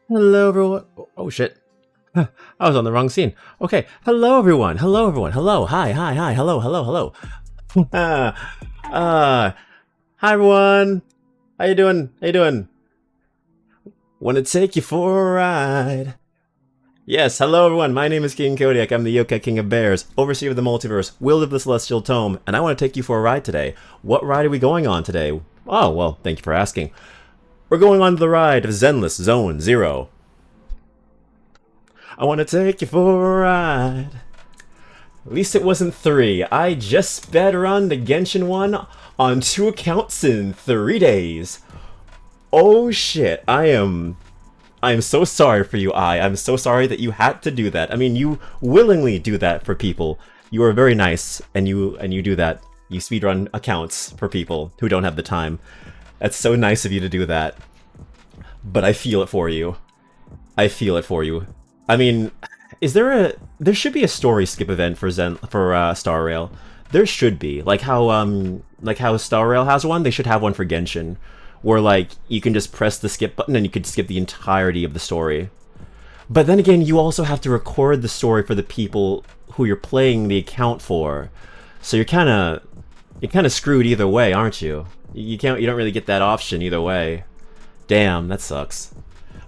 Hello, everyone. Oh, shit. I was on the wrong scene. Okay. Hello, everyone. Hello, everyone. Hello. Hi, hi, hi. Hello, hello, hello. uh, hi, everyone. How you doing? How you doing? Want to take you for a ride. Yes, hello, everyone. My name is King Kodiak. I'm the Yokai King of Bears, Overseer of the Multiverse, Wielder of the Celestial Tome, and I want to take you for a ride today. What ride are we going on today? Oh, well, thank you for asking. We're going on the ride of Zenless Zone Zero. I want to take you for a ride. At least it wasn't 3. I just sped run the Genshin one on 2 accounts in 3 days. Oh shit, I am so sorry for you, I'm so sorry that you had to do that. I mean, you willingly do that for people. You are very nice, and you do that. You speedrun accounts for people who don't have the time. That's so nice of you to do that. But I feel it for you. I feel it for you. I mean, there should be a story skip event for Star Rail. There should be. Like how Star Rail has one, they should have one for Genshin. Where, like, you can just press the skip button and you could skip the entirety of the story. But then again, you also have to record the story for the people who you're playing the account for. So you're kind of screwed either way, aren't you? You don't really get that option either way. Damn, that sucks.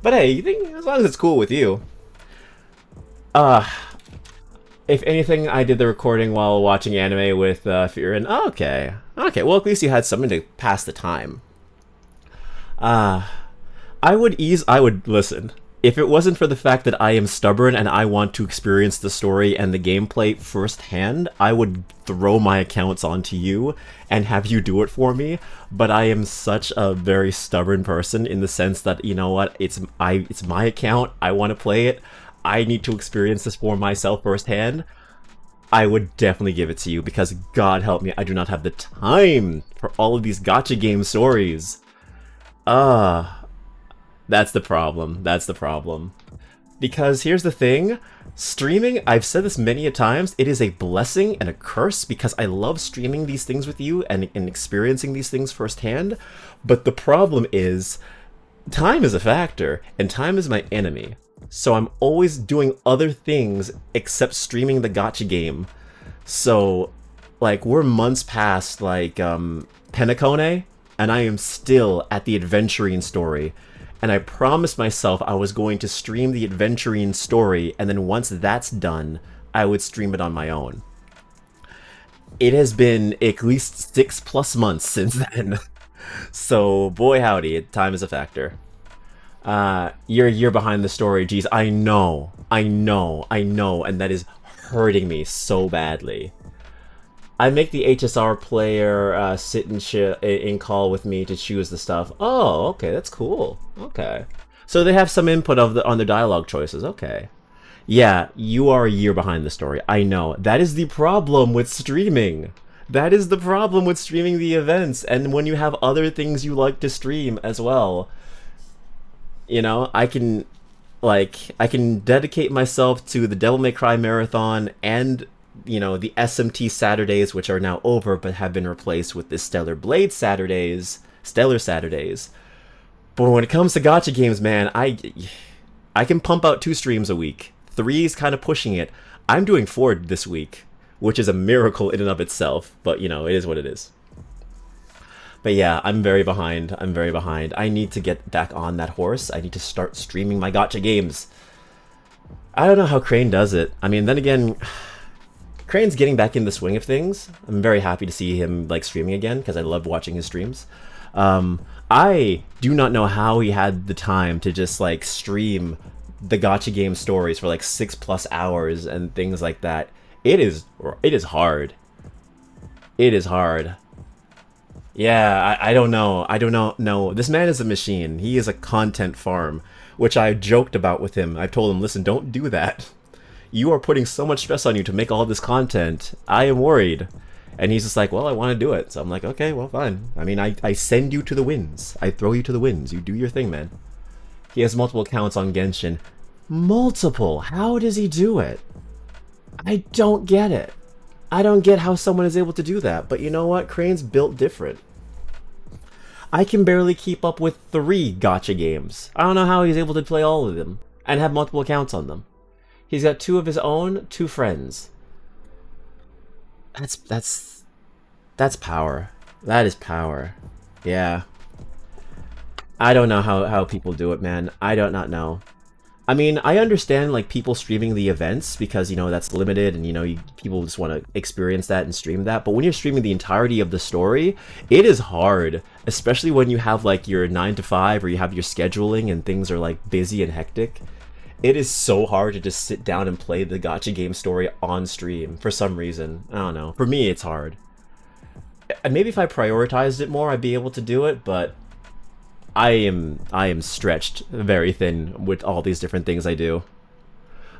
But hey, as long as it's cool with you. If anything, I did the recording while watching anime with Fearin. Oh, okay. Okay, well, at least you had something to pass the time. I would listen. If it wasn't for the fact that I am stubborn and I want to experience the story and the gameplay firsthand, I would throw my accounts onto you and have you do it for me. But I am such a very stubborn person in the sense that, you know what, it's my account, I want to play it, I need to experience this for myself firsthand. I would definitely give it to you because, God help me, I do not have the time for all of these gacha game stories. That's the problem. That's the problem. Because here's the thing, streaming, I've said this many a times, it is a blessing and a curse because I love streaming these things with you and experiencing these things firsthand. But the problem is, time is a factor, and time is my enemy. So I'm always doing other things except streaming the Gatcha game. So, like, we're months past, like, Penacone, and I am still at the adventuring story. And I promised myself I was going to stream the adventuring story, and then once that's done, I would stream it on my own. It has been at least 6+ months since then. So, boy howdy, time is a factor. You're a year behind the story, geez, I know, and that is hurting me so badly. I make the HSR player sit in call with me to choose the stuff. Oh, okay, that's cool. Okay, so they have some input on their dialogue choices. Okay, yeah, you are a year behind the story. I know. That is the problem with streaming. That is the problem with streaming the events, and when you have other things you like to stream as well. You know, I can dedicate myself to the Devil May Cry marathon and, you know, the SMT Saturdays, which are now over but have been replaced with the Stellar Saturdays. But when it comes to Gacha games, man, I can pump out 2 streams a week. 3 is kind of pushing it. I'm doing 4 this week, which is a miracle in and of itself, but, you know, it is what it is. But yeah, I'm very behind. I need to get back on that horse. I need to start streaming my Gacha games. I don't know how Crane does it. I mean, then again, Crane's getting back in the swing of things. I'm very happy to see him like streaming again because I love watching his streams. I do not know how he had the time to just like stream the Gacha game stories for like 6+ hours and things like that. It is hard. It is hard. Yeah, I don't know. No, this man is a machine. He is a content farm, which I joked about with him. I told him, listen, don't do that. You are putting so much stress on you to make all this content. I am worried. And he's just like, well, I want to do it. So I'm like, okay, well, fine. I mean, I send you to the winds. I throw you to the winds. You do your thing, man. He has multiple accounts on Genshin. Multiple? How does he do it? I don't get it. I don't get how someone is able to do that. But you know what? Crane's built different. I can barely keep up with 3 Gacha games. I don't know how he's able to play all of them and have multiple accounts on them. He's got 2 of his own, 2 friends. That's power. That is power. Yeah. I don't know how people do it, man. I do not know. I mean, I understand like people streaming the events because, you know, that's limited and, you know, people just want to experience that and stream that. But when you're streaming the entirety of the story, it is hard, especially when you have like your 9 to 5 or you have your scheduling and things are like busy and hectic. It is so hard to just sit down and play the Gacha game story on stream for some reason. I don't know. For me, it's hard. And maybe if I prioritized it more, I'd be able to do it, but I am stretched very thin with all these different things I do.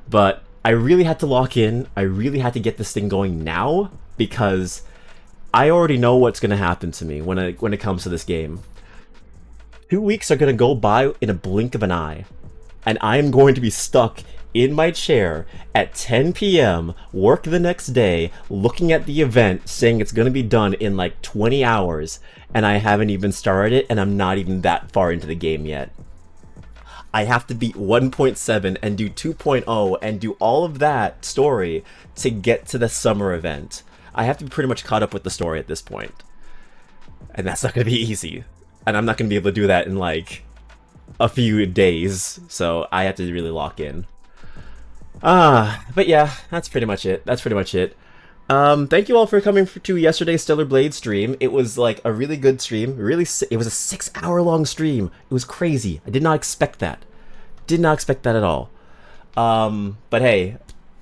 But I really had to lock in. I really had to get this thing going now because I already know what's going to happen to me when it comes to this game. 2 weeks are going to go by in a blink of an eye. And I'm going to be stuck in my chair at 10 p.m., work the next day, looking at the event, saying it's going to be done in like 20 hours, and I haven't even started it, and I'm not even that far into the game yet. I have to beat 1.7 and do 2.0 and do all of that story to get to the summer event. I have to be pretty much caught up with the story at this point. And that's not going to be easy. And I'm not going to be able to do that in like a few days, so I have to really lock in. But yeah, that's pretty much it. Thank you all for coming to yesterday's Stellar Blade stream. It was like a really good stream. It was a 6-hour-long stream. It was crazy. I did not expect that. At all. But hey,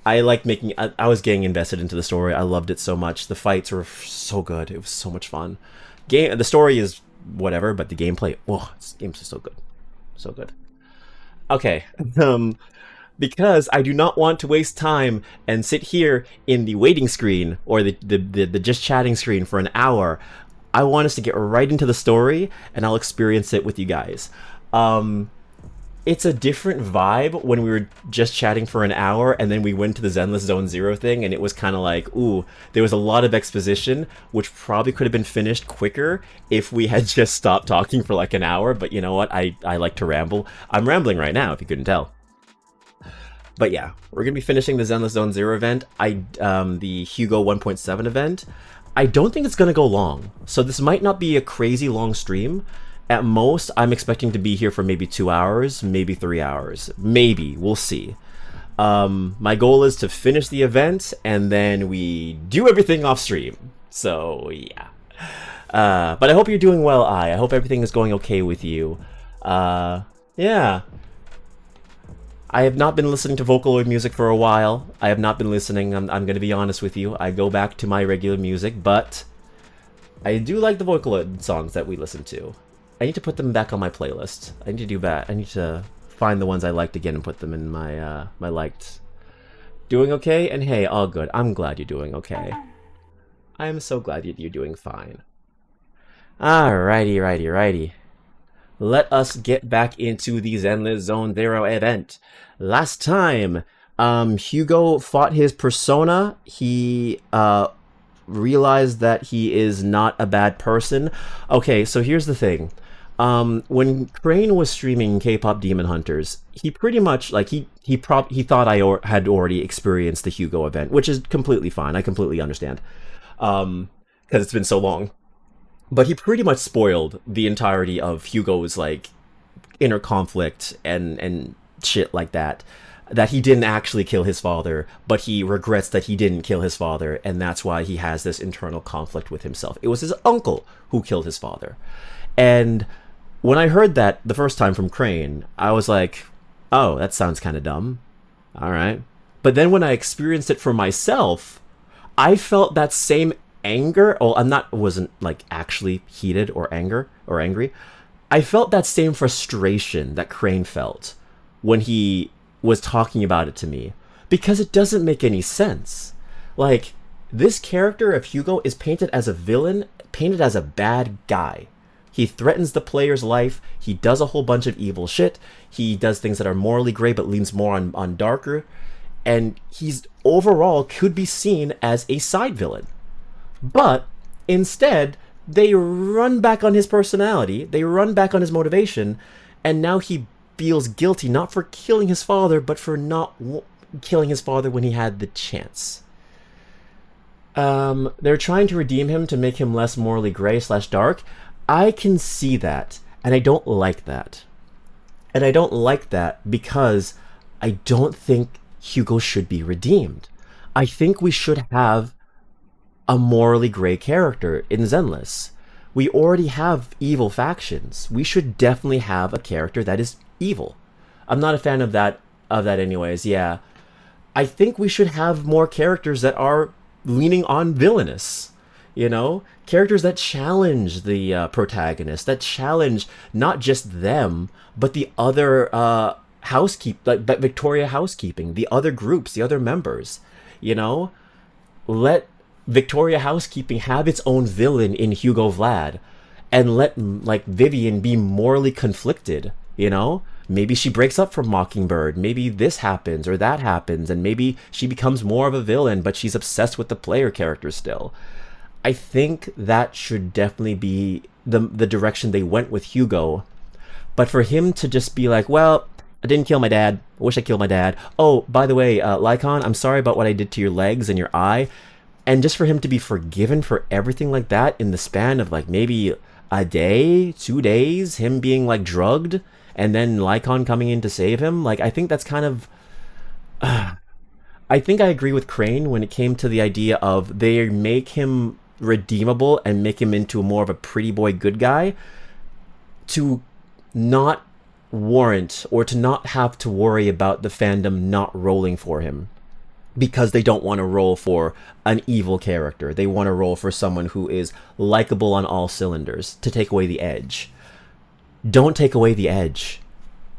I like making. I was getting invested into the story. I loved it so much. The fights were so good. It was so much fun. The story is whatever, but the gameplay. Oh, this game's so good. So good. Okay. Because I do not want to waste time and sit here in the waiting screen or the just chatting screen for an hour. I want us to get right into the story and I'll experience it with you guys. it's a different vibe when we were just chatting for an hour and then we went to the Zenless Zone Zero thing and it was kind of like, ooh, there was a lot of exposition, which probably could have been finished quicker if we had just stopped talking for like an hour. But you know what? I like to ramble. I'm rambling right now, if you couldn't tell. But yeah, we're gonna be finishing the Zenless Zone Zero event. The Hugo 1.7 event. I don't think it's gonna go long, so this might not be a crazy long stream. At most, I'm expecting to be here for maybe 2 hours, maybe 3 hours. Maybe. We'll see. My goal is to finish the event, and then we do everything off stream. So, yeah. But I hope you're doing well, I hope everything is going okay with you. Yeah. I have not been listening to Vocaloid music for a while. I have not been listening, I'm going to be honest with you. I go back to my regular music, but I do like the Vocaloid songs that we listen to. I need to put them back on my playlist. I need to do that. I need to find the ones I liked again and put them in my my liked. Doing okay? And hey, all good. I'm glad you're doing okay. I am so glad you're doing fine. Alrighty. Let us get back into the Zenless Zone Zero event. Last time, Hugo fought his persona. He realized that he is not a bad person. Okay, so here's the thing. When Crane was streaming K-pop Demon Hunters, he pretty much like he thought I had already experienced the Hugo event, which is completely fine. I completely understand, because it's been so long. But he pretty much spoiled the entirety of Hugo's like inner conflict and shit like that. That he didn't actually kill his father, but he regrets that he didn't kill his father, and that's why he has this internal conflict with himself. It was his uncle who killed his father. And when I heard that the first time from Crane, I was like, oh, that sounds kind of dumb. All right. But then when I experienced it for myself, I felt that same anger. Oh, wasn't like actually heated or angry. I felt that same frustration that Crane felt when he was talking about it to me, because it doesn't make any sense. Like, this character of Hugo is painted as a villain, painted as a bad guy. He threatens the player's life, he does a whole bunch of evil shit, he does things that are morally gray but leans more on darker, and he's overall could be seen as a side villain. But instead, they run back on his personality, they run back on his motivation, and now he feels guilty not for killing his father, but for not killing his father when he had the chance. They're trying to redeem him to make him less morally gray/dark. I can see that, and I don't like that. And I don't like that because I don't think Hugo should be redeemed. I think we should have a morally gray character in Zenless. We already have evil factions. We should definitely have a character that is evil. I'm not a fan of that anyways, yeah. I think we should have more characters that are leaning on villainous, you know? Characters that challenge the protagonist, that challenge not just them, but the other like Victoria Housekeeping, the other groups, the other members, you know? Let Victoria Housekeeping have its own villain in Hugo Vlad, and let like Vivian be morally conflicted, you know? Maybe she breaks up from Mockingbird, maybe this happens or that happens, and maybe she becomes more of a villain, but she's obsessed with the player character still. I think that should definitely be the direction they went with Hugo. But for him to just be like, well, I didn't kill my dad, I wish I killed my dad. Oh, by the way, Lycon, I'm sorry about what I did to your legs and your eye. And just for him to be forgiven for everything like that in the span of like maybe a day, 2 days, him being like drugged, and then Lycon coming in to save him, like I think that's kind of... I think I agree with Crane when it came to the idea of they make him redeemable and make him into more of a pretty boy good guy to not warrant or to not have to worry about the fandom not rolling for him. Because they don't want to roll for an evil character. They want to roll for someone who is likable on all cylinders, to take away the edge. Don't take away the edge.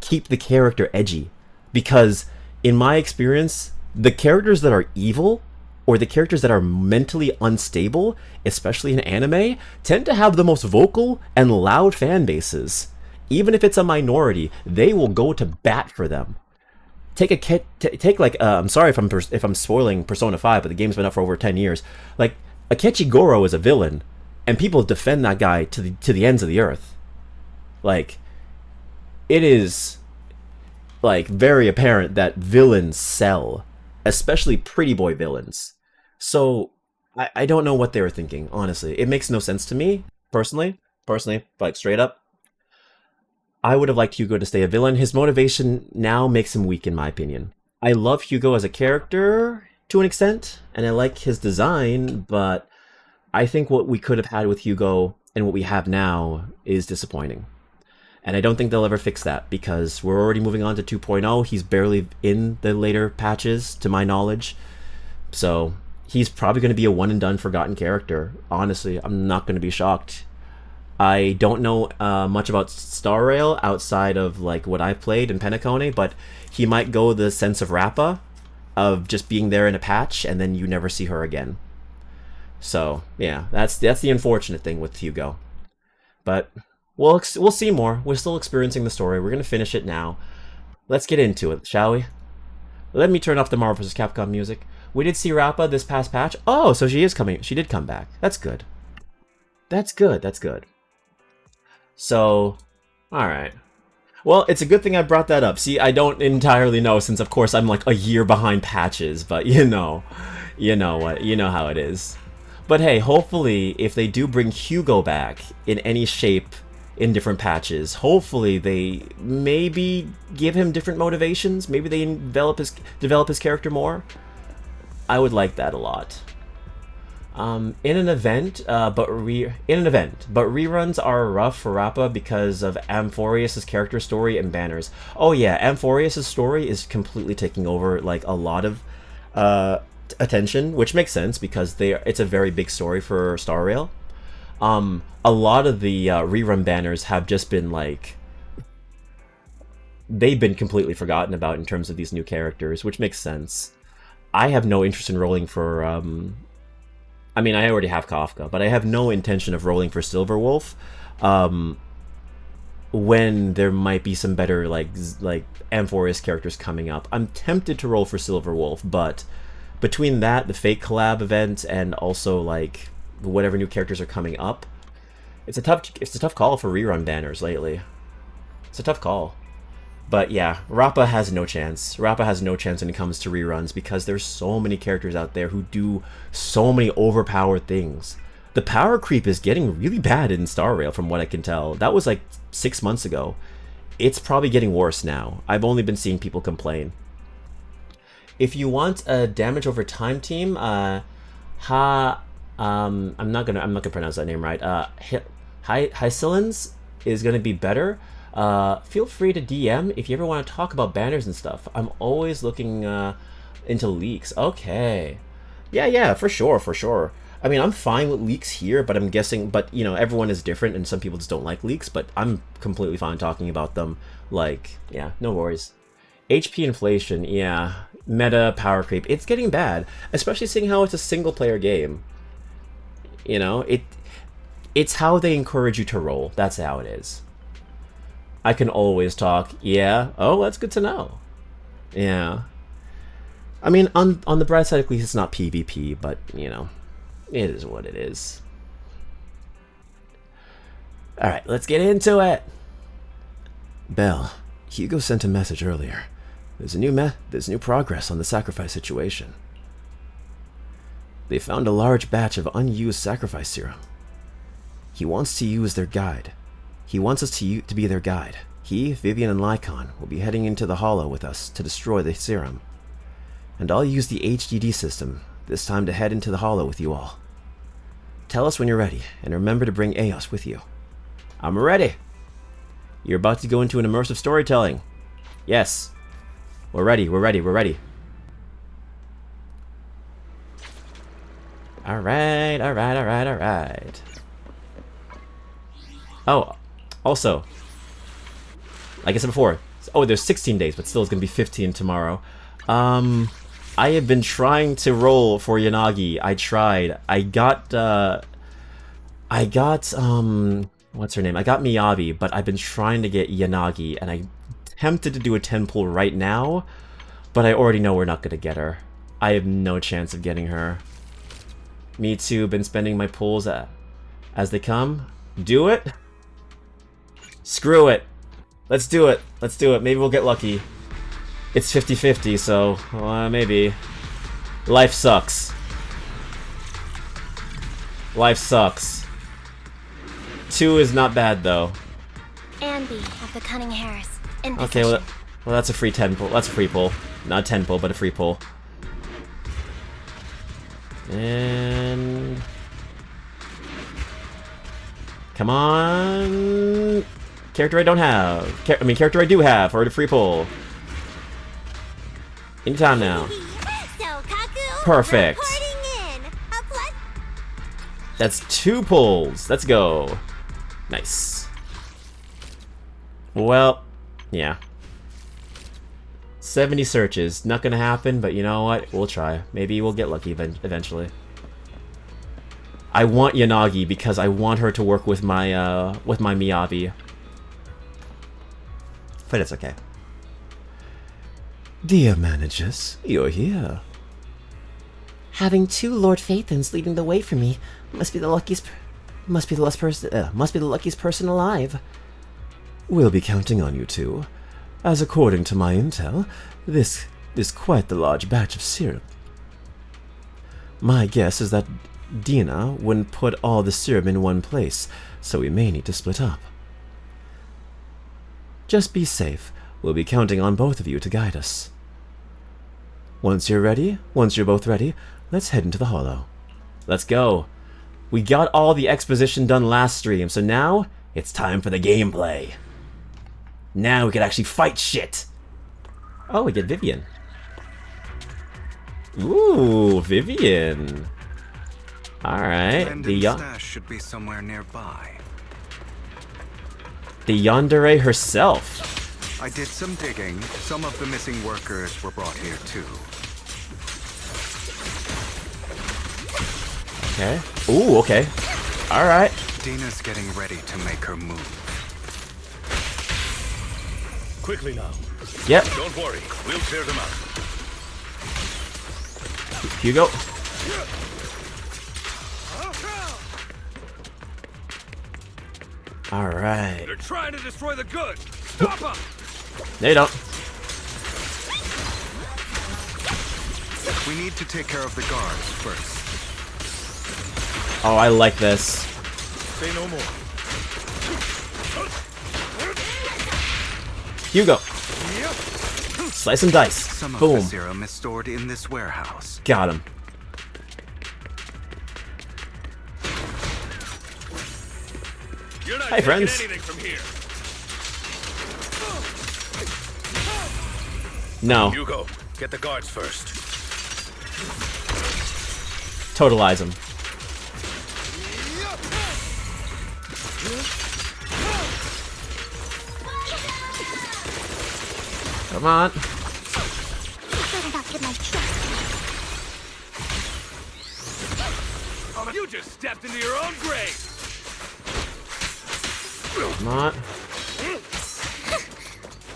Keep the character edgy. Because, in my experience, the characters that are evil, or the characters that are mentally unstable, especially in anime, tend to have the most vocal and loud fan bases. Even if it's a minority, they will go to bat for them. Take a take like I'm sorry if I'm spoiling Persona 5, but the game's been up for over 10 years. Like Akechi Goro is a villain, and people defend that guy to the ends of the earth. Like it is like very apparent that villains sell, especially pretty boy villains. So I don't know what they were thinking, honestly. It makes no sense to me, personally, like straight up. I would have liked Hugo to stay a villain. His motivation now makes him weak, in my opinion. I love Hugo as a character to an extent, and I like his design, but I think what we could have had with Hugo and what we have now is disappointing. And I don't think they'll ever fix that, because we're already moving on to 2.0. He's barely in the later patches, to my knowledge. So he's probably going to be a one-and-done forgotten character. Honestly, I'm not going to be shocked. I don't know much about Star Rail outside of like what I've played in Penacone, but he might go the sense of Rappa, of just being there in a patch and then you never see her again. So yeah, that's the unfortunate thing with Hugo. But we'll see more. We're still experiencing the story. We're gonna finish it now. Let's get into it, shall we? Let me turn off the Marvel vs. Capcom music. We did see Rappa this past patch. Oh, so she is coming. She did come back. That's good. That's good. That's good. So, alright. Well, it's a good thing I brought that up. See, I don't entirely know, since of course I'm like a year behind patches, but you know what, you know how it is. But hey, hopefully, if they do bring Hugo back in any shape in different patches, hopefully they maybe give him different motivations, maybe they develop his character more. I would like that a lot. In an event, but reruns are rough for Rappa because of Amphorius' character story and banners. Oh yeah, Amphorius' story is completely taking over like a lot of attention, which makes sense because it's a very big story for Star Rail. A lot of the rerun banners have just been like, they've been completely forgotten about in terms of these new characters, which makes sense. I have no interest in rolling for I mean, I already have Kafka, but I have no intention of rolling for Silverwolf when there might be some better, like Amphorius characters coming up. I'm tempted to roll for Silverwolf, but between that, the Fake Collab event, and also, like, whatever new characters are coming up, it's a tough call for rerun banners lately. It's a tough call. But yeah, Rappa has no chance. Rappa has no chance when it comes to reruns because there's so many characters out there who do so many overpowered things. The power creep is getting really bad in Star Rail from what I can tell. That was like 6 months ago. It's probably getting worse now. I've only been seeing people complain. If you want a damage over time team, I'm not gonna pronounce that name right. Hysilins is gonna be better. Feel free to DM if you ever want to talk about banners and stuff. I'm always looking into leaks. Okay. Yeah, for sure. I mean, I'm fine with leaks here, but I'm guessing, but you know, everyone is different and some people just don't like leaks, but I'm completely fine talking about them. Like, yeah, no worries. HP inflation, yeah. Meta power creep. It's getting bad, especially seeing how it's a single player game. You know, it's how they encourage you to roll. That's how it is. I can always talk. Yeah. Oh, that's good to know. Yeah. I mean, on the bright side, at least it's not PvP, but, you know, it is what it is. Alright, let's get into it! Belle, Hugo sent a message earlier. There's new progress on the sacrifice situation. They found a large batch of unused sacrifice serum. He wants to use their guide. He wants us to be their guide. He, Vivian, and Lycon will be heading into the Hollow with us to destroy the serum. And I'll use the HDD system, this time to head into the Hollow with you all. Tell us when you're ready, and remember to bring Eos with you. I'm ready! You're about to go into an immersive storytelling. Yes. We're ready. Alright. Oh, also, like I said before, there's 16 days, but still it's going to be 15 tomorrow. I have been trying to roll for Yanagi. I tried. I got What's her name? I got Miyabi, but I've been trying to get Yanagi, and I'm tempted to do a 10 pull right now, but I already know we're not going to get her. I have no chance of getting her. Me too, been spending my pulls as they come. Do it? Screw it. Let's do it. Let's do it. Maybe we'll get lucky. It's 50-50, so maybe. Life sucks. Life sucks. 2 is not bad, though. Anby of the Cunning Hares. Okay, well, that's a free 10 pull. That's a free pull. Not a 10 pull, but a free pull. And... come on! Character I don't have. Character I do have, or a free pull. Anytime now. Perfect. That's 2 pulls. Let's go. Nice. Well, yeah. 70 searches. Not gonna happen, but you know what? We'll try. Maybe we'll get lucky eventually. I want Yanagi because I want her to work with my Miyabi. But it's okay. Dear managers, you're here. Having 2 Lord Phaethons leading the way for me must be the luckiest person alive. We'll be counting on you two, as according to my intel, this is quite the large batch of serum. My guess is that Dina wouldn't put all the serum in one place, so we may need to split up. Just be safe. We'll be counting on both of you to guide us. Once you're both ready, let's head into the Hollow. Let's go. We got all the exposition done last stream, so now it's time for the gameplay. Now we can actually fight shit. Oh, we get Vivian. Ooh, Vivian. All right. The stash should be somewhere nearby. The yandere herself. I did some digging. Some of the missing workers were brought here too. Okay. Ooh, okay. All right. Dina's getting ready to make her move. Quickly now. Yep. Don't worry, we'll clear them out. Hugo. All right. They're trying to destroy the goods. Stop them! They don't. We need to take care of the guards first. Oh, I like this. Say no more. Hugo. Slice and dice. Some of Boom. the serum is stored in this warehouse. Got him. You're not Hi, taking friends. anything from here. No. Hugo, get the guards first. Totalize him. Come on. You just stepped into your own grave. Come on.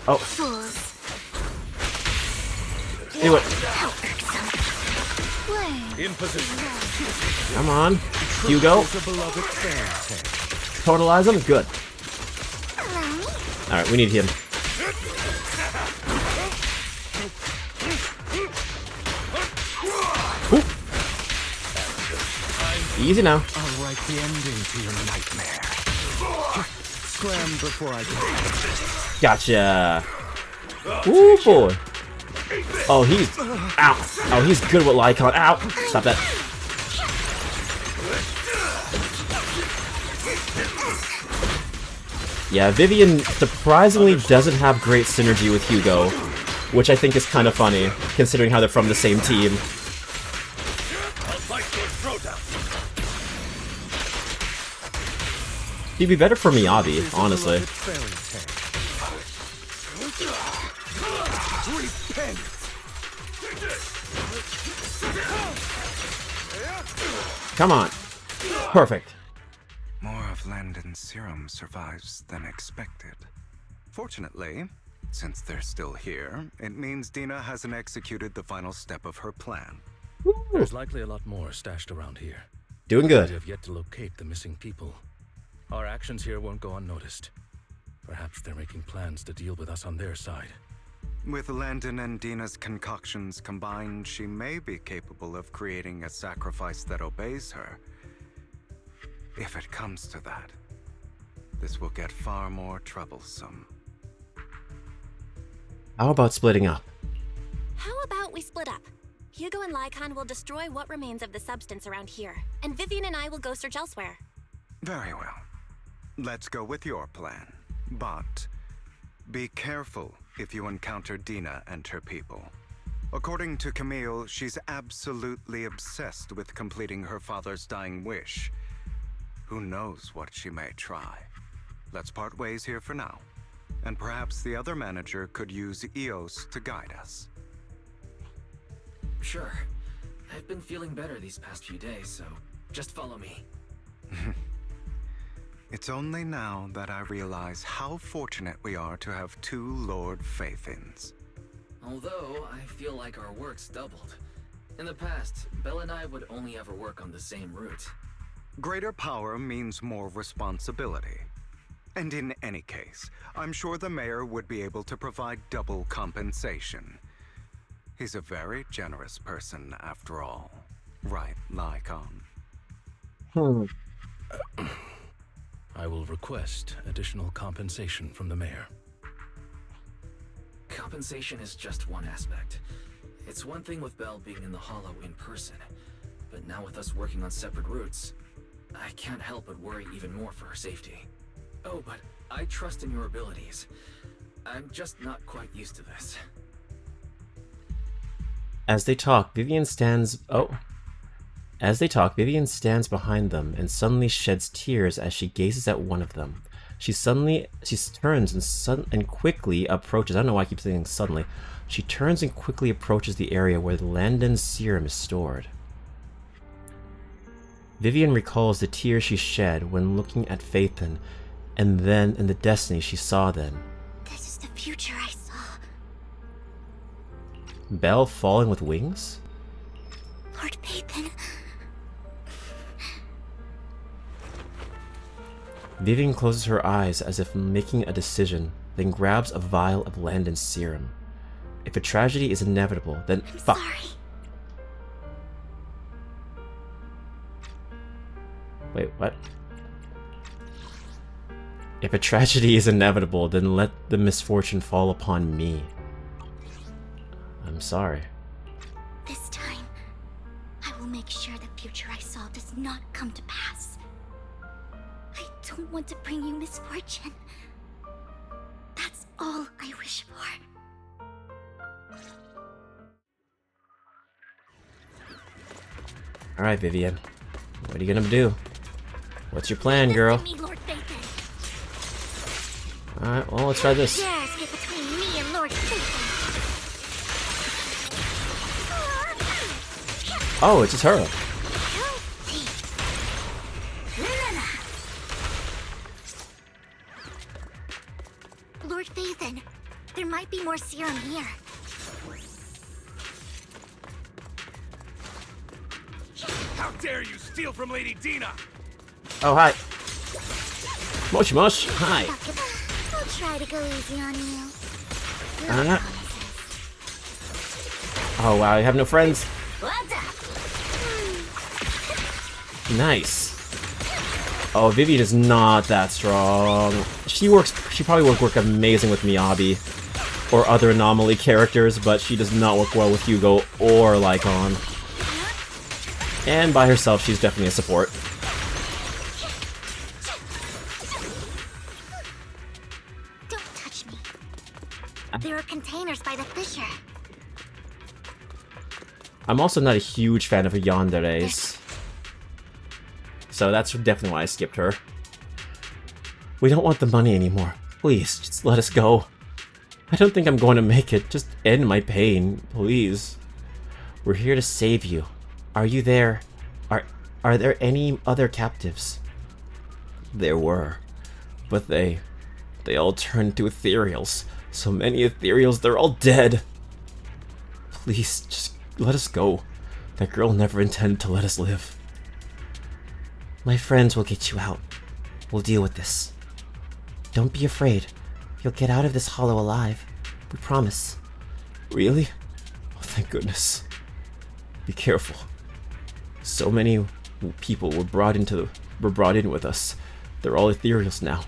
Oh. Do it. In position. Come on. Hugo. Totalize him. Good. Alright, we need him. Ooh. Easy now. I'll write the ending to your nightmare. Scram before I can. Gotcha. Ooh, boy. Oh, he's... Ow. Oh, he's good with Lycon. Ow. Stop that. Yeah, Vivian surprisingly doesn't have great synergy with Hugo, which I think is kind of funny, considering how they're from the same team. I'll fight your throat out. He'd be better for Miyabi, honestly. Come on. Perfect. More of Landon's serum survives than expected. Fortunately, since they're still here, it means Dina hasn't executed the final step of her plan. There's likely a lot more stashed around here. Doing We good. have yet to locate the missing people. Our actions here won't go unnoticed. Perhaps they're making plans to deal with us on their side. With Landon and Dina's concoctions combined, she may be capable of creating a sacrifice that obeys her. If it comes to that, this will get far more troublesome. How about splitting up? How about we split up? Hugo and Lycon will destroy what remains of the substance around here, and Vivian and I will go search elsewhere. Very well. Let's go with your plan. But be careful if you encounter Dina and her people. According to Camille, she's absolutely obsessed with completing her father's dying wish. Who knows what she may try. Let's part ways here for now. And perhaps the other manager could use Eos to guide us. Sure. I've been feeling better these past few days, so just follow me. It's only now that I realize how fortunate we are to have two Lord Faithins. Although, I feel like our work's doubled. In the past, Belle and I would only ever work on the same route. Greater power means more responsibility. And in any case, I'm sure the mayor would be able to provide double compensation. He's a very generous person, after all. Right, Lycon? I will request additional compensation from the mayor. Compensation is just one aspect. It's one thing with Belle being in the Hollow in person, but now with us working on separate routes, I can't help but worry even more for her safety. Oh, but I trust in your abilities. I'm just not quite used to this. As they talk, Vivian stands behind them and suddenly sheds tears as she gazes at one of them. She turns and quickly approaches. I don't know why I keep saying suddenly. She turns and quickly approaches the area where Landon's serum is stored. Vivian recalls the tears she shed when looking at Phaethon, and then in the destiny she saw then. This is the future I saw. Belle falling with wings? Lord Phaethon. Vivian closes her eyes as if making a decision, then grabs a vial of Landon's serum. If a tragedy is inevitable, then I'm fuck. sorry. Wait, what? If a tragedy is inevitable, then let the misfortune fall upon me. I'm sorry. This time, I will make sure the future I saw does not come to pass. I don't want to bring you misfortune. That's all I wish for. Alright, Vivian. What are you gonna do? What's your plan, girl? Listen to me, Lord Phaethon. Alright, well, let's try this. Dares get between me and Lord Phaethon. Oh, it's just her. Lord Phaethon, there might be more serum here. How dare you steal from Lady Dina! Oh, hi. Moshi Mosh, hi. I'll try to go easy on you. Oh, wow, you have no friends? What's up? Nice. Oh, Vivian is not that strong. She probably would work amazing with Miyabi or other anomaly characters, but she does not work well with Hugo or Lycon. And by herself, she's definitely a support. Don't touch me. There are containers by the fissure. I'm also not a huge fan of yanderes, so that's definitely why I skipped her. We don't want the money anymore. Please, just let us go. I don't think I'm going to make it. Just end my pain, please. We're here to save you. Are you there? Are there any other captives? There were. But they all turned to ethereals. So many ethereals, they're all dead. Please, just let us go. That girl never intended to let us live. My friends will get you out. We'll deal with this. Don't be afraid. You'll get out of this hollow alive. We promise. Really? Oh, thank goodness. Be careful. So many people were brought in with us. They're all ethereals now.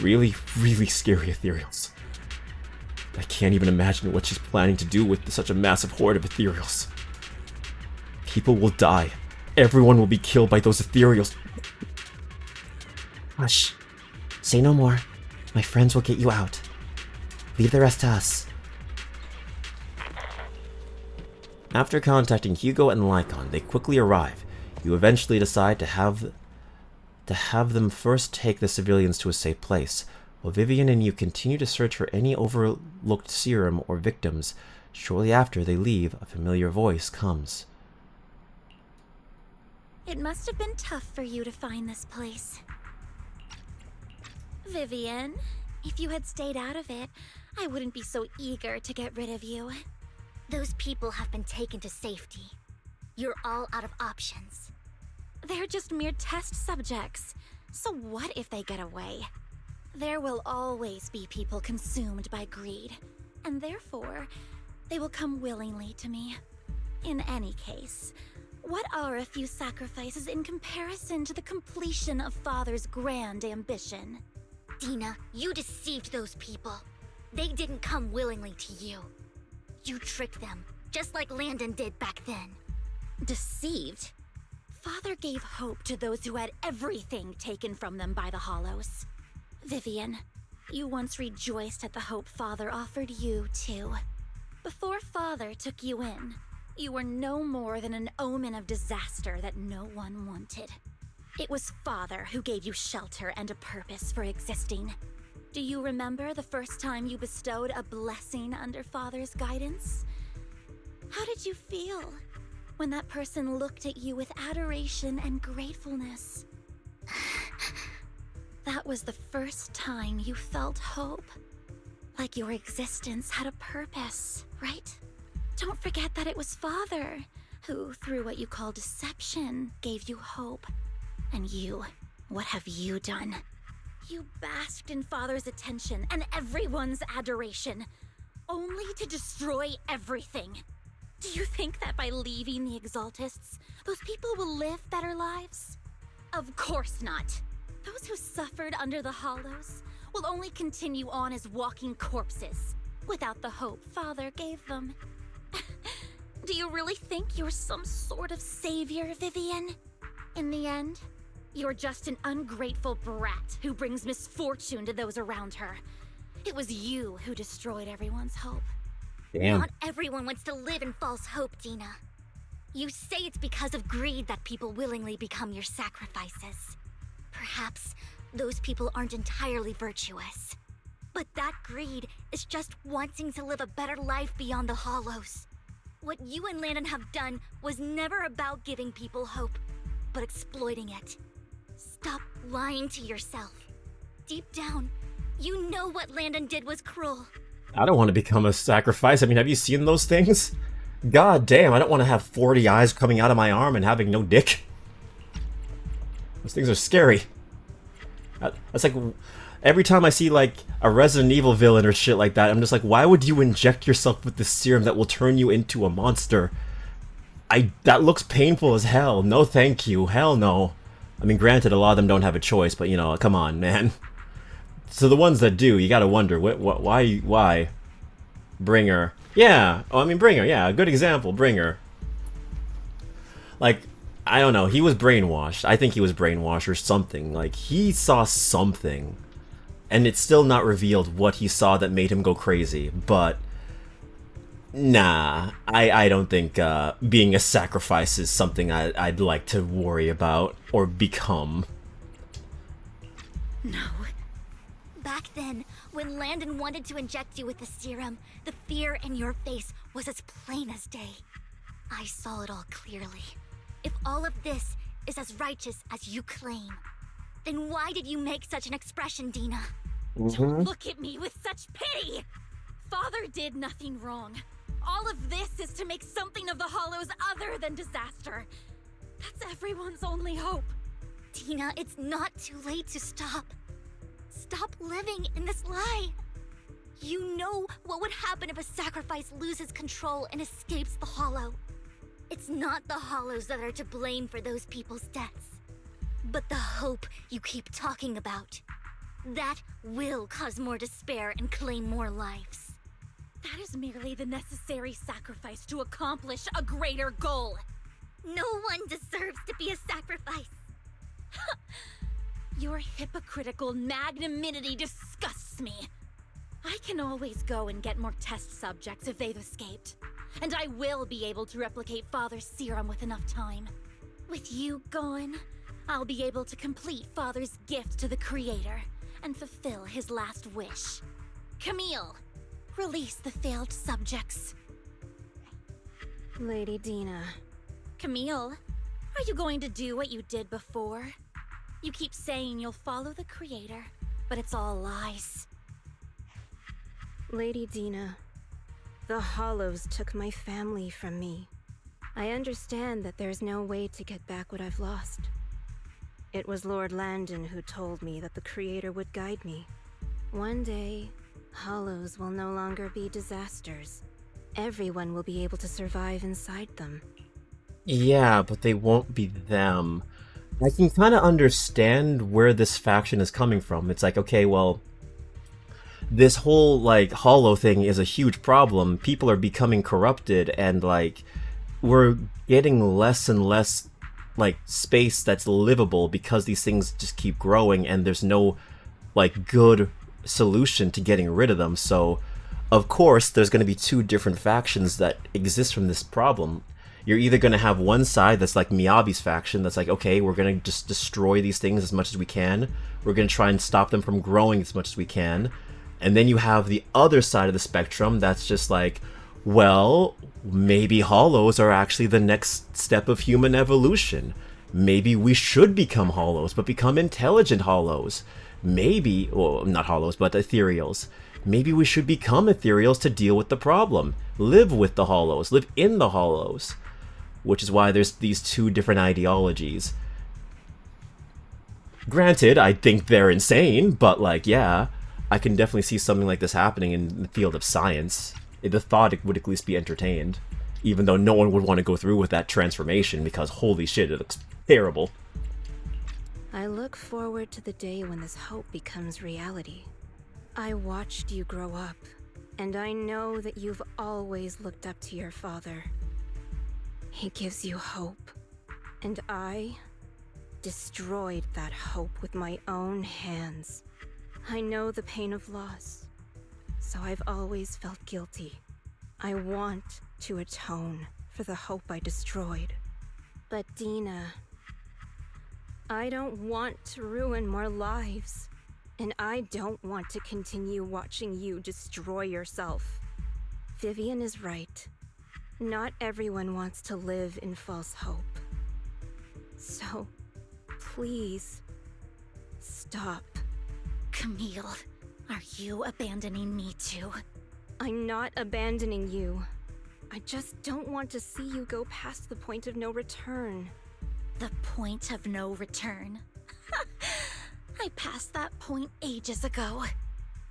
Really, really scary ethereals. I can't even imagine what she's planning to do with such a massive horde of ethereals. People will die. Everyone will be killed by those ethereals. Hush. Say no more. My friends will get you out. Leave the rest to us. After contacting Hugo and Lycon, they quickly arrive. You eventually decide to have them first take the civilians to a safe place, while Vivian and you continue to search for any overlooked serum or victims. Shortly after they leave, a familiar voice comes. It must have been tough for you to find this place. Vivian, if you had stayed out of it, I wouldn't be so eager to get rid of you. Those people have been taken to safety. You're all out of options. They're just mere test subjects. So what if they get away? There will always be people consumed by greed, and therefore, they will come willingly to me. In any case, what are a few sacrifices in comparison to the completion of Father's grand ambition? Dina, you deceived those people. They didn't come willingly to you. You tricked them, just like Landon did back then. Deceived? Father gave hope to those who had everything taken from them by the Hollows. Vivian, you once rejoiced at the hope Father offered you, too. Before Father took you in, you were no more than an omen of disaster that no one wanted. It was Father who gave you shelter and a purpose for existing. Do you remember the first time you bestowed a blessing under Father's guidance? How did you feel when that person looked at you with adoration and gratefulness? That was the first time you felt hope. Like your existence had a purpose, right? Don't forget that it was Father who, through what you call deception, gave you hope. And you, what have you done? You basked in Father's attention and everyone's adoration, only to destroy everything. Do you think that by leaving the Exaltists, those people will live better lives? Of course not. Those who suffered under the Hollows will only continue on as walking corpses, without the hope Father gave them. Do you really think you're some sort of savior, Vivian? In the end, you're just an ungrateful brat who brings misfortune to those around her. It was you who destroyed everyone's hope. Damn. Not everyone wants to live in false hope, Dina. You say it's because of greed that people willingly become your sacrifices. Perhaps those people aren't entirely virtuous. But that greed is just wanting to live a better life beyond the Hollows. What you and Landon have done was never about giving people hope, but exploiting it. Stop lying to yourself. Deep down, you know what Landon did was cruel. I don't want to become a sacrifice. I mean, have you seen those things? God damn, I don't want to have 40 eyes coming out of my arm and having no dick. Those things are scary. That's like, every time I see like a Resident Evil villain or shit like that, I'm just like, why would you inject yourself with this serum that will turn you into a monster? That looks painful as hell. No thank you. Hell no. I mean, granted, a lot of them don't have a choice, but you know, come on, man. So the ones that do, you gotta wonder, why? Bringer. Yeah, oh, I mean, Bringer, yeah, a good example, Bringer. Like, I don't know, he was brainwashed. I think he was brainwashed or something. Like, he saw something, and it's still not revealed what he saw that made him go crazy, but nah, I don't think being a sacrifice is something I'd like to worry about or become. No. Back then, when Landon wanted to inject you with the serum, the fear in your face was as plain as day. I saw it all clearly. If all of this is as righteous as you claim, Then why did you make such an expression, Dina? Don't look at me with such pity! Father did nothing wrong. All of this is to make something of the Hollows other than disaster. That's everyone's only hope. Dina, it's not too late to stop. Stop living in this lie. You know what would happen if a sacrifice loses control and escapes the Hollow. It's not the Hollows that are to blame for those people's deaths, but the hope you keep talking about. That will cause more despair and claim more lives. That is merely the necessary sacrifice to accomplish a greater goal. No one deserves to be a sacrifice. Your hypocritical magnanimity disgusts me. I can always go and get more test subjects if they've escaped. And I will be able to replicate Father's serum with enough time. With you gone, I'll be able to complete Father's gift to the Creator and fulfill his last wish. Camille, release the failed subjects. Lady Dina. Camille, are you going to do what you did before? You keep saying you'll follow the Creator, but it's all lies. Lady Dina, the Hollows took my family from me. I understand that there's no way to get back what I've lost. It was Lord Landon who told me that the Creator would guide me. One day, Hollows will no longer be disasters. Everyone will be able to survive inside them. Yeah, but they won't be them. I can kind of understand where this faction is coming from. It's like, okay, well, this whole, like, Hollow thing is a huge problem. People are becoming corrupted, and, like, we're getting less and less, like, space that's livable because these things just keep growing, and there's no, like, good solution to getting rid of them. So, of course, there's going to be two different factions that exist from this problem. You're either going to have one side that's like Miyabi's faction, that's like, okay, we're going to just destroy these things as much as we can. We're going to try and stop them from growing as much as we can. And then you have the other side of the spectrum that's just like, well, maybe Hollows are actually the next step of human evolution. Maybe we should become Hollows, but become intelligent Hollows. Maybe, well, not Hollows, but Ethereals. Maybe we should become Ethereals to deal with the problem. Live with the Hollows, live in the Hollows. Which is why there's these two different ideologies. Granted, I think they're insane, but, like, yeah, I can definitely see something like this happening in the field of science. The thought it would at least be entertained, even though no one would want to go through with that transformation because, holy shit, it looks terrible. I look forward to the day when this hope becomes reality. I watched you grow up, and I know that you've always looked up to your father. He gives you hope, and I destroyed that hope with my own hands. I know the pain of loss, so I've always felt guilty. I want to atone for the hope I destroyed. But Dina, I don't want to ruin more lives, and I don't want to continue watching you destroy yourself. Vivian is right. Not everyone wants to live in false hope. So, please, stop. Camille, are you abandoning me too? I'm not abandoning you. I just don't want to see you go past the point of no return. The point of no return? I passed that point ages ago.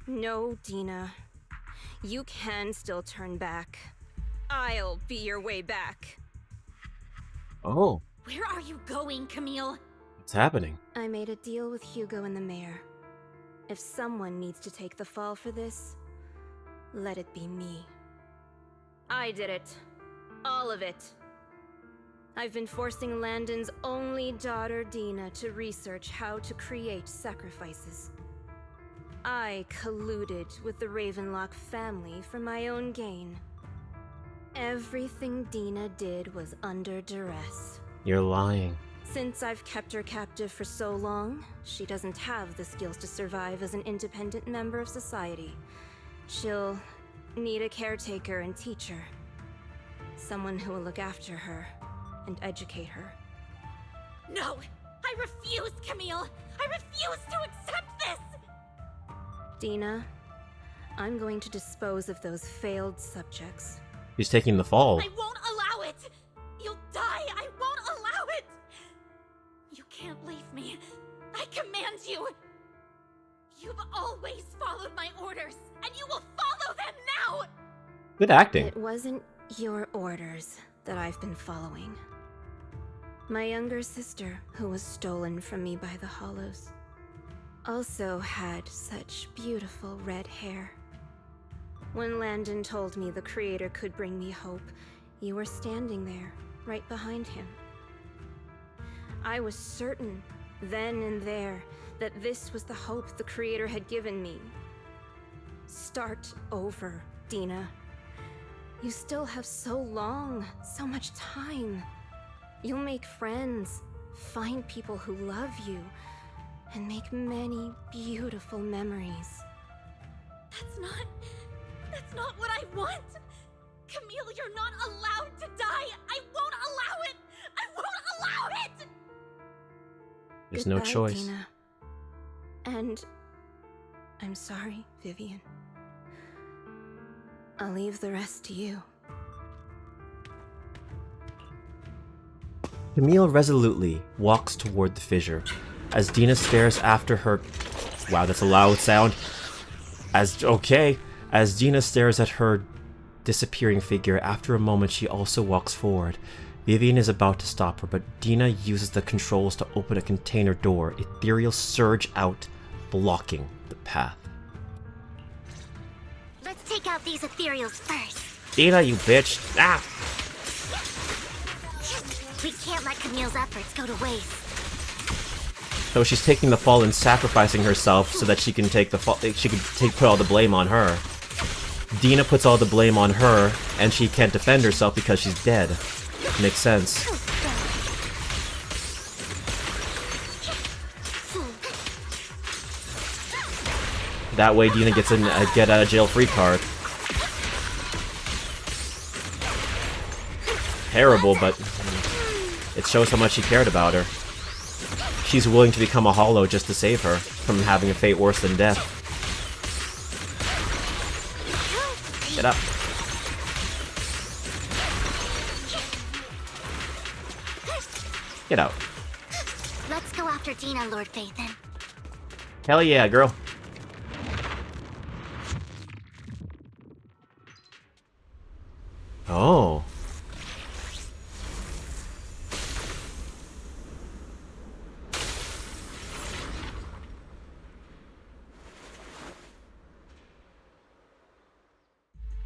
No, Dina. You can still turn back. I'll be your way back. Oh, Where are you going, Camille? what's happening? I made a deal with Hugo and the mayor. If someone needs to take the fall for this, let it be me. I did it. All of it. I've been forcing Landon's only daughter, Dina, to research how to create sacrifices. I colluded with the Ravenlock family for my own gain. Everything Dina did was under duress. You're lying. Since I've kept her captive for so long, she doesn't have the skills to survive as an independent member of society. She'll need a caretaker and teacher. Someone who will look after her and educate her. No! I refuse, Camille! I I refuse to accept this! Dina, I'm going to dispose of those failed subjects. He's taking the fall. I won't allow it! You'll die! I won't allow it! You can't leave me. I command you! You've always followed my orders, and you will follow them now! Good acting. It wasn't your orders that I've been following. My younger sister, who was stolen from me by the Hollows, also had such beautiful red hair. When Landon told me the Creator could bring me hope, you were standing there, right behind him. I was certain, then and there, that this was the hope the Creator had given me. Start over, Dina. You still have so long, so much time. You'll make friends, find people who love you, and make many beautiful memories. That's not what I want! Camille, you're not allowed to die! I won't allow it! I won't allow it! There's no Goodbye, choice. Dina. And I'm sorry, Vivian. I'll leave the rest to you. Camille resolutely walks toward the fissure as Dina stares after her. Wow, that's a loud sound. As Dina stares at her disappearing figure, after a moment she also walks forward. Vivian is about to stop her, but Dina uses the controls to open a container door. Ethereal surge out, blocking the path. Let's take out these ethereals first. Dina, you bitch! Ah! We can't let Camille's efforts go to waste. So she's taking the fall and sacrificing herself so that she can take the fall. She can put all the blame on her. Dina puts all the blame on her, and she can't defend herself because she's dead. Makes sense. That way, Dina gets a get out of jail free card. Terrible, but it shows how much she cared about her. She's willing to become a hollow just to save her from having a fate worse than death. Get up. Get out. Let's go after Dina, Lord Phaethon. Hell yeah, girl. Oh.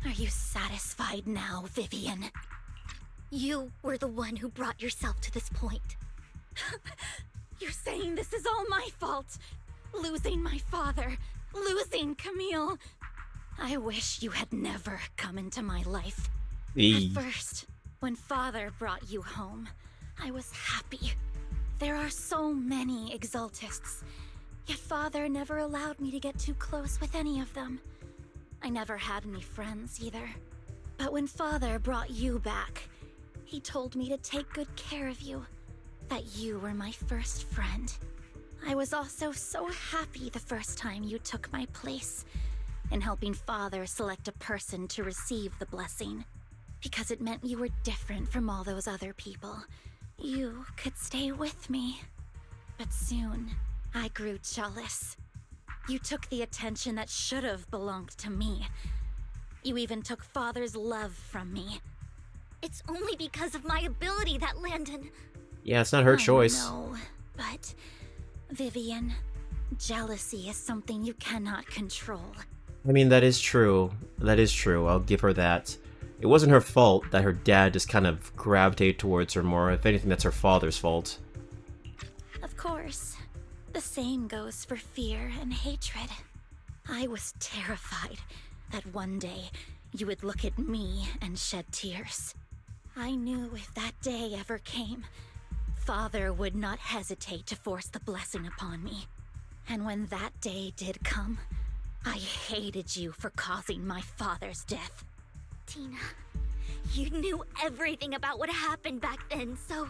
Are you satisfied now, Vivian? You were the one who brought yourself to this point. You're saying this is all my fault? Losing my father, losing Camille. I wish you had never come into my life. At first, when Father brought you home, I was happy. There are so many Exaltists, yet Father never allowed me to get too close with any of them. I never had any friends either. But when Father brought you back, he told me to take good care of you, that you were my first friend. I was also so happy the first time you took my place in helping Father select a person to receive the blessing, because it meant you were different from all those other people. You could stay with me. But soon, I grew jealous. You took the attention that should have belonged to me. You even took Father's love from me. It's only because of my ability that Landon... Yeah, it's not her choice. No, but Vivian, jealousy is something you cannot control. I mean, that is true. That is true. I'll give her that. It wasn't her fault that her dad just kind of gravitated towards her more. If anything, that's her father's fault. Of course. The same goes for fear and hatred. I was terrified that one day you would look at me and shed tears. I knew if that day ever came, Father would not hesitate to force the blessing upon me. And when that day did come, I hated you for causing my father's death. Tina, you knew everything about what happened back then, so...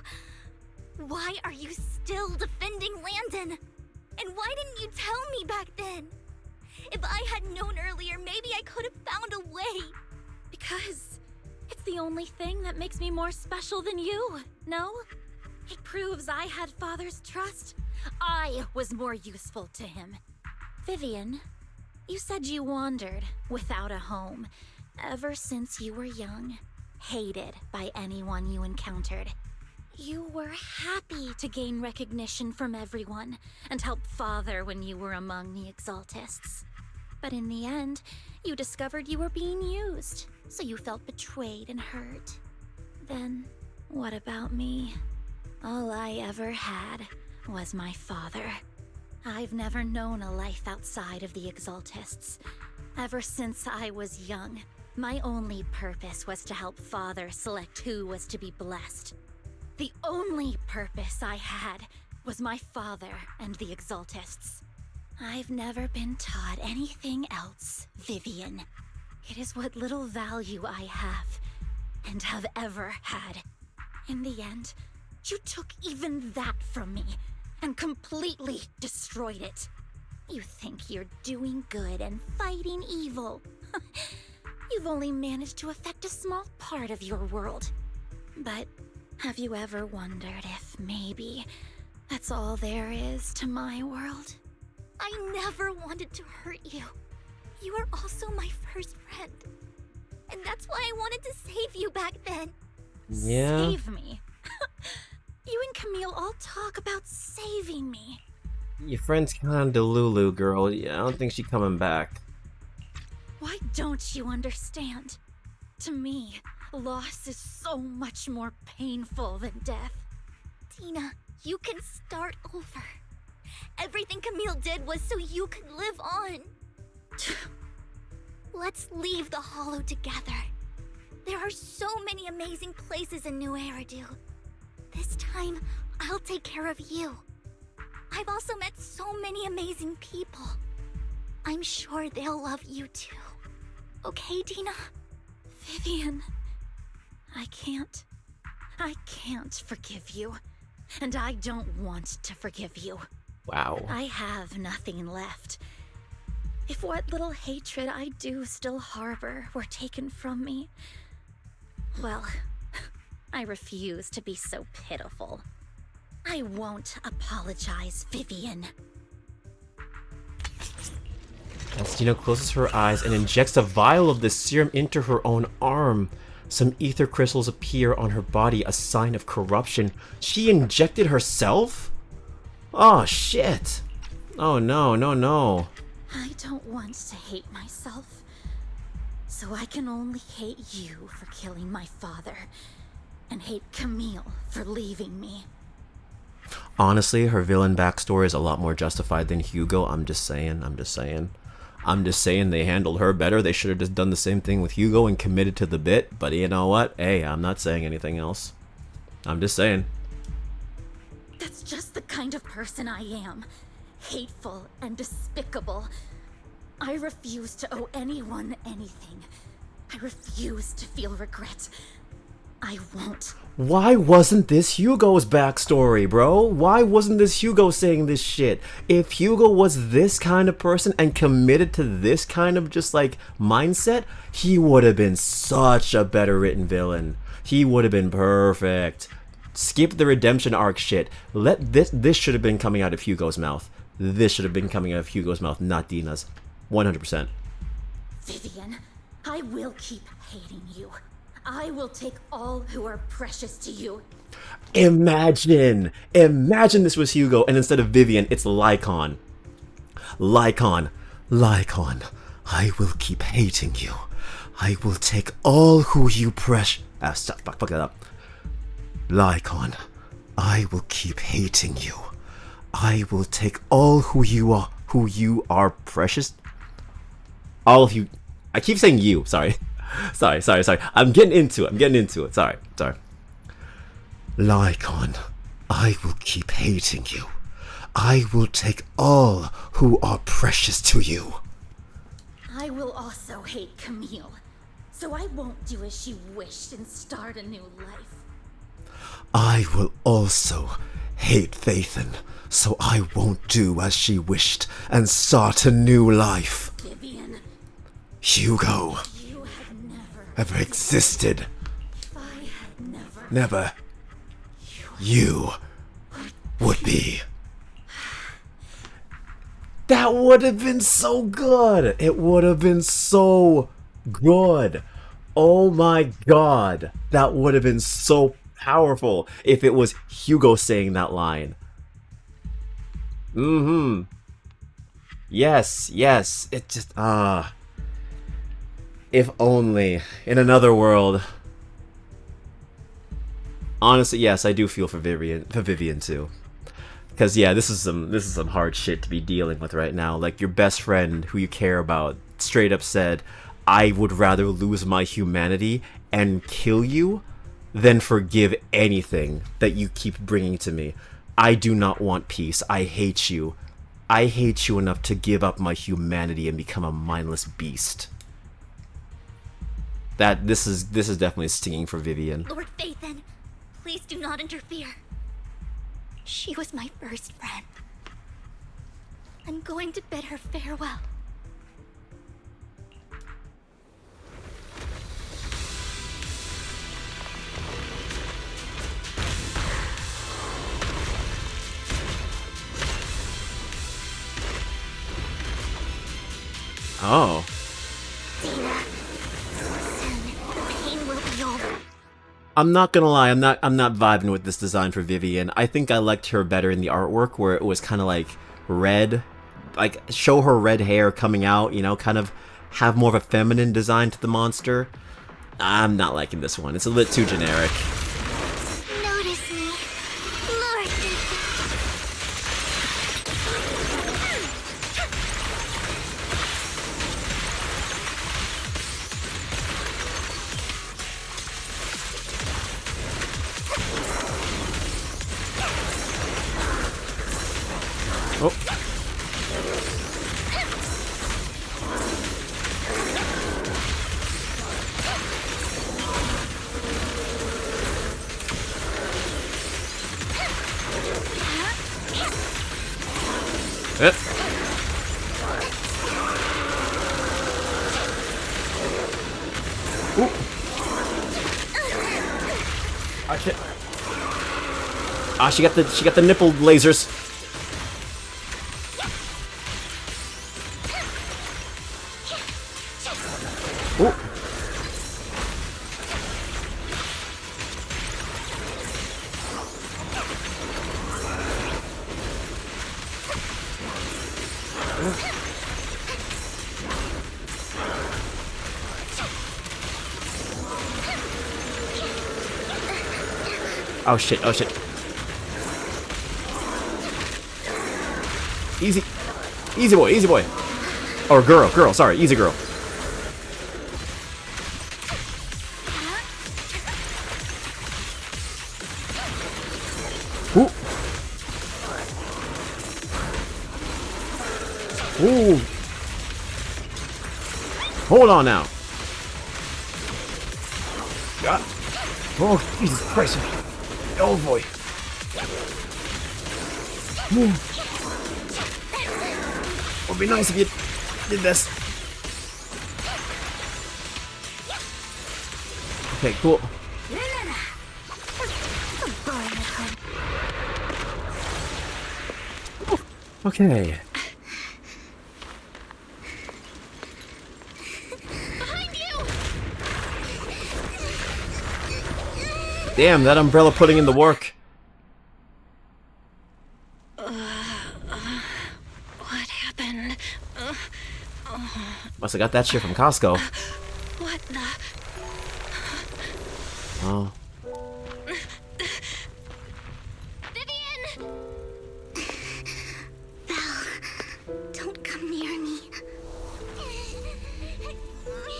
why are you still defending Landon? And If I had known earlier, maybe I could have found a way. Because it's the only thing that makes me more special than you, no? It proves I had Father's trust. I was more useful to him. Vivian, you said you wandered without a home ever since you were young, hated by anyone you encountered. You were happy to gain recognition from everyone and help Father when you were among the Exaltists. But in the end, you discovered you were being used, so you felt betrayed and hurt. Then, what about me? All I ever had was my father. I've never known a life outside of the Exaltists. Ever since I was young, my only purpose was to help Father select who was to be blessed. The only purpose I had was my father and the Exaltists. I've never been taught anything else, Vivian. It is what little value I have, and have ever had. In the end, you took even that from me, and completely destroyed it. You think you're doing good and fighting evil. You've only managed to affect a small part of your world. But have you ever wondered if maybe that's all there is to my world? I never wanted to hurt you. You were also my first friend. And that's why I wanted to save you back then. Yeah. Save me? You and Camille all talk about saving me. Your friend's kind of Delulu, girl. Yeah, I don't think she's coming back. Why don't you understand? To me, loss is so much more painful than death. Tina, you can start over. Everything Camille did was so you could live on. Let's leave the Hollow together. There are so many amazing places in New Eridu. This time, I'll take care of you. I've also met so many amazing people. I'm sure they'll love you too. Okay, Tina? Vivian, I can't forgive you. And I don't want to forgive you. Wow. I have nothing left. If what little hatred I do still harbor were taken from me, well, I refuse to be so pitiful. I won't apologize, Vivian. Astino closes her eyes and injects a vial of the serum into her own arm. Some ether crystals appear on her body, a sign of corruption. She injected herself? Oh, shit. Oh, no, no, no. I don't want to hate myself. So I can only hate you for killing my father, and hate Camille for leaving me. Honestly, her villain backstory is a lot more justified than Hugo. I'm just saying they handled her better. They should have just done the same thing with Hugo and committed to the bit. But you know what? Hey, I'm not saying anything else. I'm just saying. That's just the kind of person I am. Hateful and despicable. I refuse to owe anyone anything. I refuse to feel regret. I won't. Why wasn't this Hugo's backstory, bro? Why wasn't this Hugo saying this shit? If Hugo was this kind of person and committed to this kind of just like mindset, he would have been such a better written villain. He would have been perfect. Skip the redemption arc shit. Let this should have been coming out of Hugo's mouth. This should have been coming out of Hugo's mouth, not Dina's. 100%. Vivian, I will keep hating you. I will take all who are precious to you. Imagine this was Hugo, and instead of Vivian, it's Lycon. Lycon, I will keep hating you. I will take all who you precious. Stop, fuck that up. Lycon, I will keep hating you. I will take all who you are precious. All of you. I keep saying you. Sorry. I'm getting into it. Sorry. Lycon, I will keep hating you. I will take all who are precious to you. I will also hate Camille, so I won't do as she wished and start a new life. I will also hate Phaethon, so I won't do as she wished and start a new life. Hugo You had never. ever existed. I had never. Never. You would be. That would have been so good. It would have been so good. Oh my god. That would have been so powerful if it was Hugo saying that line. Mm-hmm. Yes, yes. It just, if only. In another world. Honestly, yes, I do feel for Vivian too. Cause yeah, this is some hard shit to be dealing with right now. Like, your best friend who you care about straight up said, I would rather lose my humanity and kill you than forgive anything that you keep bringing to me. I do not want peace. I hate you. I hate you enough to give up my humanity and become a mindless beast. This is definitely stinging for Vivian. Lord Phaethon, please do not interfere. She was my first friend. I'm going to bid her farewell. Oh. Dina, soon the pain will be over. I'm not gonna lie, I'm not vibing with this design for Vivian. I think I liked her better in the artwork where it was kind of like red, like show her red hair coming out, you know, kind of have more of a feminine design to the monster. I'm not liking this one. It's a bit too generic. Notice me, Lord. Oh. Ooh. Ah, shit. Ah, she got the nipple lasers. Ooh. Oh shit, oh shit. Easy. Easy boy, easy boy. Or girl, sorry, easy girl. Ooh. Ooh. Hold on now. God. Oh, Jesus Christ. Oh boy. Ooh. Would be nice if you did this. Okay, cool. Okay. Behind you! Damn, that umbrella putting in the work. What happened? Must have got that shit from Costco. What the? Oh. Vivian! Don't come near me.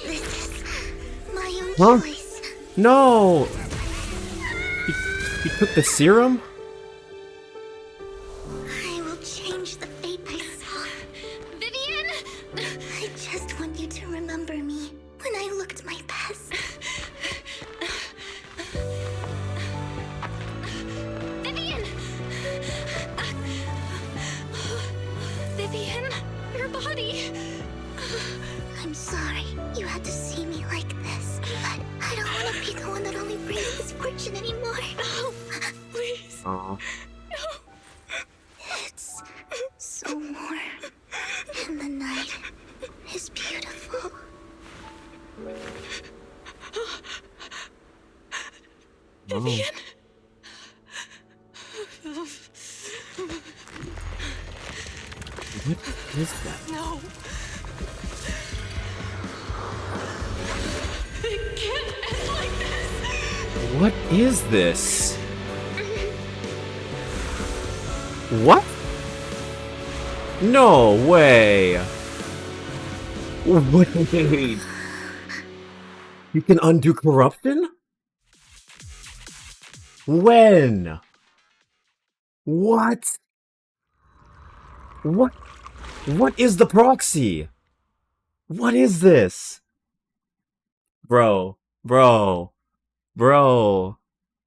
This is my own Huh? choice. No! He took the serum? I will change the fate I saw. Vivian! I just want you to remember me when I looked my best. Vivian! Vivian, your body. I'm sorry. Fortune anymore. No, please. Aw. It's so warm, and the night is beautiful. Vivian. What is that? No. It can't end like this. What is this? What? No way. Wait. You can undo corruption? When? What? What? What is the proxy? What is this? Bro.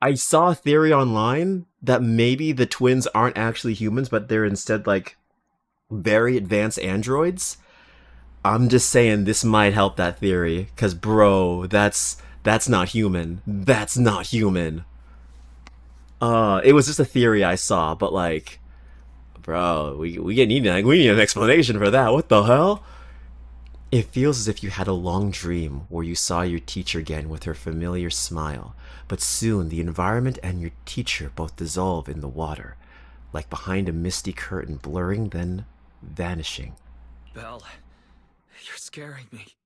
I saw a theory online that maybe the twins aren't actually humans, but they're instead like very advanced androids. I'm just saying this might help that theory, cause bro, that's not human. That's not human. It was just a theory I saw, but like, bro, we need an explanation for that. What the hell? It feels as if you had a long dream where you saw your teacher again with her familiar smile, but soon the environment and your teacher both dissolve in the water, like behind a misty curtain, blurring then vanishing. Belle, you're scaring me.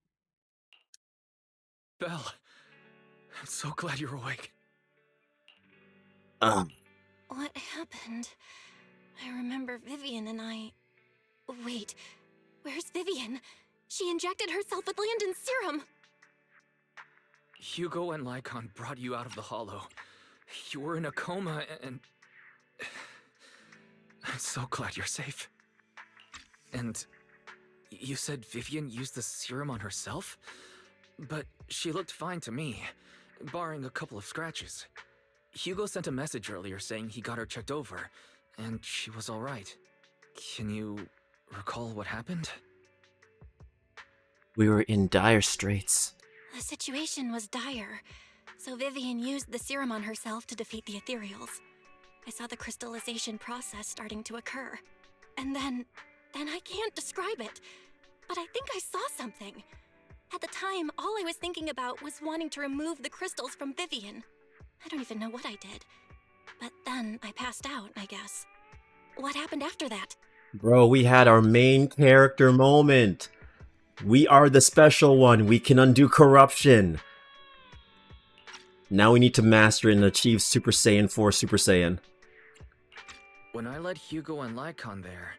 Belle, I'm so glad you're awake. What happened? I remember Vivian and I... Wait, where's Vivian? She injected herself with Landon's serum. Hugo and Lycon brought you out of the hollow. You were in a coma and... I'm so glad you're safe. And you said Vivian used the serum on herself? But she looked fine to me, barring a couple of scratches. Hugo sent a message earlier saying he got her checked over, and she was alright. Can you recall what happened? We were in dire straits. The situation was dire, so Vivian used the serum on herself to defeat the ethereals. I saw the crystallization process starting to occur. And then I can't describe it, but I think I saw something. At the time, all I was thinking about was wanting to remove the crystals from Vivian. I don't even know what I did. But then I passed out, I guess. What happened after that? Bro, we had our main character moment. We are the special one. We can undo corruption. Now we need to master and achieve Super Saiyan 4 Super Saiyan. When I led Hugo and Lycon there,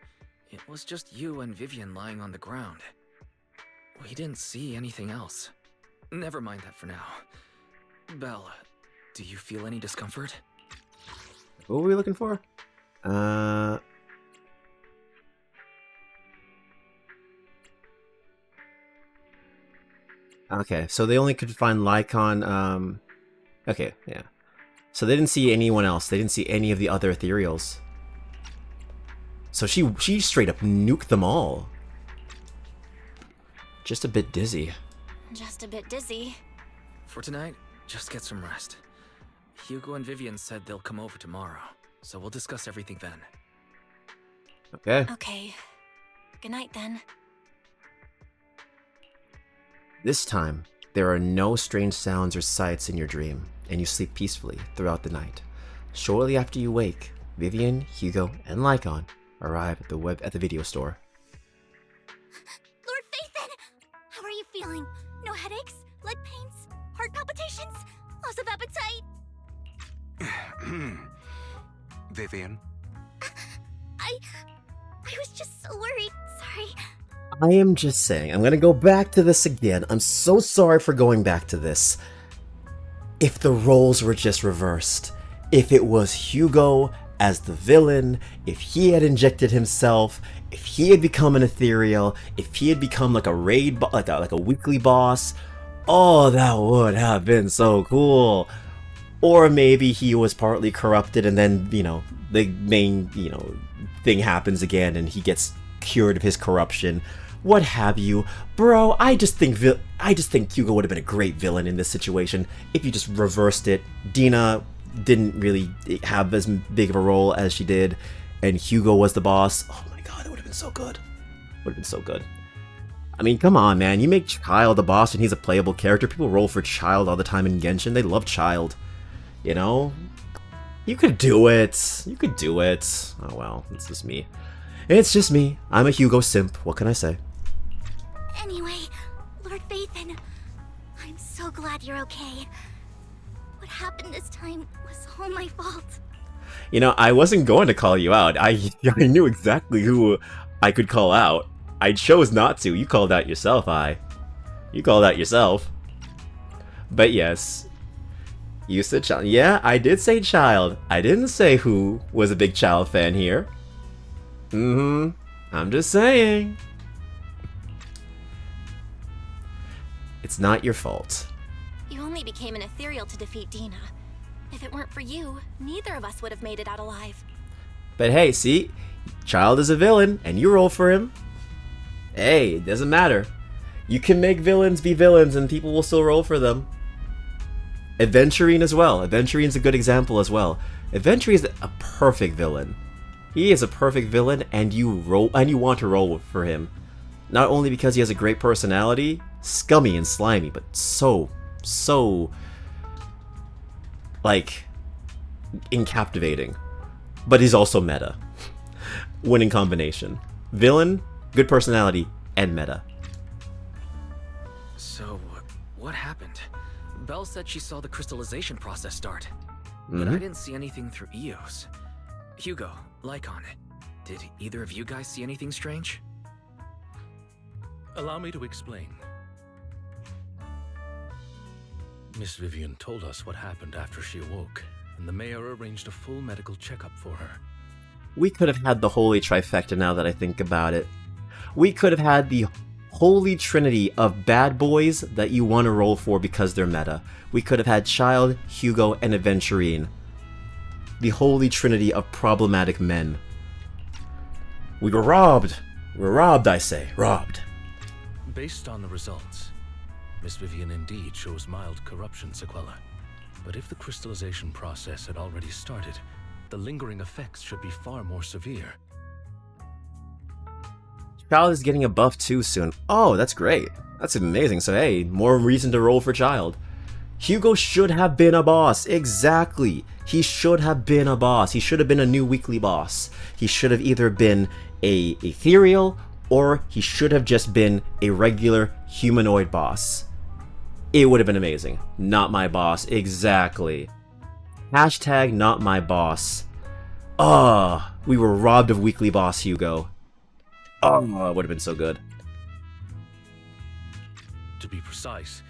it was just you and Vivian lying on the ground. We didn't see anything else. Never mind that for now. Belle, do you feel any discomfort? What were we looking for? Okay, so they only could find Lycon, okay, yeah. So they didn't see anyone else. They didn't see any of the other ethereals. So she straight up nuked them all. Just a bit dizzy. Just a bit dizzy. For tonight, just get some rest. Hugo and Vivian said they'll come over tomorrow, so we'll discuss everything then. Okay. Okay. Good night then. This time, there are no strange sounds or sights in your dream, and you sleep peacefully throughout the night. Shortly after you wake, Vivian, Hugo, and Lycon arrive at the video store. Lord Phaethon! How are you feeling? No headaches? Leg pains? Heart palpitations? Loss of appetite? Vivian? I was just so worried. Sorry. I am just saying, I'm gonna go back to this again. I'm so sorry for going back to this. If the roles were just reversed, if it was Hugo as the villain, if he had injected himself, if he had become an ethereal, if he had become like a raid, like a weekly boss, oh, that would have been so cool. Or maybe he was partly corrupted and then, you know, the main, thing happens again and he gets cured of his corruption. what have you. Bro, I just think Hugo would have been a great villain in this situation if you just reversed it. Dina didn't really have as big of a role as she did, and Hugo was the boss. Oh my god, it would have been so good. Would have been so good. I mean, come on, man. You make Child the boss and he's a playable character. People roll for Child all the time in Genshin. They love Child. You know? You could do it. You could do it. Oh well, it's just me. It's just me. I'm a Hugo simp. What can I say? Anyway, Lord Vathan, I'm so glad you're okay. What happened this time was all my fault. You know, I wasn't going to call you out. I knew exactly who I could call out. I chose not to. You called out yourself, You called out yourself. But yes. You said Child. Yeah, I did say Child. I didn't say who was a big Child fan here. I'm just saying. It's not your fault. You only became an ethereal to defeat Dina. If it weren't for you, neither of us would have made it out alive. But hey, see? Child is a villain, and you roll for him. Hey, it doesn't matter. You can make villains be villains, and people will still roll for them. Aventurine as well. Aventurine's a good example as well. Aventurine is a perfect villain. He is a perfect villain, and you want to roll for him. Not only because he has a great personality, scummy and slimy, but so, like, incaptivating. But he's also meta. Winning combination. Villain, good personality, and meta. So, what happened? Belle said she saw the crystallization process start. But I didn't see anything through Eos. Hugo, Lycon, did either of you guys see anything strange? Allow me to explain. Miss Vivian told us what happened after she awoke, and the mayor arranged a full medical checkup for her. We could have had the holy trifecta now that I think about it. We could have had the holy trinity of bad boys that you want to roll for because they're meta. We could have had Child, Hugo, and Aventurine. The holy trinity of problematic men. We were robbed. We were robbed, I say. Robbed. Based on the results, Miss Vivian indeed shows mild corruption sequela. But if the crystallization process had already started, the lingering effects should be far more severe. Child is getting a buff too soon. Oh, that's great. That's amazing. So hey, more reason to roll for Child. Hugo should have been a boss. Exactly. He should have been a boss. He should have been a new weekly boss. He should have either been a ethereal or he should have just been a regular humanoid boss. It would have been amazing. Not my boss. Exactly. Hashtag not my boss. We were robbed of weekly boss Hugo. It would have been so good. To be precise,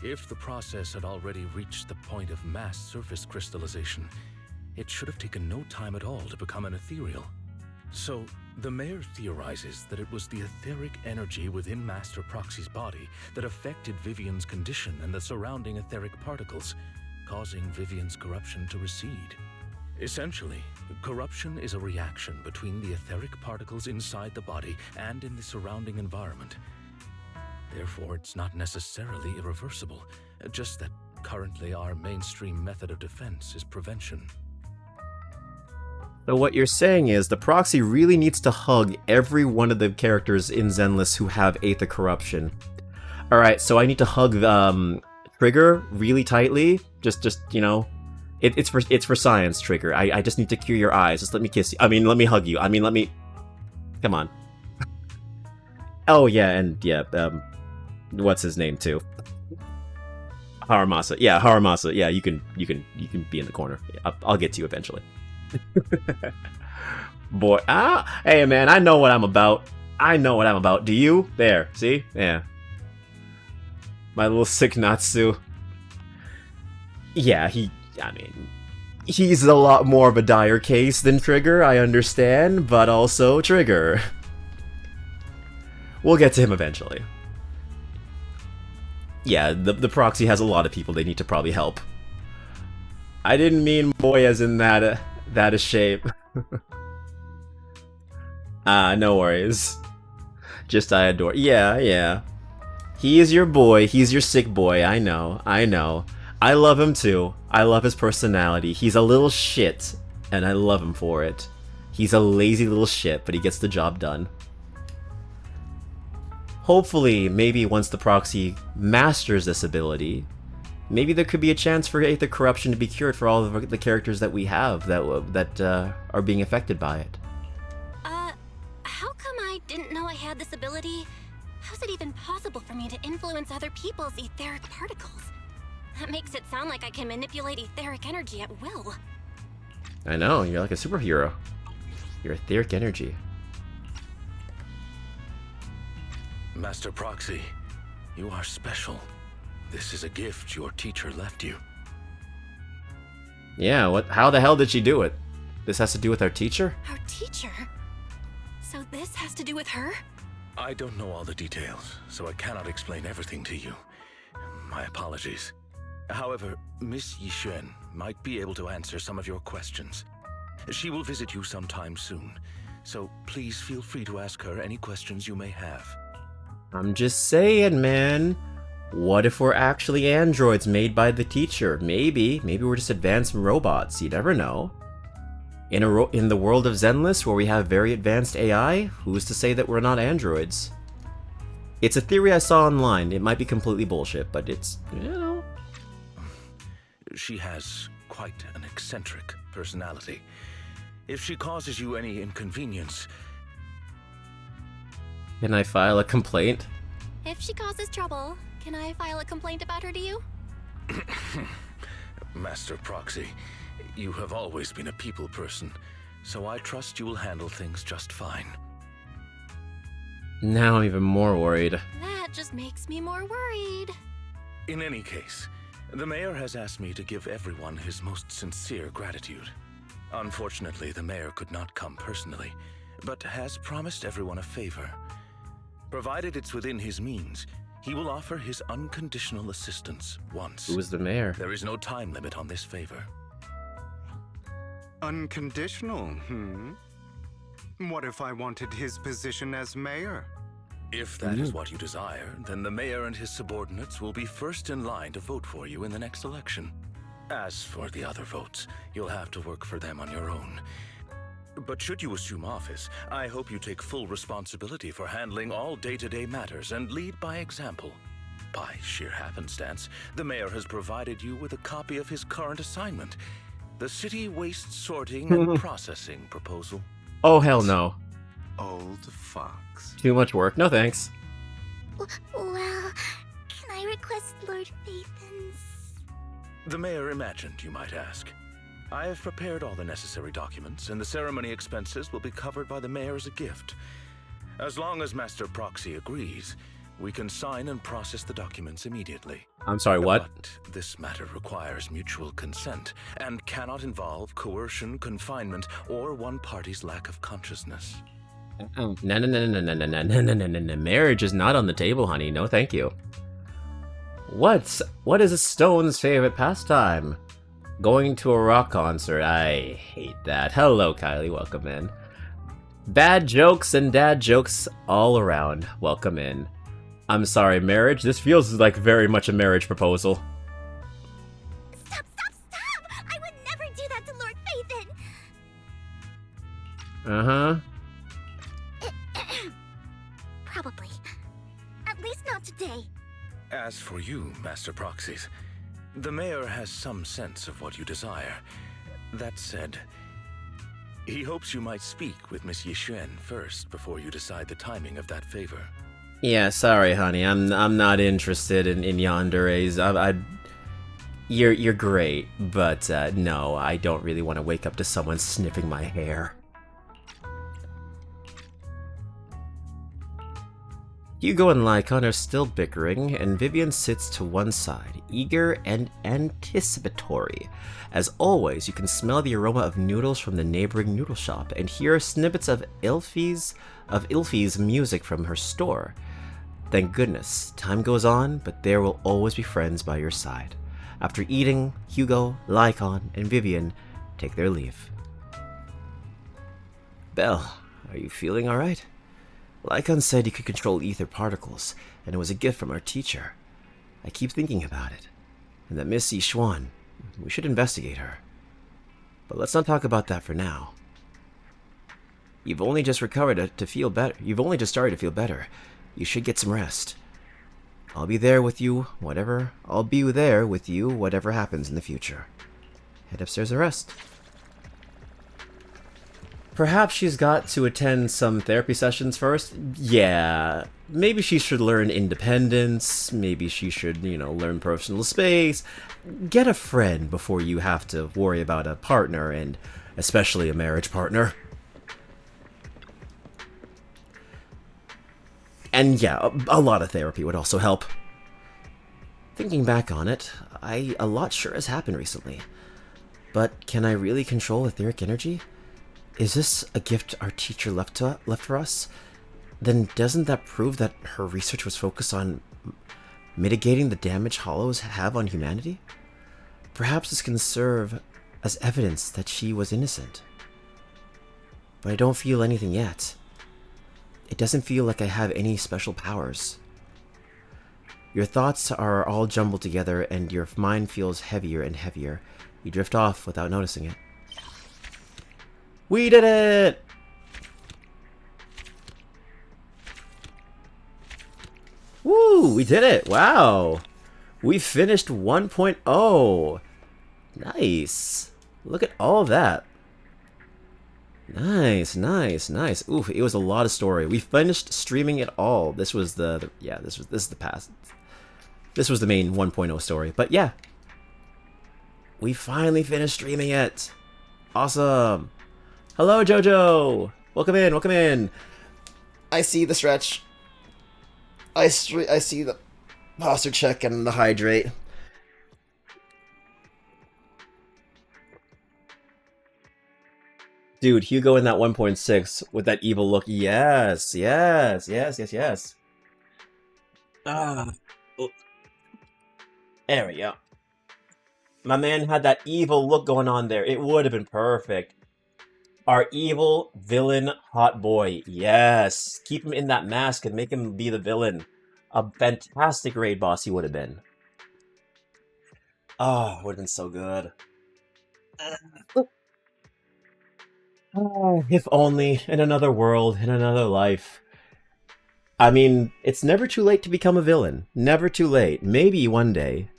if the process had already reached the point of mass surface crystallization, it should have taken no time at all to become an ethereal. So, the mayor theorizes that it was the etheric energy within Master Proxy's body that affected Vivian's condition and the surrounding etheric particles, causing Vivian's corruption to recede. Essentially, corruption is a reaction between the etheric particles inside the body and in the surrounding environment. Therefore, it's not necessarily irreversible, just that currently our mainstream method of defense is prevention. So what you're saying is the proxy really needs to hug every one of the characters in Zenless who have Aether Corruption. Alright, so I need to hug Trigger really tightly. Just you know, it's for science, Trigger. I just need to cure your eyes. Just let me kiss you. I mean, let me hug you. I mean, let me... Come on. Oh yeah, and yeah, what's his name too? Haramasa. Yeah, Haramasa. Yeah, you can be in the corner. I'll get to you eventually. Boy, hey man, I know what I'm about. I know what I'm about. Do you? There, see? Yeah. My little sick Natsu. Yeah, he's a lot more of a dire case than Trigger, I understand, but also Trigger. We'll get to him eventually. Yeah, the proxy has a lot of people they need to probably help. I didn't mean boy as in that is shape. No worries. Just I adore. Yeah, yeah. He is your boy. He's your sick boy. I know. I know. I love him too. I love his personality. He's a little shit, and I love him for it. He's a lazy little shit, but he gets the job done. Hopefully, maybe once the proxy masters this ability, maybe there could be a chance for the corruption to be cured for all of the characters that we have that are being affected by it. How come I didn't know I had this ability? How's it even possible for me to influence other people's etheric particles? That makes it sound like I can manipulate etheric energy at will. I know, you're like a superhero. Your etheric energy. Master Proxy, you are special. This is a gift your teacher left you. Yeah, what? How the hell did she do it? This has to do with our teacher? Our teacher? So this has to do with her? I don't know all the details, so I cannot explain everything to you. My apologies. However, Miss Yixuan might be able to answer some of your questions. She will visit you sometime soon, so please feel free to ask her any questions you may have. I'm just saying, man. What if we're actually androids made by the teacher? Maybe we're just advanced robots. You never know. In the world of Zenless, where we have very advanced AI, who's to say that we're not androids? It's a theory I saw online. It might be completely bullshit, but it's, you know. She has quite an eccentric personality. If she causes you any inconvenience... Can I file a complaint? If she causes trouble, can I file a complaint about her to you? Master Proxy, you have always been a people person, so I trust you will handle things just fine. Now I'm even more worried. That just makes me more worried. In any case, the mayor has asked me to give everyone his most sincere gratitude. Unfortunately, the mayor could not come personally, but has promised everyone a favor. Provided it's within his means, he will offer his unconditional assistance once. Who is the mayor? There is no time limit on this favor. Unconditional, What if I wanted his position as mayor? If that is what you desire, then the mayor and his subordinates will be first in line to vote for you in the next election. As for the other votes, you'll have to work for them on your own. But should you assume office, I hope you take full responsibility for handling all day-to-day matters and lead by example. By sheer happenstance, the mayor has provided you with a copy of his current assignment, the City Waste Sorting and Processing proposal. Oh, hell no. Old fox. Too much work. No thanks. Well, can I request Lord Phaethon's? The mayor imagined, you might ask. I have prepared all the necessary documents, and the ceremony expenses will be covered by the mayor as a gift. As long as Master Proxy agrees, we can sign and process the documents immediately. I'm sorry, what? But this matter requires mutual consent, and cannot involve coercion, confinement, or one party's lack of consciousness. No. Marriage is not on the table, honey. No, thank you. What is a stone's favorite pastime? Going to a rock concert. I hate that. Hello, Kylie. Welcome in. Bad jokes and dad jokes all around. Welcome in. I'm sorry, marriage. This feels like very much a marriage proposal. Stop! I would never do that to Lord Phaethon! Probably. At least not today. As for you, Master Proxies, the mayor has some sense of what you desire. That said, he hopes you might speak with Miss Yixuan first before you decide the timing of that favor. Yeah, sorry, honey. I'm not interested in yanderes. You're great, but no, I don't really want to wake up to someone sniffing my hair. Hugo and Lycon are still bickering, and Vivian sits to one side, eager and anticipatory. As always, you can smell the aroma of noodles from the neighboring noodle shop, and hear snippets of Ilfie's music from her store. Thank goodness, time goes on, but there will always be friends by your side. After eating, Hugo, Lycon, and Vivian take their leave. Belle, are you feeling alright? Lycon said he could control ether particles, and it was a gift from our teacher. I keep thinking about it. And that Miss Yixuan, we should investigate her. But let's not talk about that for now. You've only just recovered to feel better. You've only just started to feel better. You should get some rest. I'll be there with you, whatever happens in the future. Head upstairs and rest. Perhaps she's got to attend some therapy sessions first? Yeah. Maybe she should learn independence. Maybe she should, learn personal space. Get a friend before you have to worry about a partner, and especially a marriage partner. And yeah, a lot of therapy would also help. Thinking back on it, a lot sure has happened recently. But can I really control etheric energy? Is this a gift our teacher left for us? Then doesn't that prove that her research was focused on mitigating the damage hollows have on humanity? Perhaps this can serve as evidence that she was innocent. But I don't feel anything yet. It doesn't feel like I have any special powers. Your thoughts are all jumbled together and your mind feels heavier and heavier. You drift off without noticing it. We did it! Woo! We did it! Wow! We finished 1.0! Nice! Look at all that. Nice, nice, nice. Oof, it was a lot of story. We finished streaming it all. This was this is the past. This was the main 1.0 story. But yeah. We finally finished streaming it. Awesome. Hello, Jojo. Welcome in, welcome in. I see the stretch. I see the posture check and the hydrate. Dude, Hugo in that 1.6 with that evil look. Yes, yes, yes, yes, yes. Ah. Oh. There we go. My man had that evil look going on there. It would have been perfect. Our evil villain hot boy. Yes. Keep him in that mask and make him be the villain. A fantastic raid boss he would have been. Oh, would have been so good. Oh, if only in another world, in another life. I mean, it's never too late to become a villain. Never too late. Maybe one day.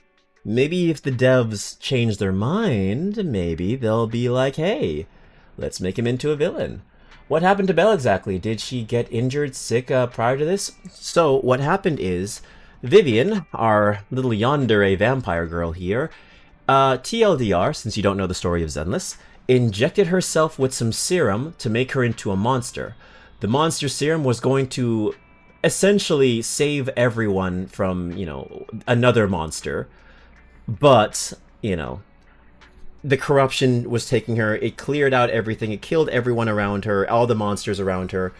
Maybe if the devs change their mind, maybe they'll be like, hey, let's make him into a villain. What happened to Belle exactly? Did she get injured, sick prior to this? So what happened is, Vivian, our little yandere vampire girl here, TLDR, since you don't know the story of Zenless, injected herself with some serum to make her into a monster. The monster serum was going to essentially save everyone from, another monster. But, the corruption was taking her. It cleared out everything. It killed everyone around her, all the monsters around her.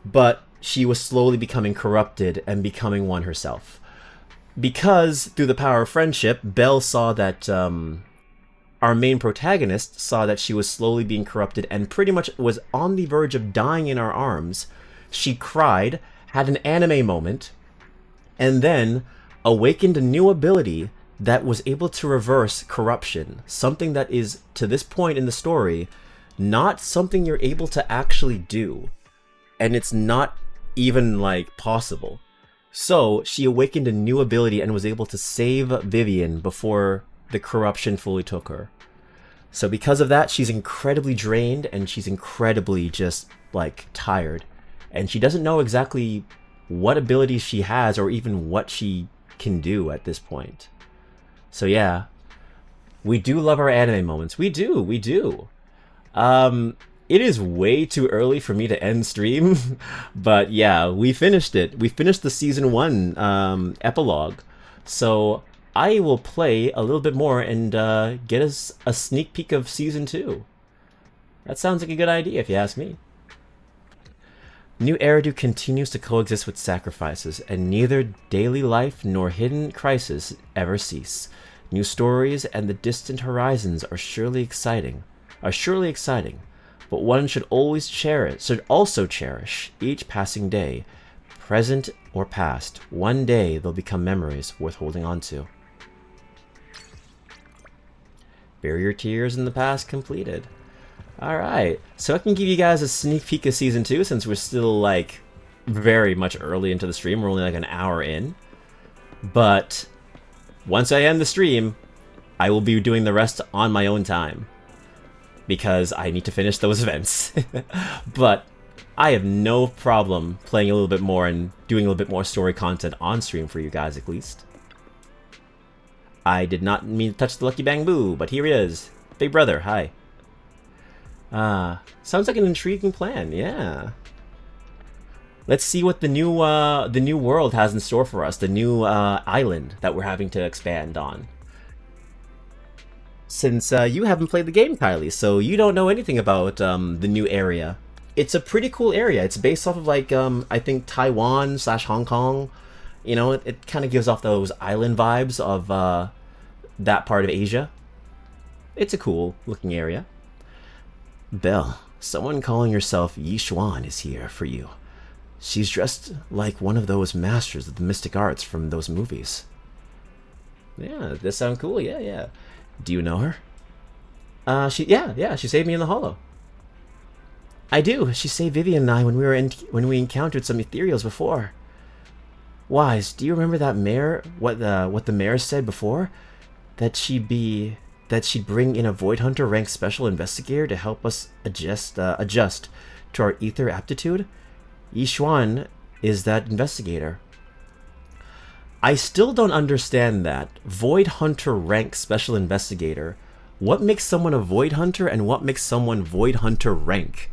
But she was slowly becoming corrupted and becoming one herself. Because, through the power of friendship, Belle saw that, our main protagonist saw that she was slowly being corrupted and pretty much was on the verge of dying in our arms. She cried, had an anime moment, and then awakened a new ability that was able to reverse corruption. Something that is, to this point in the story, not something you're able to actually do. And it's not even, possible. So, she awakened a new ability and was able to save Vivian before the corruption fully took her. So because of that, she's incredibly drained and she's incredibly just, tired. And she doesn't know exactly what abilities she has or even what she can do at this point. So yeah, we do love our anime moments. We do, we do. It is way too early for me to end stream, but yeah, we finished it. We finished the Season 1 epilogue. So I will play a little bit more and get us a sneak peek of Season 2. That sounds like a good idea if you ask me. New Eridu continues to coexist with sacrifices, and neither daily life nor hidden crises ever cease. New stories and the distant horizons are surely exciting. but one should also cherish each passing day, present or past. One day they'll become memories worth holding on to. Bury your tears in the past completed. Alright, so I can give you guys a sneak peek of Season 2 since we're still, like, very much early into the stream. We're only like an hour in. But once I end the stream, I will be doing the rest on my own time. Because I need to finish those events. But I have no problem playing a little bit more and doing a little bit more story content on stream for you guys at least. I did not mean to touch the Lucky Bang Boo, but here he is. Big brother, hi. Sounds like an intriguing plan, yeah. Let's see what the new world has in store for us, the new island that we're having to expand on. Since you haven't played the game, Kylie, so you don't know anything about the new area. It's a pretty cool area. It's based off of, like, I think Taiwan/Hong Kong. You know, it kind of gives off those island vibes of that part of Asia. It's a cool looking area. Belle, someone calling herself Yi Xuan is here for you. She's dressed like one of those masters of the mystic arts from those movies. Yeah, this sounds cool. Yeah. Do you know her? Yeah, she saved me in the Hollow. I do. She saved Vivian and I when we encountered some ethereals before. Wise, do you remember that mayor? What the mayor said before? That she'd bring in a Void Hunter ranked special investigator to help us adjust to our ether aptitude. Yi Xuan is that investigator. I still don't understand that. Void Hunter rank special investigator. What makes someone a Void Hunter and what makes someone Void Hunter rank?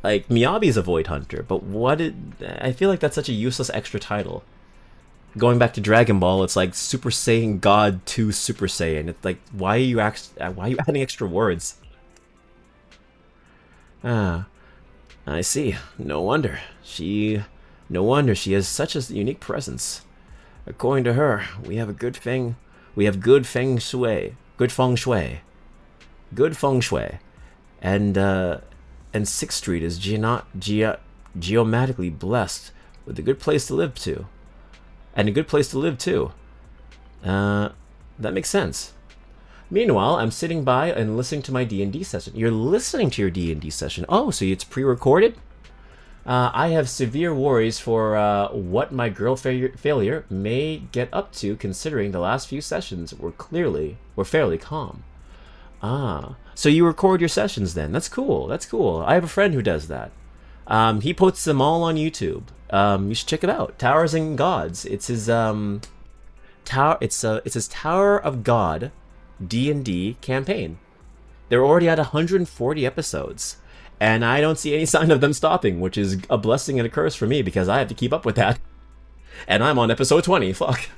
Like, Miyabi's a Void Hunter, but I feel like that's such a useless extra title. Going back to Dragon Ball, it's like Super Saiyan God 2 Super Saiyan. It's like, why are you adding extra words? Ah, I see. No wonder she has such a unique presence. According to her, we have good feng shui, and 6th Street is geomatically blessed with a good place to live too. And a good place to live too. That makes sense. Meanwhile, I'm sitting by and listening to my D&D session. You're listening to your D&D session. Oh, so it's pre-recorded? I have severe worries for what my girl failure may get up to, considering the last few sessions were fairly calm. Ah, so you record your sessions then? That's cool. I have a friend who does that. He puts them all on YouTube. You should check it out. Towers and Gods. It's his It's his Tower of God D&D campaign. They're already at 140 episodes. And I don't see any sign of them stopping, which is a blessing and a curse for me because I have to keep up with that. And I'm on episode 20, fuck.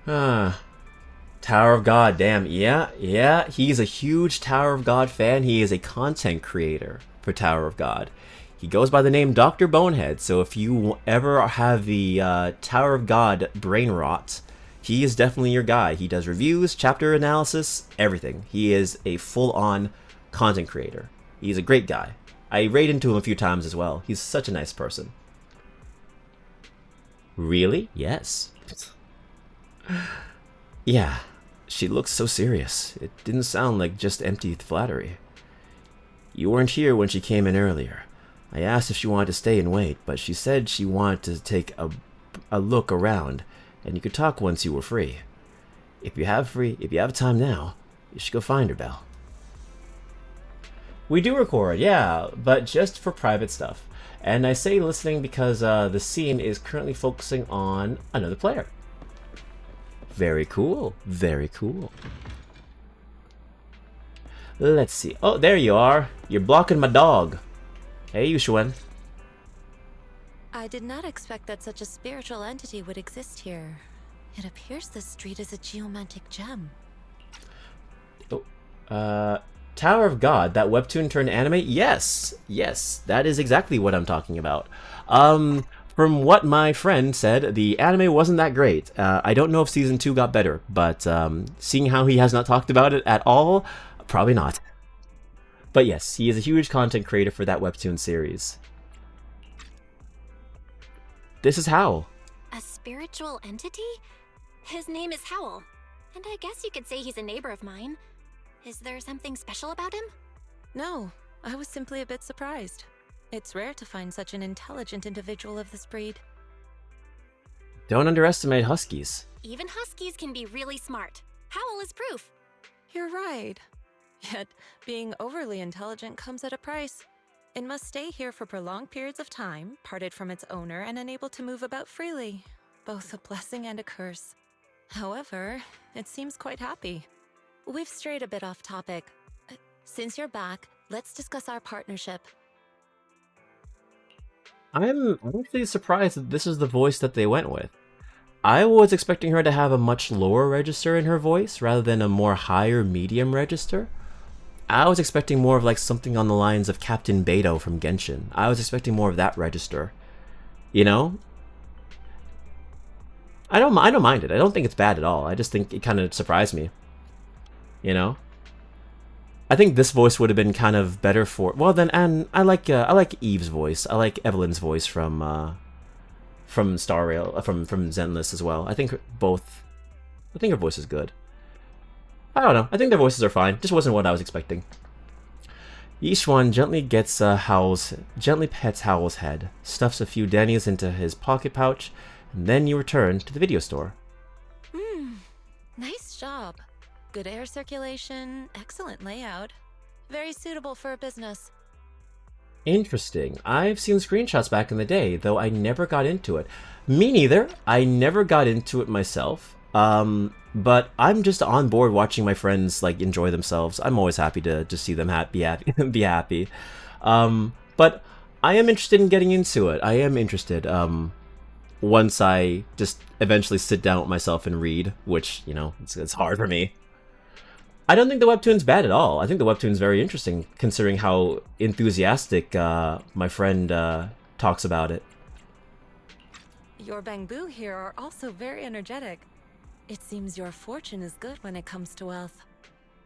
Tower of God, damn. Yeah, he's a huge Tower of God fan. He is a content creator for Tower of God. He goes by the name Dr. Bonehead, so if you ever have the Tower of God brain rot, he is definitely your guy. He does reviews, chapter analysis, everything. He is a full-on content creator. He's a great guy. I raid into him a few times as well. He's such a nice person. Really? Yes. Yeah, she looks so serious. It didn't sound like just empty flattery. You weren't here when she came in earlier. I asked if she wanted to stay and wait, but she said she wanted to take a look around, and you could talk once you were free. If you have time now, you should go find her, Belle. We do record, yeah, but just for private stuff. And I say listening because the scene is currently focusing on another player. Very cool, very cool. Let's see. Oh, there you are. You're blocking my dog. Hey, Yushuen. I did not expect that such a spiritual entity would exist here. It appears this street is a geomantic gem. Oh, Tower of God, that webtoon turned anime? Yes, that is exactly what I'm talking about. From what my friend said, the anime wasn't that great. I don't know if season 2 got better, but seeing how he has not talked about it at all, Probably not. But yes, he is a huge content creator for that webtoon series. This is Howl. A spiritual entity? His name is Howl, and I guess you could say he's a neighbor of mine. Is there something special about him? No, I was simply a bit surprised. It's rare to find such an intelligent individual of this breed. Don't underestimate huskies. Even huskies can be really smart. Howl is proof. You're right. Yet, being overly intelligent comes at a price. It must stay here for prolonged periods of time, parted from its owner and unable to move about freely. Both a blessing and a curse. However, it seems quite happy. We've strayed a bit off topic. Since you're back, let's discuss our partnership. I'm actually surprised that this is the voice that they went with. I was expecting her to have a much lower register in her voice rather than a more higher medium register. I was expecting more of like something on the lines of Captain Beto from Genshin. I was expecting more of that register. You know? I don't mind it. I don't think it's bad at all. I just think it kind of surprised me. You know? I think this voice would have been kind of better for... Well then, and I like Eve's voice. I like Evelyn's voice from Star Rail, from Zenless as well. I think her voice is good. I don't know. I think their voices are fine. Just wasn't what I was expecting. Yishuan gently pets Howl's head, stuffs a few dennies into his pocket pouch, and then you return to the video store. Nice job. Good air circulation, excellent layout. Very suitable for a business. Interesting. I've seen screenshots back in the day, though I never got into it. Me neither. I never got into it myself. But I'm just on board watching my friends like enjoy themselves. I'm always happy to just see them be happy. But I am interested in getting into it. I am interested. Once I just eventually sit down with myself and read, which, you know, it's hard for me. I don't think the webtoon's bad at all. I think the webtoon's very interesting, considering how enthusiastic my friend talks about it. Your Bangbu here are also very energetic. It seems your fortune is good when it comes to wealth.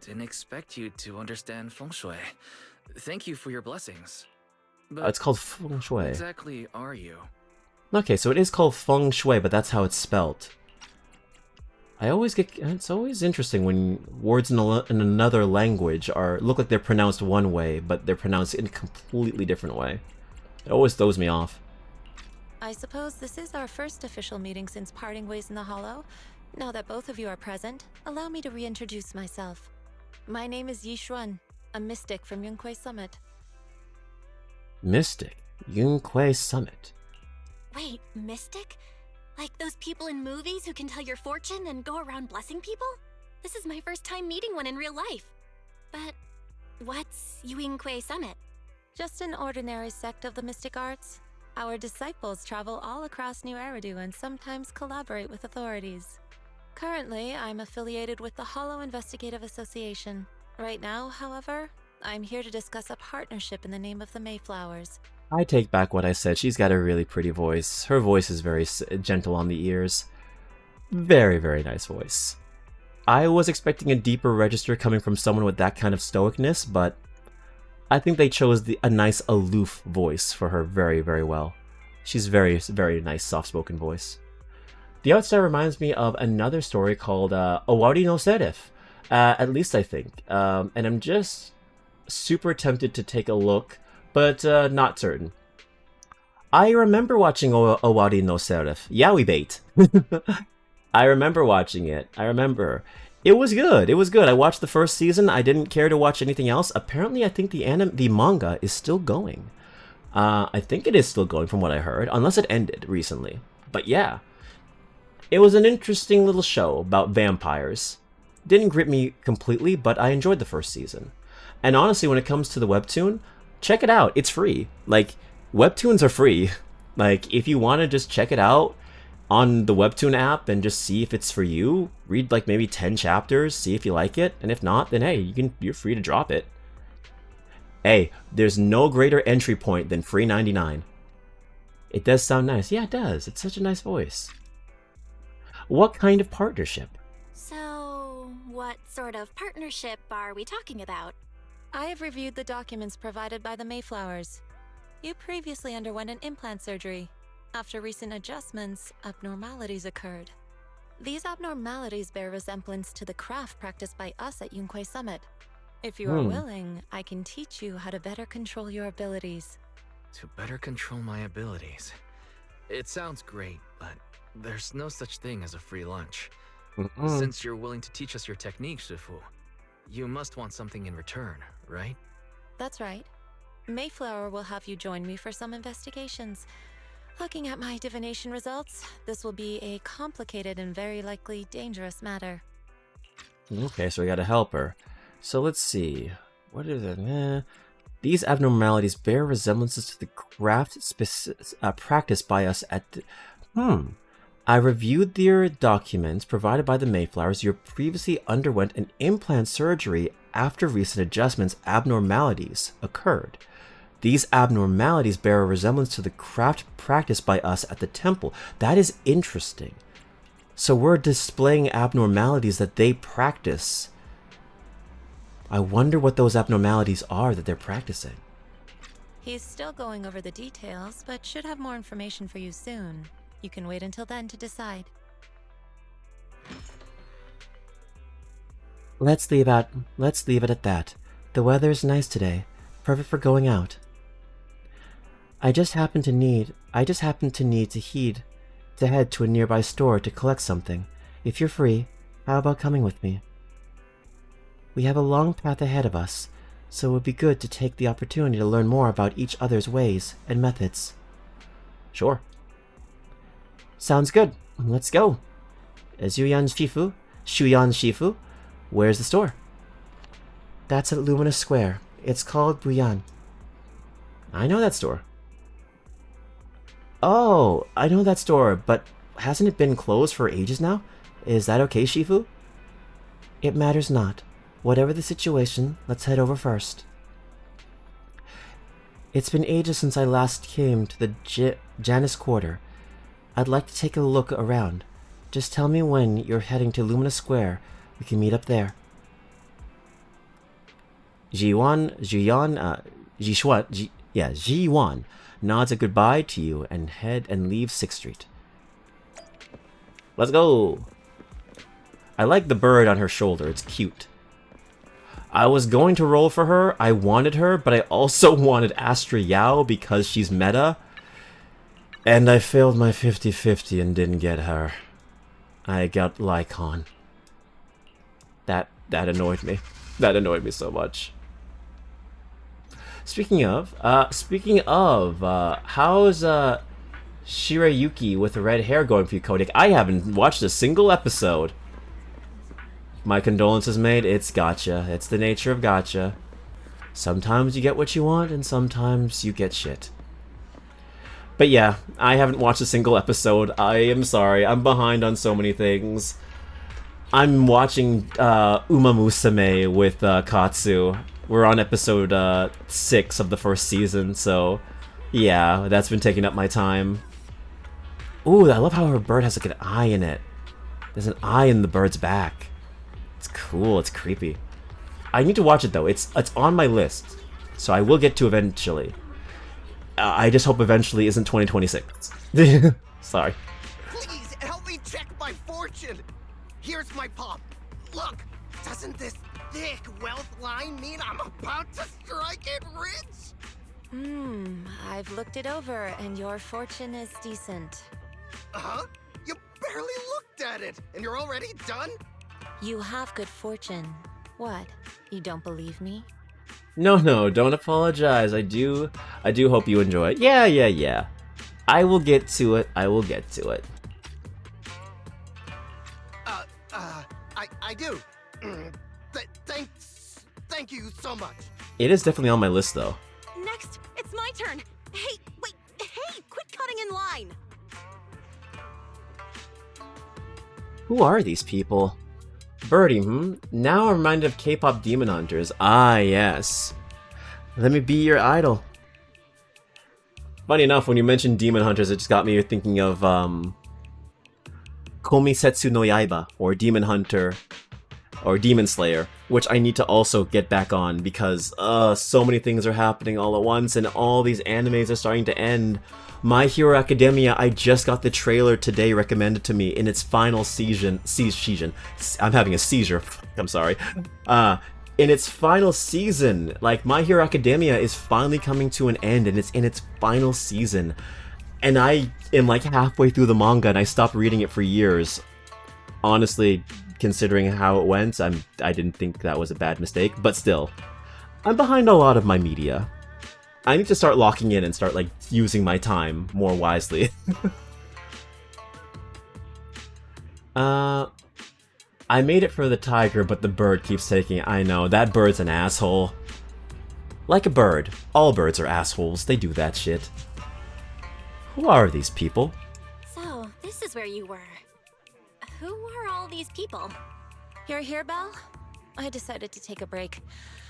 Didn't expect you to understand feng shui. Thank you for your blessings. But It's called feng shui. what exactly are you? Okay, so it is called feng shui, but that's how it's spelt. It's always interesting when words in another language look like they're pronounced one way, but they're pronounced in a completely different way. It always throws me off. I suppose this is our first official meeting since parting ways in the Hollow. Now that both of you are present, allow me to reintroduce myself. My name is Yishuan, a mystic from Yunquei Summit. Mystic. Yunquei Summit. Wait, mystic? Like those people in movies who can tell your fortune and go around blessing people? This is my first time meeting one in real life. But what's Yunquei Summit? Just an ordinary sect of the mystic arts. Our disciples travel all across New Eridu and sometimes collaborate with authorities. Currently, I'm affiliated with the Hollow Investigative Association. Right now, however, I'm here to discuss a partnership in the name of the Mayflowers. I take back what I said. She's got a really pretty voice. Her voice is very gentle on the ears. Very, very nice voice. I was expecting a deeper register coming from someone with that kind of stoicness, but I think they chose a nice aloof voice for her very, very well. She's very, very nice, soft-spoken voice. The art style reminds me of another story called Owari no Serif, at least I think. And I'm just super tempted to take a look, but not certain. I remember watching Owari no Serif. Yaoi bait. I remember watching it. It was good. It was good. I watched the first season. I didn't care to watch anything else. Apparently, I think the manga is still going. I think it is still going from what I heard, unless it ended recently. But yeah. It was an interesting little show about vampires. Didn't grip me completely, but I enjoyed the first season. And honestly, when it comes to the webtoon, check it out. It's free. Like, webtoons are free. Like, if you want to just check it out on the webtoon app and just see if it's for you, read like maybe 10 chapters, see if you like it, and if not, then hey, you're free to drop it. Hey, there's no greater entry point than free 99. It does sound nice. Yeah, it does. It's such a nice voice. What kind of partnership? So, What sort of partnership are we talking about? I have reviewed the documents provided by the Mayflowers. You previously underwent an implant surgery. After recent adjustments, abnormalities occurred. These abnormalities bear resemblance to the craft practiced by us at Yunquei Summit. If you are willing, I can teach you how to better control your abilities. To better control my abilities. It sounds great, but there's no such thing as a free lunch. Since you're willing to teach us your technique, Shifu, you must want something in return, right? That's right. Mayflower will have you join me for some investigations. Looking at my divination results, this will be a complicated and very likely dangerous matter. Okay, so we gotta help her. So let's see. What is it? These abnormalities bear resemblances to the craft practiced by us at the... I reviewed your documents provided by the Mayflowers. You previously underwent an implant surgery. After recent adjustments, abnormalities occurred. These abnormalities bear a resemblance to the craft practiced by us at the temple. That is interesting. So we're displaying abnormalities that they practice. I wonder what those abnormalities are that they're practicing. He's still going over the details, but should have more information for you soon. You can wait until then to decide. Let's leave it at that. The weather is nice today, perfect for going out. I just happen to need to head to a nearby store to collect something. If you're free, how about coming with me? We have a long path ahead of us, so it would be good to take the opportunity to learn more about each other's ways and methods. Sure. Sounds good. Let's go. Shuyan Shifu, where's the store? That's at Lumina Square. It's called Buyan. I know that store. Oh, I know that store, but hasn't it been closed for ages now? Is that okay, Shifu? It matters not. Whatever the situation, let's head over first. It's been ages since I last came to the Janus Quarter. I'd like to take a look around. Just tell me when you're heading to Lumina Square. We can meet up there. Ji-Yuan nods a goodbye to you and leaves 6th Street. Let's go! I like the bird on her shoulder, it's cute. I was going to roll for her, I wanted her, but I also wanted Astra Yao because she's meta. And I failed my 50-50 and didn't get her. I got Lycon. That annoyed me. That annoyed me so much. Speaking of, how's Shirayuki with the red hair going for you, Kodak? I haven't watched a single episode. My condolences made. It's Gatcha. It's the nature of Gatcha. Sometimes you get what you want, and sometimes you get shit. But yeah, I haven't watched a single episode. I am sorry. I'm behind on so many things. I'm watching Umamusume with Katsu. We're on episode 6 of the first season, so yeah, that's been taking up my time. Ooh, I love how her bird has like an eye in it. There's an eye in the bird's back. It's cool, it's creepy. I need to watch it though, it's on my list, so I will get to eventually. I just hope eventually isn't 2026. Sorry. Please, help me check my fortune! Here's my palm. Look, doesn't this thick wealth line mean I'm about to strike it rich? I've looked it over, and your fortune is decent. Huh? You barely looked at it, and you're already done? You have good fortune. What? You don't believe me? No, don't apologize. I do hope you enjoy it. Yeah. I will get to it. I do. Thank you so much. It is definitely on my list though. Next, it's my turn. Hey, wait, hey, quit cutting in line. Who are these people? Birdie, Now I'm reminded of K-pop demon hunters. Ah, yes. Let me be your idol. Funny enough, when you mentioned demon hunters, it just got me thinking of, Komisetsu no Yaiba, or Demon Hunter, or Demon Slayer, which I need to also get back on because so many things are happening all at once and all these animes are starting to end. My Hero Academia, I just got the trailer today recommended to me in its final season. I'm having a seizure. I'm sorry. In its final season, like, My Hero Academia is finally coming to an end and it's in its final season. And I am like halfway through the manga and I stopped reading it for years. Honestly, considering how it went, I didn't think that was a bad mistake, but still, I'm behind a lot of my media. I need to start locking in and start, like, using my time more wisely. I made it for the tiger, but the bird keeps taking it. I know, that bird's an asshole. Like a bird. All birds are assholes. They do that shit. Who are these people? So, this is where you were. Who are all these people? You're here, Belle? I decided to take a break.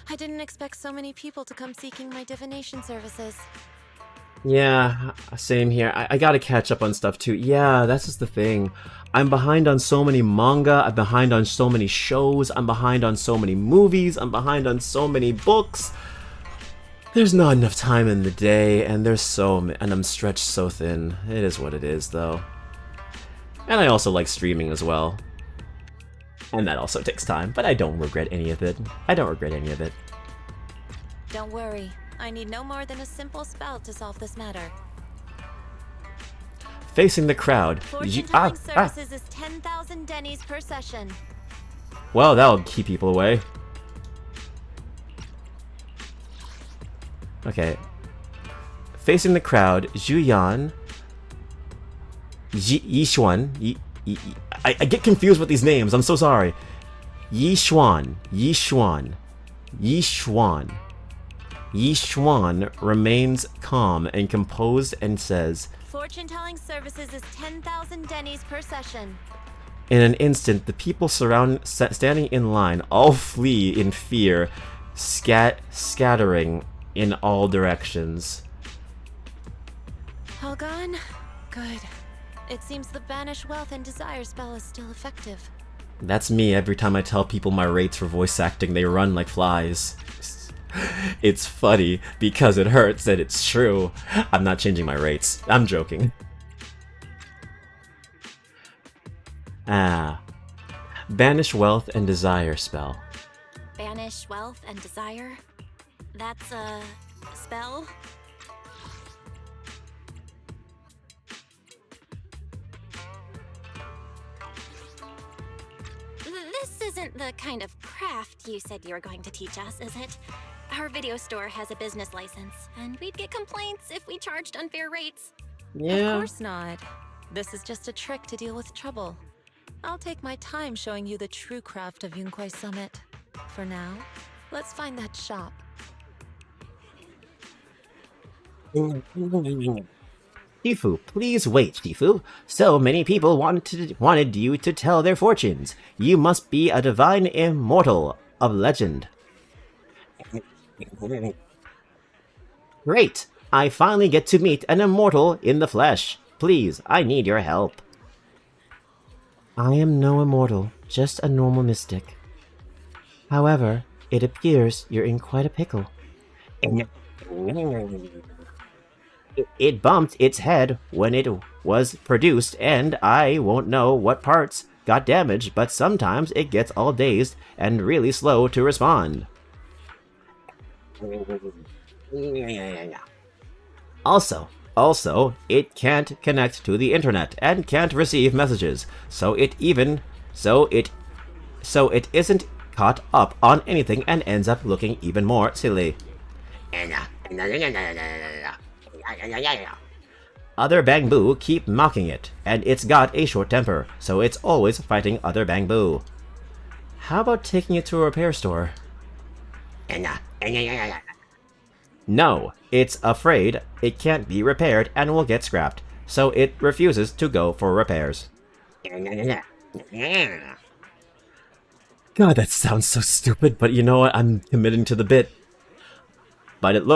I didn't expect so many people to come seeking my divination services. Yeah, same here. I gotta catch up on stuff too. Yeah, that's just the thing. I'm behind on so many manga, I'm behind on so many shows, I'm behind on so many movies, I'm behind on so many books. There's not enough time in the day, and and I'm stretched so thin. It is what it is, though. And I also like streaming as well. And that also takes time, but I don't regret any of it. I don't regret any of it. Don't worry. I need no more than a simple spell to solve this matter. Facing the crowd. Fortune-telling services is 10,000 dennies per session. Well, that'll keep people away. Okay. Facing the crowd, Zhuyan, Yishuan. I get confused with these names. I'm so sorry. Yishuan remains calm and composed and says, Fortune-telling services is 10,000 dennies per session. In an instant, the people standing in line all flee in fear, scattering in all directions. All gone? Good. It seems the Banish Wealth and Desire spell is still effective. That's me every time I tell people my rates for voice acting, they run like flies. It's funny because it hurts and it's true. I'm not changing my rates. I'm joking. Banish Wealth and Desire spell. Banish wealth and desire? That's a spell? This isn't the kind of craft you said you were going to teach us, is it? Our video store has a business license, and we'd get complaints if we charged unfair rates. Of course not. This is just a trick to deal with trouble. I'll take my time showing you the true craft of Yunkwai Summit. For now, let's find that shop. Shifu, please wait, Shifu. So many people wanted you to tell their fortunes. You must be a divine immortal of legend. Great! I finally get to meet an immortal in the flesh. Please, I need your help. I am no immortal, just a normal mystic. However, it appears you're in quite a pickle. It bumped its head when it was produced, and I won't know what parts got damaged, but sometimes it gets all dazed and really slow to respond. Also, it can't connect to the internet and can't receive messages, so it isn't caught up on anything and ends up looking even more silly. Other Bangbu keep mocking it, and it's got a short temper, so it's always fighting other Bangbu. How about taking it to a repair store? No, it's afraid it can't be repaired and will get scrapped, so it refuses to go for repairs. God, that sounds so stupid, but you know what? I'm committing to the bit. But it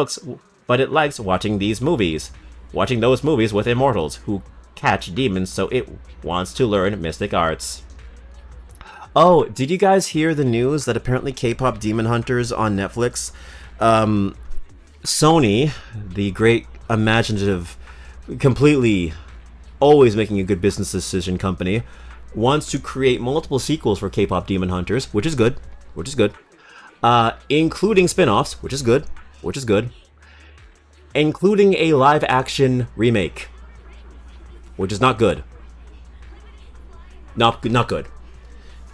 likes watching these movies. Watching those movies with immortals who catch demons, so it wants to learn mystic arts. Oh, did you guys hear the news that apparently K-pop Demon Hunters on Netflix, Sony, the great imaginative, completely always making a good business decision company, wants to create multiple sequels for K-pop Demon Hunters, which is good, including spin-offs, which is good, including a live-action remake, which is not good. Not good.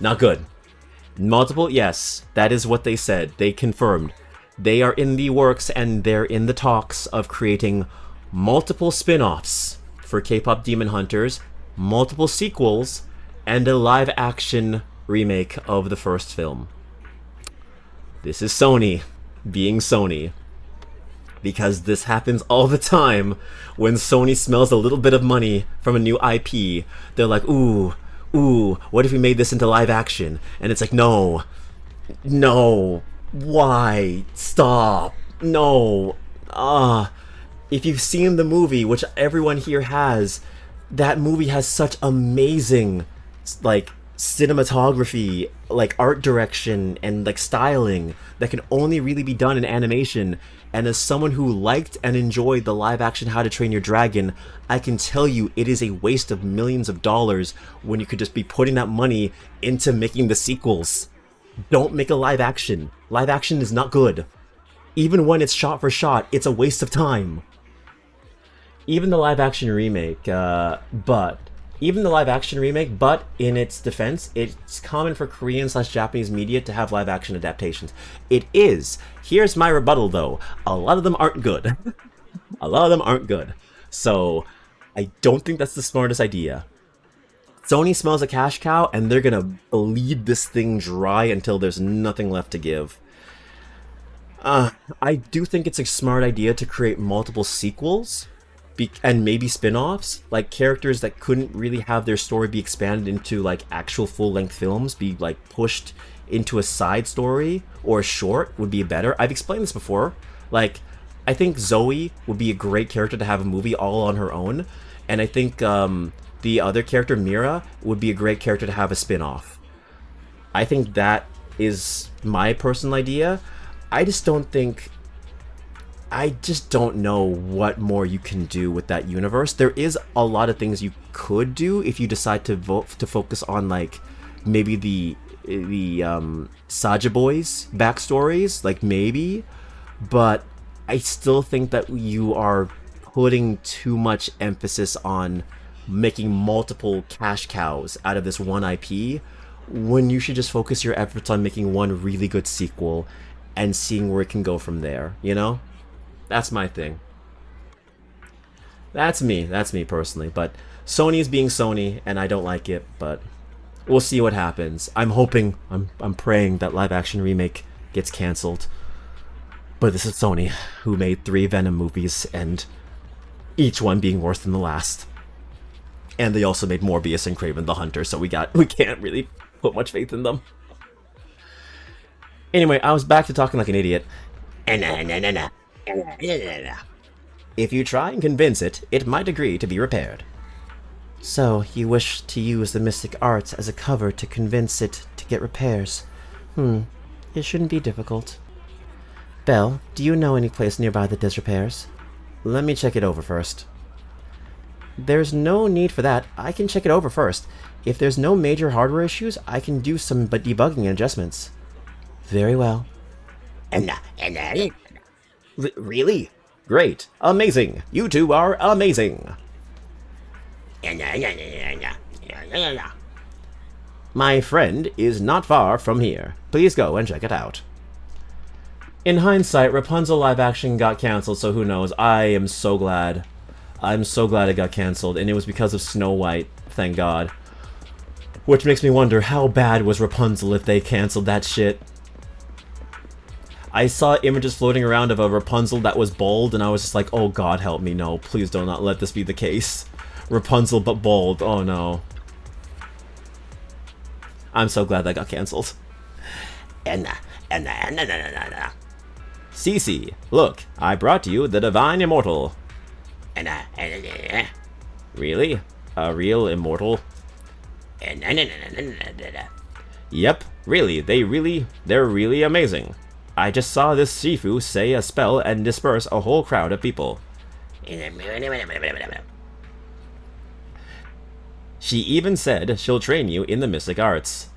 Not good. Multiple, yes, that is what they said. They confirmed. They are in the works and they're in the talks of creating multiple spin-offs for K-pop Demon Hunters, multiple sequels, and a live-action remake of the first film. This is Sony being Sony. Because this happens all the time when Sony smells a little bit of money from a new IP. They're like, ooh, what if we made this into live action? And it's like, no, why? Stop, no. If you've seen the movie, which everyone here has, that movie has such amazing, like, cinematography, like, art direction, and, like, styling that can only really be done in animation. And as someone who liked and enjoyed the live-action How to Train Your Dragon, I can tell you it is a waste of millions of dollars when you could just be putting that money into making the sequels. Don't make a live-action. Live-action is not good. Even when it's shot for shot, it's a waste of time. Even the live-action remake, but in its defense, it's common for Korean/Japanese media to have live-action adaptations. It is. Here's my rebuttal, though. A lot of them aren't good. So, I don't think that's the smartest idea. Sony smells a cash cow, and they're gonna bleed this thing dry until there's nothing left to give. I do think it's a smart idea to create multiple sequels, and maybe spin-offs, like characters that couldn't really have their story be expanded into like actual full-length films, be like pushed into a side story or a short would be better. I've explained this before. Like, I think Zoe would be a great character to have a movie all on her own, and I think the other character, Mira, would be a great character to have a spin-off. I think that is my personal idea. I just don't know what more you can do with that universe. There is a lot of things you could do if you decide to focus on, like, maybe the Saja Boys backstories, like, maybe, but I still think that you are putting too much emphasis on making multiple cash cows out of this one IP when you should just focus your efforts on making one really good sequel and seeing where it can go from there, you know? That's my thing. That's me personally, but Sony's being Sony, and I don't like it, but we'll see what happens. I'm hoping, I'm praying that live-action remake gets cancelled. But this is Sony, who made 3 Venom movies, and each one being worse than the last. And they also made Morbius and Kraven the Hunter, so we can't really put much faith in them. Anyway, I was back to talking like an idiot. If you try and convince it, it might agree to be repaired. So, you wish to use the mystic arts as a cover to convince it to get repairs. It shouldn't be difficult. Belle, do you know any place nearby that does repairs? Let me check it over first. There's no need for that. I can check it over first. If there's no major hardware issues, I can do some debugging and adjustments. Very well. Really? Great. Amazing. You two are amazing. My friend is not far from here. Please go and check it out. In hindsight, Rapunzel live action got cancelled, so who knows. I am so glad. I'm so glad it got cancelled, and it was because of Snow White, thank God. Which makes me wonder, how bad was Rapunzel if they cancelled that shit? I saw images floating around of a Rapunzel that was bald, and I was just like, oh God, help me, no, please do not let this be the case. Rapunzel but bald, oh no. I'm so glad that got cancelled. Cece, look, I brought you the Divine Immortal. Really? A real immortal? Yep, they're really amazing. I just saw this Shifu say a spell and disperse a whole crowd of people. She even said she'll train you in the mystic arts.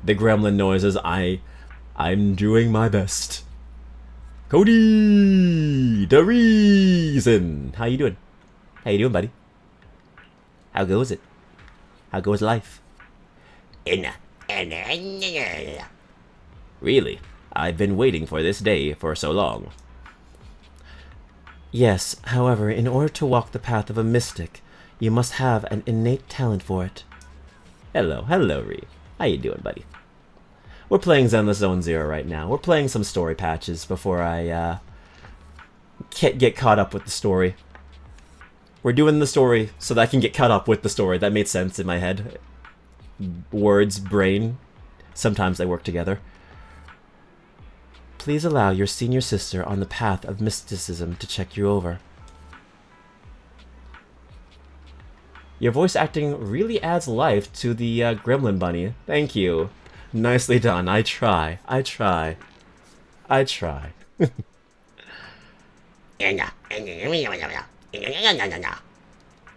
The gremlin noises, I'm doing my best. Cody! The reason! How you doing? How you doing, buddy? How goes it? How goes life? Really? I've been waiting for this day for so long. Yes, however, in order to walk the path of a mystic, you must have an innate talent for it. Hello, Ree. How you doing, buddy? We're playing Zenless Zone Zero right now. We're playing some story patches before I get caught up with the story. We're doing the story so that I can get caught up with the story. That made sense in my head. Words, brain, sometimes they work together. Please allow your senior sister on the path of mysticism to check you over. Your voice acting really adds life to the gremlin bunny. Thank you. Nicely done. I try.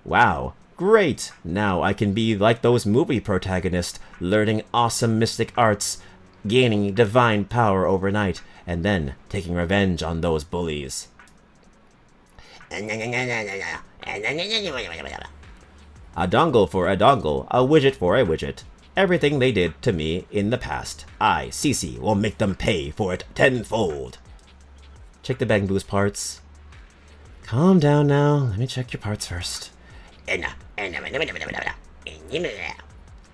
Wow. Great! Now I can be like those movie protagonists, learning awesome mystic arts, gaining divine power overnight, and then taking revenge on those bullies. A dongle for a dongle, a widget for a widget. Everything they did to me in the past, I, Cece, will make them pay for it tenfold. Check the Bangbu's parts. Calm down now. Let me check your parts first.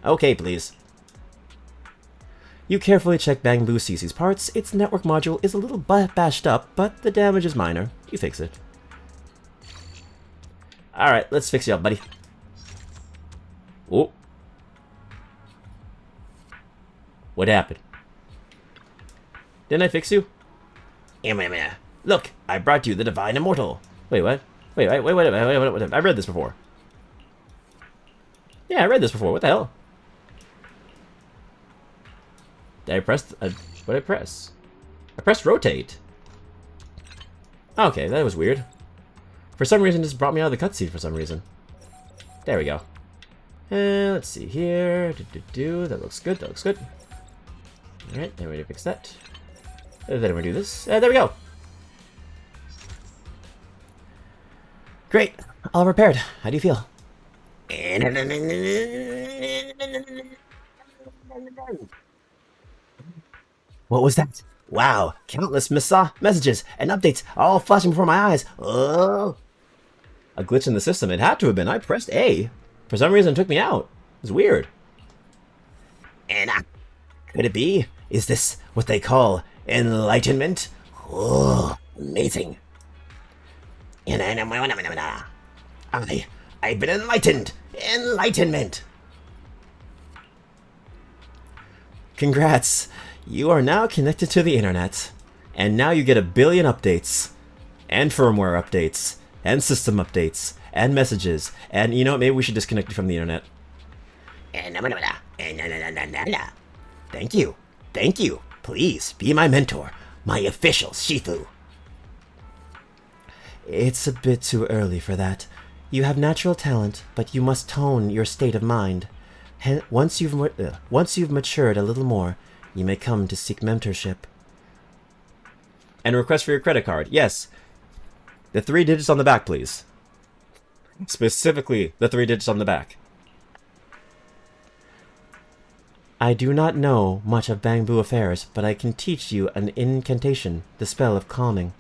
Okay, please. You carefully check Bangbu Cece's parts. Its network module is a little bashed up, but the damage is minor. You fix it. Alright, let's fix you up, buddy. Oh. What happened? Didn't I fix you? Look, I brought you the Divine Immortal. Wait, what? Wait, I read this before. Yeah, I read this before. What the hell? Did I press... what did I press? I pressed rotate. Okay, that was weird. For some reason, this brought me out of the cutscene for some reason. There we go. And let's see here. That looks good. Alright, then we're gonna fix that. Then we're gonna do this. There we go. Great. All repaired. How do you feel? What was that? Wow, countless messages and updates all flashing before my eyes. Oh. A glitch in the system. It had to have been. I pressed A. For some reason, it took me out. It was weird. Could it be? Is this what they call enlightenment? Oh, amazing. I've been enlightened. Enlightenment. Congrats. You are now connected to the internet. And now you get 1 billion updates. And firmware updates. And system updates. And messages. And you know what? Maybe we should disconnect you from the internet. Thank you. Thank you. Please be my mentor. My official Shifu. It's a bit too early for that. You have natural talent, but you must tone your state of mind. Once you've matured a little more, you may come to seek mentorship. And request for your credit card. Yes. The 3 digits on the back, please. Specifically, the 3 digits on the back. I do not know much of Bangbu affairs, but I can teach you an incantation, the spell of calming.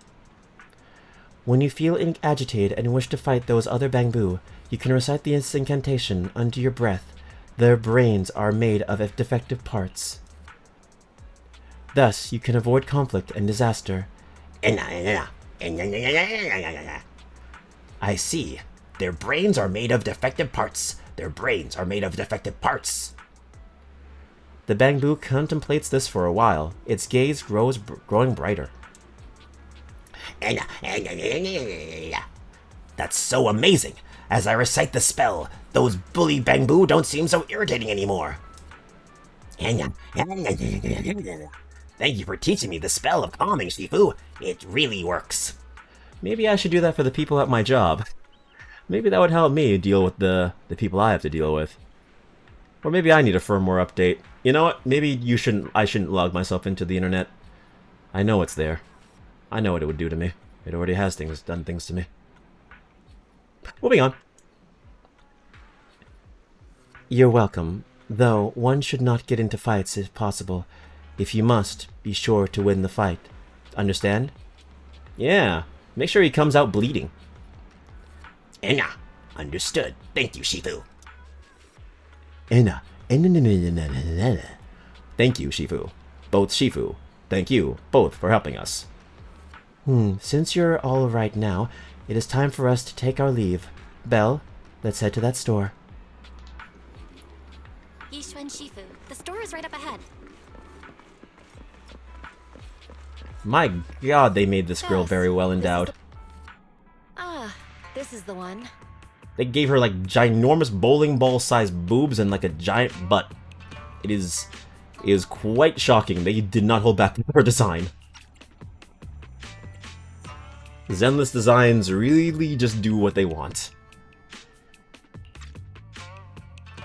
When you feel agitated and wish to fight those other Bangbu, you can recite the incantation under your breath. Their brains are made of defective parts. Thus, you can avoid conflict and disaster. I see. Their brains are made of defective parts. Their brains are made of defective parts. The Bangbu contemplates this for a while. Its gaze growing brighter. That's so amazing. As I recite the spell, those bully Bangbu don't seem so irritating anymore. Thank you for teaching me the spell of calming, Shifu. It really works. Maybe I should do that for the people at my job. Maybe that would help me deal with the people I have to deal with. Or maybe I need a firmware update. You know what? Maybe I shouldn't log myself into the internet. I know it's there. I know what it would do to me. It already has done things to me. Moving on. You're welcome, though one should not get into fights if possible. If you must, be sure to win the fight. Understand? Yeah. Make sure he comes out bleeding. Enna. Understood. Thank you, Shifu. Enna. Thank you, Shifu. Both Shifu. Thank you, both, for helping us. Since you're all right now, it is time for us to take our leave. Belle, let's head to that store. Yishuan Shifu, the store is right up ahead. My god, they made this girl very well endowed. This is the one. They gave her like ginormous bowling ball sized boobs and like a giant butt. It is quite shocking. They did not hold back her design. Zenless designs really just do what they want.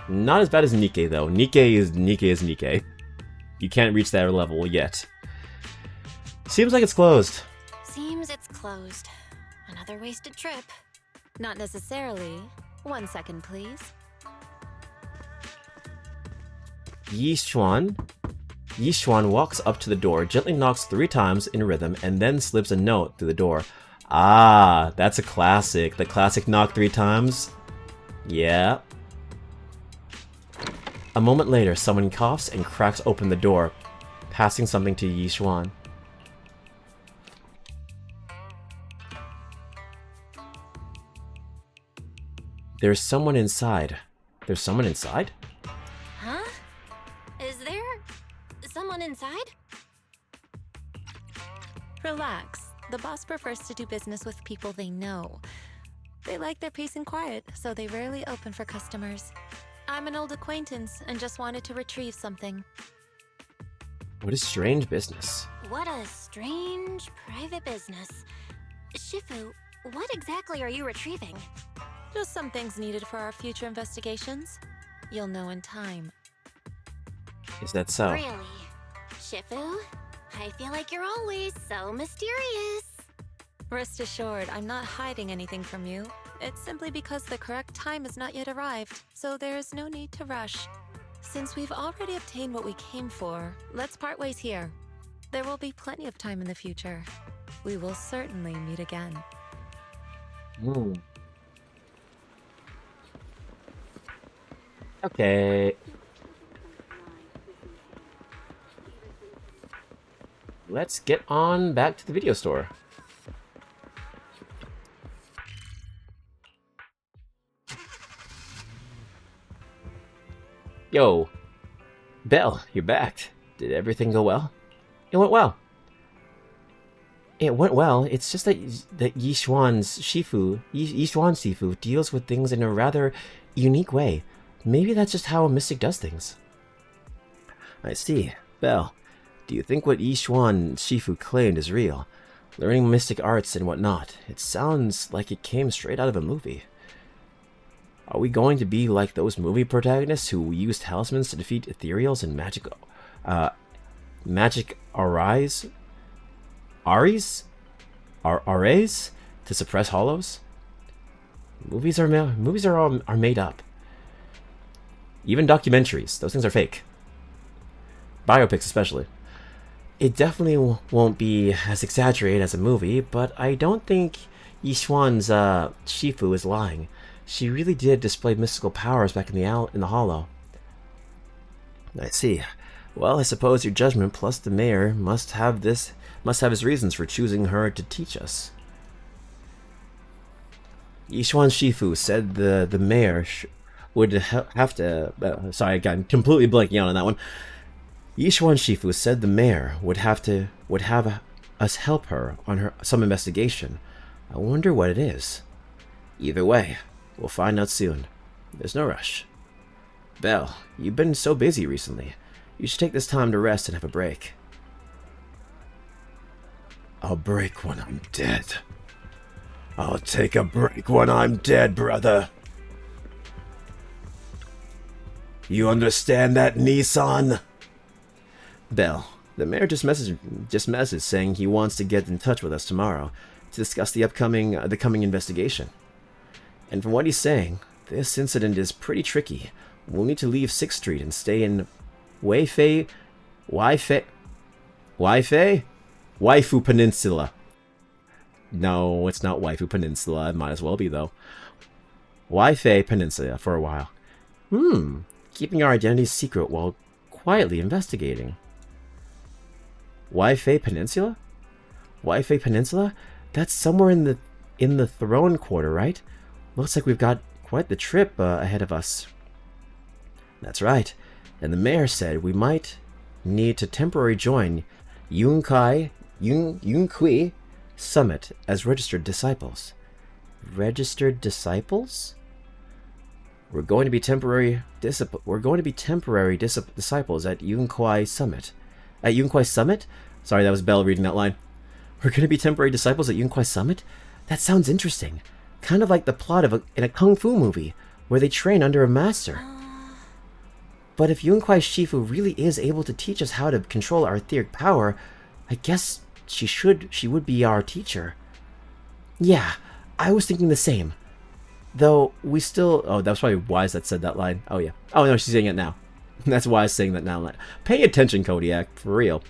Not as bad as Nikke though. Nikke is Nikke. You can't reach that level yet. Seems like it's closed. Seems it's closed. Another wasted trip. Not necessarily. 1 second, please. Yishuan walks up to the door, gently knocks 3 times in rhythm, and then slips a note through the door. Ah, that's a classic. The classic knock 3 times. Yeah. A moment later, someone coughs and cracks open the door, passing something to Yishuan. There's someone inside. There's someone inside? Huh? Is there someone inside? Relax. The boss prefers to do business with people they know. They like their peace and quiet, so they rarely open for customers. I'm an old acquaintance and just wanted to retrieve something. What a strange business. What a strange private business. Shifu, what exactly are you retrieving? Just some things needed for our future investigations. You'll know in time. Is that so? Really? Shifu? I feel like you're always so mysterious. Rest assured, I'm not hiding anything from you. It's simply because the correct time has not yet arrived, so there is no need to rush. Since we've already obtained what we came for, let's part ways here. There will be plenty of time in the future. We will certainly meet again. Okay. Let's get on back to the video store. Yo, Belle, you're back. Did everything go well? It went well. It went well. It's just that Yishuan Shifu deals with things in a rather unique way. Maybe that's just how a mystic does things. I see. Belle, do you think what Yishuan Shifu claimed is real? Learning mystic arts and whatnot. It sounds like it came straight out of a movie. Are we going to be like those movie protagonists who use talismans to defeat ethereals and magic Aries to suppress hollows? Movies are made up. Even documentaries, those things are fake. Biopics especially. It definitely won't be as exaggerated as a movie, but I don't think Yishuan's Shifu is lying. She really did display mystical powers back in the hollow. I see. Well, I suppose your judgment plus the mayor must have his reasons for choosing her to teach us. Yishuan Shifu said the mayor would have to... sorry, I got completely blanking out on that one. Yishuan Shifu said the mayor would have us help her on some investigation. I wonder what it is. Either way, we'll find out soon. There's no rush. Belle, you've been so busy recently. You should take this time to rest and have a break. I'll break when I'm dead. I'll take a break when I'm dead, brother. You understand that, Nissan? Bell, the mayor just messaged saying he wants to get in touch with us tomorrow to discuss the coming investigation. And from what he's saying, this incident is pretty tricky. We'll need to leave 6th Street and stay in Waifu Peninsula. No, it's not Waifu Peninsula. It might as well be, though. Waifu Peninsula for a while. Keeping our identities secret while quietly investigating. Waifu Peninsula? Waifu Peninsula? That's somewhere in the Throne Quarter, right? Looks like we've got quite the trip ahead of us. That's right. And the mayor said we might need to temporarily join Yunkai Summit as registered disciples. Registered disciples? We're going to be temporary disciples at Yunkai Summit. At Yunkai Summit? Sorry, that was Belle reading that line. We're going to be temporary disciples at Yunkai Summit? That sounds interesting. Kind of like the plot in a kung fu movie, where they train under a master. But if Yunkai Shifu really is able to teach us how to control our etheric power, I guess she would be our teacher. Yeah, I was thinking the same. Though we still... Oh, that's probably Wise that said that line. Oh, yeah. Oh, no, she's saying it now. That's Wise saying that now. Pay attention, Kodiak, for real.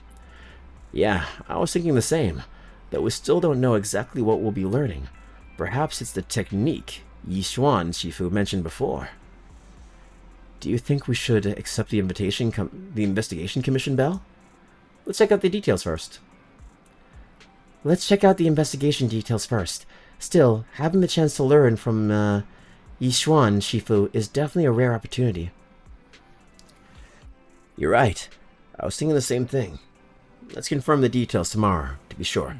Yeah, I was thinking the same. Though we still don't know exactly what we'll be learning. Perhaps it's the technique Yishuan Shifu mentioned before. Do you think we should accept the investigation commission, Bell? Let's check out the details first. Let's check out the investigation details first. Still, having the chance to learn from Yishuan Shifu is definitely a rare opportunity. You're right. I was thinking the same thing. Let's confirm the details tomorrow, to be sure.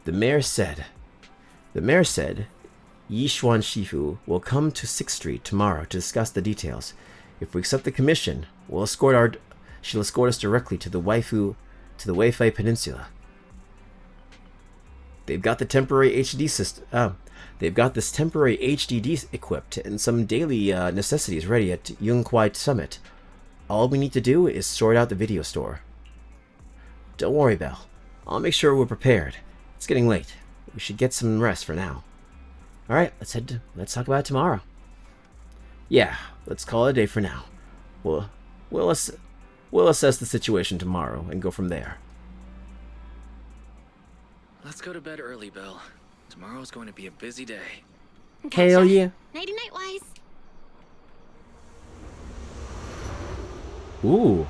The mayor said Yishuan Shifu will come to 6th Street tomorrow to discuss the details. If we accept the commission, she'll escort us directly to the Waifu Peninsula. They've got the temporary HD system. They've got this temporary HDD equipped and some daily necessities ready at Yunkai Summit. All we need to do is sort out the video store. Don't worry, Belle. I'll make sure we're prepared. It's getting late. We should get some rest for now. Alright, let's talk about it tomorrow. Yeah, let's call it a day for now. We'll assess the situation tomorrow and go from there. Let's go to bed early, Belle. Tomorrow's going to be a busy day. Hell yeah. Nighty-night, Wise. Ooh.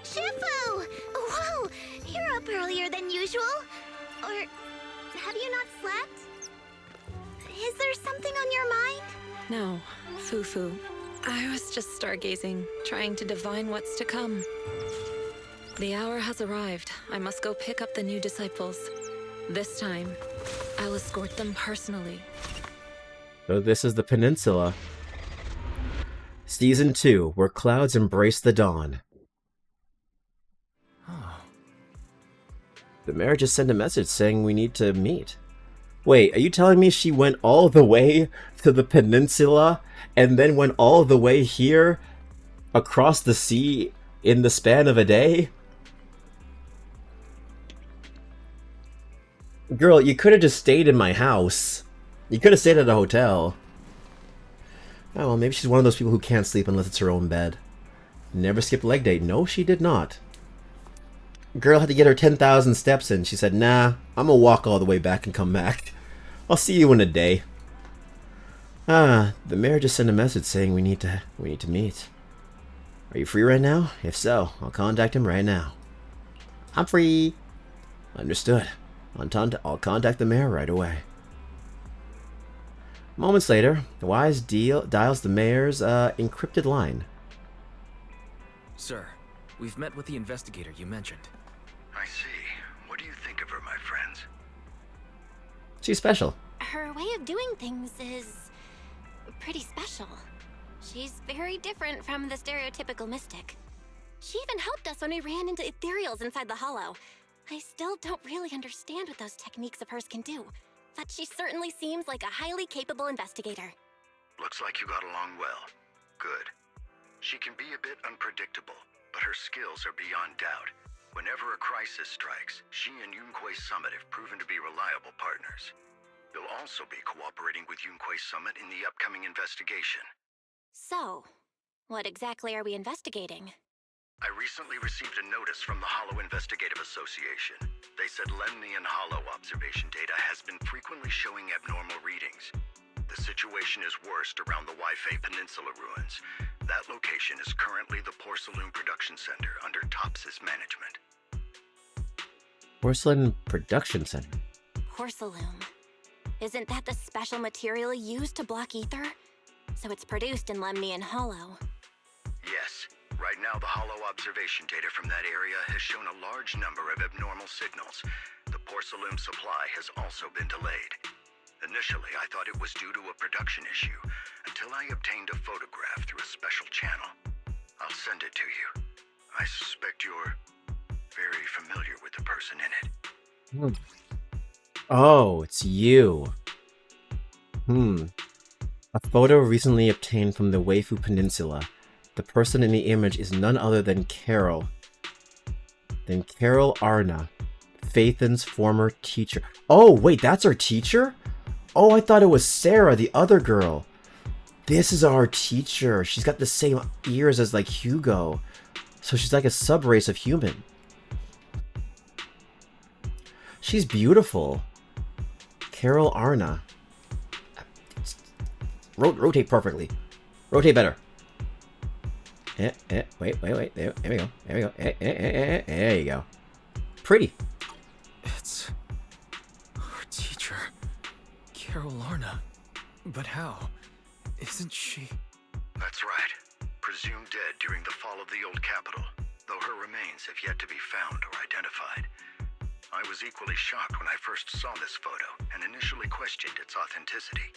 Shifu! Whoa! You're up earlier than usual? Or have you not slept? Is there something on your mind? No, Fufu. I was just stargazing, trying to divine what's to come. The hour has arrived. I must go pick up the new disciples. This time, I'll escort them personally. So this is the Peninsula. Season 2, where clouds embrace the dawn. The mayor just sent a message saying we need to meet. Wait, are you telling me she went all the way to the peninsula and then went all the way here across the sea in the span of a day? Girl, you could have just stayed in my house. You could have stayed at a hotel. Oh, well, maybe she's one of those people who can't sleep unless it's her own bed. Never skipped leg day. No, she did not. Girl had to get her 10,000 steps in. She said, nah, I'm gonna walk all the way back and come back. I'll see you in a day. The mayor just sent a message saying we need to meet. Are you free right now? If so, I'll contact him right now. I'm free. Understood. I'll contact the mayor right away. Moments later, Wise dials the mayor's encrypted line. Sir, we've met with the investigator you mentioned. I see. What do you think of her, my friends? She's special. Her way of doing things is pretty special. She's very different from the stereotypical mystic. She even helped us when we ran into ethereals inside the hollow. I still don't really understand what those techniques of hers can do, but she certainly seems like a highly capable investigator. Looks like you got along well. Good. She can be a bit unpredictable, but her skills are beyond doubt. Whenever a crisis strikes, she and Yunquei Summit have proven to be reliable partners. You'll also be cooperating with Yunquei Summit in the upcoming investigation. So, what exactly are we investigating? I recently received a notice from the Hollow Investigative Association. They said Lemnian Hollow observation data has been frequently showing abnormal readings. The situation is worst around the Waifei Peninsula ruins. That location is currently the Porcelain Production Center under Topsys management. Porcelain Production Center. Porcelain. Isn't that the special material used to block ether? So it's produced in Lemnian Hollow. Yes. Right now, the Hollow observation data from that area has shown a large number of abnormal signals. The porcelain supply has also been delayed. Initially, I thought it was due to a production issue, until I obtained a photograph through a special channel. I'll send it to you. I suspect you're very familiar with the person in it. Oh, it's you. A photo recently obtained from the Waifu Peninsula. The person in the image is none other than Carol. Carol Arna, Phaethon's former teacher. Oh, wait, that's our teacher? Oh, I thought it was Sarah, the other girl. This is our teacher. She's got the same ears as, like, Hugo. So she's like a sub-race of human. She's beautiful. Carol Arna. Rotate perfectly. Rotate better. Wait. There we go. There you go. Pretty. It's our teacher, Carol Arna. But how? Isn't she? That's right. Presumed dead during the fall of the old capital, though her remains have yet to be found or identified. I was equally shocked when I first saw this photo and initially questioned its authenticity.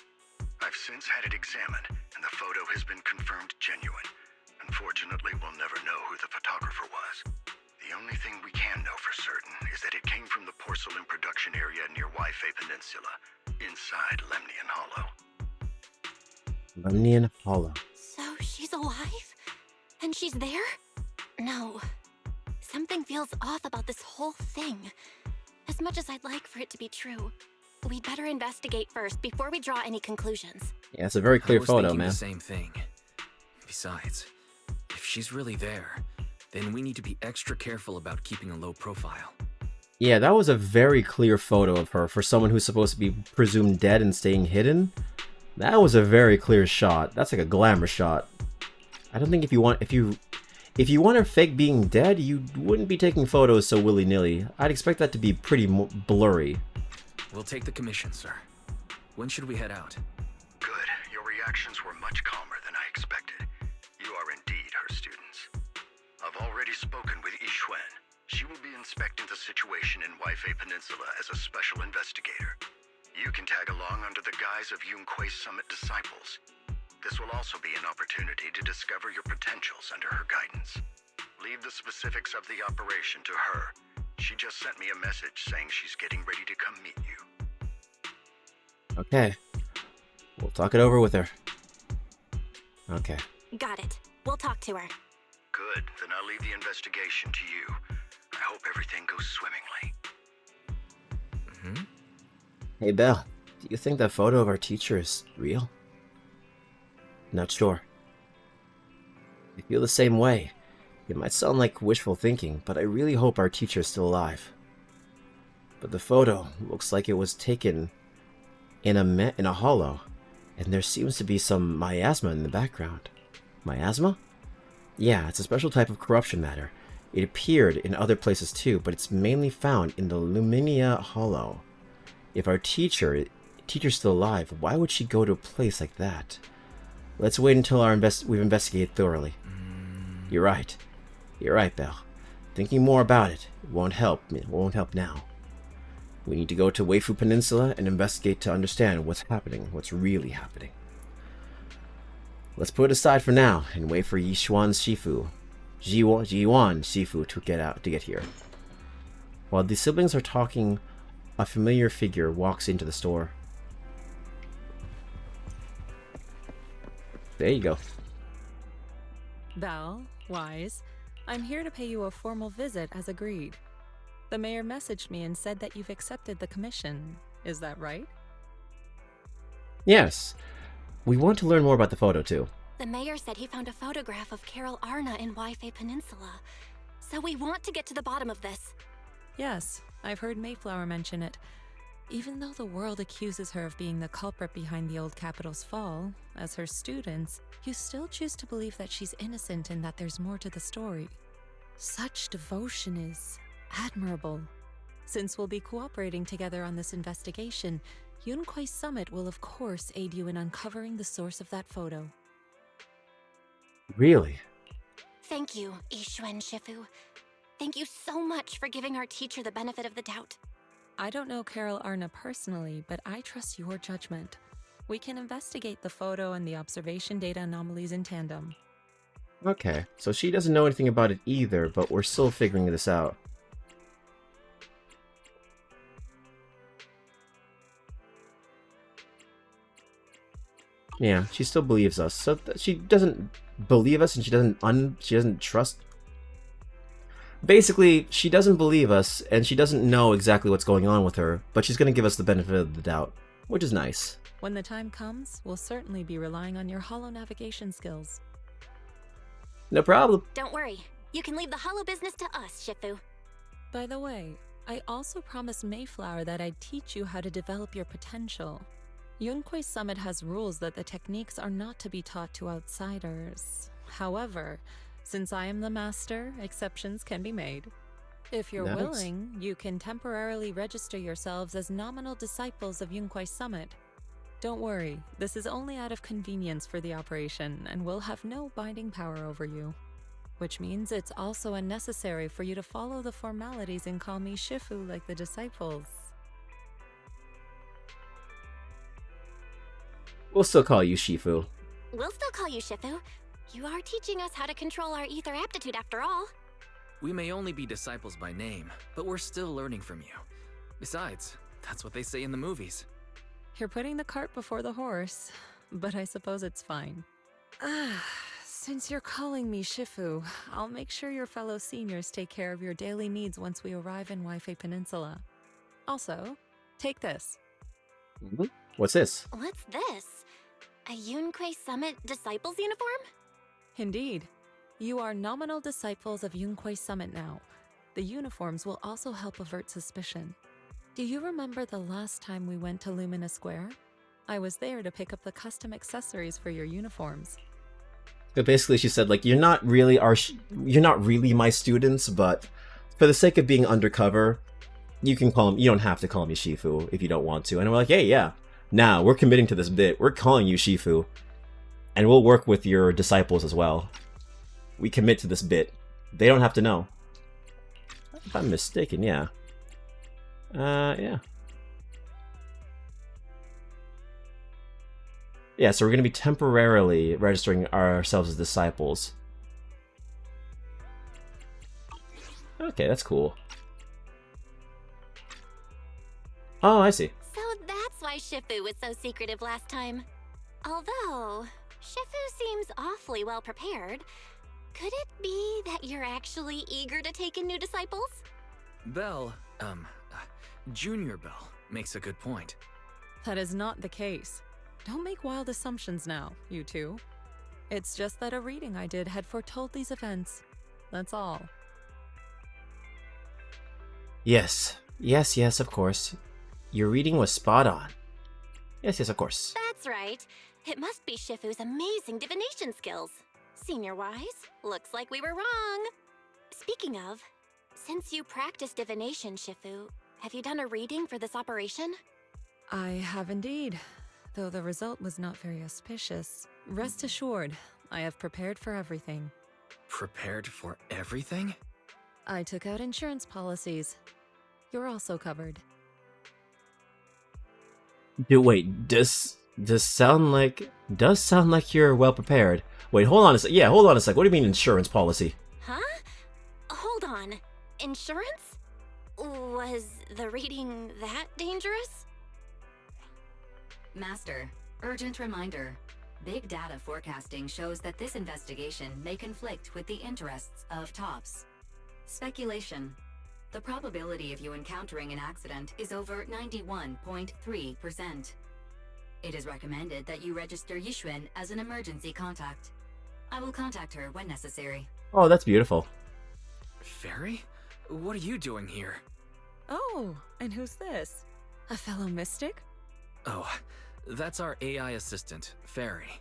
I've since had it examined, and the photo has been confirmed genuine. Unfortunately, we'll never know who the photographer was. The only thing we can know for certain is that it came from the porcelain production area near Waifei Peninsula, inside Lemnian Hollow. Lemnian Hollow. So she's alive? And she's there? No. Something feels off about this whole thing. As much as I'd like for it to be true, we'd better investigate first before we draw any conclusions. Yeah, it's a very clear photo, man. I was thinking the same thing. Besides, if she's really there, then we need to be extra careful about keeping a low profile. Yeah, that was a very clear photo of her for someone who's supposed to be presumed dead and staying hidden. That was a very clear shot. That's like a glamour shot. I don't think if you want to fake being dead, you wouldn't be taking photos so willy-nilly. I'd expect that to be pretty blurry. We'll take the commission, sir. When should we head out? Good. Your reactions were much calmer than I expected. You are indeed her students. I've already spoken with Yixuan. She will be inspecting the situation in Waifei Peninsula as a special investigator. You can tag along under the guise of Yunquei Summit disciples. This will also be an opportunity to discover your potentials under her guidance. Leave the specifics of the operation to her. She just sent me a message saying she's getting ready to come meet you. Okay. We'll talk it over with her. Okay. Got it. We'll talk to her. Good. Then I'll leave the investigation to you. I hope everything goes swimmingly. Hey, Belle. Do you think that photo of our teacher is real? Not sure. I feel the same way. It might sound like wishful thinking, but I really hope our teacher is still alive. But the photo looks like it was taken in a hollow, and there seems to be some miasma in the background. Miasma? Yeah, it's a special type of corruption matter. It appeared in other places too, but it's mainly found in the Luminia Hollow. If our teacher's still alive, why would she go to a place like that? Let's wait until we've investigated thoroughly. You're right. You're right, Belle. Thinking more about it won't help now. We need to go to Weifu Peninsula and investigate to understand what's happening, what's really happening. Let's put it aside for now and wait for Jiwan Shifu to get here. While the siblings are talking, a familiar figure walks into the store. There you go. Belle, Wise, I'm here to pay you a formal visit as agreed. The mayor messaged me and said that you've accepted the commission. Is that right? Yes. We want to learn more about the photo, too. The mayor said he found a photograph of Carol Arna in Wi-Fi Peninsula. So we want to get to the bottom of this. Yes, I've heard Mayflower mention it. Even though the world accuses her of being the culprit behind the old capital's fall, as her students, you still choose to believe that she's innocent and that there's more to the story. Such devotion is admirable. Since we'll be cooperating together on this investigation, Yunquai Summit will of course aid you in uncovering the source of that photo. Really? Thank you, Yixuan Shifu. Thank you so much for giving our teacher the benefit of the doubt. I don't know Carol Arna personally, but I trust your judgment. We can investigate the photo and the observation data anomalies in tandem. Okay, so she doesn't know anything about it either, but we're still figuring this out. Yeah, she still believes us. So she doesn't believe us, and she doesn't trust. Basically, she doesn't believe us, and she doesn't know exactly what's going on with her, but she's going to give us the benefit of the doubt, which is nice. When the time comes, we'll certainly be relying on your holo navigation skills. No problem. Don't worry. You can leave the holo business to us, Shifu. By the way, I also promised Mayflower that I'd teach you how to develop your potential. Yunquai Summit has rules that the techniques are not to be taught to outsiders. However, since I am the master, exceptions can be made. If you're Nice. willing, you can temporarily register yourselves as nominal disciples of Yunquai Summit. Don't worry, this is only out of convenience for the operation and will have no binding power over you. Which means it's also unnecessary for you to follow the formalities and call me Shifu like the disciples. We'll still call you Shifu. We'll still call you Shifu. You are teaching us how to control our ether aptitude after all. We may only be disciples by name, but we're still learning from you. Besides, that's what they say in the movies. You're putting the cart before the horse, but I suppose it's fine. Since you're calling me Shifu, I'll make sure your fellow seniors take care of your daily needs once we arrive in Wi-Fi Peninsula. Also, take this. What's this? What's this? A Yunquai Summit Disciples uniform? Indeed. You are nominal disciples of Yunquai Summit now. The uniforms will also help avert suspicion. Do you remember the last time we went to Lumina Square? I was there to pick up the custom accessories for your uniforms. But basically, she said, like, you're not really my students, but for the sake of being undercover, you don't have to call me Shifu if you don't want to. And we're like, hey, yeah, now we're committing to this bit. We're calling you Shifu, and we'll work with your disciples as well. We commit to this bit. They don't have to know. If I'm mistaken, yeah. Yeah. Yeah, so we're going to be temporarily registering ourselves as disciples. Okay, that's cool. Oh, I see. So that's why Shifu was so secretive last time. Although, Shifu seems awfully well prepared. Could it be that you're actually eager to take in new disciples? Belle, Junior Belle makes a good point. That is not the case. Don't make wild assumptions now, you two. It's just that a reading I did had foretold these events. That's all. Yes. Yes, of course. Your reading was spot on. Yes, of course. That's right. It must be Shifu's amazing divination skills. Senior-wise, looks like we were wrong. Speaking of, since you practice divination, Shifu, have you done a reading for this operation? I have indeed, though the result was not very auspicious. Rest assured, I have prepared for everything. Prepared for everything? I took out insurance policies. You're also covered. Wait, does sound like you're well prepared. Wait, hold on a sec. Yeah, hold on a sec. What do you mean insurance policy? Huh? Hold on. Insurance? Was the reading that dangerous? Master, urgent reminder. Big data forecasting shows that this investigation may conflict with the interests of TOPS. Speculation. The probability of you encountering an accident is over 91.3%. It is recommended that you register Yixuan as an emergency contact. I will contact her when necessary. Oh, that's beautiful. Fairy? What are you doing here? Oh, and who's this? A fellow mystic? Oh, that's our AI assistant, Fairy.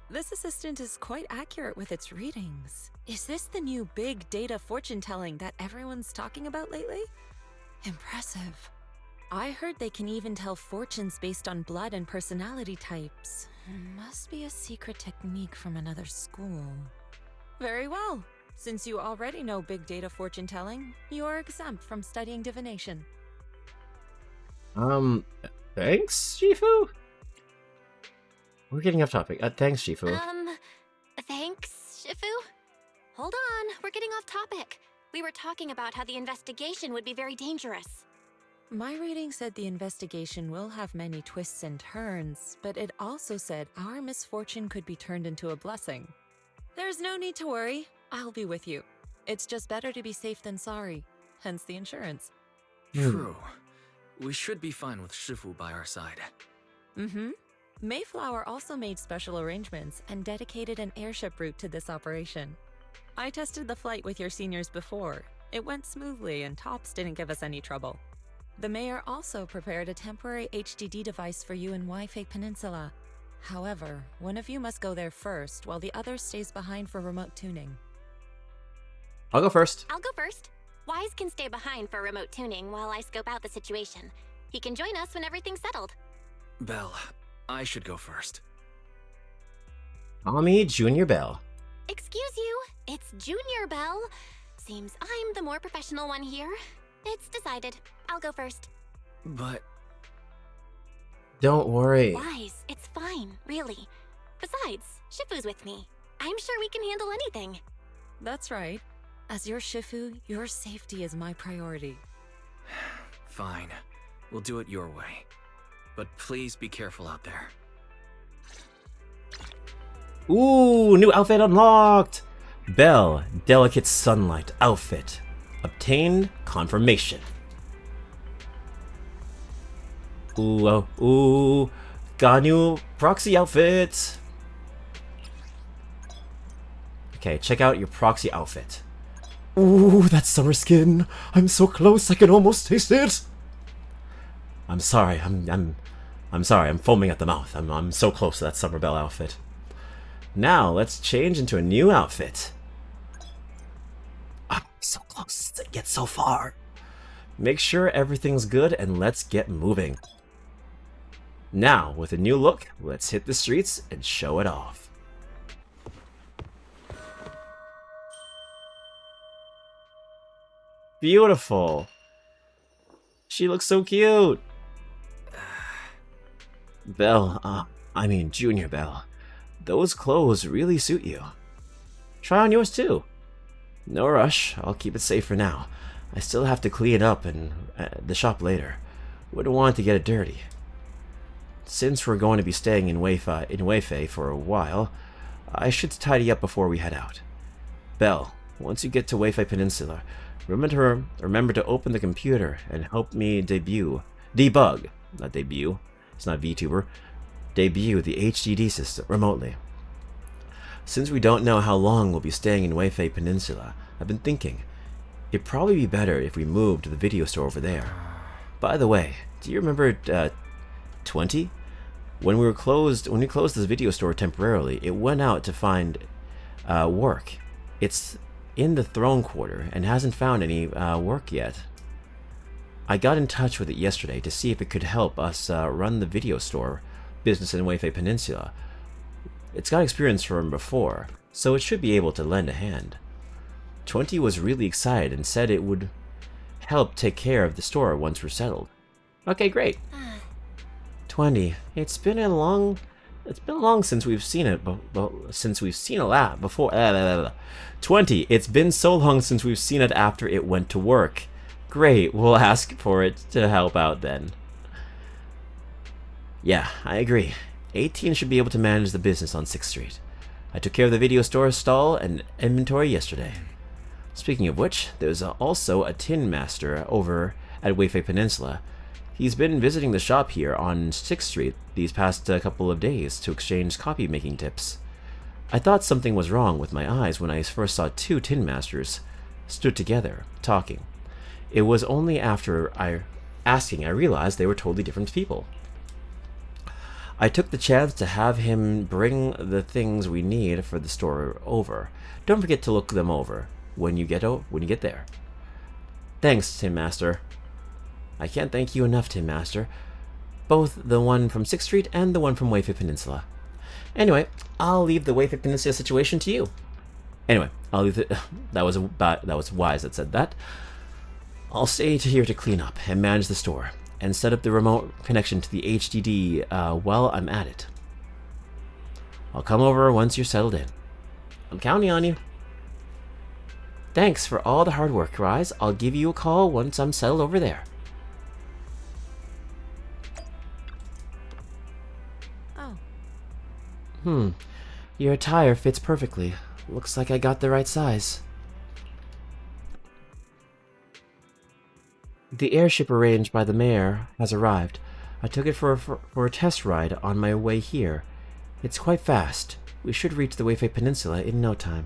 This assistant is quite accurate with its readings. Is this the new big data fortune telling that everyone's talking about lately? Impressive. I heard they can even tell fortunes based on blood and personality types. Must be a secret technique from another school. Very well. Since you already know big data fortune telling, you are exempt from studying divination. Thanks, Shifu? We're getting off topic. Thanks, Shifu. Thanks, Shifu? Hold on, we're getting off topic. We were talking about how the investigation would be very dangerous. My reading said the investigation will have many twists and turns, but it also said our misfortune could be turned into a blessing. There's no need to worry. I'll be with you. It's just better to be safe than sorry, hence the insurance. True. We should be fine with Shifu by our side. Mm-hmm. Mayflower also made special arrangements and dedicated an airship route to this operation. I tested the flight with your seniors before. It went smoothly and TOPS didn't give us any trouble. The mayor also prepared a temporary HDD device for you in Wi-Fi Peninsula. However, one of you must go there first while the other stays behind for remote tuning. I'll go first. I'll go first. Wise can stay behind for remote tuning while I scope out the situation. He can join us when everything's settled. Belle, I should go first. Call me Junior Bell. Excuse you, it's Junior Bell. Seems I'm the more professional one here. It's decided. I'll go first. But... Don't worry. Wise, it's fine, really. Besides, Shifu's with me. I'm sure we can handle anything. That's right. As your Shifu, your safety is my priority. Fine. We'll do it your way. But please be careful out there. Ooh, new outfit unlocked! Belle, Delicate Sunlight outfit. Obtain confirmation. Ooh, got a new proxy outfit. Okay, check out your proxy outfit. Ooh, that summer skin. I'm so close I can almost taste it. I'm sorry, I'm sorry, I'm foaming at the mouth. I'm so close to that Summer Belle outfit. Now, let's change into a new outfit. I'm so close to get so far. Make sure everything's good and let's get moving. Now, with a new look, let's hit the streets and show it off. Beautiful. She looks so cute. Belle, I mean Junior Belle. Those clothes really suit you. Try on yours too. No rush, I'll keep it safe for now. I still have to clean up in the shop later. Wouldn't want to get it dirty. Since we're going to be staying in Weifei for a while, I should tidy up before we head out. Belle, once you get to Weifei Peninsula, remember to open the computer and help me debug, not debut, it's not VTuber, debut the HDD system remotely. Since we don't know how long we'll be staying in Weifei Peninsula, I've been thinking, it'd probably be better if we moved to the video store over there. By the way, do you remember 20? When we closed this video store temporarily, it went out to find work. It's in the throne quarter and hasn't found any work yet. I got in touch with it yesterday to see if it could help us run the video store business in Weifei Peninsula. It's got experience from before, so it should be able to lend a hand. 20 was really excited and said it would help take care of the store once we're settled. Okay, great. 20, it's been long since we've seen it, since we've seen a lot before. 20, it's been so long since we've seen it after it went to work. Great, we'll ask for it to help out then. Yeah, I agree. 18 should be able to manage the business on 6th Street. I took care of the video store stall and inventory yesterday. Speaking of which, there's also a tin master over at Weifei Peninsula. He's been visiting the shop here on 6th Street these past couple of days to exchange copy-making tips. I thought something was wrong with my eyes when I first saw two tin masters stood together, talking. It was only after I realized they were totally different people. I took the chance to have him bring the things we need for the store over. Don't forget to look them over when you get there. Thanks, Tin Master. I can't thank you enough, Tin Master. Both the one from 6th Street and the one from Weifei Peninsula. Anyway, I'll leave the Weifei Peninsula situation to you. Anyway, I'll leave it. That was wise that said that. I'll stay here to clean up and manage the store, and set up the remote connection to the HDD while I'm at it. I'll come over once you're settled in. I'm counting on you. Thanks for all the hard work, Rise. I'll give you a call once I'm settled over there. Oh. Your attire fits perfectly. Looks like I got the right size. The airship arranged by the mayor has arrived. I took it for a test ride on my way here. It's quite fast. We should reach the Weifei Peninsula in no time.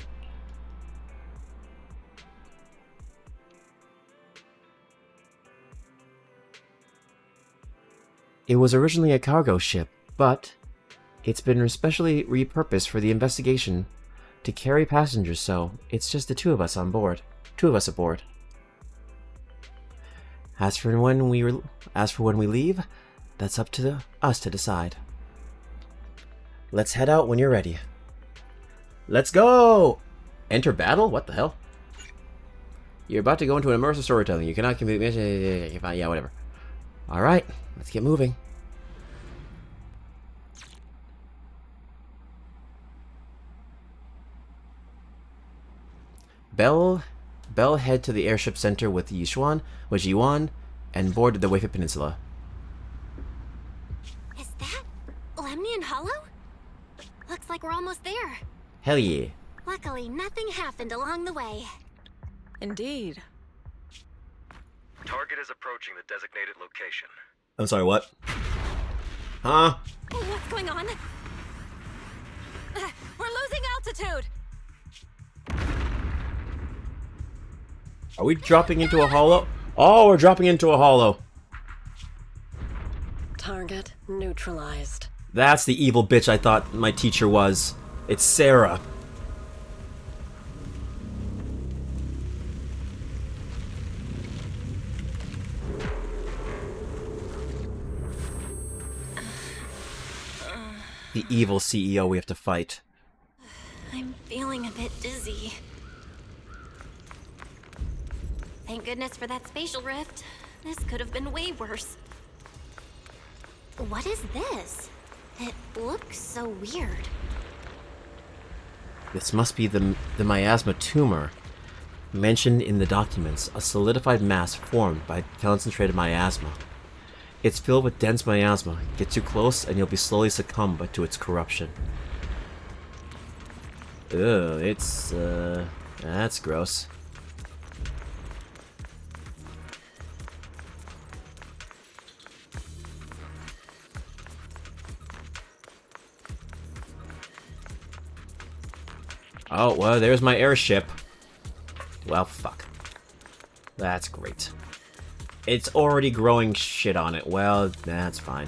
It was originally a cargo ship, but it's been specially repurposed for the investigation to carry passengers, so it's just the two of us aboard. As for when we leave, that's up to us to decide. Let's head out when you're ready. Let's go! Enter battle? What the hell? You're about to go into an immersive storytelling. You cannot complete mission. Yeah, whatever. Alright, let's get moving. Bell head to the airship center with Yuan, and board the Weifei Peninsula. Is that Lemnian Hollow? Looks like we're almost there. Hell yeah. Luckily, nothing happened along the way. Indeed. Target is approaching the designated location. I'm sorry, what? Huh? What's going on? We're losing altitude! Are we dropping into a hollow? Oh, we're dropping into a hollow. Target neutralized. That's the evil bitch I thought my teacher was. It's Sarah. The evil CEO we have to fight. I'm feeling a bit dizzy. Thank goodness for that spatial rift. This could have been way worse. What is this? It looks so weird. This must be the miasma tumor. Mentioned in the documents, a solidified mass formed by concentrated miasma. It's filled with dense miasma. Get too close and you'll be slowly succumb to its corruption. Ugh, it's, that's gross. Oh, well, there's my airship. Well, fuck. That's great. It's already growing shit on it. Well, that's fine.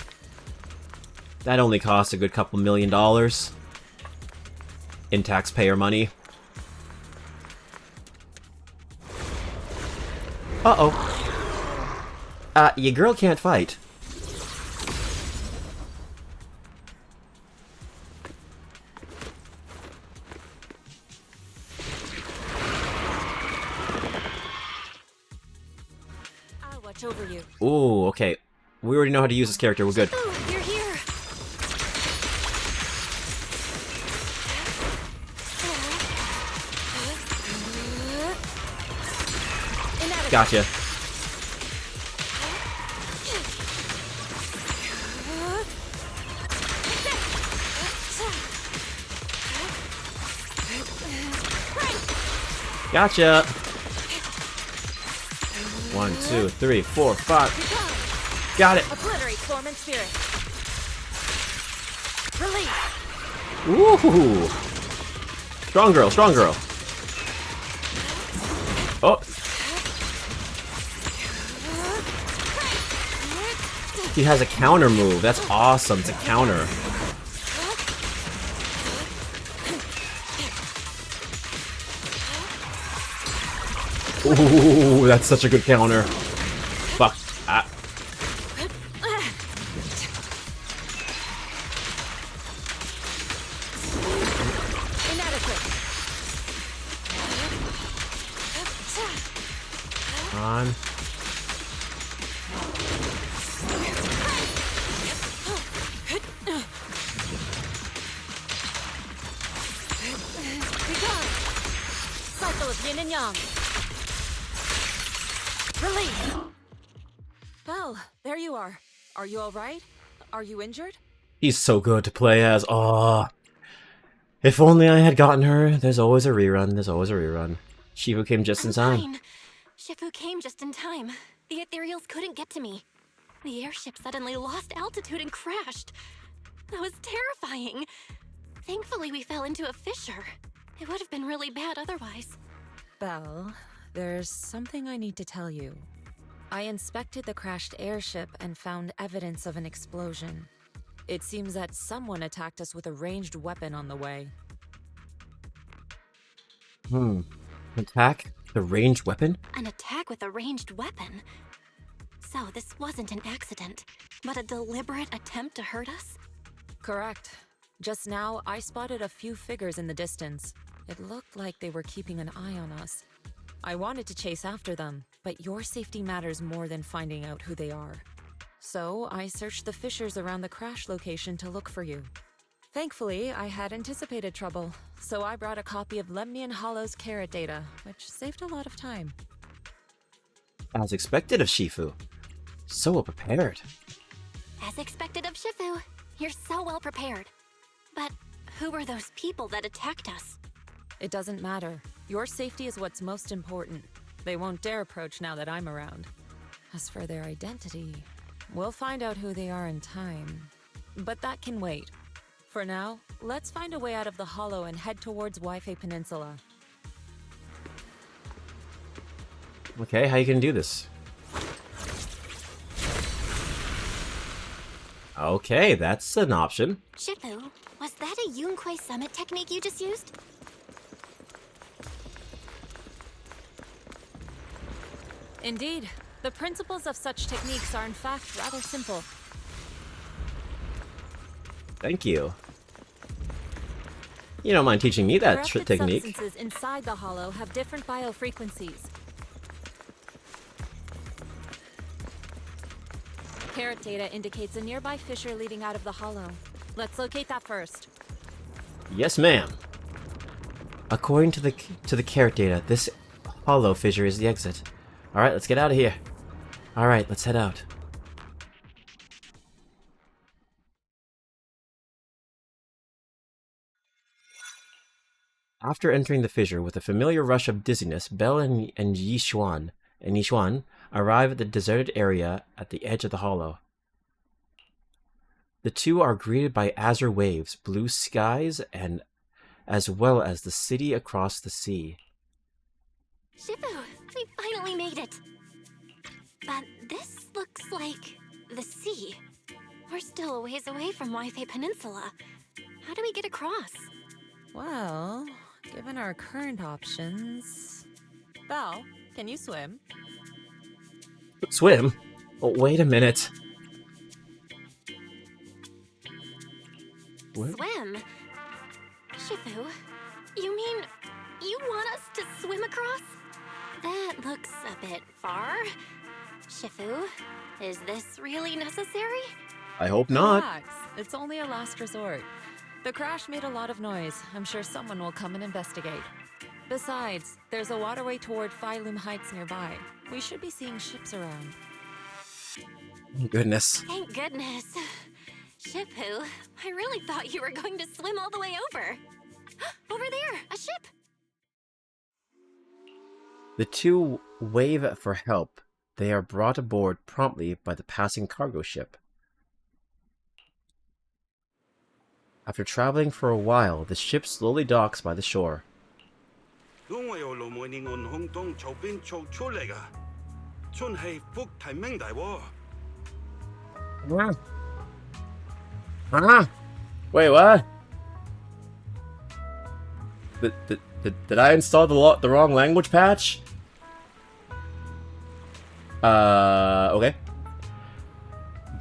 That only cost a good couple $1 million in taxpayer money. Uh-oh. Your girl can't fight. I'll watch over you. Ooh, okay. We already know how to use this character. We're good. Oh, you're here. Gotcha. Gotcha. 1, 2, 3, 4, 5. Got it. Obliterate form and spirit. Release. Woohoo! Strong girl, strong girl. Oh. He has a counter move. That's awesome. It's a counter. Ooh, that's such a good counter. Fuck. Ah. On. Cycle of yin and yang. Release. Belle, there you are. Are you all right? Are you injured? He's so good to play as. Oh. If only I had gotten her. There's always a rerun. There's always a rerun. Shifu came just in time. Fine. Shifu came just in time. The ethereals couldn't get to me. The airship suddenly lost altitude and crashed. That was terrifying. Thankfully, we fell into a fissure. It would have been really bad otherwise. Belle, there's something I need to tell you. I inspected the crashed airship and found evidence of an explosion. It seems that someone attacked us with a ranged weapon on the way. Attack? The ranged weapon? An attack with a ranged weapon? So this wasn't an accident, but a deliberate attempt to hurt us? Correct. Just now, I spotted a few figures in the distance. It looked like they were keeping an eye on us. I wanted to chase after them, but your safety matters more than finding out who they are. So, I searched the fissures around the crash location to look for you. Thankfully, I had anticipated trouble, so I brought a copy of Lemnian Hollow's carrot data, which saved a lot of time. As expected of Shifu. So well prepared. As expected of Shifu, you're so well prepared. But who were those people that attacked us? It doesn't matter. Your safety is what's most important. They won't dare approach now that I'm around. As for their identity, we'll find out who they are in time. But that can wait. For now, let's find a way out of the hollow and head towards Waifei Peninsula. Okay, how you gonna do this? Okay, that's an option. Shifu, was that a Yunquei Summit technique you just used? Indeed. The principles of such techniques are in fact rather simple. Thank you. You don't mind teaching me that Corrupted technique. substances inside the hollow have different biofrequencies. Carrot data indicates a nearby fissure leading out of the hollow. Let's locate that first. Yes, ma'am. According to the carrot data, this hollow fissure is the exit. All right, let's get out of here. All right, let's head out. After entering the fissure with a familiar rush of dizziness, Belle and Yishuan arrive at the deserted area at the edge of the hollow. The two are greeted by azure waves, blue skies, and as well as the city across the sea. Shifu, we finally made it! But this looks like the sea. We're still a ways away from Waifei Peninsula. How do we get across? Well, given our current options... Belle, can you swim? Swim? Oh, wait a minute. What? Swim? Shifu, you mean you want us to swim across? That looks a bit far. Shifu, is this really necessary? I hope not. Relax. It's only a last resort. The crash made a lot of noise. I'm sure someone will come and investigate. Besides, there's a waterway toward Phylum Heights nearby. We should be seeing ships around. Goodness. Thank goodness. Shifu, I really thought you were going to swim all the way over. Over there, a ship! The two wave for help. They are brought aboard promptly by the passing cargo ship. After traveling for a while, the ship slowly docks by the shore. Wait, what? Did I install the wrong language patch? Okay.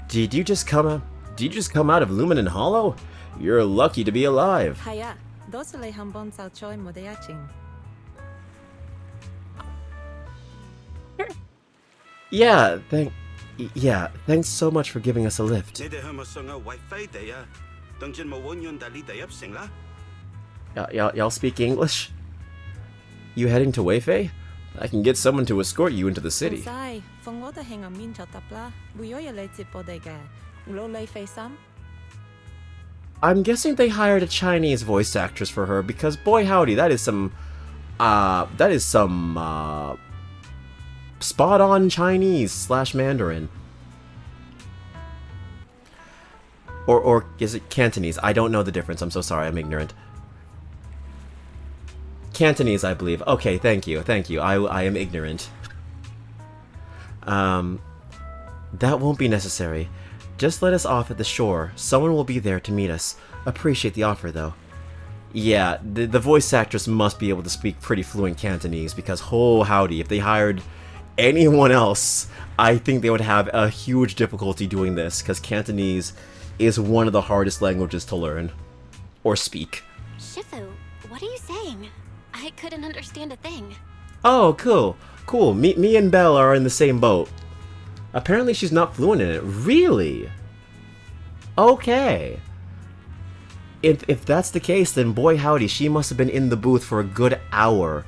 Did you just come out of Luminant Hollow? You're lucky to be alive. Haya, 도술래 한번 sauchoy 모대야칭. Yeah, thanks so much for giving us a lift. Y'all speak English? You heading to Weifei? I can get someone to escort you into the city. I'm guessing they hired a Chinese voice actress for her because boy howdy, that is some spot on Chinese / Mandarin. Or is it Cantonese? I don't know the difference. I'm so sorry. I'm ignorant. Cantonese, I believe. Okay, thank you. I am ignorant. That won't be necessary. Just let us off at the shore. Someone will be there to meet us. Appreciate the offer, though. Yeah, the voice actress must be able to speak pretty fluent Cantonese because, oh howdy, if they hired anyone else, I think they would have a huge difficulty doing this because Cantonese is one of the hardest languages to learn. Or speak. Shifu, what are you saying? I couldn't understand a thing. Oh, cool. Me and Belle are in the same boat. Apparently she's not fluent in it. Really? Okay. If that's the case, then boy howdy, she must have been in the booth for a good hour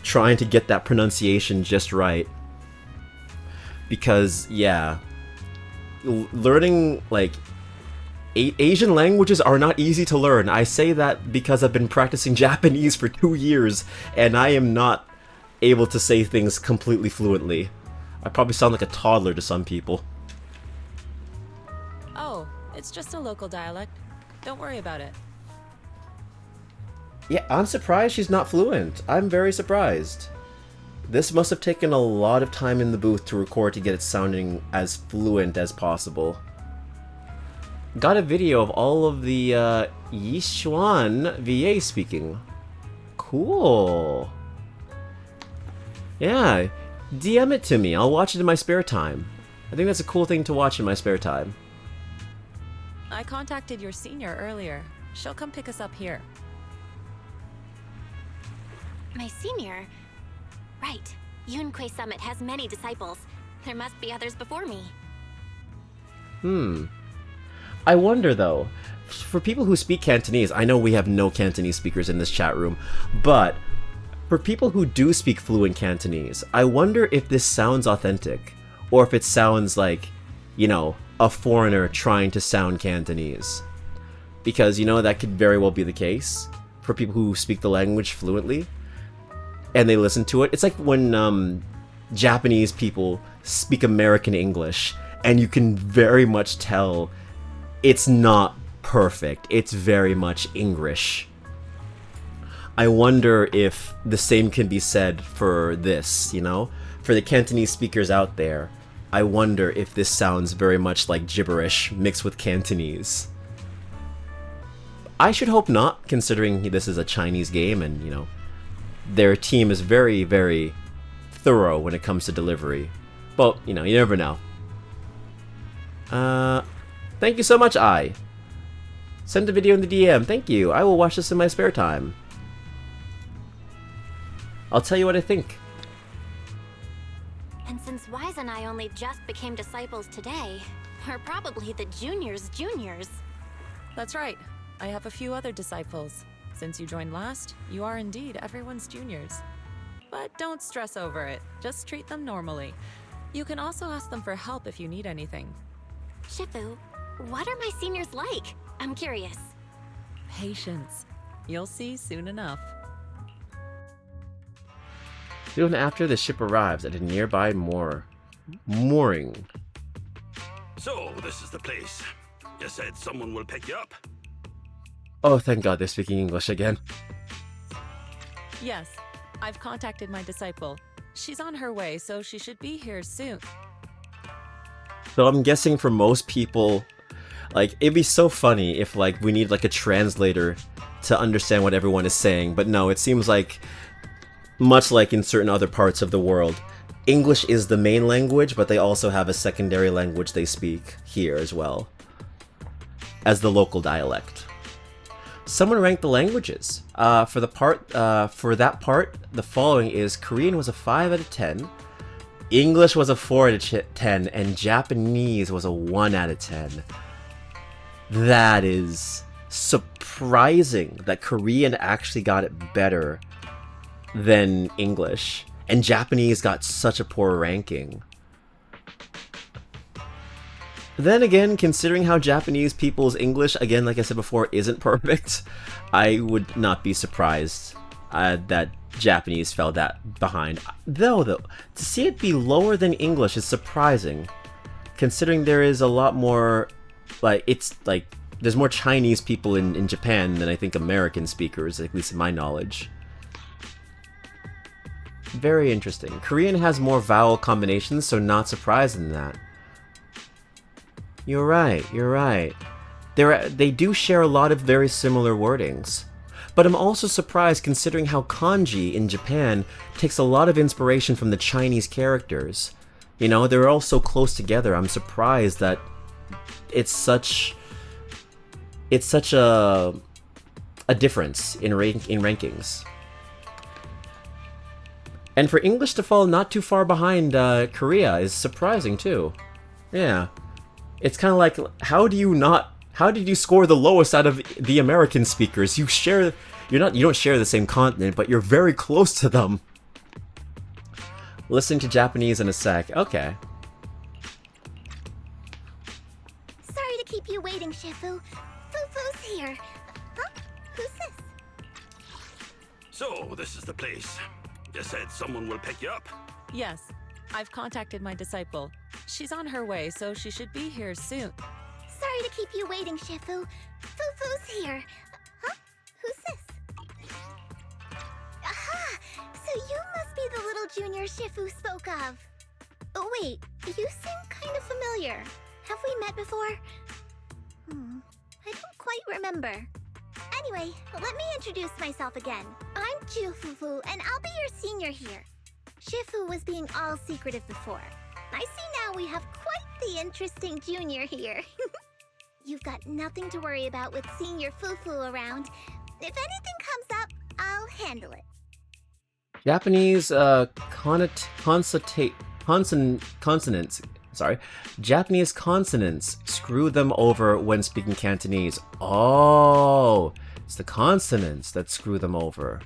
trying to get that pronunciation just right. Because, yeah, learning, like, Asian languages are not easy to learn. I say that because I've been practicing Japanese for 2 years, and I am not able to say things completely fluently. I probably sound like a toddler to some people. Oh, it's just a local dialect. Don't worry about it. Yeah, I'm surprised she's not fluent. I'm very surprised. This must have taken a lot of time in the booth to record to get it sounding as fluent as possible. Got a video of all of the Yishuan VA speaking. Cool. Yeah, DM it to me. I'll watch it in my spare time. I think that's a cool thing to watch in my spare time. I contacted your senior earlier. She'll come pick us up here. My senior? Right. Yunquei Summit has many disciples. There must be others before me. I wonder though, for people who speak Cantonese, I know we have no Cantonese speakers in this chat room, but for people who do speak fluent Cantonese, I wonder if this sounds authentic, or if it sounds like, you know, a foreigner trying to sound Cantonese. Because, you know, that could very well be the case for people who speak the language fluently, and they listen to it. It's like when Japanese people speak American English, and you can very much tell it's not perfect. It's very much English. I wonder if the same can be said for this, you know? For the Cantonese speakers out there, I wonder if this sounds very much like gibberish mixed with Cantonese. I should hope not, considering this is a Chinese game and, you know, their team is very, very thorough when it comes to delivery. Well, you know, you never know. Thank you so much, I. Send a video in the DM. Thank you. I will watch this in my spare time. I'll tell you what I think. And since Wise and I only just became disciples today, we're probably the juniors' juniors. That's right. I have a few other disciples. Since you joined last, you are indeed everyone's juniors. But don't stress over it. Just treat them normally. You can also ask them for help if you need anything. Shifu, what are my seniors like? I'm curious. Patience. You'll see soon enough. Soon after, the ship arrives at a nearby mooring. So, this is the place. You said someone will pick you up. Oh, thank God they're speaking English again. Yes, I've contacted my disciple. She's on her way, so she should be here soon. So I'm guessing for most people, like, it'd be so funny if, like, we need, like, a translator to understand what everyone is saying. But no, it seems like, much like in certain other parts of the world, English is the main language, but they also have a secondary language they speak here as well, as the local dialect. Someone ranked the languages. For that part, the following is: Korean was a 5 out of 10, English was a 4 out of 10, and Japanese was a 1 out of 10. That is surprising that Korean actually got it better than English, and Japanese got such a poor ranking. Then again, considering how Japanese people's English, again, like I said before, isn't perfect, I would not be surprised that Japanese fell that behind. Though, to see it be lower than English is surprising, considering there is a lot more, there's more Chinese people in Japan than I think American speakers, at least in my knowledge. Very interesting. Korean has more vowel combinations, so not surprised in that. You're right, you're right. They do share a lot of very similar wordings. But I'm also surprised considering how kanji in Japan takes a lot of inspiration from the Chinese characters. You know, they're all so close together. I'm surprised that it's such a difference in rankings. And for English to fall not too far behind Korea is surprising too. Yeah. It's kind of like, how did you score the lowest out of the American speakers? You don't share the same continent, but you're very close to them. Listening to Japanese in a sec. Okay. Sorry to keep you waiting, Shifu. Fufu's here. Huh? Who's this? So, this is the place. You said someone will pick you up. Yes, I've contacted my disciple. She's on her way, so she should be here soon. Sorry to keep you waiting, Shifu. Fufu's here. Huh? Who's this? Aha! So you must be the little junior Shifu spoke of. Oh wait, you seem kind of familiar. Have we met before? I don't quite remember. Anyway, let me introduce myself again. I'm Fufu, and I'll be your senior here. Shifu was being all secretive before. I see now we have quite the interesting junior here. You've got nothing to worry about with senior Fufu around. If anything comes up, I'll handle it. Japanese Japanese consonants screw them over when speaking Cantonese. Oh, it's the consonants that screw them over.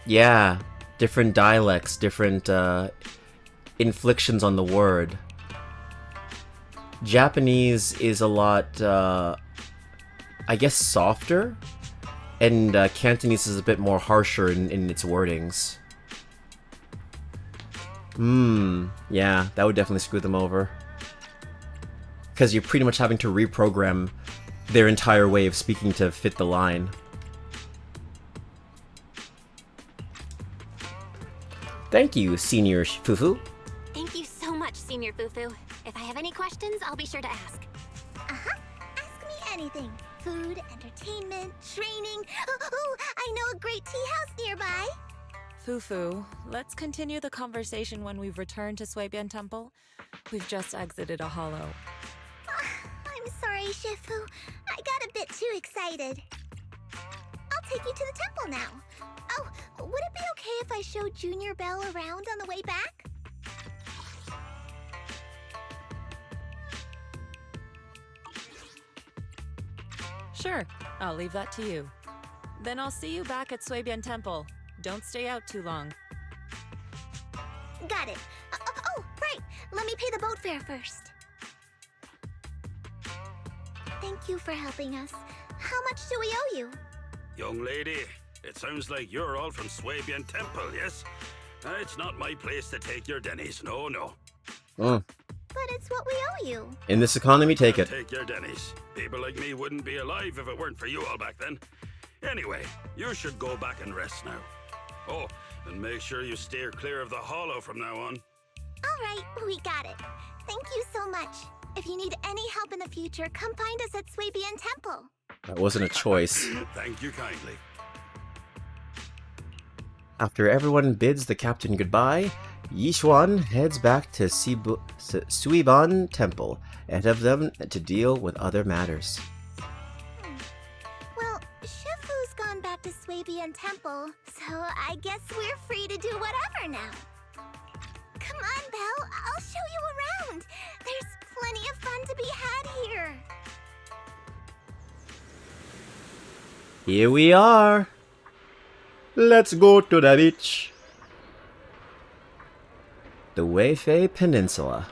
Yeah. Different dialects, different inflictions on the word. Japanese is a lot, I guess, softer, and Cantonese is a bit more harsher in its wordings. Yeah, that would definitely screw them over. Because you're pretty much having to reprogram their entire way of speaking to fit the line. Thank you, Senior Fufu. Thank you so much, Senior Fufu. If I have any questions, I'll be sure to ask. Ask me anything. Food, entertainment, training. Oh, I know a great tea house nearby. Fufu, let's continue the conversation when we've returned to Suibian Temple. We've just exited a hollow. I'm sorry, Shifu. I got a bit too excited. I'll take you to the temple now. Oh, would it be okay if I showed Junior Belle around on the way back? Sure, I'll leave that to you. Then I'll see you back at Suibian Temple. Don't stay out too long. Got it. Oh, right. Let me pay the boat fare first. Thank you for helping us. How much do we owe you? Young lady, it sounds like you're all from Suibian Temple, yes? It's not my place to take your dennies, no. Mm. But it's what we owe you. In this economy, take it. Take your dennies. People like me wouldn't be alive if it weren't for you all back then. Anyway, you should go back and rest now. Oh, and make sure you steer clear of the hollow from now on. All right, we got it. Thank you so much. If you need any help in the future, come find us at Suibian Temple. That wasn't a choice. Thank you kindly. After everyone bids the captain goodbye, Yixuan heads back to Suiban Temple, ahead of them to deal with other matters. Well, Shifu's gone back to Suibian Temple, so I guess we're free to do whatever now. Come on, Belle, I'll show you around. There's plenty of fun to be had here. Here we are. Let's go to the beach. The Weifei Peninsula.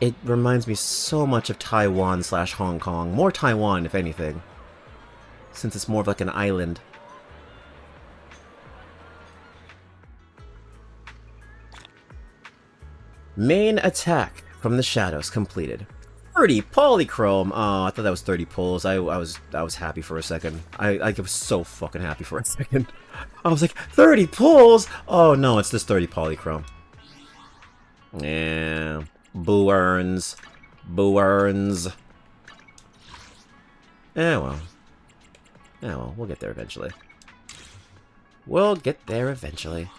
It reminds me so much of Taiwan / Hong Kong. More Taiwan, if anything. Since it's more of like an island. Main attack from the shadows completed. 30 polychrome. Oh, I thought that was 30 pulls. I was happy for a second. I was so fucking happy for a second. I was like, 30 pulls? Oh no, it's just 30 polychrome. Yeah. Boo earns. Boo earns. Well, we'll get there eventually. We'll get there eventually.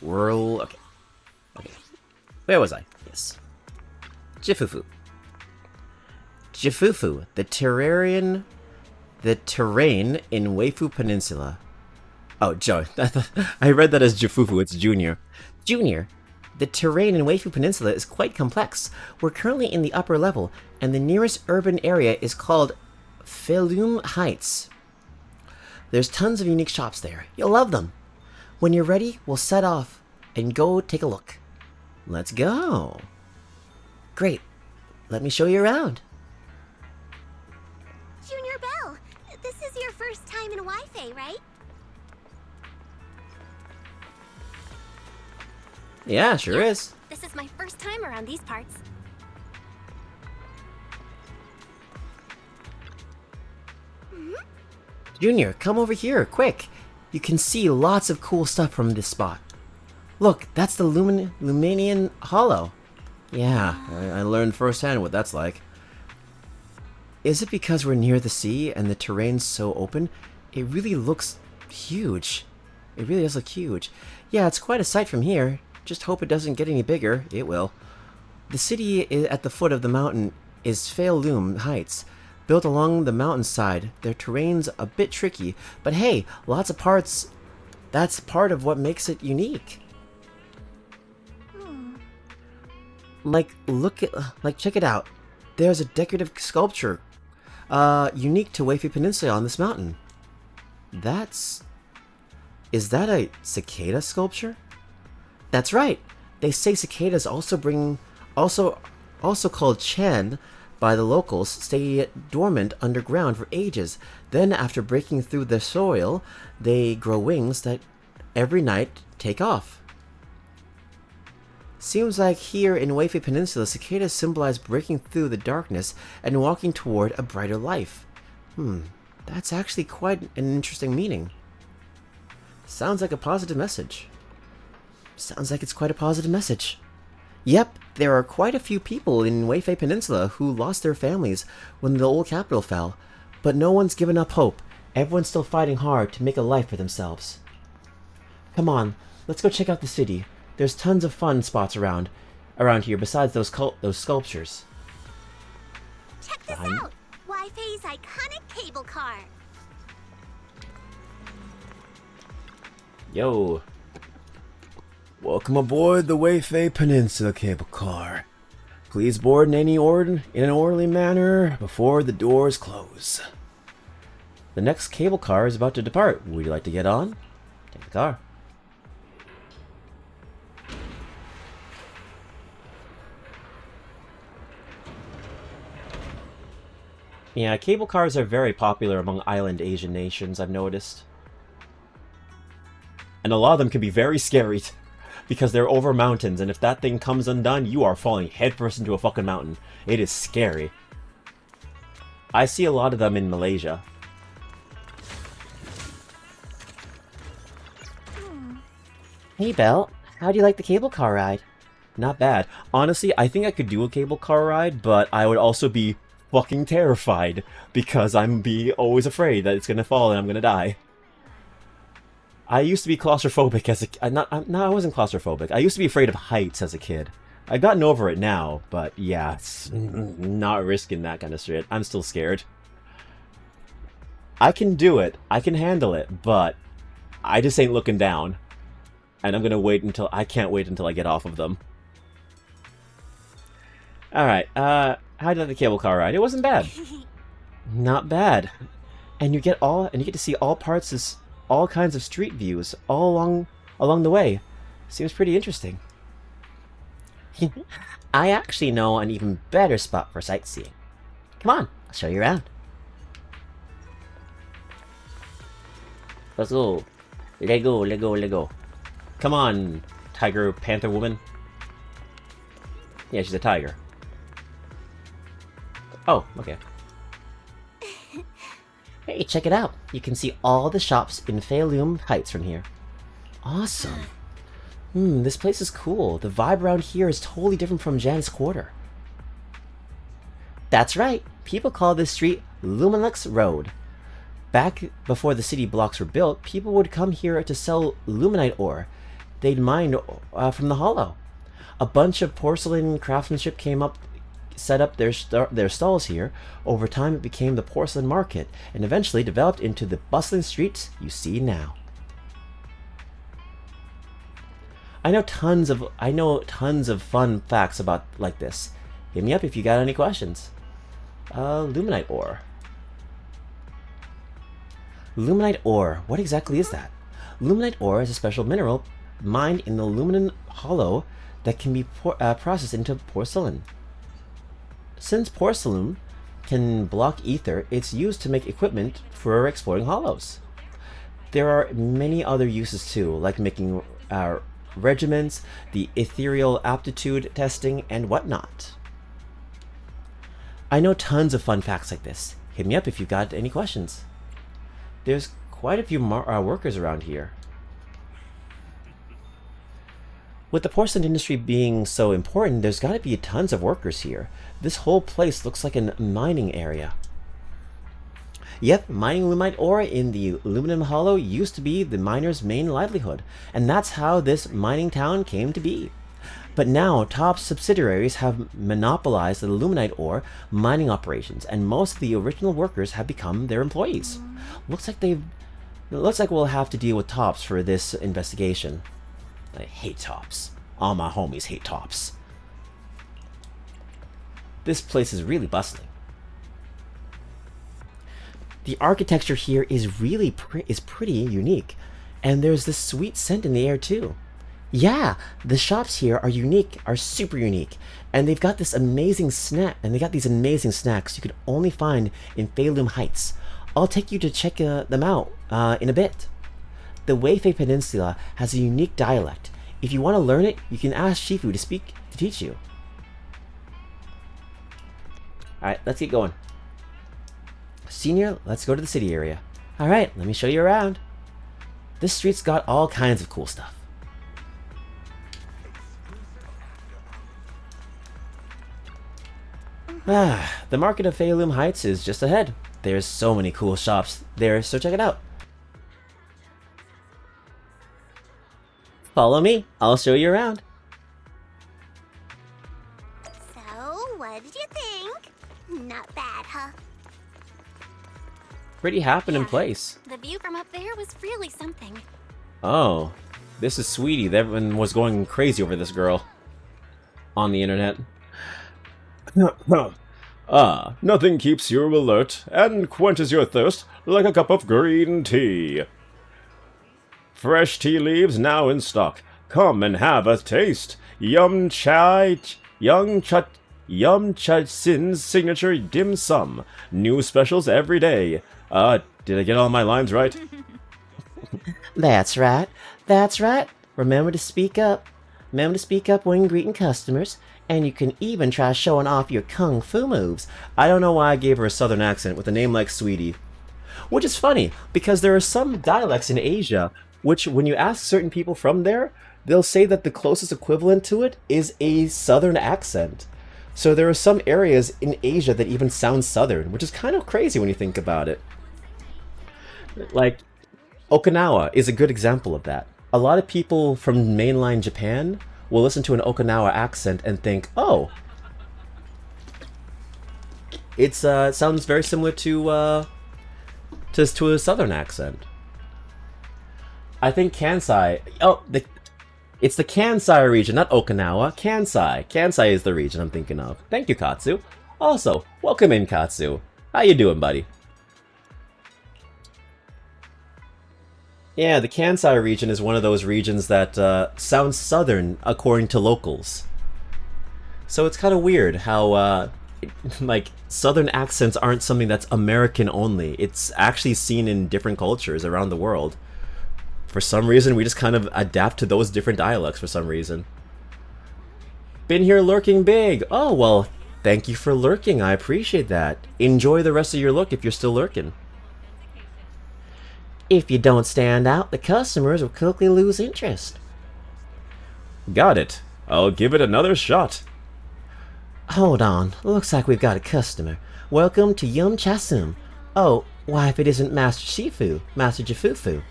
Okay. Where was I? Yes. Jifufu. Jifufu, the terrain in Weifu Peninsula. Oh, Joe. I read that as Jifufu. It's Junior. Junior, the terrain in Weifu Peninsula is quite complex. We're currently in the upper level, and the nearest urban area is called Feilum Heights. There's tons of unique shops there. You'll love them. When you're ready, we'll set off and go take a look. Let's go. Great. Let me show you around. Junior Belle, this is your first time in Weifei, right? Yeah, sure is. This is my first time around these parts. Junior, come over here, quick. You can see lots of cool stuff from this spot. Look, that's the Luminian Hollow. Yeah, I learned firsthand what that's like. Is it because we're near the sea and the terrain's so open? It really looks huge. It really does look huge. Yeah, it's quite a sight from here. Just hope it doesn't get any bigger. It will. The city at the foot of the mountain is Feilum Heights. Built along the mountainside, their terrain's a bit tricky, but hey, lots of parts. That's part of what makes it unique. Check it out. There's a decorative sculpture, unique to Weifu Peninsula on this mountain. Is that a cicada sculpture? That's right. They say cicadas also called Chen by the locals, stay dormant underground for ages. Then, after breaking through the soil, they grow wings that every night take off. Seems like here in Weifu Peninsula, cicadas symbolize breaking through the darkness and walking toward a brighter life. That's actually quite an interesting meaning. Sounds like a positive message. Sounds like it's quite a positive message. Yep, there are quite a few people in Weifei Peninsula who lost their families when the old capital fell, but no one's given up hope. Everyone's still fighting hard to make a life for themselves. Come on, let's go check out the city. There's tons of fun spots around here besides those sculptures. Check this out! Wi-Fi's iconic cable car. Yo. Welcome aboard the Weifei Peninsula cable car. Please board in an orderly manner before the doors close. The next cable car is about to depart. Would you like to get on? Take the car. Yeah, cable cars are very popular among island Asian nations, I've noticed. And a lot of them can be very scary because they're over mountains, and if that thing comes undone, you are falling headfirst into a fucking mountain. It is scary. I see a lot of them in Malaysia. Hey, Belle. How do you like the cable car ride? Not bad. Honestly, I think I could do a cable car ride, but I would also be fucking terrified because I'm always afraid that it's gonna fall and I'm gonna die. I used to be claustrophobic as a... No, I wasn't claustrophobic. I used to be afraid of heights as a kid. I've gotten over it now, but yeah, it's not risking that kind of shit. I'm still scared. I can do it. I can handle it, but I just ain't looking down. And I'm gonna wait until... I can't wait until I get off of them. Alright, how did the cable car ride? It wasn't bad. Not bad. And you get to see all kinds of street views all along the way. Seems pretty interesting. I actually know an even better spot for sightseeing. Come on, I'll show you around. Let's go. Lego. Come on, tiger panther woman. Yeah, she's a tiger. Oh, okay. Hey, check it out. You can see all the shops in Feilum Heights from here. Awesome. This place is cool. The vibe around here is totally different from Jan's Quarter. That's right. People call this street Luminlux Road. Back before the city blocks were built, people would come here to sell luminite ore they'd mined from the hollow. A bunch of porcelain craftsmanship set up their stalls here. Over time, it became the porcelain market, and eventually developed into the bustling streets you see now. I know tons of fun facts about like this. Hit me up if you got any questions. Luminite ore. Luminite ore. What exactly is that? Luminite ore is a special mineral mined in the luminant hollow that can be processed into porcelain. Since porcelain can block ether, it's used to make equipment for exploring hollows. There are many other uses too, like making regiments, the ethereal aptitude testing, and whatnot. I know tons of fun facts like this. Hit me up if you've got any questions. There's quite a few workers around here. With the porcelain industry being so important, there's got to be tons of workers here. This whole place looks like a mining area. Yep, mining luminite ore in the aluminum hollow used to be the miners' main livelihood, and that's how this mining town came to be. But now, TOP's subsidiaries have monopolized the luminite ore mining operations, and most of the original workers have become their employees. Looks like we'll have to deal with TOPS for this investigation. I hate TOPS. All my homies hate TOPS. This place is really bustling. The architecture here is pretty unique, and there's this sweet scent in the air too. Yeah, the shops here are super unique, and they've got these amazing snacks you could only find in Feilum Heights. I'll take you to check them out in a bit. The Weifei Peninsula has a unique dialect. If you want to learn it, you can ask Shifu to teach you. Alright, let's get going. Senior, let's go to the city area. Alright, let me show you around. This street's got all kinds of cool stuff. The market of Feilum Heights is just ahead. There's so many cool shops there, so check it out. Follow me, I'll show you around. So, what did you think? Not bad, huh? Pretty happening place. The view from up there was really something. Oh, this is Sweetie. Everyone was going crazy over this girl on the internet. Nothing keeps you alert and quenches your thirst like a cup of green tea. Fresh tea leaves now in stock. Come and have a taste. Yum Chai Sin's signature dim sum. New specials every day. Did I get all my lines right? That's right. That's right. Remember to speak up. Remember to speak up when greeting customers. And you can even try showing off your kung fu moves. I don't know why I gave her a southern accent with a name like Sweetie. Which is funny, because there are some dialects in Asia which, when you ask certain people from there, they'll say that the closest equivalent to it is a southern accent. So there are some areas in Asia that even sound southern, which is kind of crazy when you think about it. Like, Okinawa is a good example of that. A lot of people from mainland Japan will listen to an Okinawa accent and think, oh, it sounds very similar to a southern accent. I think Kansai. Oh, it's the Kansai region, not Okinawa. Kansai. Kansai is the region I'm thinking of. Thank you, Katsu. Also, welcome in, Katsu. How you doing, buddy? Yeah, the Kansai region is one of those regions that sounds southern according to locals. So it's kind of weird how, like, southern accents aren't something that's American only. It's actually seen in different cultures around the world. For some reason, we just kind of adapt to those different dialects for some reason. Been here lurking big. Oh, well, thank you for lurking. I appreciate that. Enjoy the rest of your look if you're still lurking. If you don't stand out, the customers will quickly lose interest. Got it. I'll give it another shot. Hold on. Looks like we've got a customer. Welcome to Yum Chasum. Oh, why if it isn't Master Shifu, Master Jafufu?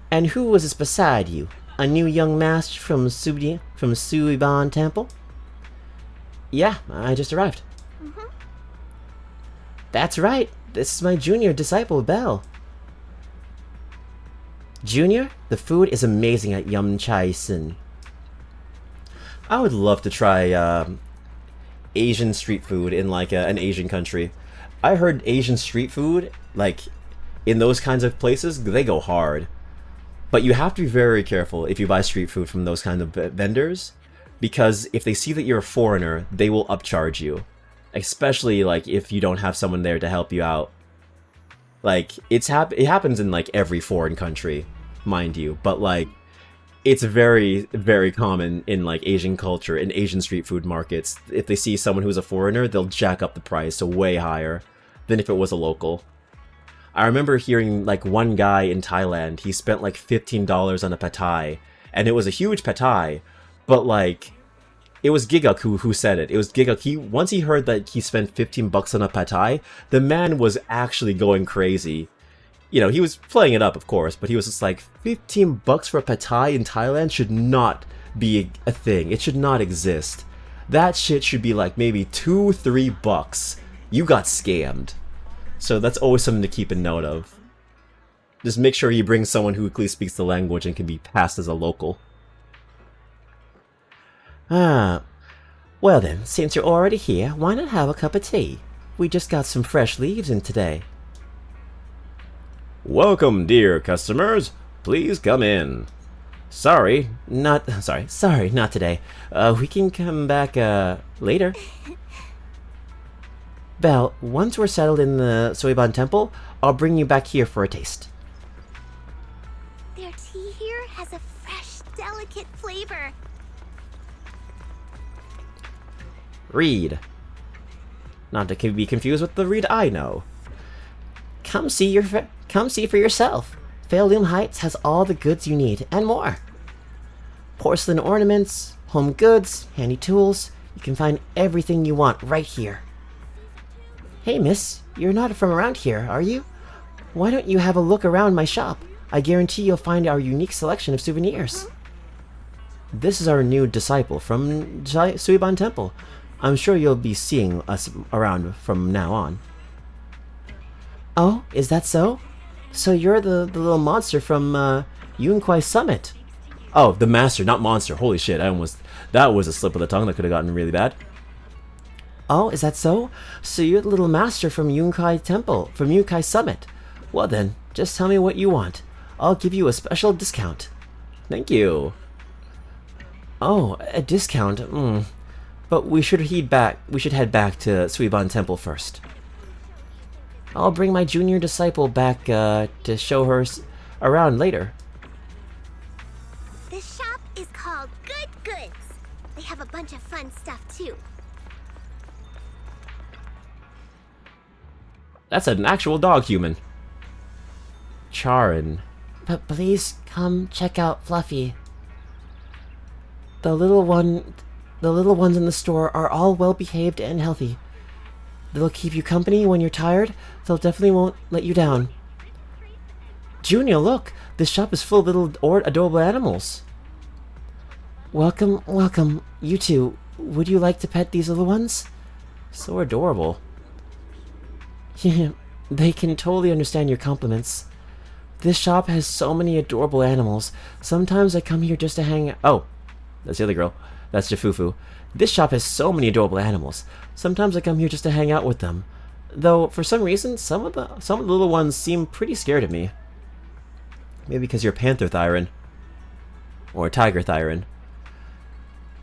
And who was this beside you? A new young master from Suiban Temple? Yeah, I just arrived. That's right. This is my junior disciple, Belle. Junior, the food is amazing at Yum Chai Sin. I would love to try Asian street food in like an Asian country. I heard Asian street food, like in those kinds of places, they go hard. But you have to be very careful if you buy street food from those kind of vendors, because if they see that you're a foreigner, they will upcharge you. Especially like if you don't have someone there to help you out. Like it happens in like every foreign country, mind you, but like it's very, very common in like Asian culture, in Asian street food markets. If they see someone who's a foreigner, they'll jack up the price to way higher than if it was a local. I remember hearing like one guy in Thailand, he spent like $15 on a pad thai, and it was a huge pad thai, but like it was Giguk who said it. It was Giguk. Once he heard that he spent $15 on a pad thai, the man was actually going crazy. You know, he was playing it up, of course, but he was just like, $15 for a pad thai in Thailand should not be a thing. It should not exist. That shit should be like maybe $2-3. You got scammed. So that's always something to keep a note of. Just make sure you bring someone who at least speaks the language and can be passed as a local. Well then, since you're already here, why not have a cup of tea? We just got some fresh leaves in today. Welcome, dear customers. Please come in. Sorry, not today. We can come back, later. Belle, once we're settled in the Suiban Temple, I'll bring you back here for a taste. Their tea here has a fresh, delicate flavor. Reed. Not to be confused with the Reed I know. Come see for yourself. Fairloom Heights has all the goods you need, and more. Porcelain ornaments, home goods, handy tools. You can find everything you want right here. Hey miss, you're not from around here, are you? Why don't you have a look around my shop? I guarantee you'll find our unique selection of souvenirs. This is our new disciple from Suiban Temple. I'm sure you'll be seeing us around from now on. Oh, is that so? So you're the little monster from Yunkwai Summit. Oh, the master, not monster. Holy shit, that was a slip of the tongue that could have gotten really bad. Oh, is that so? So you're the little master from Yunkai Temple, from Yunkai Summit. Well then, just tell me what you want. I'll give you a special discount. Thank you. Oh, a discount? But we should head back to Suiban Temple first. I'll bring my junior disciple back to show her around later. This shop is called Good Goods. They have a bunch of fun stuff too. That's an actual dog human. Charin. But please come check out Fluffy. The little ones in the store are all well behaved and healthy. They'll keep you company when you're tired. They'll definitely won't let you down. Junior, look! This shop is full of little adorable animals. Welcome, welcome. You two, would you like to pet these little ones? So adorable. Yeah, they can totally understand your compliments. This shop has so many adorable animals. Sometimes I come here just to hang out. Oh, that's the other girl. That's Jafufu. This shop has so many adorable animals. Sometimes I come here just to hang out with them. Though, for some reason, some of the little ones seem pretty scared of me. Maybe because you're Panther Thyron. Or Tiger Thyron.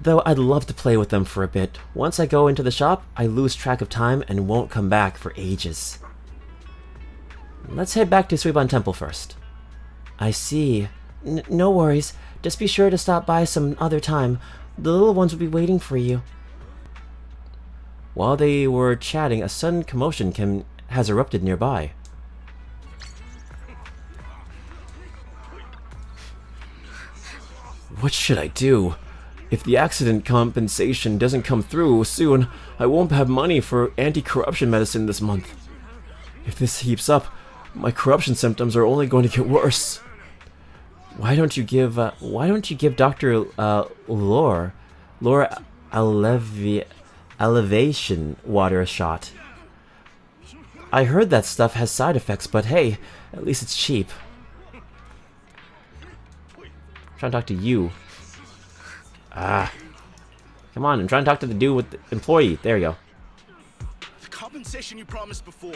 Though I'd love to play with them for a bit. Once I go into the shop, I lose track of time and won't come back for ages. Let's head back to Suiban Temple first. I see. No worries. Just be sure to stop by some other time. The little ones will be waiting for you. While they were chatting, a sudden commotion has erupted nearby. What should I do? If the accident compensation doesn't come through soon, I won't have money for anti-corruption medicine this month. If this heaps up, my corruption symptoms are only going to get worse. Why don't you give Dr. Lore Elevation water a shot? I heard that stuff has side effects, but hey, at least it's cheap. I'm trying to talk to you. Come on, I'm trying to talk to the dude with the employee. There you go. The compensation you promised before.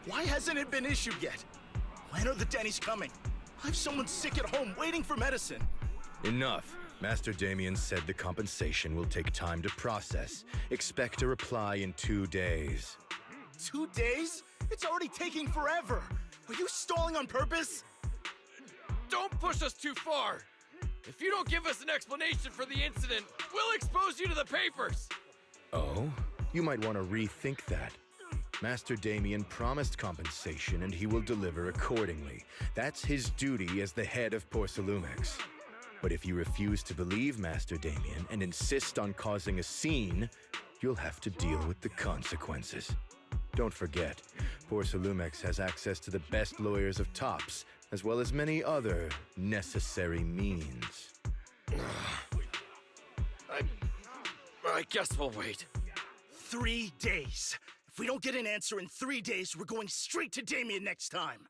Why hasn't it been issued yet? When are the Denny's coming? I have someone sick at home waiting for medicine. Enough. Master Damien said the compensation will take time to process. Expect a reply in 2 days. 2 days? It's already taking forever. Are you stalling on purpose? Don't push us too far. If you don't give us an explanation for the incident, we'll expose you to the papers. Oh? You might want to rethink that. Master Damien promised compensation and he will deliver accordingly. That's his duty as the head of Porcelumex. But if you refuse to believe Master Damien and insist on causing a scene, you'll have to deal with the consequences. Don't forget, Porcelumex has access to the best lawyers of Tops, as well as many other necessary means. I guess we'll wait. 3 days. If we don't get an answer in 3 days, we're going straight to Damien next time.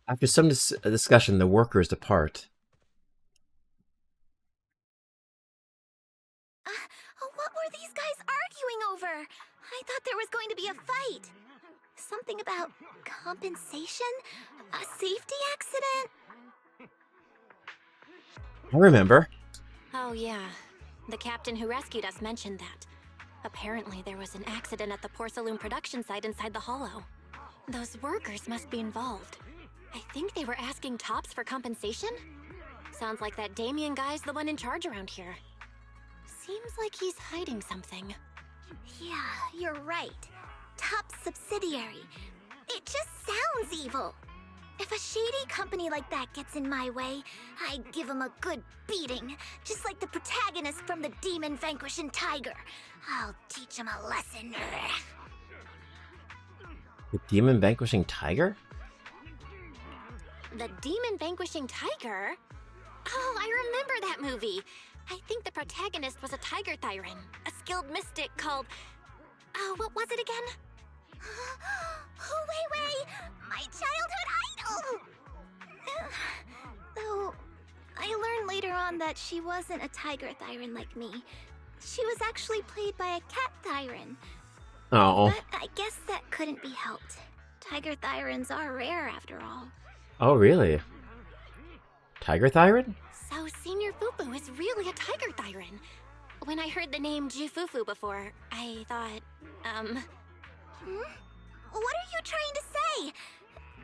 After some discussion, the workers depart. What were these guys arguing over? I thought there was going to be a fight. Something about compensation? A safety accident? I remember. Oh yeah, the captain who rescued us mentioned that. Apparently there was an accident at the porcelain production site inside the hollow. Those workers must be involved. I think they were asking Tops for compensation? Sounds like that Damien guy's the one in charge around here. Seems like he's hiding something. Yeah, you're right. Top subsidiary. It just sounds evil. If a shady company like that gets in my way, I give them a good beating. Just like the protagonist from the Demon Vanquishing Tiger. I'll teach him a lesson. The Demon Vanquishing Tiger? The Demon Vanquishing Tiger? Oh, I remember that movie. I think the protagonist was a tiger thyran, a skilled mystic called... Oh, what was it again? Oh, wait! My childhood idol! Though, I learned later on that she wasn't a tiger thyran like me. She was actually played by a cat thyran. Oh. But I guess that couldn't be helped. Tiger thyrans are rare after all. Oh, really? Tiger Thyran? So Senior Fufu is really a tiger thyran. When I heard the name Jufufu before, I thought, What are you trying to say?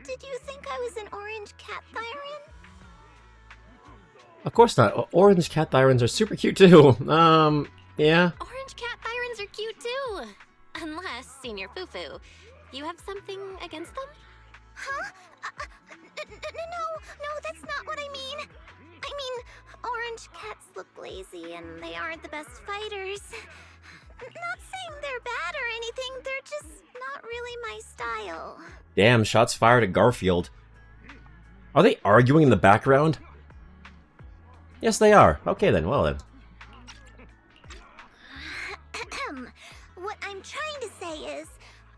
Did you think I was an orange cat thyran? Of course not. Orange cat Thyrans are super cute too. Yeah. Orange cat thyrans are cute too. Unless, Senior Fufu, you have something against them? Huh? No, that's not what I mean. I mean, orange cats look lazy and they aren't the best fighters. Not saying they're bad or anything, they're just not really my style. Damn, shots fired at Garfield. Are they arguing in the background? Yes, they are. Okay then, well then. What I'm trying to say is,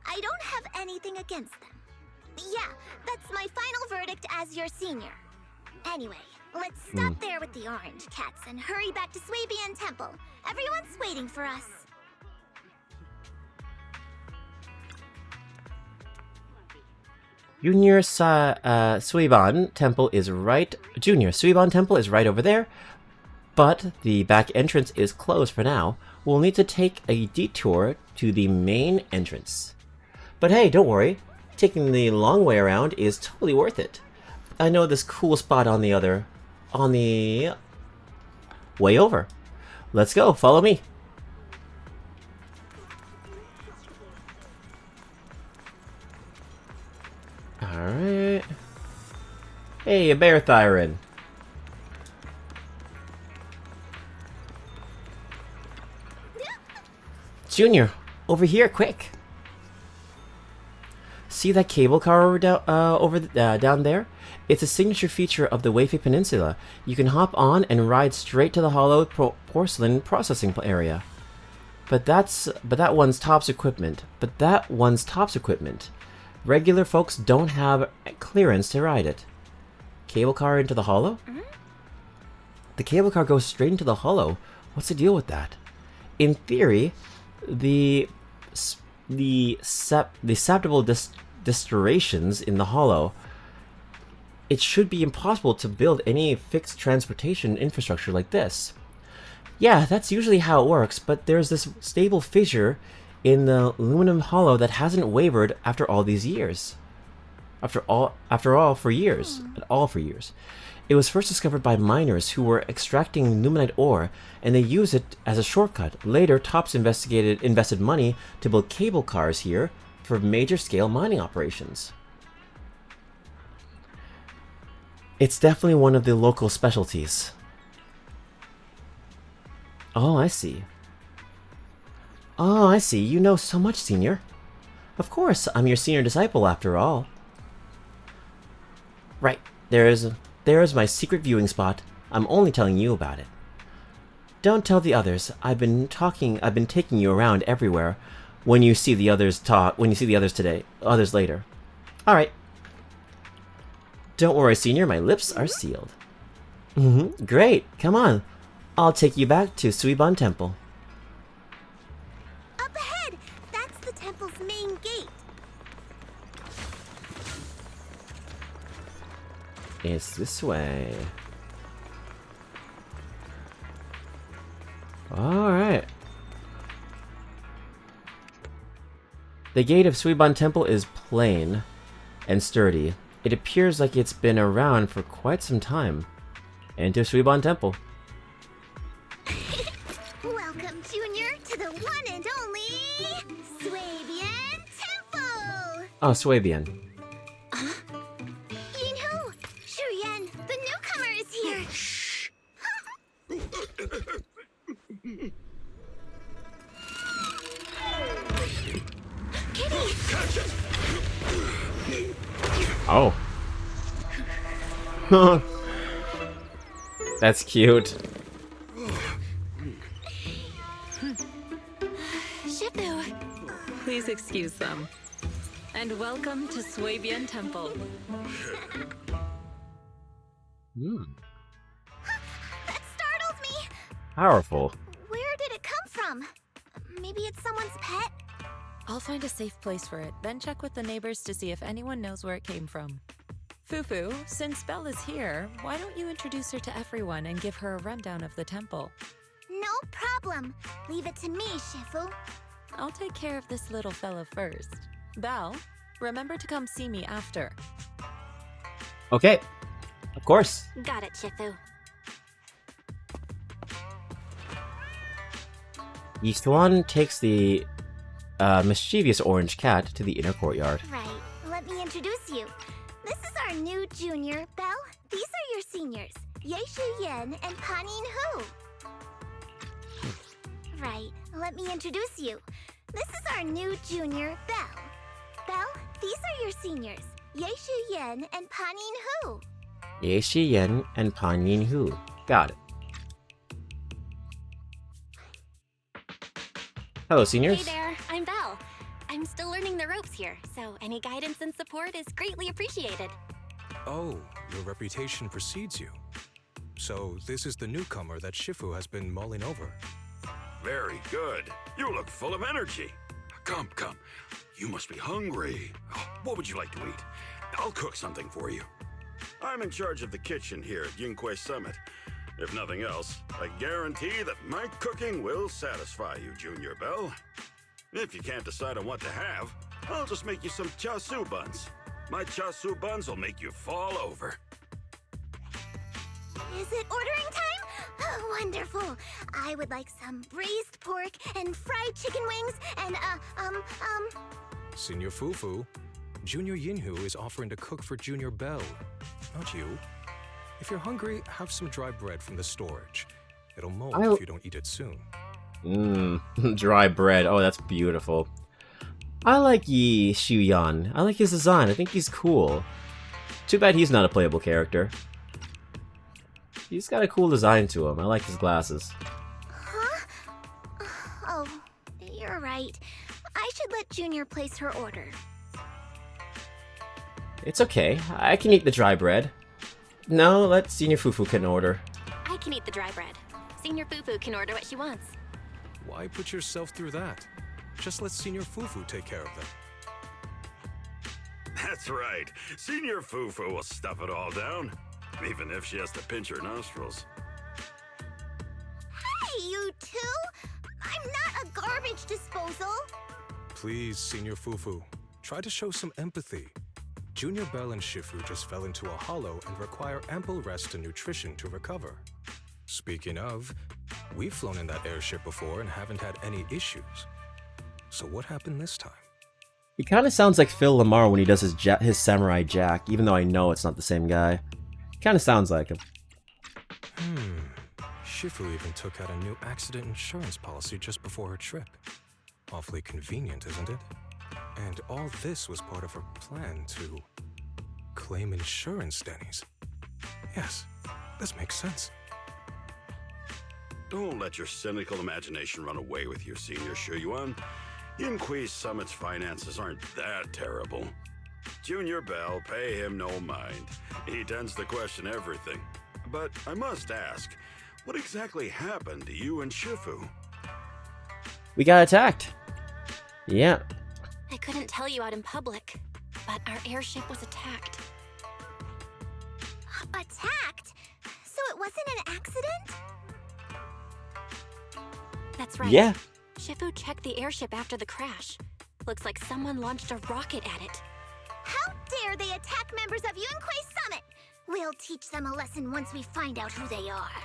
I don't have anything against them. Yeah, that's my final verdict as your senior. Anyway, let's stop there with the orange cats and hurry back to Swabian Temple. Everyone's waiting for us. Junior Suiban Temple is right. Junior Suiban Temple is right over there, but the back entrance is closed for now. We'll need to take a detour to the main entrance. But hey, don't worry. Taking the long way around is totally worth it. I know this cool spot on the way over. Let's go. Follow me. Alright. Hey, a bear thyran. Junior, over here, quick. See that cable car down there? It's a signature feature of the Weifei Peninsula. You can hop on and ride straight to the hollow porcelain processing area. But that one's tops equipment. Regular folks don't have clearance to ride it. Cable car into the hollow? The cable car goes straight into the hollow. What's the deal with that? In theory, the susceptible distortions in the hollow, it should be impossible to build any fixed transportation infrastructure like this. Yeah, that's usually how it works, but there's this stable fissure in the aluminum hollow that hasn't wavered after all these years. For years. It was first discovered by miners who were extracting numinite ore, and they used it as a shortcut. Later, Tops invested money to build cable cars here for major scale mining operations. It's definitely one of the local specialties. Oh, I see. You know so much, Senior. Of course, I'm your senior disciple after all. Right, there's my secret viewing spot. I'm only telling you about it. Don't tell the others. I've been taking you around everywhere. When you see the others others later. All right. Don't worry, Senior, my lips are sealed. Great. Come on. I'll take you back to Suiban Temple. Up ahead! That's the temple's main gate. It's this way. Alright. The gate of Suiban Temple is plain and sturdy. It appears like it's been around for quite some time. Enter Suiban Temple. Welcome, Junior, to the one and only Swabian Temple! Oh, Swabian. You Oh. That's cute. Shifu! Please excuse them. And welcome to Swabian Temple. That startled me! Powerful. Where did it come from? Maybe it's someone's pet? I'll find a safe place for it, then check with the neighbors to see if anyone knows where it came from. Fufu, since Belle is here, why don't you introduce her to everyone and give her a rundown of the temple? No problem. Leave it to me, Shifu. I'll take care of this little fella first. Belle, remember to come see me after. Okay. Of course. Got it, Shifu. Yixuan takes the mischievous orange cat to the inner courtyard. Right. Let me introduce you. This is our new junior, Belle. These are your seniors, Yeishu Yen and Panin Hu. Right. Let me introduce you. This is our new junior, Belle. Belle, these are your seniors, Yeishu Yen and Panin Hu. Yeshi Yen and Pan Yin Hu. Got it. Hello, seniors. Hey there, I'm Belle. I'm still learning the ropes here, so any guidance and support is greatly appreciated. Oh, your reputation precedes you. So this is the newcomer that Shifu has been mulling over. Very good. You look full of energy. Come, come. You must be hungry. Oh, what would you like to eat? I'll cook something for you. I'm in charge of the kitchen here at Yinghui Summit. If nothing else, I guarantee that my cooking will satisfy you, Junior Belle. If you can't decide on what to have, I'll just make you some chasu buns. My chasu buns will make you fall over. Is it ordering time? Oh, wonderful. I would like some braised pork and fried chicken wings and, Senior Fufu, Junior Yinhu is offering to cook for Junior Belle, not you. If you're hungry, have some dry bread from the storage. It'll mold if you don't eat it soon. Dry bread. Oh, that's beautiful. I like Yi Xiuyan. I like his design. I think he's cool. Too bad he's not a playable character. He's got a cool design to him. I like his glasses. Huh? Oh, you're right. I should let Junior place her order. It's okay. I can eat the dry bread. No, let Senior Fufu can order. I can eat the dry bread. Senior Fufu can order what she wants. Why put yourself through that? Just let Senior Fufu take care of them. That's right. Senior Fufu will stuff it all down, even if she has to pinch her nostrils. Hey, you two! I'm not a garbage disposal! Please, Senior Fufu, try to show some empathy. Junior Belle and Shifu just fell into a hollow and require ample rest and nutrition to recover. Speaking of, we've flown in that airship before and haven't had any issues. So what happened this time? He kind of sounds like Phil Lamar when he does his Samurai Jack, even though I know it's not the same guy. Kind of sounds like him. Shifu even took out a new accident insurance policy just before her trip. Awfully convenient, isn't it? And all this was part of her plan to claim insurance, Denny's. Yes, this makes sense. Don't let your cynical imagination run away with you, Senior Shuyuan. Yinghui Summit's finances aren't that terrible. Junior Belle, pay him no mind. He tends to question everything. But I must ask, what exactly happened to you and Shifu? We got attacked. Yeah. I couldn't tell you out in public, but our airship was attacked. Attacked? So it wasn't an accident? That's right. Yeah. Shifu checked the airship after the crash. Looks like someone launched a rocket at it. How dare they attack members of Yunquei Summit? We'll teach them a lesson once we find out who they are.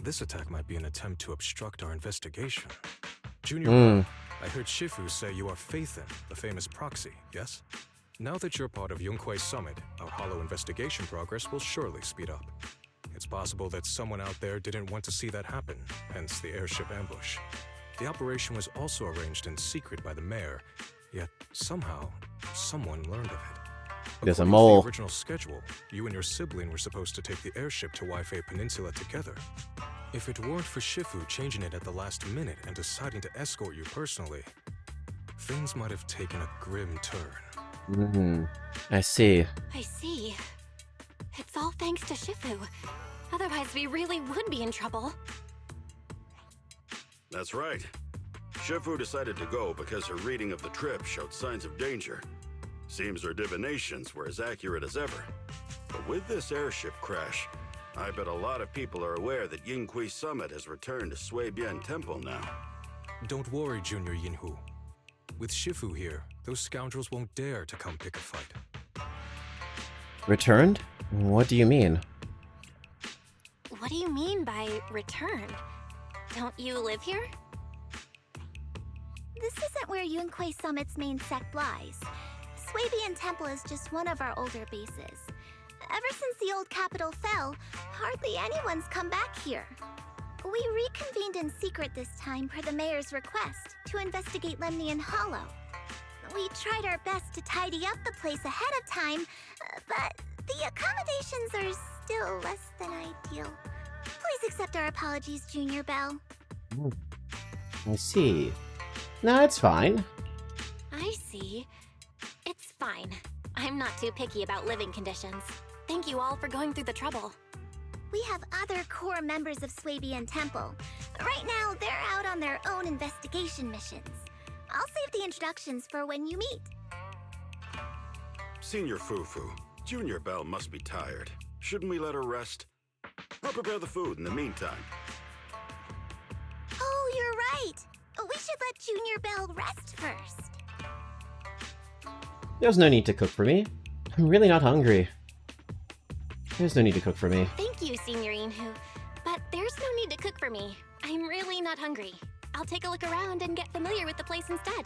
This attack might be an attempt to obstruct our investigation. Junior, I heard Shifu say you are Faithin, the famous proxy, yes? Now that you're part of Yunquei Summit, our hollow investigation progress will surely speed up. It's possible that someone out there didn't want to see that happen, hence the airship ambush. The operation was also arranged in secret by the mayor, yet somehow, someone learned of it. There's a According to mole. the original schedule, you and your sibling were supposed to take the airship to Wi-Fi Peninsula together. If it weren't for Shifu changing it at the last minute and deciding to escort you personally, things might have taken a grim turn. I see. I see. It's all thanks to Shifu. Otherwise, we really would be in trouble. That's right. Shifu decided to go because her reading of the trip showed signs of danger. Seems her divinations were as accurate as ever. But with this airship crash, I bet a lot of people are aware that Yinghui Summit has returned to Suibian Temple now. Don't worry, Junior Yinhu. With Shifu here, those scoundrels won't dare to come pick a fight. Returned? What do you mean? What do you mean by return? Don't you live here? This isn't where Yunquei Summit's main sect lies. Suibian Temple is just one of our older bases. Ever since the old capital fell, hardly anyone's come back here. We reconvened in secret this time per the mayor's request to investigate Lemnian Hollow. We tried our best to tidy up the place ahead of time, but the accommodations are still less than ideal. Please accept our apologies, Junior Bell. I see. No, it's fine. I see. It's fine. I'm not too picky about living conditions. Thank you all for going through the trouble. We have other core members of Suibian Temple. Right now, they're out on their own investigation missions. I'll save the introductions for when you meet. Senior Fufu, Junior Bell must be tired. Shouldn't we let her rest? I'll prepare the food in the meantime. Oh, you're right. We should let Junior Bell rest first. There's no need to cook for me. I'm really not hungry. There's no need to cook for me. Thank you, Senior Yinhu. But there's no need to cook for me. I'm really not hungry. I'll take a look around and get familiar with the place instead.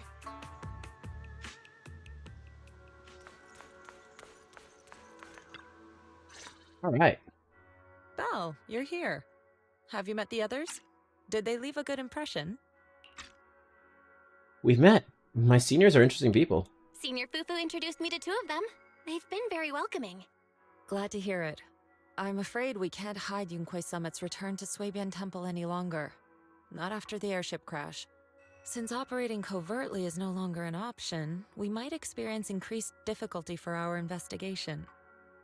Alright. Belle, you're here. Have you met the others? Did they leave a good impression? We've met. My seniors are interesting people. Senior Fufu introduced me to two of them. They've been very welcoming. Glad to hear it. I'm afraid we can't hide Yunquei Summit's return to Suibian Temple any longer. Not after the airship crash. Since operating covertly is no longer an option, we might experience increased difficulty for our investigation.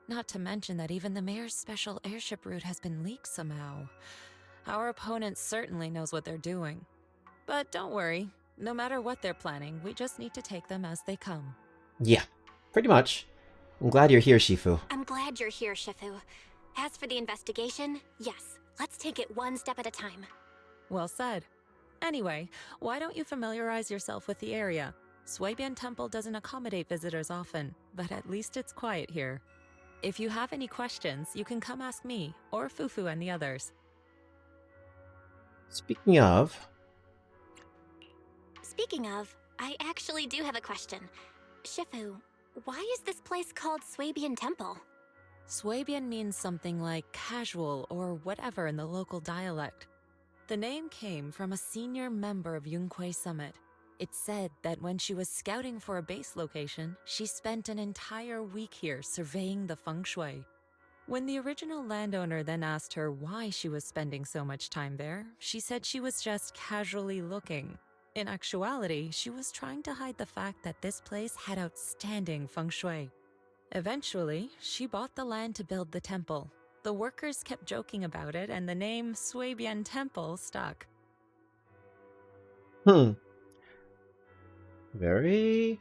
Not to mention that even the mayor's special airship route has been leaked somehow. Our opponent certainly knows what they're doing. But don't worry, no matter what they're planning, we just need to take them as they come. Yeah, pretty much. I'm glad you're here, Shifu. I'm glad you're here, Shifu. As for the investigation, yes, let's take it one step at a time. Well said. Anyway, why don't you familiarize yourself with the area? Suibian Temple doesn't accommodate visitors often, but at least it's quiet here. If you have any questions, you can come ask me, or Fufu and the others. Speaking of, I actually do have a question. Shifu, why is this place called Suibian Temple? Suibian means something like casual or whatever in the local dialect. The name came from a senior member of Yunquei Summit. It's said that when she was scouting for a base location, she spent an entire week here surveying the feng shui. When the original landowner then asked her why she was spending so much time there, she said she was just casually looking. In actuality, she was trying to hide the fact that this place had outstanding feng shui. Eventually, she bought the land to build the temple. The workers kept joking about it, and the name Suibian Temple stuck. Very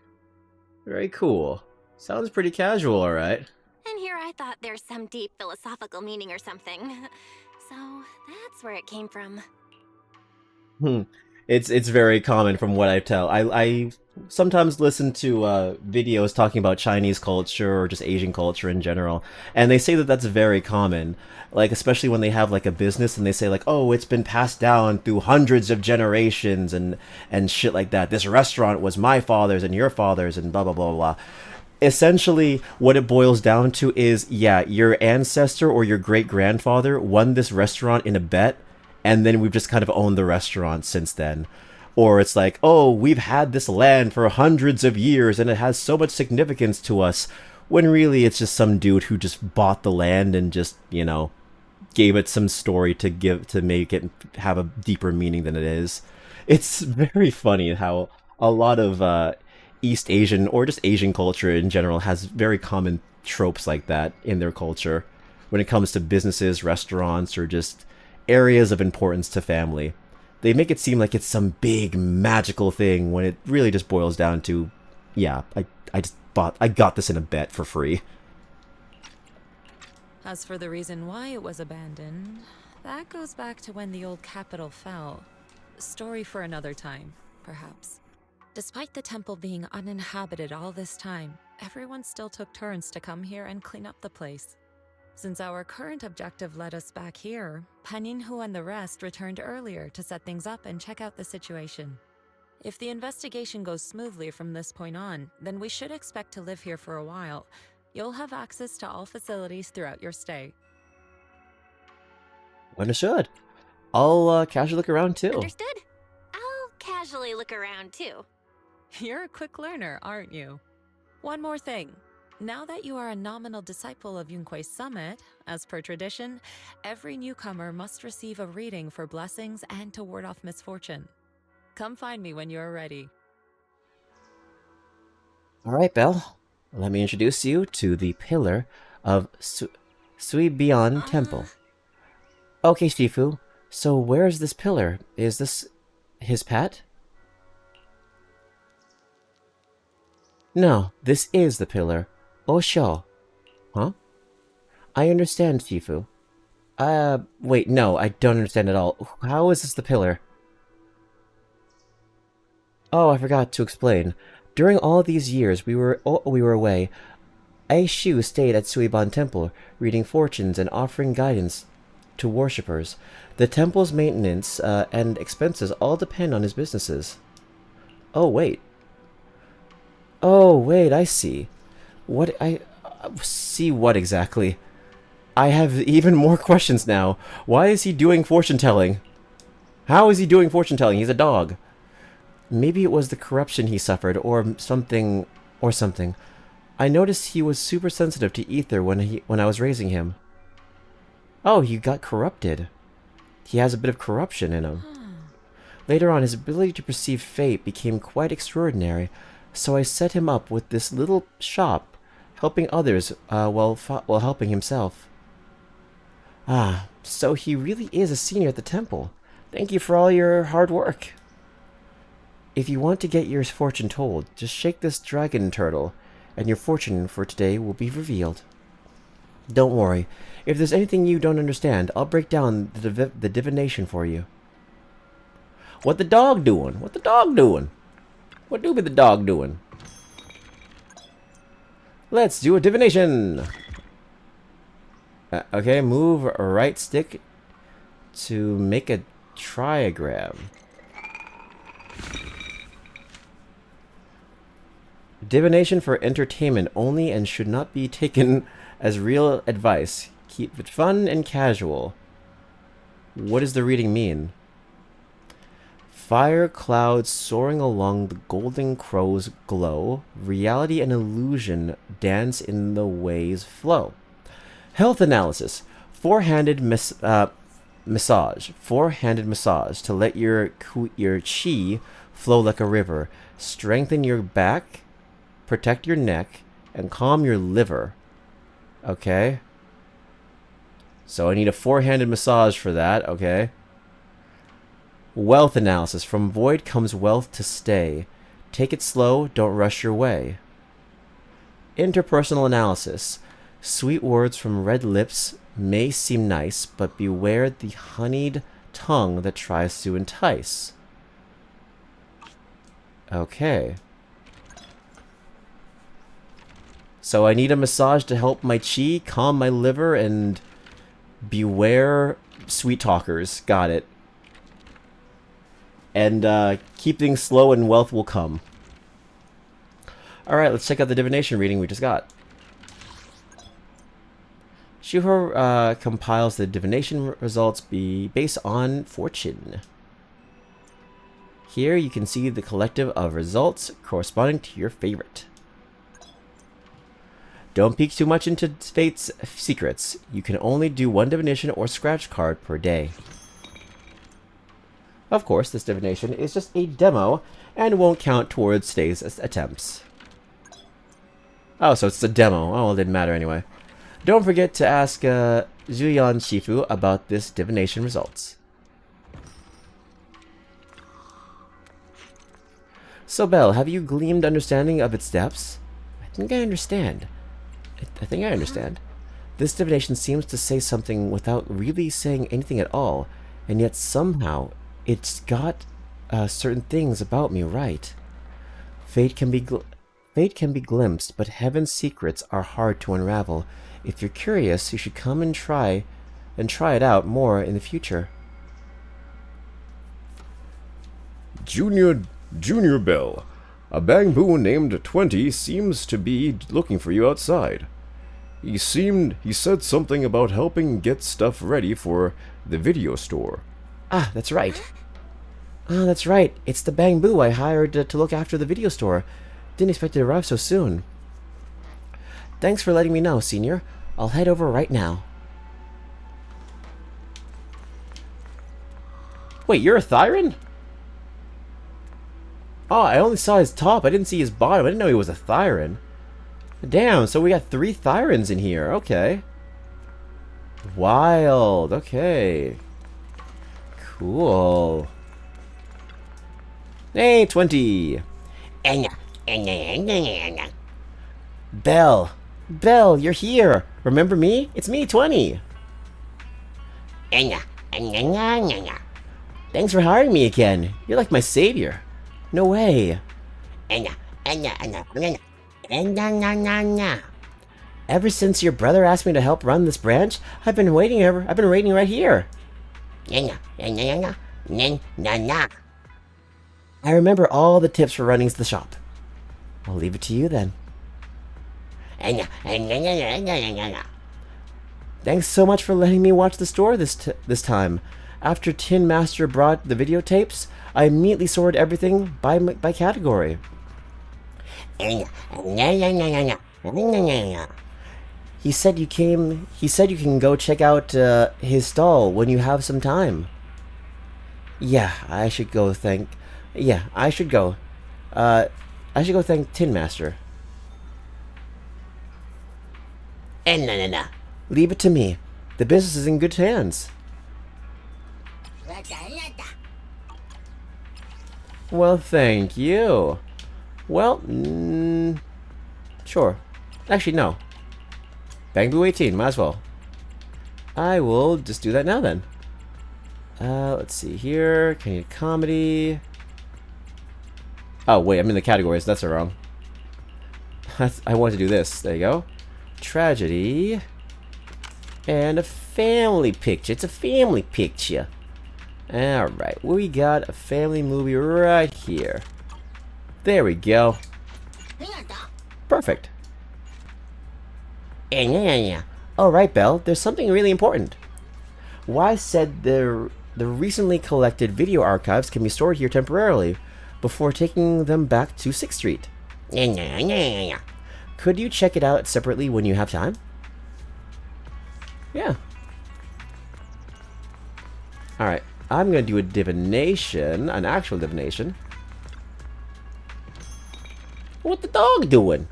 cool. Sounds pretty casual, alright. And here I thought there's some deep philosophical meaning or something. So that's where it came from. It's very common from what I tell. I sometimes listen to videos talking about Chinese culture or just Asian culture in general, and they say that that's very common. Like, especially when they have like a business and they say like, oh, it's been passed down through hundreds of generations and shit like that. This restaurant was my father's and your father's and blah blah blah blah. Essentially, what it boils down to is, yeah, your ancestor or your great-grandfather won this restaurant in a bet, and then we've just kind of owned the restaurant since then. Or it's like, oh, we've had this land for hundreds of years and it has so much significance to us, when really it's just some dude who just bought the land and just, you know, gave it some story to make it have a deeper meaning than it is. It's very funny how a lot of East Asian, or just Asian culture in general, has very common tropes like that in their culture when it comes to businesses, restaurants, or just areas of importance to family. They make it seem like it's some big magical thing when it really just boils down to, yeah, I got this in a bet for free. As for the reason why it was abandoned, that goes back to when the old capital fell. Story for another time, perhaps. Despite the temple being uninhabited all this time, everyone still took turns to come here and clean up the place. Since our current objective led us back here, Paninhu and the rest returned earlier to set things up and check out the situation. If the investigation goes smoothly from this point on, then we should expect to live here for a while. You'll have access to all facilities throughout your stay. Understood. I'll casually look around too. Understood? I'll casually look around too. You're a quick learner, aren't you? One more thing. Now that you are a nominal disciple of Yunque's summit, as per tradition, every newcomer must receive a reading for blessings and to ward off misfortune. Come find me when you're ready. Alright, Belle. Let me introduce you to the pillar of Suibian Temple. Okay, Shifu. So where is this pillar? Is this his pet? No, this is the pillar. Oh, sure. Huh? I understand, Shifu. Wait, no, I don't understand at all. How is this the pillar? Oh, I forgot to explain. During all these years we were away, Aishu stayed at Suiban Temple, reading fortunes and offering guidance to worshippers. The temple's maintenance and expenses all depend on his businesses. Oh, wait. I see. See what exactly? I have even more questions now. Why is he doing fortune-telling? How is he doing fortune-telling? He's a dog. Maybe it was the corruption he suffered, or something. I noticed he was super sensitive to ether when I was raising him. Oh, he got corrupted. He has a bit of corruption in him. Later on, his ability to perceive fate became quite extraordinary, so I set him up with this little shop, helping others while helping himself. Ah, so he really is a senior at the temple. Thank you for all your hard work. If you want to get your fortune told, just shake this dragon turtle, and your fortune for today will be revealed. Don't worry. If there's anything you don't understand, I'll break down the divination for you. What the dog doing? What the dog doing? What do be the dog doing? Let's do a divination! Okay, move right stick to make a triagram. Divination for entertainment only and should not be taken as real advice. Keep it fun and casual. What does the reading mean? Fire clouds soaring along the golden crow's glow. Reality and illusion dance in the way's flow. Health analysis. Four-handed massage. Four-handed massage to let your chi flow like a river. Strengthen your back, protect your neck, and calm your liver. Okay. So I need a four-handed massage for that, okay. Wealth analysis. From void comes wealth to stay. Take it slow, don't rush your way. Interpersonal analysis. Sweet words from red lips may seem nice, but beware the honeyed tongue that tries to entice. Okay. So I need a massage to help my chi, calm my liver, and beware sweet talkers. Got it. And keep things slow and wealth will come. Alright, let's check out the divination reading we just got. Shuho compiles the divination results based on fortune. Here you can see the collective of results corresponding to your favorite. Don't peek too much into Fate's secrets. You can only do one divination or scratch card per day. Of course, this divination is just a demo and won't count towards today's attempts. Oh, so it's a demo. Oh, well, it didn't matter anyway. Don't forget to ask Zhuyan Shifu about this divination results. So, Belle, have you gleaned understanding of its depths? I think I understand. I think I understand. This divination seems to say something without really saying anything at all, and yet somehow it's got certain things about me right. Fate can be glimpsed, but heaven's secrets are hard to unravel. If you're curious, you should come and try it out more in the future. Junior Bell, a bamboo named 20 seems to be looking for you outside. He said something about helping get stuff ready for the video store. Ah, that's right. Ah, that's right. It's the bamboo I hired to look after the video store. Didn't expect it to arrive so soon. Thanks for letting me know, Senior. I'll head over right now. Wait, you're a Thyran? Oh, I only saw his top. I didn't see his bottom. I didn't know he was a Thyran. Damn, so we got 3 Thyrans in here. Okay. Wild. Okay. Cool. Hey, 20. Belle. Belle, you're here. Remember me? It's me, 20. Thanks for hiring me again. You're like my savior. No way. Ever since your brother asked me to help run this branch, I've been waiting right here. I remember all the tips for running the shop. I'll leave it to you then. Thanks so much for letting me watch the store this time. After Tin Master brought the videotapes, I immediately sorted everything by category. He said you can go check out his stall when you have some time. Yeah, I should go thank Tin Master. Leave it to me. The business is in good hands. Well, thank you. Well, sure. Actually, no. Bamboo 18, might as well. I will just do that now then. Let's see here. Can you comedy? Oh, wait, I'm in the categories. That's wrong. I want to do this. There you go. Tragedy. And a family picture. It's a family picture. Alright, we got a family movie right here. There we go. Perfect. Alright, Belle, there's something really important. Why said the recently collected video archives can be stored here temporarily before taking them back to 6th Street. Could you check it out separately when you have time? Yeah. Alright, I'm gonna do a divination, an actual divination. What the dog doing?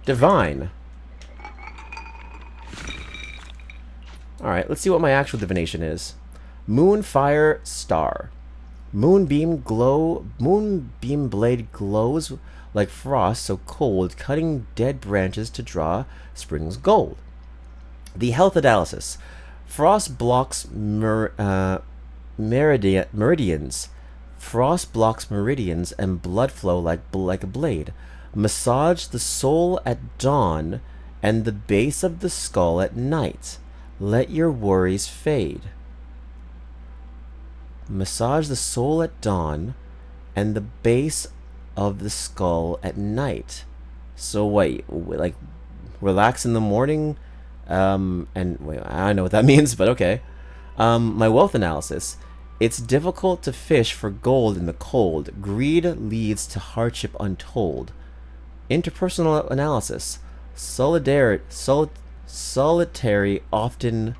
Divine. Alright, let's see what my actual divination is. Moon, fire, star. Moonbeam blade glows like frost, so cold, cutting dead branches to draw spring's gold. The health analysis. Frost blocks meridians. Frost blocks meridians and blood flow like a blade. Massage the soul at dawn and the base of the skull at night. Let your worries fade. Massage the soul at dawn and the base of the skull at night. So wait, like relax in the morning? And wait, I don't know what that means, but okay. My wealth analysis. It's difficult to fish for gold in the cold. Greed leads to hardship untold. Interpersonal analysis. Solitary, often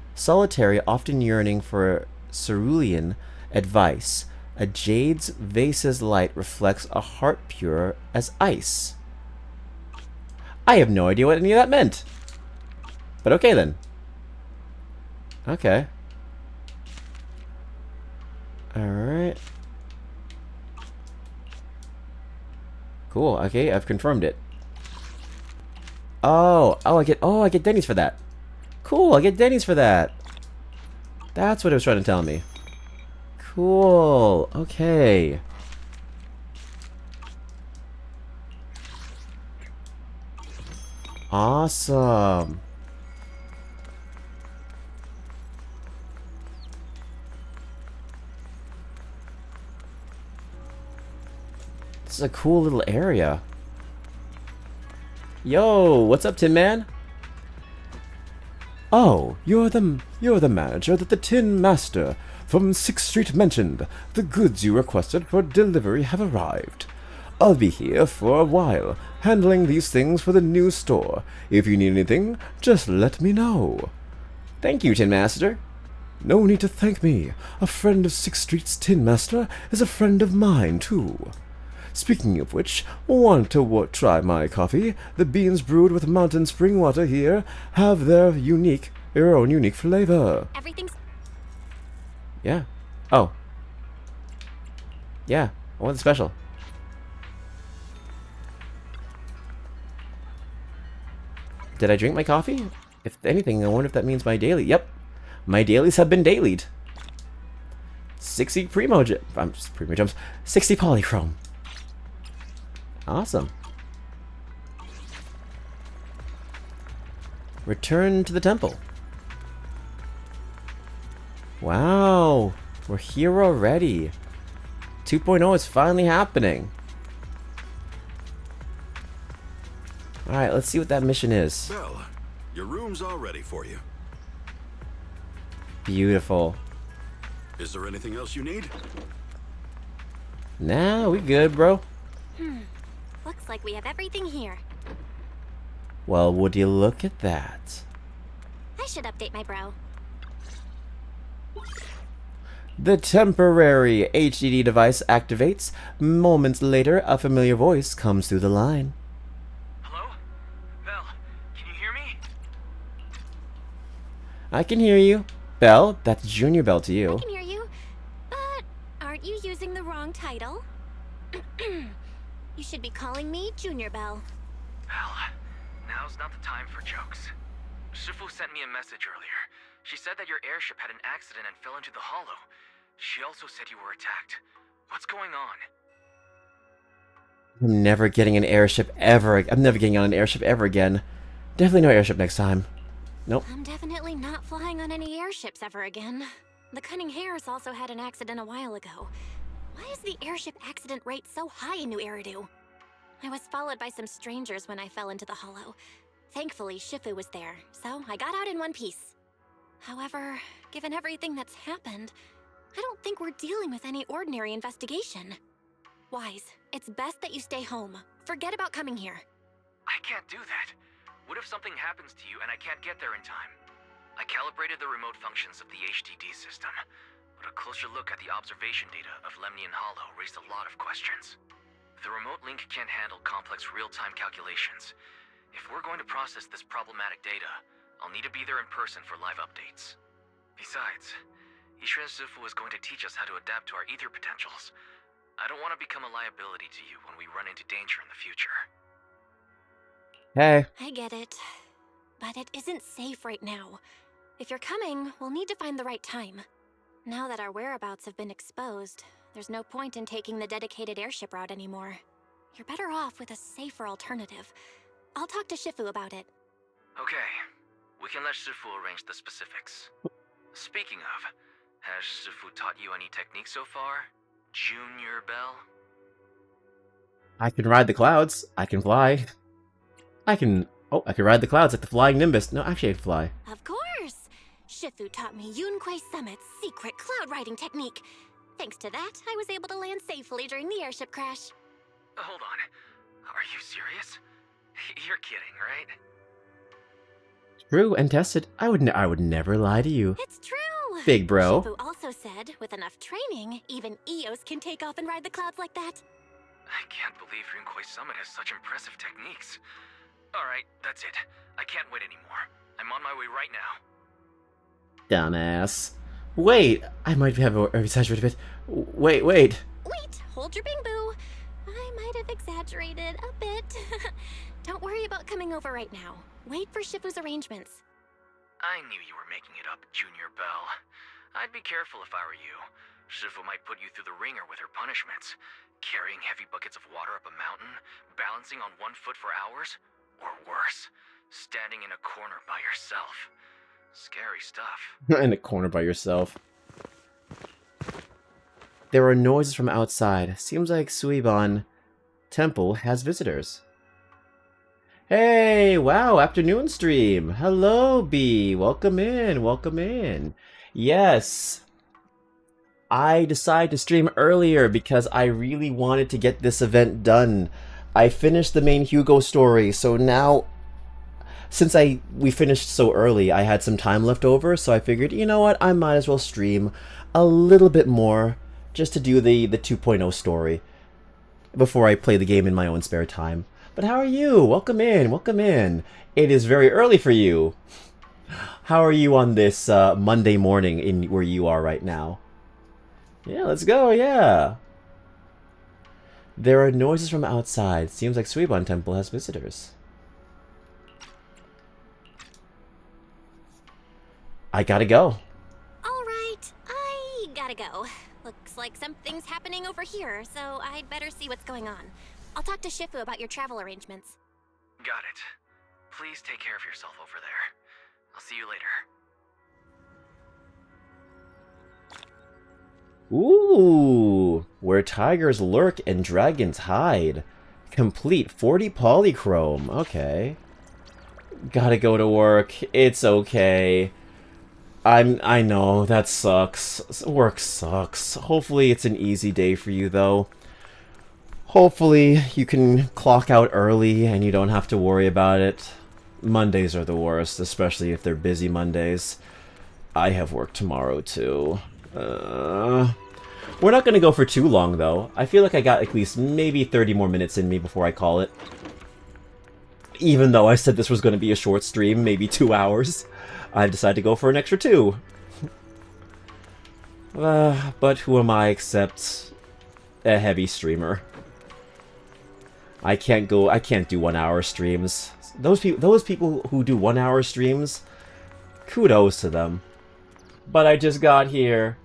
yearning for cerulean advice. A jade's vase's light reflects a heart pure as ice. I have no idea what any of that meant. But okay then. Okay. Alright. Cool, okay, I've confirmed it. Oh, I get Denny's for that. Cool, I get Denny's for that. That's what it was trying to tell me. Cool, okay. Awesome. This is a cool little area. Yo, what's up, Tin Man? Oh, you're the manager that the Tin Master from 6th Street mentioned. The goods you requested for delivery have arrived. I'll be here for a while, handling these things for the new store. If you need anything, just let me know. Thank you, Tin Master. No need to thank me. A friend of 6th Street's Tin Master is a friend of mine, too. Speaking of which, want to try my coffee? The beans brewed with mountain spring water here have their own unique flavor. Everything's... Yeah. Oh. Yeah, I want the special. Did I drink my coffee? If anything, I wonder if that means my daily. Yep. My dailies have been dailied. 60 primo jumps. 60 polychrome. Awesome. Return to the temple. Wow. We're here already. 2.0 is finally happening. Alright, let's see what that mission is. Belle, your room's all ready for you. Beautiful. Is there anything else you need? Nah, we good, bro. Looks like we have everything here. Well, would you look at that? I should update my bro. The temporary HDD device activates. Moments later, a familiar voice comes through the line. Hello? Belle, can you hear me? I can hear you. Belle, that's Junior Belle to you. I can hear you, but aren't you using the wrong title? You should be calling me Junior Belle. Belle, now's not the time for jokes. Shifu sent me a message earlier. She said that your airship had an accident and fell into the hollow. She also said you were attacked. What's going on? I'm never getting an airship ever. I'm never getting on an airship ever again. Definitely no airship next time. Nope. I'm definitely not flying on any airships ever again. The Cunning Hares also had an accident a while ago. Why is the airship accident rate so high in New Eridu? I was followed by some strangers when I fell into the hollow. Thankfully, Shifu was there, so I got out in one piece. However, given everything that's happened, I don't think we're dealing with any ordinary investigation. Wise, it's best that you stay home. Forget about coming here. I can't do that. What if something happens to you and I can't get there in time? I calibrated the remote functions of the HDD system, but a closer look at the observation data of Lemnian Hollow raised a lot of questions. The remote link can't handle complex real-time calculations. If we're going to process this problematic data, I'll need to be there in person for live updates. Besides, Ishren Shifu is going to teach us how to adapt to our ether potentials. I don't want to become a liability to you when we run into danger in the future. Hey. I get it, but it isn't safe right now. If you're coming, we'll need to find the right time. Now that our whereabouts have been exposed, there's no point in taking the dedicated airship route anymore. You're better off with a safer alternative. I'll talk to Shifu about it. Okay, we can let Shifu arrange the specifics. Speaking of, has Shifu taught you any techniques so far, Junior Belle? I can ride the clouds. I can fly. I can ride the clouds like the flying Nimbus. No, actually I can fly. Of course! Shifu taught me Yunquei Summit's secret cloud riding technique. Thanks to that, I was able to land safely during the airship crash. Hold on. Are you serious? You're kidding, right? True and tested. I would never lie to you. It's true! Big bro. Shifu also said, with enough training, even Eos can take off and ride the clouds like that. I can't believe Yunquei Summit has such impressive techniques. Alright, that's it. I can't wait anymore. I'm on my way right now. Dumbass. Wait, I might have exaggerated a bit. Wait. Wait, hold your bing boo. I might have exaggerated a bit. Don't worry about coming over right now. Wait for Shifu's arrangements. I knew you were making it up, Junior Bell. I'd be careful if I were you. Shifu might put you through the ringer with her punishments. Carrying heavy buckets of water up a mountain, balancing on one foot for hours, or worse, standing in a corner by yourself. Scary stuff. In a corner by yourself. There are noises from outside. Seems like Suiban Temple has visitors. Hey, wow, afternoon stream. Hello, B. Welcome in. Yes. I decided to stream earlier because I really wanted to get this event done. I finished the main Hugo story, so now, since we finished so early, I had some time left over, so I figured, you know what, I might as well stream a little bit more just to do the 2.0 story before I play the game in my own spare time. But how are you? Welcome in. It is very early for you. How are you on this Monday morning in where you are right now? Yeah, let's go, yeah. There are noises from outside. Seems like Suiban Temple has visitors. I gotta go. Alright, I gotta go. Looks like something's happening over here, so I'd better see what's going on. I'll talk to Shifu about your travel arrangements. Got it. Please take care of yourself over there. I'll see you later. Ooh, where tigers lurk and dragons hide. Complete 40 polychrome. Okay. Gotta go to work. It's okay. I know, that sucks. Work sucks. Hopefully it's an easy day for you, though. Hopefully you can clock out early and you don't have to worry about it. Mondays are the worst, especially if they're busy Mondays. I have work tomorrow, too. We're not gonna go for too long, though. I feel like I got at least maybe 30 more minutes in me before I call it. Even though I said this was gonna be a short stream, maybe 2 hours, I've decided to go for an extra 2. But who am I except a heavy streamer? I can't do 1 hour streams. Those people who do 1 hour streams, kudos to them. But I just got here.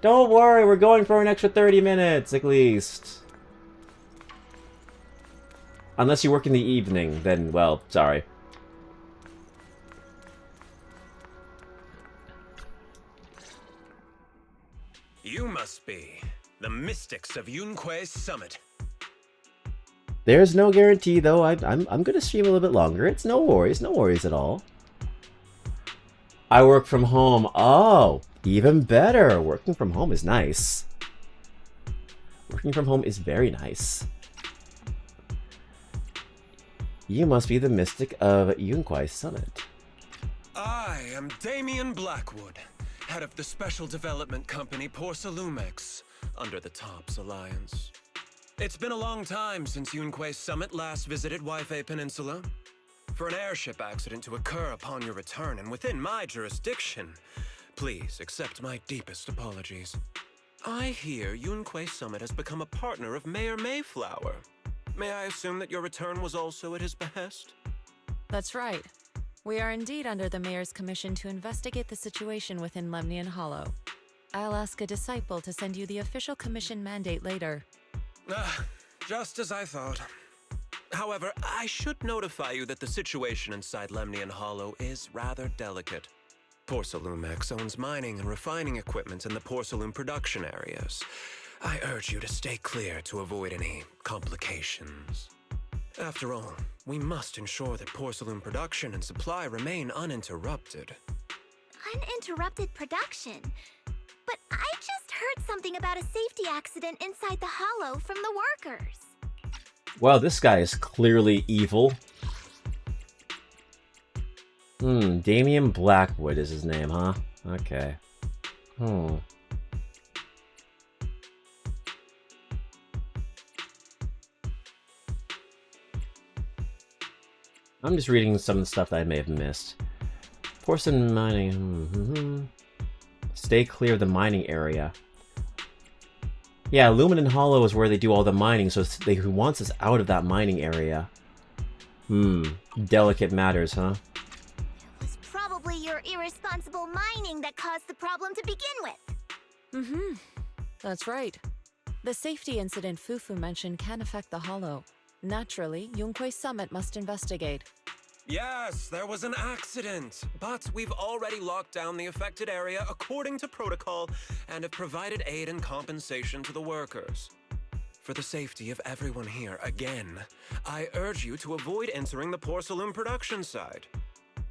Don't worry, we're going for an extra 30 minutes, at least. Unless you work in the evening, then, well, sorry. You must be the mystics of Yunquei Summit. There's no guarantee, though. I'm gonna stream a little bit longer. It's no worries at all. I work from home. Oh, even better. Working from home is nice. Working from home is very nice. You must be the mystic of Yunquei Summit. I am Damien Blackwood, head of the special development company Porcelumex, under the TOPS Alliance. It's been a long time since Yunquei Summit last visited Waifei Peninsula. For an airship accident to occur upon your return and within my jurisdiction, please accept my deepest apologies. I hear Yunquei Summit has become a partner of Mayor Mayflower. May I assume that your return was also at his behest? That's right. We are indeed under the Mayor's commission to investigate the situation within Lemnian Hollow. I'll ask a disciple to send you the official commission mandate later. Just as I thought. However, I should notify you that the situation inside Lemnian Hollow is rather delicate. Porcelumex owns mining and refining equipment in the porcelain production areas. I urge you to stay clear to avoid any complications. After all, we must ensure that porcelain production and supply remain uninterrupted. Uninterrupted production. But I just heard something about a safety accident inside the hollow from the workers. Well, this guy is clearly evil. Damien Blackwood is his name, huh? Okay. I'm just reading some of the stuff that I may have missed. Porcelain mining. Stay clear of the mining area. Yeah, Lumen Hollow is where they do all the mining, so he wants us out of that mining area. Delicate matters, huh? It was probably your irresponsible mining that caused the problem to begin with. That's right. The safety incident Fufu mentioned can affect the Hollow. Naturally, Yunque's summit must investigate. Yes, there was an accident, but we've already locked down the affected area according to protocol and have provided aid and compensation to the workers. For the safety of everyone here, again, I urge you to avoid entering the Porcelain production site.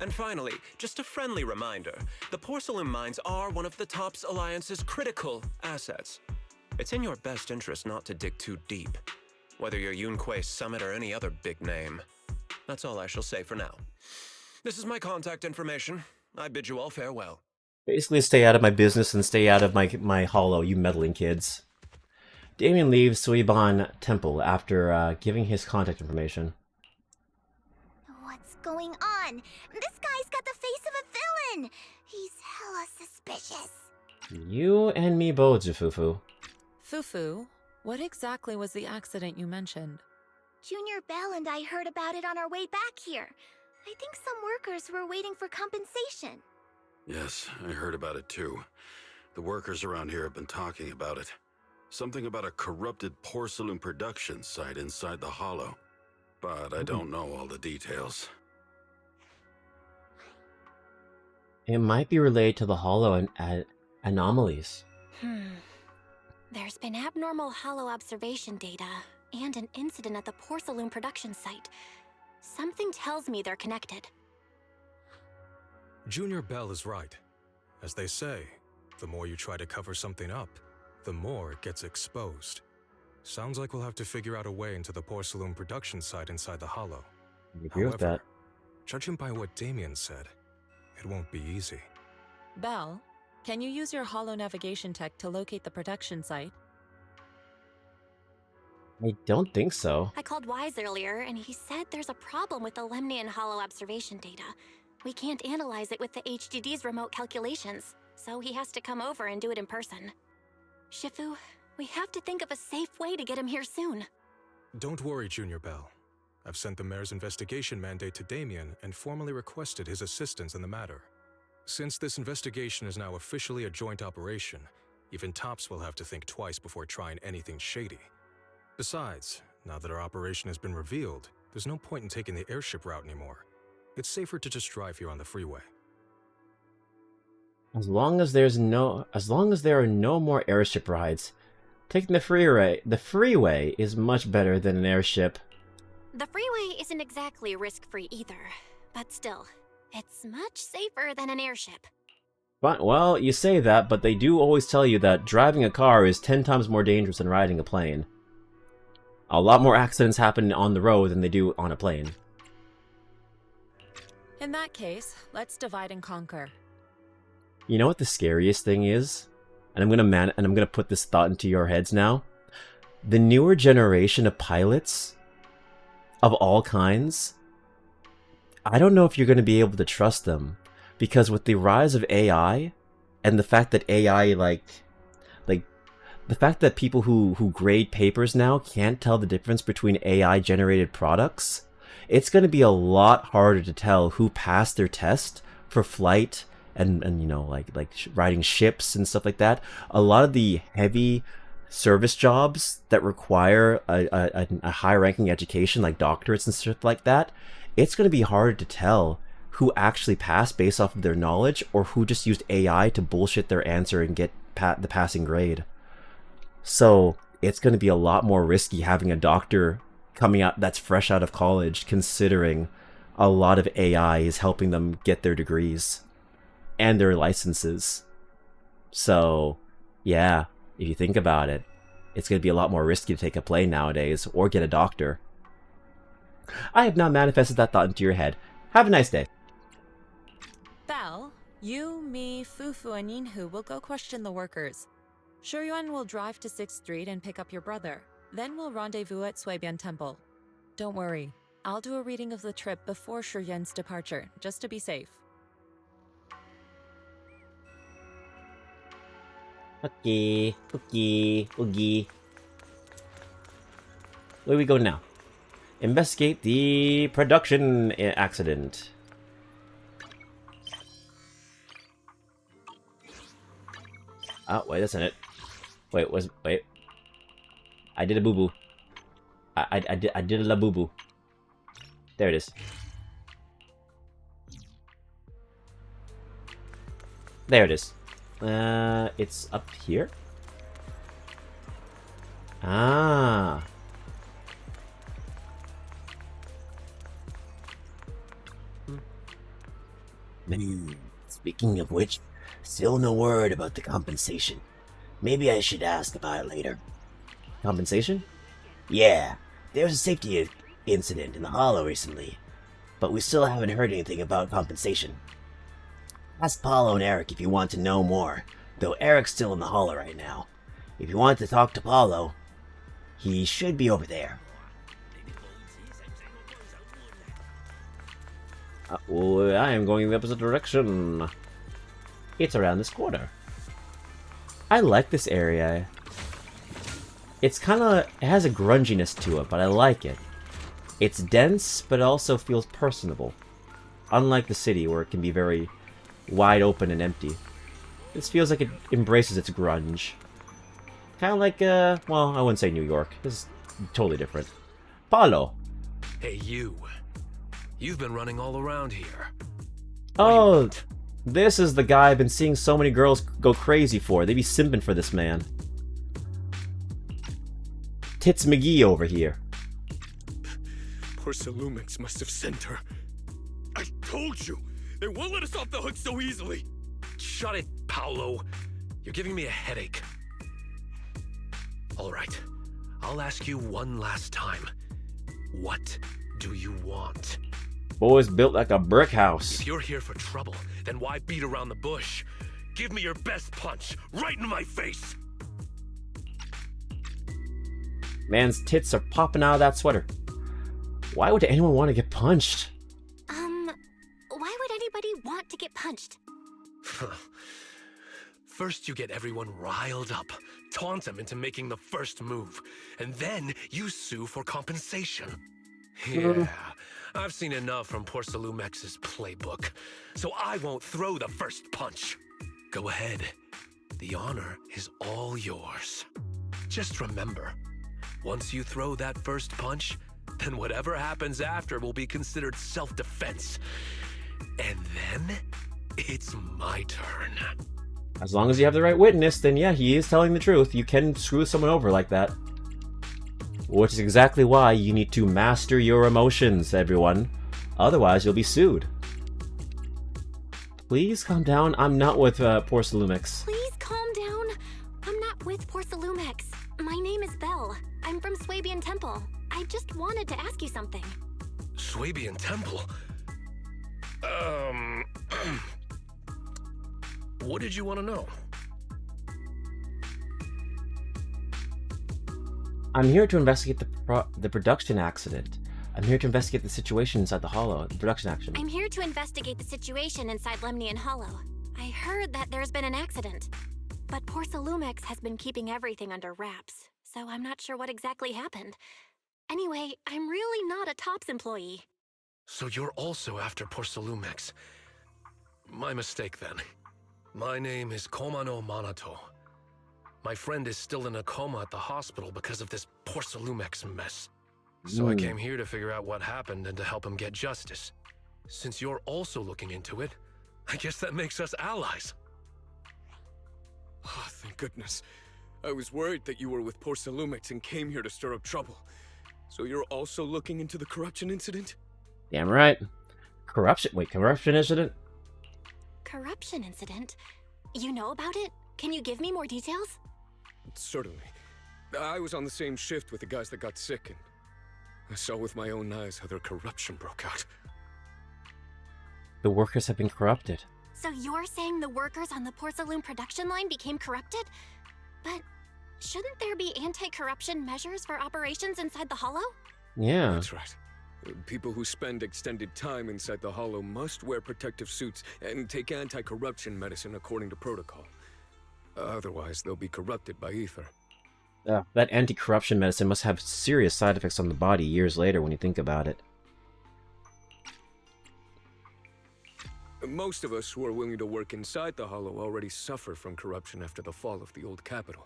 And finally, just a friendly reminder, the Porcelain mines are one of the TOPS Alliance's critical assets. It's in your best interest not to dig too deep, whether you're Yunque's summit or any other big name. That's all I shall say for now. This is my contact information. I bid you all farewell. Basically, stay out of my business and stay out of my hollow, you meddling kids. Damien leaves Suiban Temple after giving his contact information. What's going on? This guy's got the face of a villain. He's hella suspicious. You and me both, Fufu. Fufu, what exactly was the accident you mentioned? Junior Bell and I heard about it on our way back here. I think some workers were waiting for compensation. Yes, I heard about it too. The workers around here have been talking about it. Something about a corrupted porcelain production site inside the hollow. But I don't know all the details. It might be related to the hollow and anomalies. There's been abnormal hollow observation data and an incident at the porcelain production site. Something tells me they're connected. Junior Bell is right. As they say, the more you try to cover something up, the more it gets exposed. Sounds like we'll have to figure out a way into the porcelain production site inside the hollow. I agree with that. Judging by what Damien said, it won't be easy. Bell, can you use your hollow navigation tech to locate the production site? I don't think so. I called Wise earlier, and he said there's a problem with the Lemnian hollow observation data. We can't analyze it with the HDD's remote calculations, so he has to come over and do it in person. Shifu, we have to think of a safe way to get him here soon. Don't worry, Junior Bell. I've sent the mayor's investigation mandate to Damien and formally requested his assistance in the matter. Since this investigation is now officially a joint operation, even TOPS will have to think twice before trying anything shady. Besides, now that our operation has been revealed, there's no point in taking the airship route anymore. It's safer to just drive here on the freeway. As long as there are no more airship rides, taking the freeway is much better than an airship. The freeway isn't exactly risk-free either, but still, it's much safer than an airship. But, well, you say that, but they do always tell you that driving a car is 10 times more dangerous than riding a plane. A lot more accidents happen on the road than they do on a plane. In that case, let's divide and conquer. You know what the scariest thing is? And I'm gonna put this thought into your heads now. The newer generation of pilots of all kinds, I don't know if you're gonna be able to trust them, because with the rise of AI and the fact that AI the fact that people who grade papers now can't tell the difference between AI generated products, it's going to be a lot harder to tell who passed their test for flight and you know, like riding ships and stuff like that. A lot of the heavy service jobs that require a high ranking education, like doctorates and stuff like that, it's going to be harder to tell who actually passed based off of their knowledge or who just used AI to bullshit their answer and get the passing grade. So it's going to be a lot more risky having a doctor coming out that's fresh out of college, considering a lot of AI is helping them get their degrees. and their licenses. So, yeah, if you think about it, it's going to be a lot more risky to take a plane nowadays or get a doctor. I have now manifested that thought into your head. Have a nice day. Belle, you, me, Fufu, and Yinhu will go question the workers. Shuyuan will drive to 6th Street and pick up your brother. Then we'll rendezvous at Suibian Temple. Don't worry, I'll do a reading of the trip before Shuyuan's departure, just to be safe. Okay. Where we go now? Investigate the production accident. Oh, wait, that's not it. Wait. I did a boo-boo. I did a la boo-boo. There it is. There it is. It's up here? Ah. Speaking of which, still no word about the compensation. Maybe I should ask about it later. Compensation? Yeah, there was a safety incident in the Hollow recently, but we still haven't heard anything about compensation. Ask Paulo and Eric if you want to know more, though Eric's still in the Hollow right now. If you want to talk to Paulo, he should be over there. Oh, I am going in the opposite direction. It's around this corner. I like this area. It's it has a grunginess to it, but I like it. It's dense, but it also feels personable. Unlike the city, where it can be very wide open and empty. This feels like it embraces its grunge. Kind of like, well, I wouldn't say New York. This is totally different. Paulo. Hey, you. You've been running all around here. Oh, this is the guy I've been seeing so many girls go crazy for. They be simping for this man. Tits McGee over here. Poor Salumix must have sent her. I told you! They won't let us off the hook so easily! Shut it, Paolo. You're giving me a headache. Alright, I'll ask you one last time. What do you want? Boy's built like a brick house. If you're here for trouble, then why beat around the bush? Give me your best punch, right in my face! Man's tits are popping out of that sweater. Why would anyone want to get punched? Why would anybody want to get punched? First you get everyone riled up, taunt them into making the first move, and then you sue for compensation. Yeah, I've seen enough from poor Salumex's playbook, so I won't throw the first punch. Go ahead. The honor is all yours. Just remember, once you throw that first punch, then whatever happens after will be considered self-defense. And then, it's my turn. As long as you have the right witness, then yeah, he is telling the truth. You can screw someone over like that. Which is exactly why you need to master your emotions, everyone. Otherwise, you'll be sued. Please calm down. I'm not with poor Salumix. Please calm down. I'm not with poor Salumix. My name is Belle. I'm from Suibian Temple. I just wanted to ask you something. Suibian Temple? What did you want to know? I'm here to investigate the production accident. I'm here to investigate the situation inside the Hollow, the production accident. I'm here to investigate the situation inside Lemnian Hollow. I heard that there's been an accident, but poor Salumix has been keeping everything under wraps, so I'm not sure what exactly happened. Anyway, I'm really not a TOPS employee. So you're also after poor Salumix. My mistake then. My name is Komano Manato. My friend is still in a coma at the hospital because of this poor Salumix mess. So I came here to figure out what happened and to help him get justice. Since you're also looking into it, I guess that makes us allies. Oh, thank goodness. I was worried that you were with poor Salumix and came here to stir up trouble. So you're also looking into the corruption incident? Damn right. Corruption? Wait, corruption incident? corruption incident. You know about it? Can you give me more details? Certainly. I was on the same shift with the guys that got sick, and I saw with my own eyes how their corruption broke out. The workers have been corrupted. So you're saying the workers on the porcelain production line became corrupted? But shouldn't there be anti-corruption measures for operations inside the Hollow? Yeah. That's right. People who spend extended time inside the Hollow must wear protective suits and take anti-corruption medicine according to protocol. Otherwise, they'll be corrupted by ether. That anti-corruption medicine must have serious side effects on the body years later when you think about it. Most of us who are willing to work inside the Hollow already suffer from corruption after the fall of the old capital.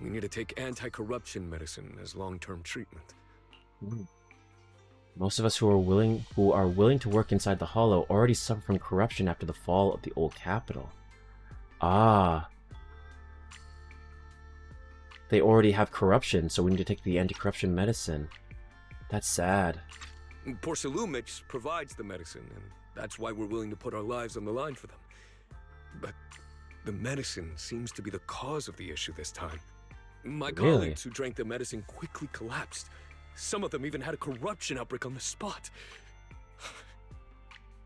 We need to take anti-corruption medicine as long-term treatment. Most of us who are willing to work inside the Hollow already suffer from corruption after the fall of the old capital. Ah. They already have corruption, so we need to take the anti-corruption medicine. That's sad. Porcelain provides the medicine, and that's why we're willing to put our lives on the line for them. But the medicine seems to be the cause of the issue this time. My colleagues who drank the medicine quickly collapsed. Some of them even had a corruption outbreak on the spot.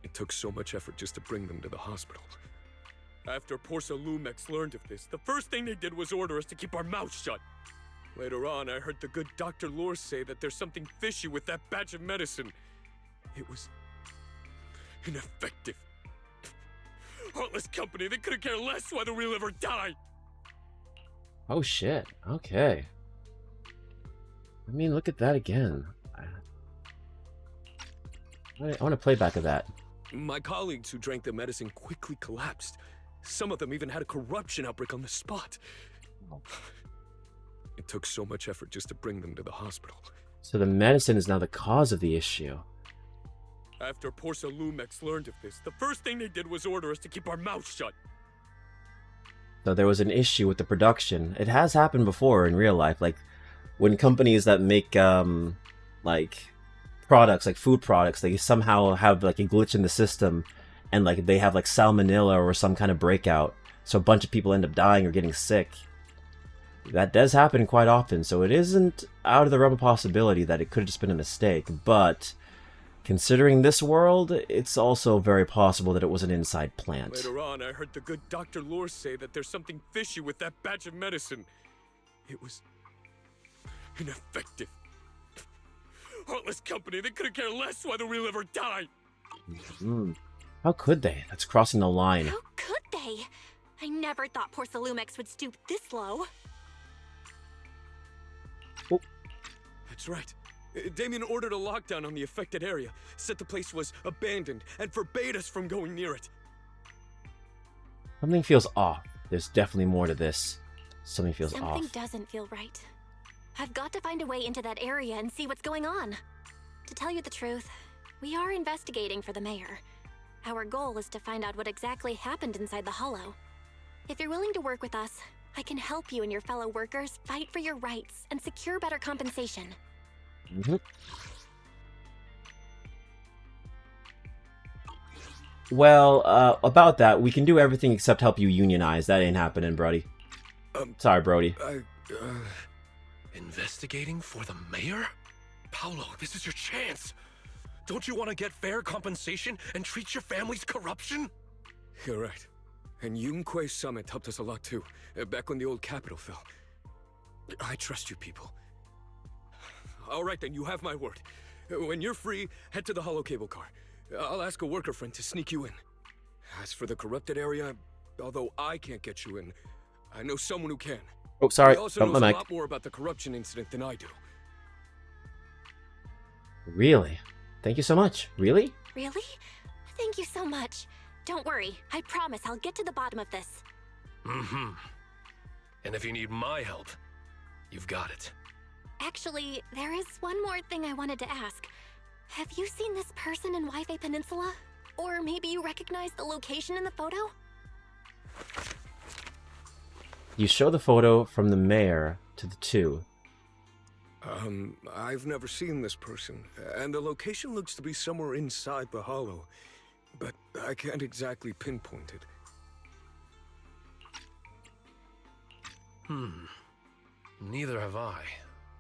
It took so much effort just to bring them to the hospital. After Porcelain learned of this, the first thing they did was order us to keep our mouths shut. Later on, I heard the good Dr. Lore say that there's something fishy with that batch of medicine. It was ineffective. Heartless company, they couldn't care less whether we live or die. Oh shit, okay. I mean, look at that again. I want to play back of that. My colleagues who drank the medicine quickly collapsed. Some of them even had a corruption outbreak on the spot. It took so much effort just to bring them to the hospital. So the medicine is now the cause of the issue. After Porcelain learned of this, the first thing they did was order us to keep our mouths shut. So there was an issue with the production. It has happened before in real life, like when companies that make like products, like food products, they somehow have like a glitch in the system, and like they have like salmonella or some kind of breakout, so a bunch of people end up dying or getting sick. That does happen quite often, so it isn't out of the realm of possibility that it could have just been a mistake, but considering this world, it's also very possible that it was an inside plant. Later on, I heard the good Dr. Lore say that there's something fishy with that batch of medicine. It was ineffective. Heartless company, they couldn't care less whether we live or die. How could they? That's crossing the line. How could they? I never thought Porcelain would stoop this low. Oh. That's right. Damien ordered a lockdown on the affected area, said the place was abandoned, and forbade us from going near it. Something feels off. There's definitely more to this. Something feels off. Something doesn't feel right. I've got to find a way into that area and see what's going on. To tell you the truth, we are investigating for the mayor. Our goal is to find out what exactly happened inside the Hollow. If you're willing to work with us, I can help you and your fellow workers fight for your rights and secure better compensation. Well, about that, we can do everything except help you unionize. That ain't happening, Brody. Sorry, Brody. Investigating for the mayor? Paolo, this is your chance. Don't you want to get fair compensation and treat your family's corruption? You're right. And Yunque Summit helped us a lot too, back when the old capital fell. I trust you people. All right then, you have my word. When you're free, head to the hollow cable car. I'll ask a worker friend to sneak you in. As for the corrupted area, although I can't get you in, I know someone who can. Oh, sorry. He also Bumped knows my a mic. lot more about the corruption incident than I do. Really? Thank you so much. Really? Really? Thank you so much. Don't worry, I promise I'll get to the bottom of this. And if you need my help, you've got it. Actually, there is one more thing I wanted to ask. Have you seen this person in Wi-Fi Peninsula? Or maybe you recognize the location in the photo? You show the photo from the mayor to the two. I've never seen this person, and the location looks to be somewhere inside the hollow. but I can't exactly pinpoint it. Neither have I.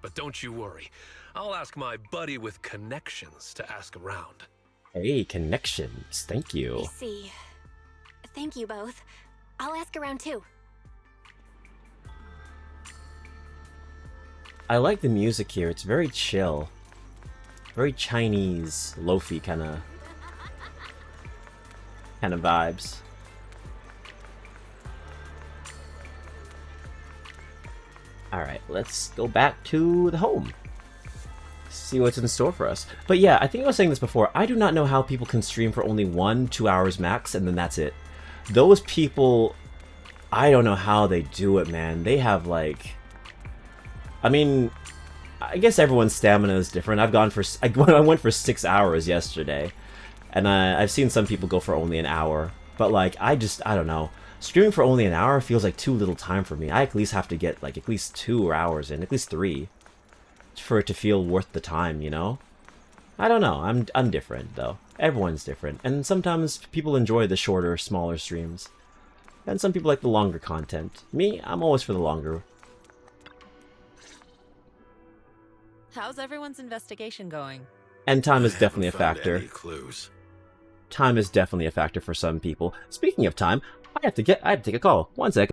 But don't you worry. I'll ask my buddy with connections to ask around. Hey, connections. Thank you. I see. Thank you both. I'll ask around too. I like the music here. It's very chill. Very Chinese, lo-fi kind of vibes. Alright, let's go back to the home. See what's in store for us. But yeah, I think I was saying this before. I do not know how people can stream for only 1-2 hours max, and then that's it. Those people, I don't know how they do it, man. They have like... I mean, I guess everyone's stamina is different. I went for 6 hours yesterday, and I've seen some people go for only an hour. But like, I don't know. Streaming for only an hour feels like too little time for me. I at least have to get like at least 2 hours in, at least 3, for it to feel worth the time, you know? I don't know. I'm different though. Everyone's different, and sometimes people enjoy the shorter, smaller streams, and some people like the longer content. Me, I'm always for the longer. How's everyone's investigation going? And time is definitely a factor. Any clues? Time is definitely a factor for some people. Speaking of time, I have to take a call. 1 second.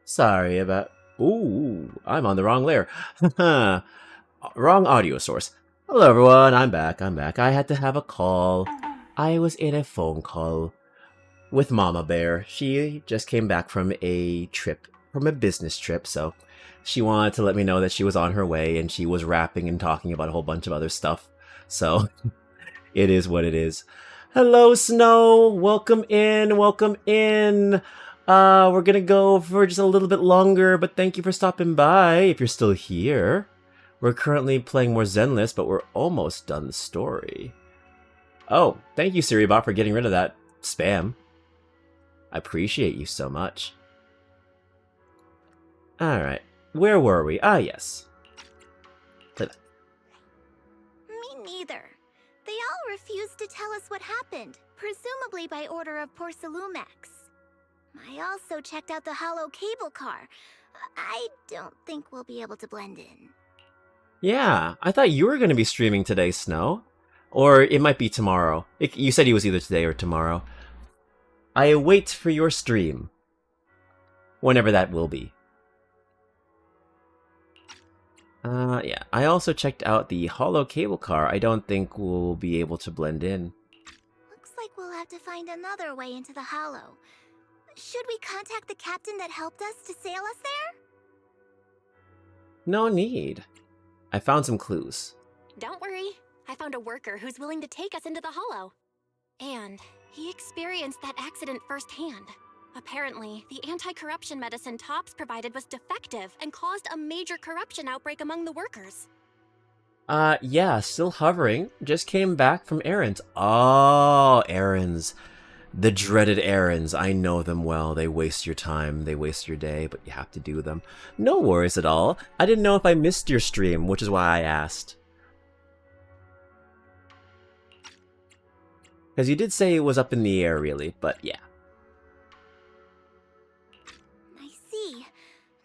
Sorry about... Ooh, I'm on the wrong layer. Wrong audio source. Hello everyone, I'm back. I had to have a call. I was in a phone call with Mama Bear. She just came back from a business trip, so she wanted to let me know that she was on her way, and she was rapping and talking about a whole bunch of other stuff. So, it is what it is. Hello, Snow! Welcome in, welcome in! We're gonna go for just a little bit longer, but thank you for stopping by, if you're still here. We're currently playing more Zenless, but we're almost done the story. Oh, thank you, Siribot, for getting rid of that spam. I appreciate you so much. Alright, where were we? Ah, yes. Play that. Me neither. They all refused to tell us what happened, presumably by order of Porcelumex. I also checked out the hollow cable car. I don't think we'll be able to blend in. Yeah, I thought you were going to be streaming today, Snow. Or it might be tomorrow. You said it was either today or tomorrow. I await for your stream. Whenever that will be. Yeah. I also checked out the hollow cable car. I don't think we'll be able to blend in. Looks like we'll have to find another way into the hollow. Should we contact the captain that helped us to sail us there? No need. I found some clues. Don't worry. I found a worker who's willing to take us into the hollow. And he experienced that accident firsthand. Apparently, the anti-corruption medicine Tops provided was defective and caused a major corruption outbreak among the workers. Yeah, still hovering. Just came back from errands. Oh, errands. The dreaded errands. I know them well. They waste your time, they waste your day, but you have to do them. No worries at all. I didn't know if I missed your stream, which is why I asked. Because you did say it was up in the air, really, but yeah. I see.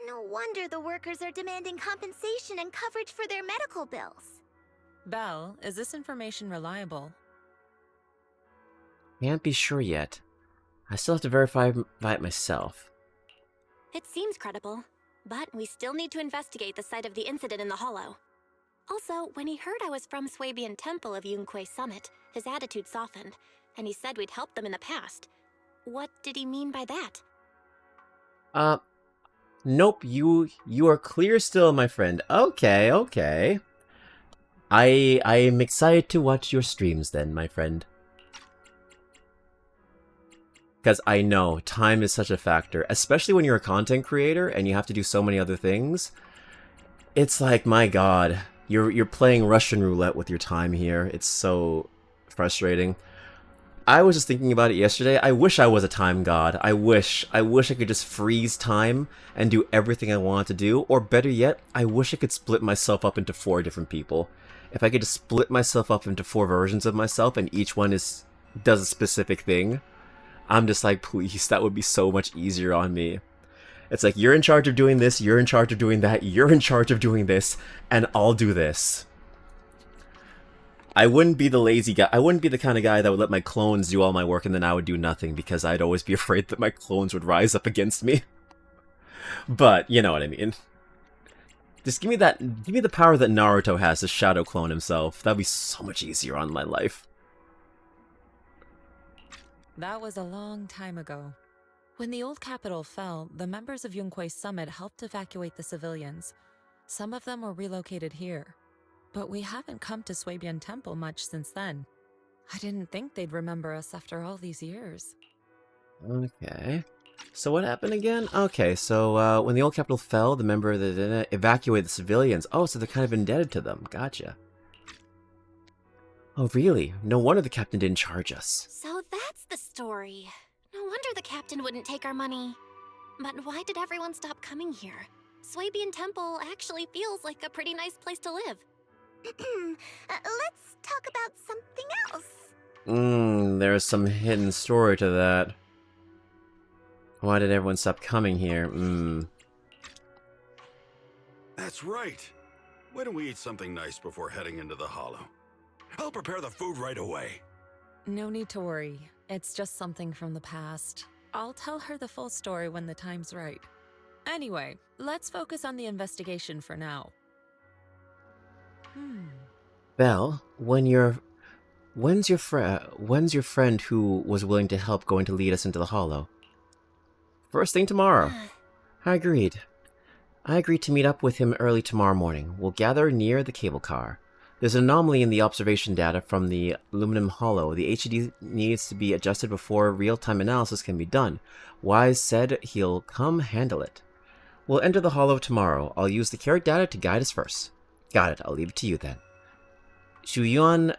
No wonder the workers are demanding compensation and coverage for their medical bills. Belle, is this information reliable? Can't be sure yet. I still have to verify it myself. It seems credible, but we still need to investigate the site of the incident in the hollow. Also, when he heard I was from Swabian Temple of Yunquay Summit, his attitude softened, and he said we'd helped them in the past. What did he mean by that? Nope, you are clear still, my friend. Okay. I am excited to watch your streams then, my friend. Because I know time is such a factor, especially when you're a content creator and you have to do so many other things. It's like, my god, you're playing Russian roulette with your time here. It's so frustrating. I was just thinking about it yesterday. I wish I was a time god. I wish I could just freeze time and do everything I want to do. Or better yet, I wish I could split myself up into 4 different people. If I could just split myself up into 4 versions of myself and each one does a specific thing. I'm just like, please, that would be so much easier on me. It's like, you're in charge of doing this, you're in charge of doing that, you're in charge of doing this, and I'll do this. I wouldn't be the lazy guy. I wouldn't be the kind of guy that would let my clones do all my work and then I would do nothing because I'd always be afraid that my clones would rise up against me. But, you know what I mean. Just give me the power that Naruto has to shadow clone himself. That'd be so much easier on my life. That was a long time ago. When the old capital fell, the members of Yunquay Summit helped evacuate the civilians. Some of them were relocated here. But we haven't come to Swabian Temple much since then. I didn't think they'd remember us after all these years. Okay. So what happened again? Okay, so when the old capital fell, the member that evacuated the civilians. Oh, so they're kind of indebted to them. Gotcha. Oh, really? No wonder the captain didn't charge us. So that's the story. No wonder the captain wouldn't take our money. But why did everyone stop coming here? Swabian Temple actually feels like a pretty nice place to live. Let's talk about something else. There's some hidden story to that. Why did everyone stop coming here? That's right. Why don't we eat something nice before heading into the hollow? I'll prepare the food right away. No need to worry. It's just something from the past. I'll tell her the full story when the time's right. Anyway, let's focus on the investigation for now. Belle, when's your friend who was willing to help going to lead us into the Hollow? First thing tomorrow. I agreed. I agreed to meet up with him early tomorrow morning. We'll gather near the cable car. There's an anomaly in the observation data from the aluminum hollow. The HDD needs to be adjusted before real-time analysis can be done. Wise said he'll come handle it. We'll enter the hollow tomorrow. I'll use the carrot data to guide us first. Got it. I'll leave it to you then. Shi Huan,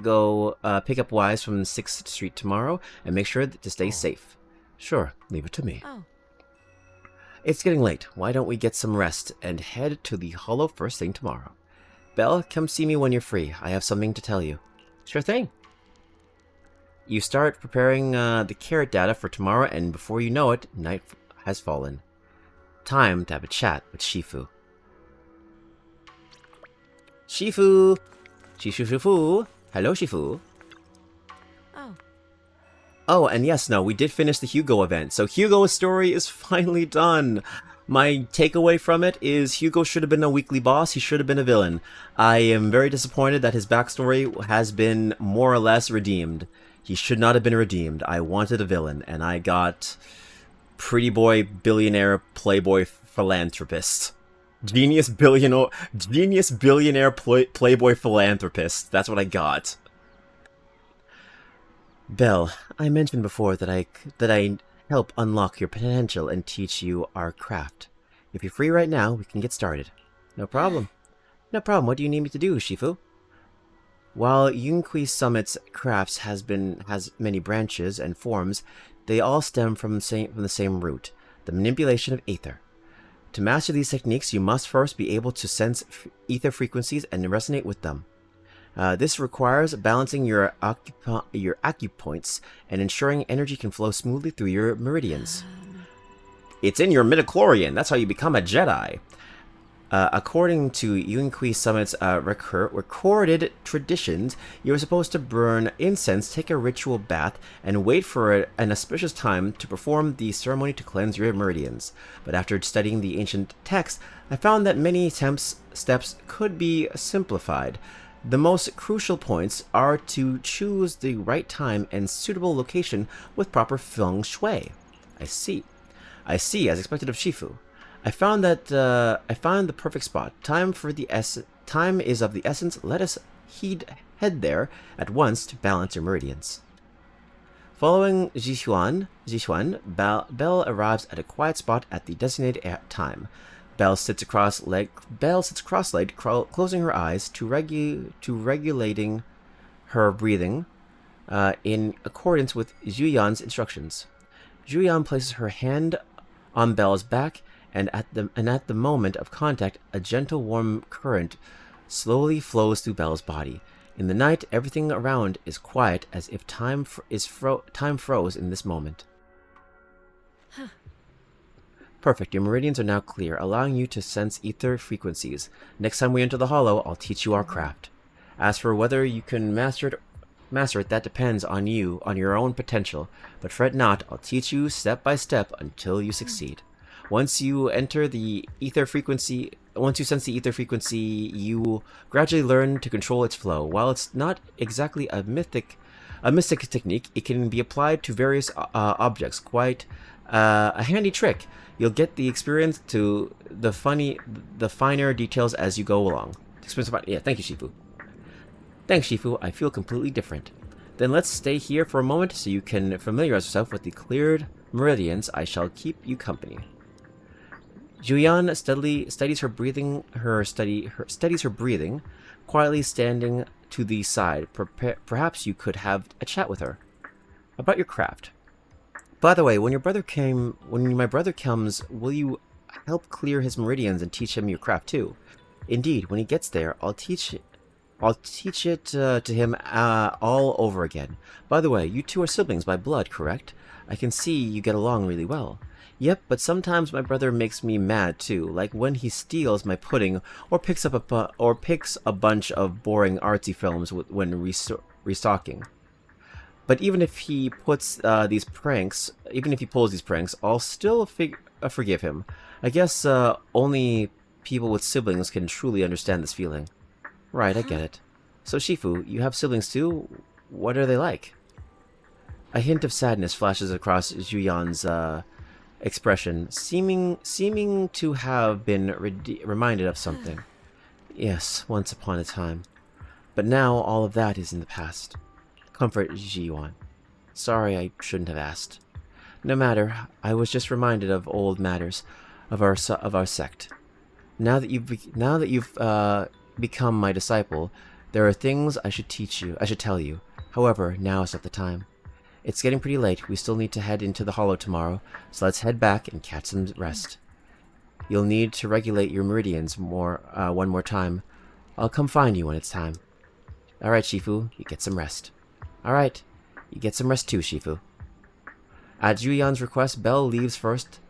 go pick up Wise from 6th Street tomorrow and make sure to stay safe. Sure, leave it to me. It's getting late. Why don't we get some rest and head to the hollow first thing tomorrow? Belle, come see me when you're free. I have something to tell you. Sure thing. You start preparing the carrot data for tomorrow, and before you know it, night has fallen. Time to have a chat with Shifu. Shifu! Shifu! Hello, Shifu. Oh, and yes, no, we did finish the Hugo event. So Hugo's story is finally done. My takeaway from it is Hugo should have been a weekly boss. He should have been a villain. I am very disappointed that his backstory has been more or less redeemed. He should not have been redeemed. I wanted a villain, and I got pretty boy billionaire playboy philanthropist. Genius billionaire playboy philanthropist. That's what I got. Belle, I mentioned before that I help unlock your potential and teach you our craft. If you're free right now, we can get started. No problem. No problem. What do you need me to do, Shifu? While Yunqui Summit's crafts has many branches and forms, they all stem from the same root, the manipulation of ether. To master these techniques, you must first be able to sense ether frequencies and resonate with them. This requires balancing your acupoints and ensuring energy can flow smoothly through your meridians. It's in your midichlorian. That's how you become a Jedi. According to Yunqui Summit's recorded traditions, you're supposed to burn incense, take a ritual bath, and wait for an auspicious time to perform the ceremony to cleanse your meridians. But after studying the ancient text, I found that many steps could be simplified. The most crucial points are to choose the right time and suitable location with proper feng shui. I see, as expected of Shifu. I found the perfect spot. Time is of the essence. Let us head there at once to balance your meridians. Following Zixuan, Belle arrives at a quiet spot at the designated time. Belle sits cross-legged, closing her eyes to regulating her breathing in accordance with Zhuyan's instructions. Zhuyan places her hand on Belle's back, and at the moment of contact, a gentle, warm current slowly flows through Belle's body. In the night, everything around is quiet, as if time froze in this moment. Perfect. Your meridians are now clear, allowing you to sense ether frequencies. Next time we enter the hollow, I'll teach you our craft. As for whether you can master it, that depends on you, on your own potential. But fret not, I'll teach you step by step until you succeed. Once you sense the ether frequency, you gradually learn to control its flow. While it's not exactly a mystic technique, it can be applied to various objects. Quite a handy trick. You'll get the experience to the finer details as you go along. Yeah, thank you, Shifu. Thanks, Shifu. I feel completely different. Then let's stay here for a moment so you can familiarize yourself with the cleared meridians. I shall keep you company. Zhuyan studies her breathing, quietly standing to the side. Perhaps you could have a chat with her about your craft. By the way, when my brother comes, will you help clear his meridians and teach him your craft too? Indeed, when he gets there, I'll teach it to him all over again. By the way, you two are siblings by blood, correct? I can see you get along really well. Yep, but sometimes my brother makes me mad too, like when he steals my pudding or picks a bunch of boring artsy films when restocking. But even if he puts these pranks, even if he pulls these pranks, I'll still forgive him. I guess only people with siblings can truly understand this feeling. Right, I get it. So Shifu, you have siblings too? What are they like? A hint of sadness flashes across Juyan's expression, seeming to have been reminded of something. Yes, once upon a time. But now all of that is in the past. Comfort, Ji-yuan. Sorry, I shouldn't have asked. No matter, I was just reminded of old matters, of our sect. Now that you've become my disciple, there are things I should teach you. I should tell you. However, now is not the time. It's getting pretty late. We still need to head into the Hollow tomorrow, so let's head back and catch some rest. You'll need to regulate your meridians one more time. I'll come find you when it's time. Alright, Shifu, you get some rest. Alright, you get some rest too, Shifu. At Juyan's request, Belle leaves first.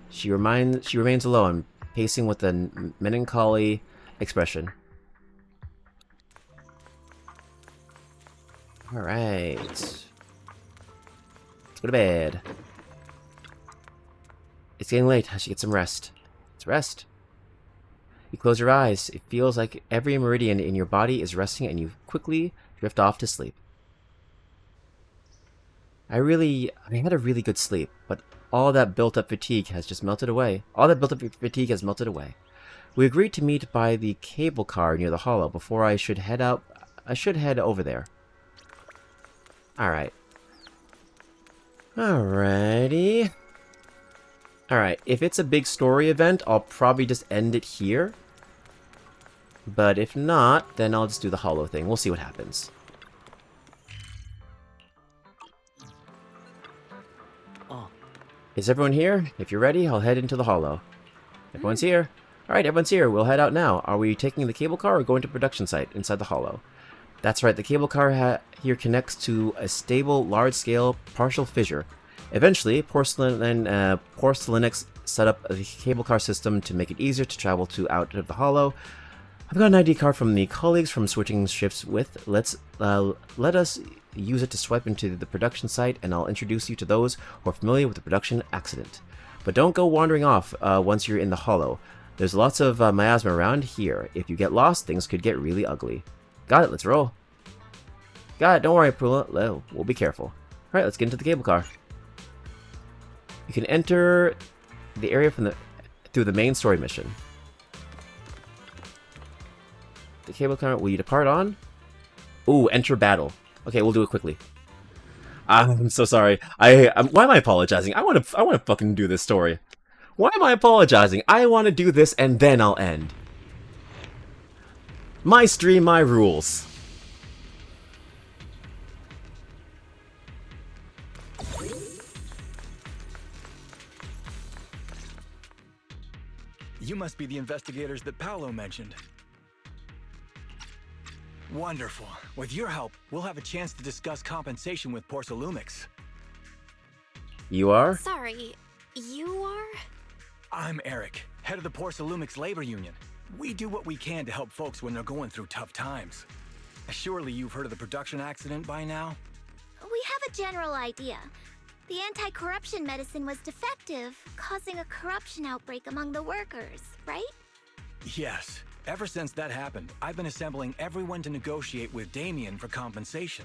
She remains alone, pacing with a melancholy expression. Alright. Let's go to bed. It's getting late. I should get some rest. Let's rest. You close your eyes. It feels like every meridian in your body is resting and you quickly drift off to sleep. I had a really good sleep, but all that built-up fatigue has just melted away. We agreed to meet by the cable car near the Hollow before I should head out. I should head over there. Alright. Alrighty. Alright, if it's a big story event, I'll probably just end it here. But if not, then I'll just do the Hollow thing. We'll see what happens. Is everyone here? If you're ready, I'll head into the Hollow. Everyone's here. Alright, everyone's here. We'll head out now. Are we taking the cable car or going to production site inside the Hollow? That's right, the cable car here connects to a stable, large-scale partial fissure. Eventually, Porcelainics set up a cable car system to make it easier to travel out of the Hollow. I've got an ID card from the colleagues from switching shifts with. Let us use it to swipe into the production site, and I'll introduce you to those who are familiar with the production accident. But don't go wandering off once you're in the Hollow. There's lots of miasma around here. If you get lost, things could get really ugly. Got it, let's roll. Got it, don't worry, Prula. We'll be careful. Alright, let's get into the cable car. You can enter the area through the main story mission. The cable car, will you depart on? Ooh, enter battle. Okay, we'll do it quickly. I'm so sorry. Why am I apologizing? I want to fucking do this story. Why am I apologizing? I want to do this and then I'll end. My stream, my rules. You must be the investigators that Paolo mentioned. Wonderful. With your help, we'll have a chance to discuss compensation with Porcelainics. You are? Sorry, you are? I'm Eric, head of the Porcelainics Labor Union. We do what we can to help folks when they're going through tough times. Surely you've heard of the production accident by now? We have a general idea. The anti-corruption medicine was defective, causing a corruption outbreak among the workers, right? Yes. Ever since that happened, I've been assembling everyone to negotiate with Damien for compensation.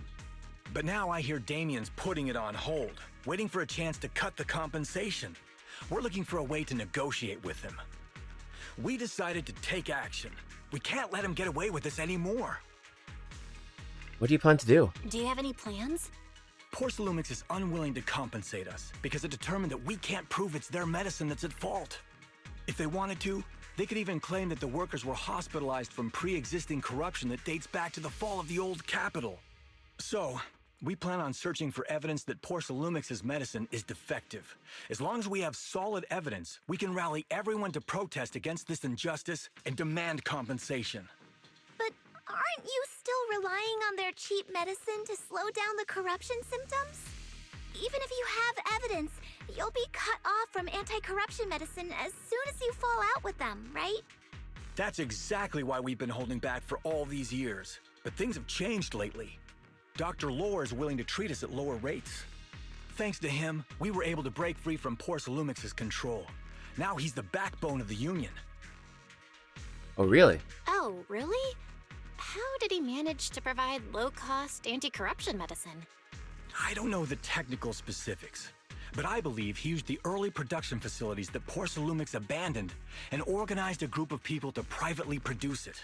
But now I hear Damien's putting it on hold, waiting for a chance to cut the compensation. We're looking for a way to negotiate with him. We decided to take action. We can't let him get away with this anymore. What do you plan to do? Do you have any plans? Porcelainics is unwilling to compensate us because it determined that we can't prove it's their medicine that's at fault. If they wanted to, they could even claim that the workers were hospitalized from pre-existing corruption that dates back to the fall of the old capital. So, we plan on searching for evidence that Porcelainics' medicine is defective. As long as we have solid evidence, we can rally everyone to protest against this injustice and demand compensation. But aren't you still relying on their cheap medicine to slow down the corruption symptoms? Even if you have evidence, you'll be cut off from anti-corruption medicine as soon as you fall out with them, right? That's exactly why we've been holding back for all these years. But things have changed lately. Dr. Lore is willing to treat us at lower rates. Thanks to him, we were able to break free from Porcelumix's control. Now he's the backbone of the Union. Oh, really? Oh, really? How did he manage to provide low-cost anti-corruption medicine? I don't know the technical specifics, but I believe he used the early production facilities that Porcelumix abandoned and organized a group of people to privately produce it.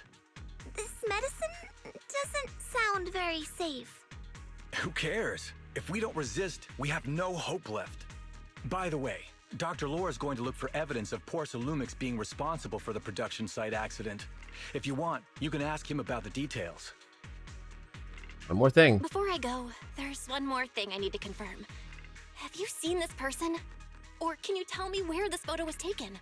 This medicine doesn't sound very safe. Who cares? If we don't resist, we have no hope left. By the way, Dr. Lore is going to look for evidence of Porcelumix being responsible for the production site accident. If you want, you can ask him about the details. One more thing. Before I go, there's one more thing I need to confirm. Have you seen this person? Or can you tell me where this photo was taken?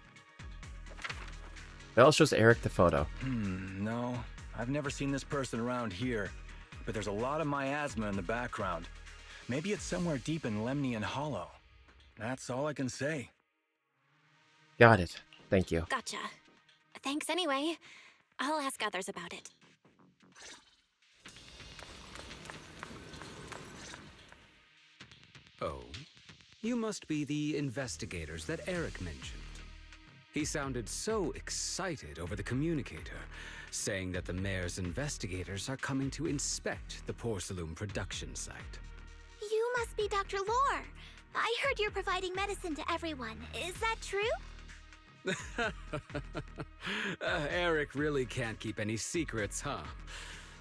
Bell shows Eric the photo. No. I've never seen this person around here, but there's a lot of miasma in the background. Maybe it's somewhere deep in Lemnian Hollow. That's all I can say. Got it. Thank you. Gotcha. Thanks anyway. I'll ask others about it. Oh, you must be the investigators that Eric mentioned. He sounded so excited over the communicator, saying that the mayor's investigators are coming to inspect the Porcelum production site. You must be Dr. Lore. I heard you're providing medicine to everyone. Is that true? Eric really can't keep any secrets, huh?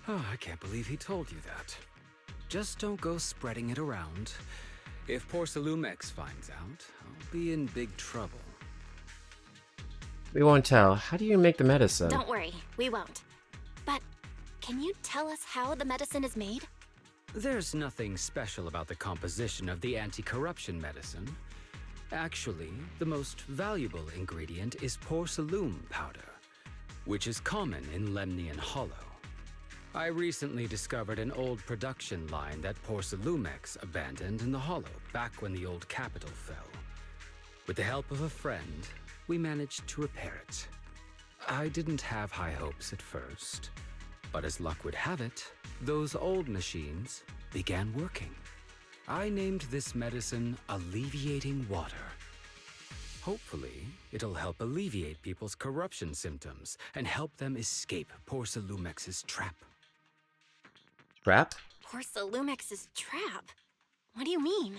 Oh, I can't believe he told you that. Just don't go spreading it around. If Porcelumix finds out, I'll be in big trouble. We won't tell. How do you make the medicine? Don't worry, we won't. But can you tell us how the medicine is made? There's nothing special about the composition of the anti-corruption medicine. Actually, the most valuable ingredient is porcelain powder, which is common in Lemnian Hollow. I recently discovered an old production line that Porcelumix abandoned in the Hollow back when the old capital fell. With the help of a friend, we managed to repair it. I didn't have high hopes at first, but as luck would have it, those old machines began working. I named this medicine Alleviating Water. Hopefully, it'll help alleviate people's corruption symptoms and help them escape Porcelumix's trap. Trap? Porcelumix's trap? What do you mean?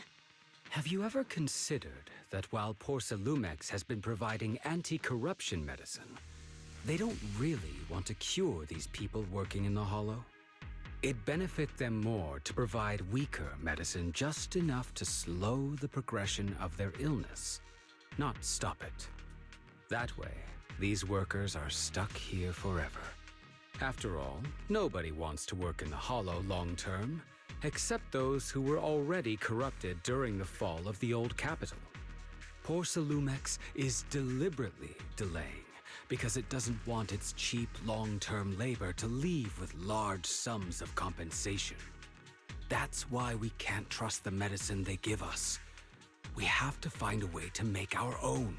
Have you ever considered that while Porcelumix has been providing anti-corruption medicine, they don't really want to cure these people working in the Hollow? It'd benefit them more to provide weaker medicine just enough to slow the progression of their illness, not stop it. That way, these workers are stuck here forever. After all, nobody wants to work in the Hollow long term, except those who were already corrupted during the fall of the old capital. Porcelumix is deliberately delaying because it doesn't want its cheap long-term labor to leave with large sums of compensation. That's why we can't trust the medicine they give us. We have to find a way to make our own.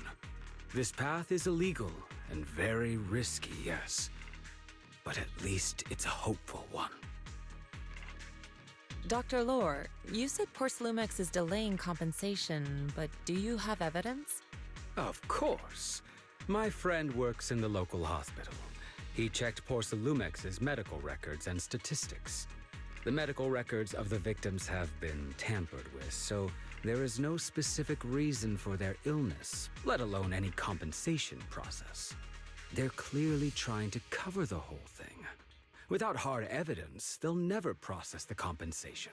This path is illegal and very risky, yes, but at least it's a hopeful one. Dr. Lore, you said Porcelumix is delaying compensation, but do you have evidence? Of course. My friend works in the local hospital. He checked Porcelumix's medical records and statistics. The medical records of the victims have been tampered with, so there is no specific reason for their illness, let alone any compensation process. They're clearly trying to cover the whole thing. Without hard evidence, they'll never process the compensation.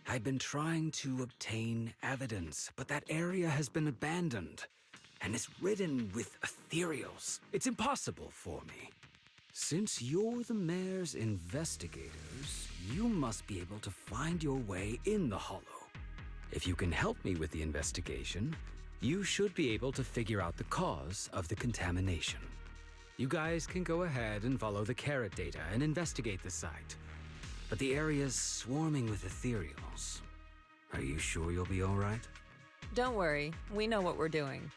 I've been trying to obtain evidence, but that area has been abandoned and is ridden with ethereals. It's impossible for me. Since you're the mayor's investigators, you must be able to find your way in the Hollow. If you can help me with the investigation, you should be able to figure out the cause of the contamination. You guys can go ahead and follow the carrot data and investigate the site. But the area's swarming with ethereals. Are you sure you'll be all right? Don't worry, we know what we're doing.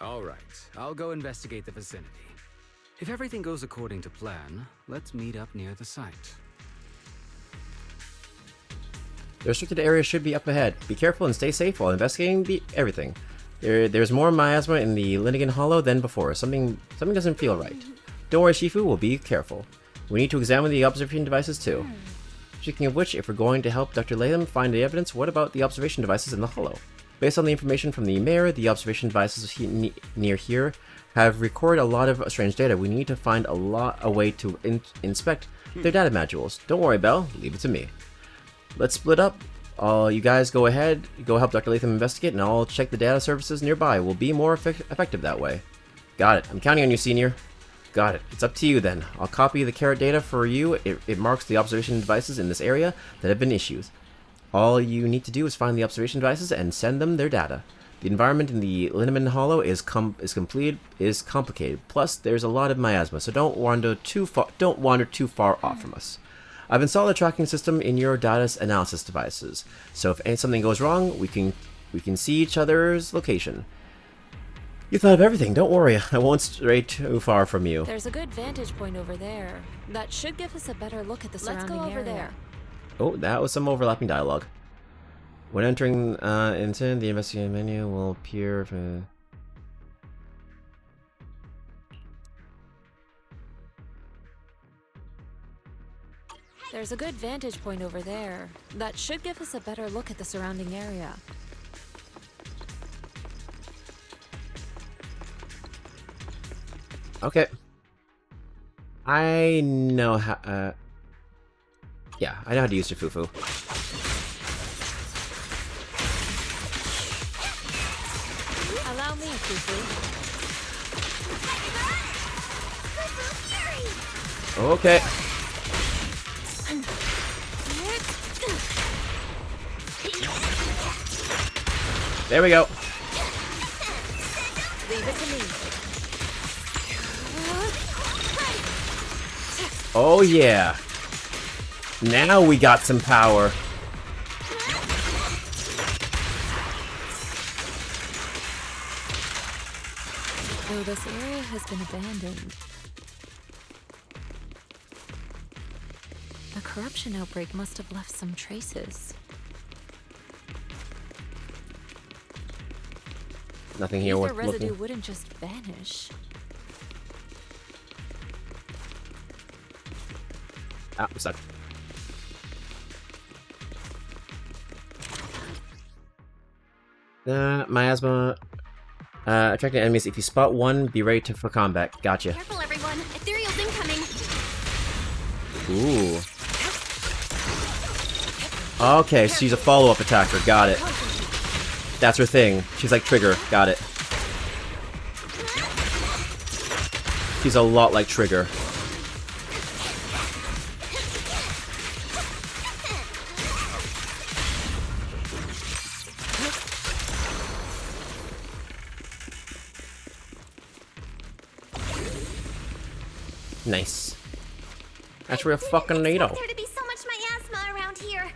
All right, I'll go investigate the vicinity. If everything goes according to plan, let's meet up near the site. The restricted area should be up ahead. Be careful and stay safe while investigating everything. There's more miasma in the Linnigan Hollow than before. Something doesn't feel right. Don't worry, Shifu, we'll be careful. We need to examine the observation devices too. Speaking of which, if we're going to help Dr. Latham find the evidence, what about the observation devices in the Hollow? Based on the information from the mayor, the observation devices near here have recorded a lot of strange data. We need to find a way to inspect their data modules. Don't worry, Belle. Leave it to me. Let's split up. You guys go ahead, go help Dr. Latham investigate, and I'll check the data services nearby. We'll be more effective that way. Got it. I'm counting on you, Senior. Got it. It's up to you then. I'll copy the carrot data for you. It marks the observation devices in this area that have been issued. All you need to do is find the observation devices and send them their data. The environment in the Linneman Hollow is complicated. Plus, there's a lot of miasma, so don't wander too far off from us. I've installed a tracking system in your data analysis devices, so if something goes wrong, we can see each other's location. You thought of everything. Don't worry, I won't stray too far from you. There's a good vantage point over there. That should give us a better look at the surrounding area. Let's go over there. Oh, that was some overlapping dialogue. When entering into the investigating menu will appear for... There's a good vantage point over there. That should give us a better look at the surrounding area. Okay. I know how... yeah, I know how to use your Fufu. Allow me, Fufu. Okay. There we go. Leave it to me. Oh yeah. Now we got some power. Though this area has been abandoned, the corruption outbreak must have left some traces. Nothing here worth The residue looking. wouldn't just vanish. Ah, we're stuck. Miasma. Attracting enemies. If you spot one, be ready for combat. Gotcha. Careful, everyone. Ethereal's incoming. Ooh. Okay, she's a follow-up attacker. Got it. That's her thing. She's like Trigger. Got it. She's a lot like Trigger. Nice. That's real fucking neato. There to be so much miasma around here.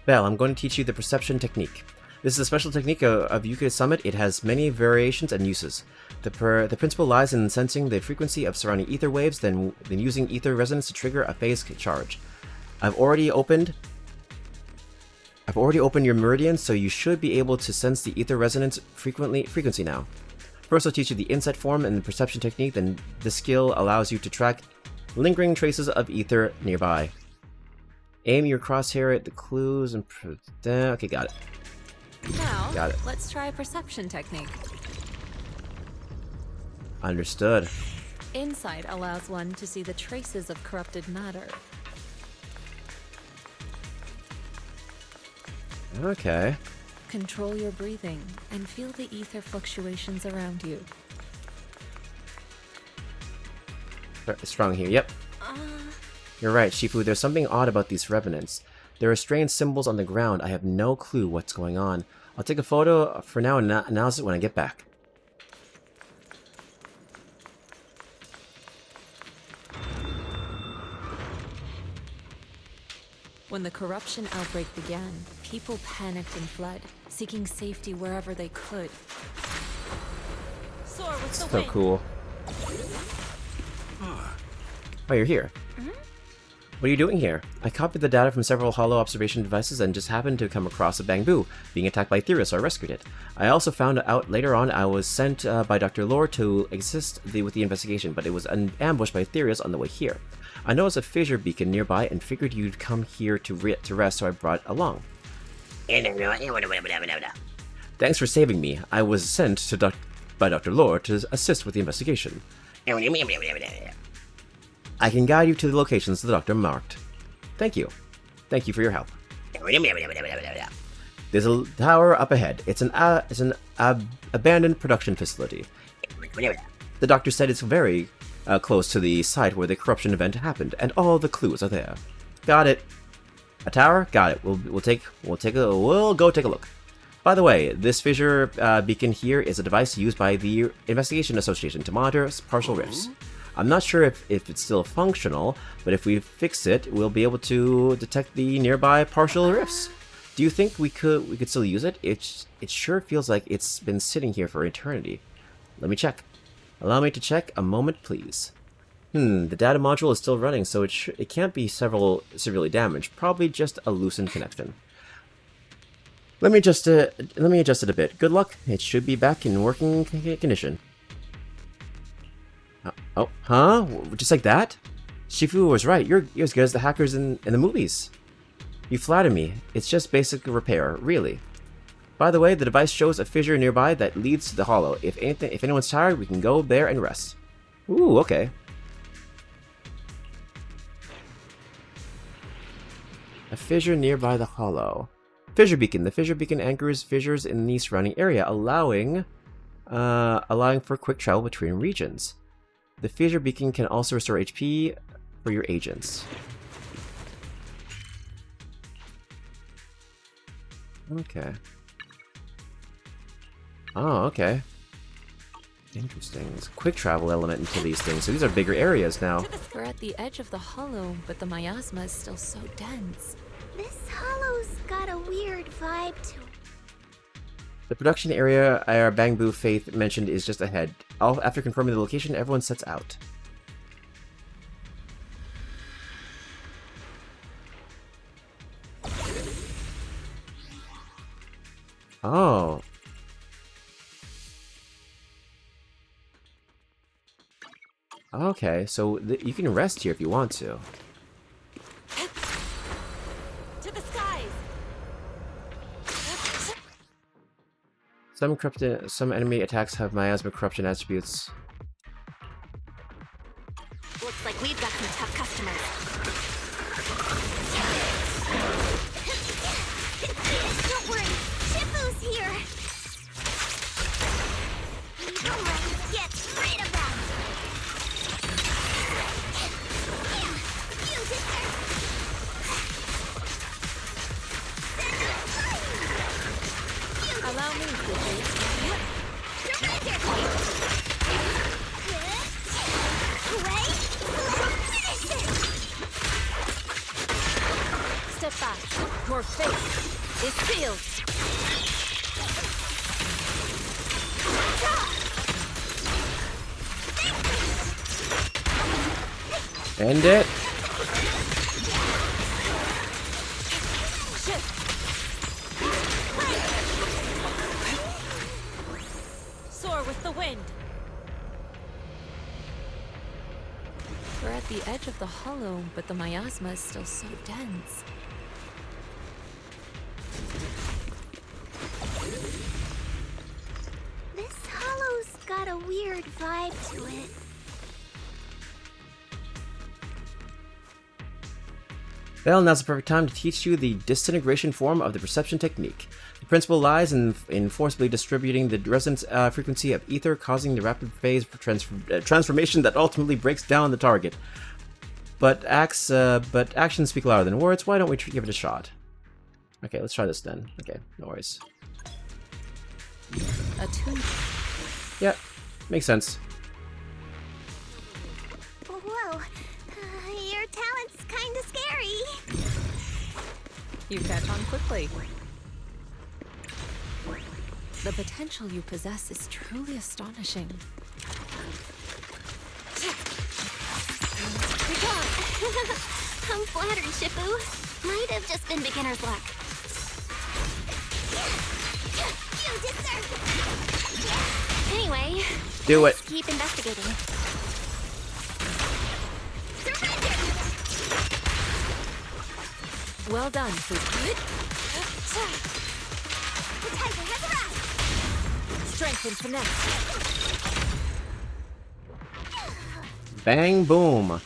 Belle, I'm going to teach you the perception technique. This is a special technique of Yuka Summit. It has many variations and uses. The principle lies in sensing the frequency of surrounding ether waves, then using ether resonance to trigger a phase charge. I've already opened your meridian, so you should be able to sense the ether resonance frequency now. First, I'll teach you the insight form and the perception technique, then the skill allows you to track lingering traces of ether nearby. Aim your crosshair at the clues and... okay, got it. Now, Got it. let's try a perception technique. Understood. Insight allows one to see the traces of corrupted matter. Okay. Control your breathing and feel the ether fluctuations around you. Strong here, yep. You're right, Shifu, there's something odd about these revenants. There are strange symbols on the ground. I have no clue what's going on. I'll take a photo for now and announce it when I get back. When the corruption outbreak began, people panicked and fled, seeking safety wherever they could. Soar with the So wind. cool. Oh, you're here. What are you doing here? I copied the data from several hollow observation devices and just happened to come across a Bangbu being attacked by Ethereal, so I rescued it. I also found out later on I was sent by Dr. Lore to assist with the investigation, but it was ambushed by Ethereals on the way here. I noticed a fissure beacon nearby and figured you'd come here to rest, so I brought it along. Thanks for saving me. I was sent by Dr. Lore to assist with the investigation. I can guide you to the locations the doctor marked. Thank you. Thank you for your help. There's a tower up ahead. It's an abandoned production facility. The doctor said it's very close to the site where the corruption event happened, and all the clues are there. Got it. A tower? Got it. We'll go take a look. By the way, this fissure beacon here is a device used by the Investigation Association to monitor partial rifts. I'm not sure if it's still functional, but if we fix it, we'll be able to detect the nearby partial rifts. Do you think we could still use it? It sure feels like it's been sitting here for eternity. Let me check. Allow me to check a moment, please. The data module is still running, so it can't be severely damaged. Probably just a loosened connection. Let me adjust it a bit. Good luck. It should be back in working condition. Oh, huh? Just like that? Shifu was right. You're as good as the hackers in the movies. You flatter me. It's just basic repair, really. By the way, the device shows a fissure nearby that leads to the hollow. If anyone's tired, we can go there and rest. Ooh, okay. A fissure nearby the hollow. Fissure beacon. The fissure beacon anchors fissures in the surrounding area, allowing for quick travel between regions. The fissure beacon can also restore HP for your agents. Okay. Oh, okay. Interesting. There's a quick travel element into these things, so these are bigger areas now. We're at the edge of the hollow, but the miasma is still so dense. This hollow's got a weird vibe to it. The production area our Bangbu Faith mentioned is just ahead. After confirming the location, everyone sets out. Oh. Okay, so you can rest here if you want to. To the skies. Some enemy attacks have miasma corruption attributes. Looks like we've got some tough customers. Don't worry, Shifu's here. We will get rid of them. Use it there. Allow me, Shifu. Step back. Your fate is sealed. End it. Soar with the wind. We're at the edge of the hollow, but the miasma is still so dense. This hollow's got a weird vibe to it. Well, now's the perfect time to teach you the disintegration form of the perception technique. The principle lies in forcibly distributing the resonance frequency of ether, causing the rapid phase transformation that ultimately breaks down the target. But actions speak louder than words. Why don't we give it a shot? Okay, let's try this then. Okay, no worries. Yeah, makes sense. Whoa, your talent's kinda scary. You catch on quickly. The potential you possess is truly astonishing. I'm flattered, Shifu. Might have just been beginner's luck. You deserve it. Anyway, Do let's it. keep investigating. Well done, Fuku. The tiger has arrived. Strength and finesse. Bang, boom.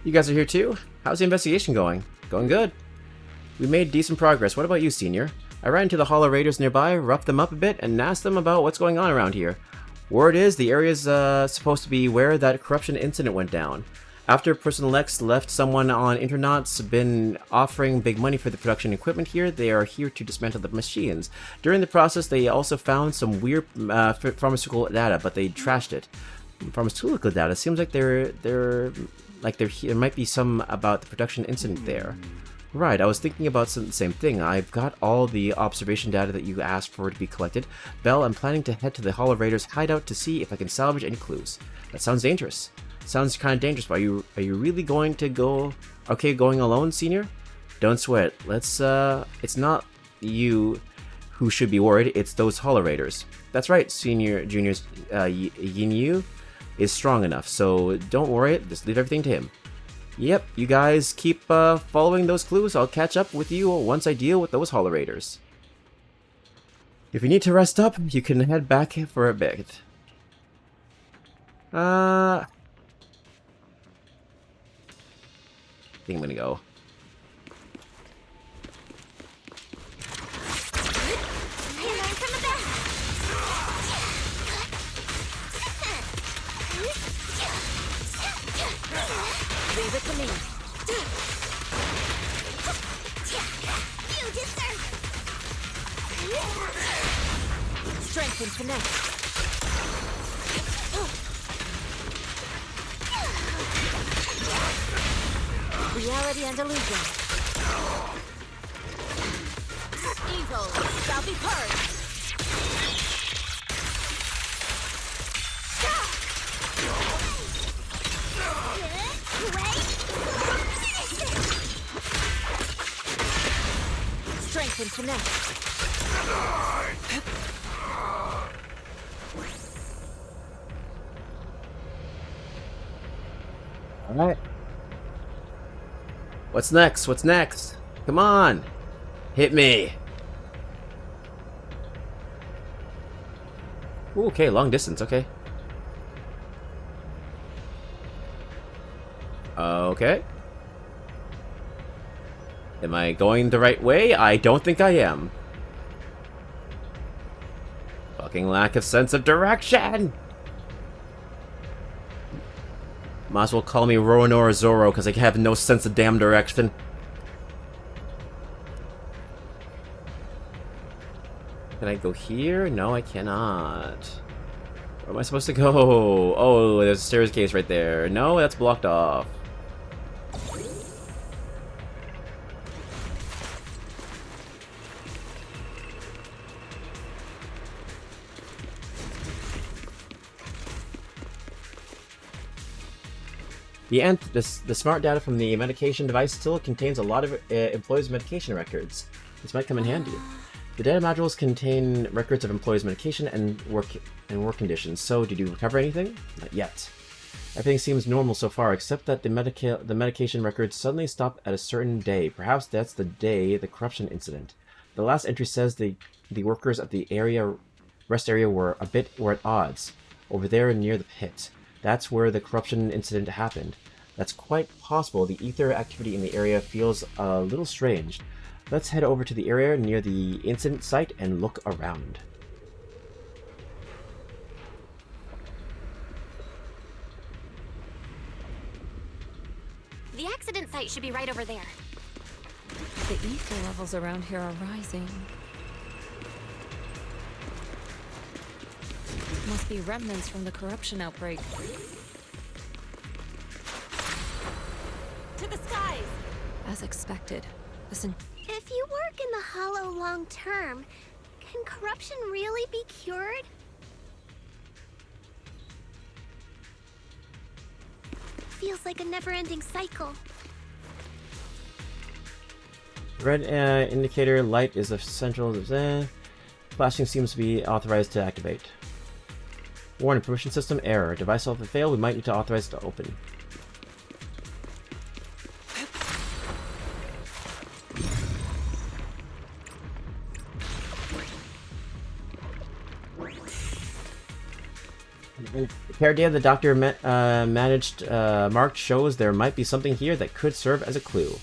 You guys are here too? How's the investigation going? Going good. We made decent progress. What about you, Senior? I ran into the Hollow Raiders nearby, roughed them up a bit, and asked them about what's going on around here. Word is the area's supposed to be where that corruption incident went down. After Personal X left someone on Internauts been offering big money for the production equipment here, they are here to dismantle the machines. During the process, they also found some weird pharmaceutical data, but they trashed it. Pharmaceutical data seems like there might be some about the production incident there. Right, I was thinking about the same thing. I've got all the observation data that you asked for to be collected. Belle, I'm planning to head to the Hollow Raiders hideout to see if I can salvage any clues. That sounds dangerous. Sounds kind of dangerous, but are you really going to go... Okay, going alone, Senior? Don't sweat. Let's, it's not you who should be worried, it's those Hollow Raiders. That's right, Junior's, Yin-Yu is strong enough, so don't worry, just leave everything to him. Yep, you guys keep following those clues. I'll catch up with you once I deal with those Hollow Raiders. If you need to rest up, you can head back for a bit. I think I'm gonna go. Leave it to me. You deserve it. Strength and finesse. Reality and illusion. Evil shall be purged. Strength and finesse. Alright. What's next? What's next? Come on! Hit me! Ooh, okay, long distance, okay. Okay. Am I going the right way? I don't think I am. Fucking lack of sense of direction! Might as well call me Roanoa Zoro, because I have no sense of damn direction. Can I go here? No, I cannot. Where am I supposed to go? Oh, there's a staircase right there. No, that's blocked off. The smart data from the medication device still contains a lot of employees' medication records. This might come in handy. The data modules contain records of employees' medication and work conditions. So, did you recover anything? Not yet. Everything seems normal so far, except that the medication records suddenly stop at a certain day. Perhaps that's the day the corruption incident. The last entry says the workers at the rest area were at odds over there near the pit. That's where the corruption incident happened. That's quite possible. The ether activity in the area feels a little strange. Let's head over to the area near the incident site and look around. The accident site should be right over there. The ether levels around here are rising. Must be remnants from the corruption outbreak. To the skies! As expected. Listen. If you work in the Hollow long term, can corruption really be cured? Feels like a never-ending cycle. Red indicator light is essential. Flashing seems to be authorized to activate. Warning, permission system error. Device will fail. We might need to authorize it to open. The care data the doctor marked shows there might be something here that could serve as a clue.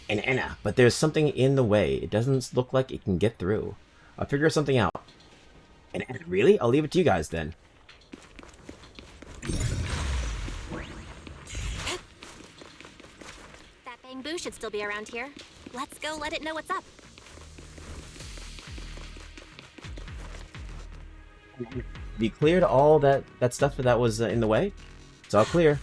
An Anna, but there's something in the way. It doesn't look like it can get through. I'll figure something out. An Anna, really? I'll leave it to you guys then. That bamboo should still be around here. Let's go let it know what's up. We cleared all that stuff that was in the way. It's all clear.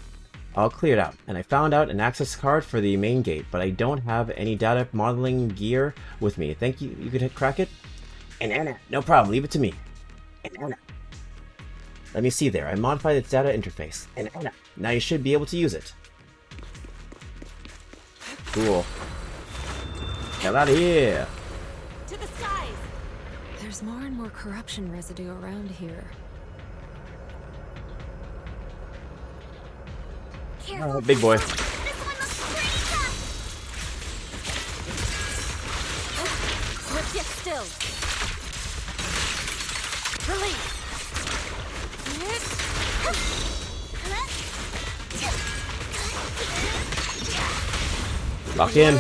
All cleared out. And I found out an access card for the main gate, but I don't have any data modeling gear with me. Think you could crack it? And Anna, no problem. Leave it to me. And Anna. Let me see there. I modified its data interface. And Anna. Now you should be able to use it. Cool. Get out of here. To the skies! There's more and more corruption residue around here. Oh, big boy. Swift yet still. Release. Locked in.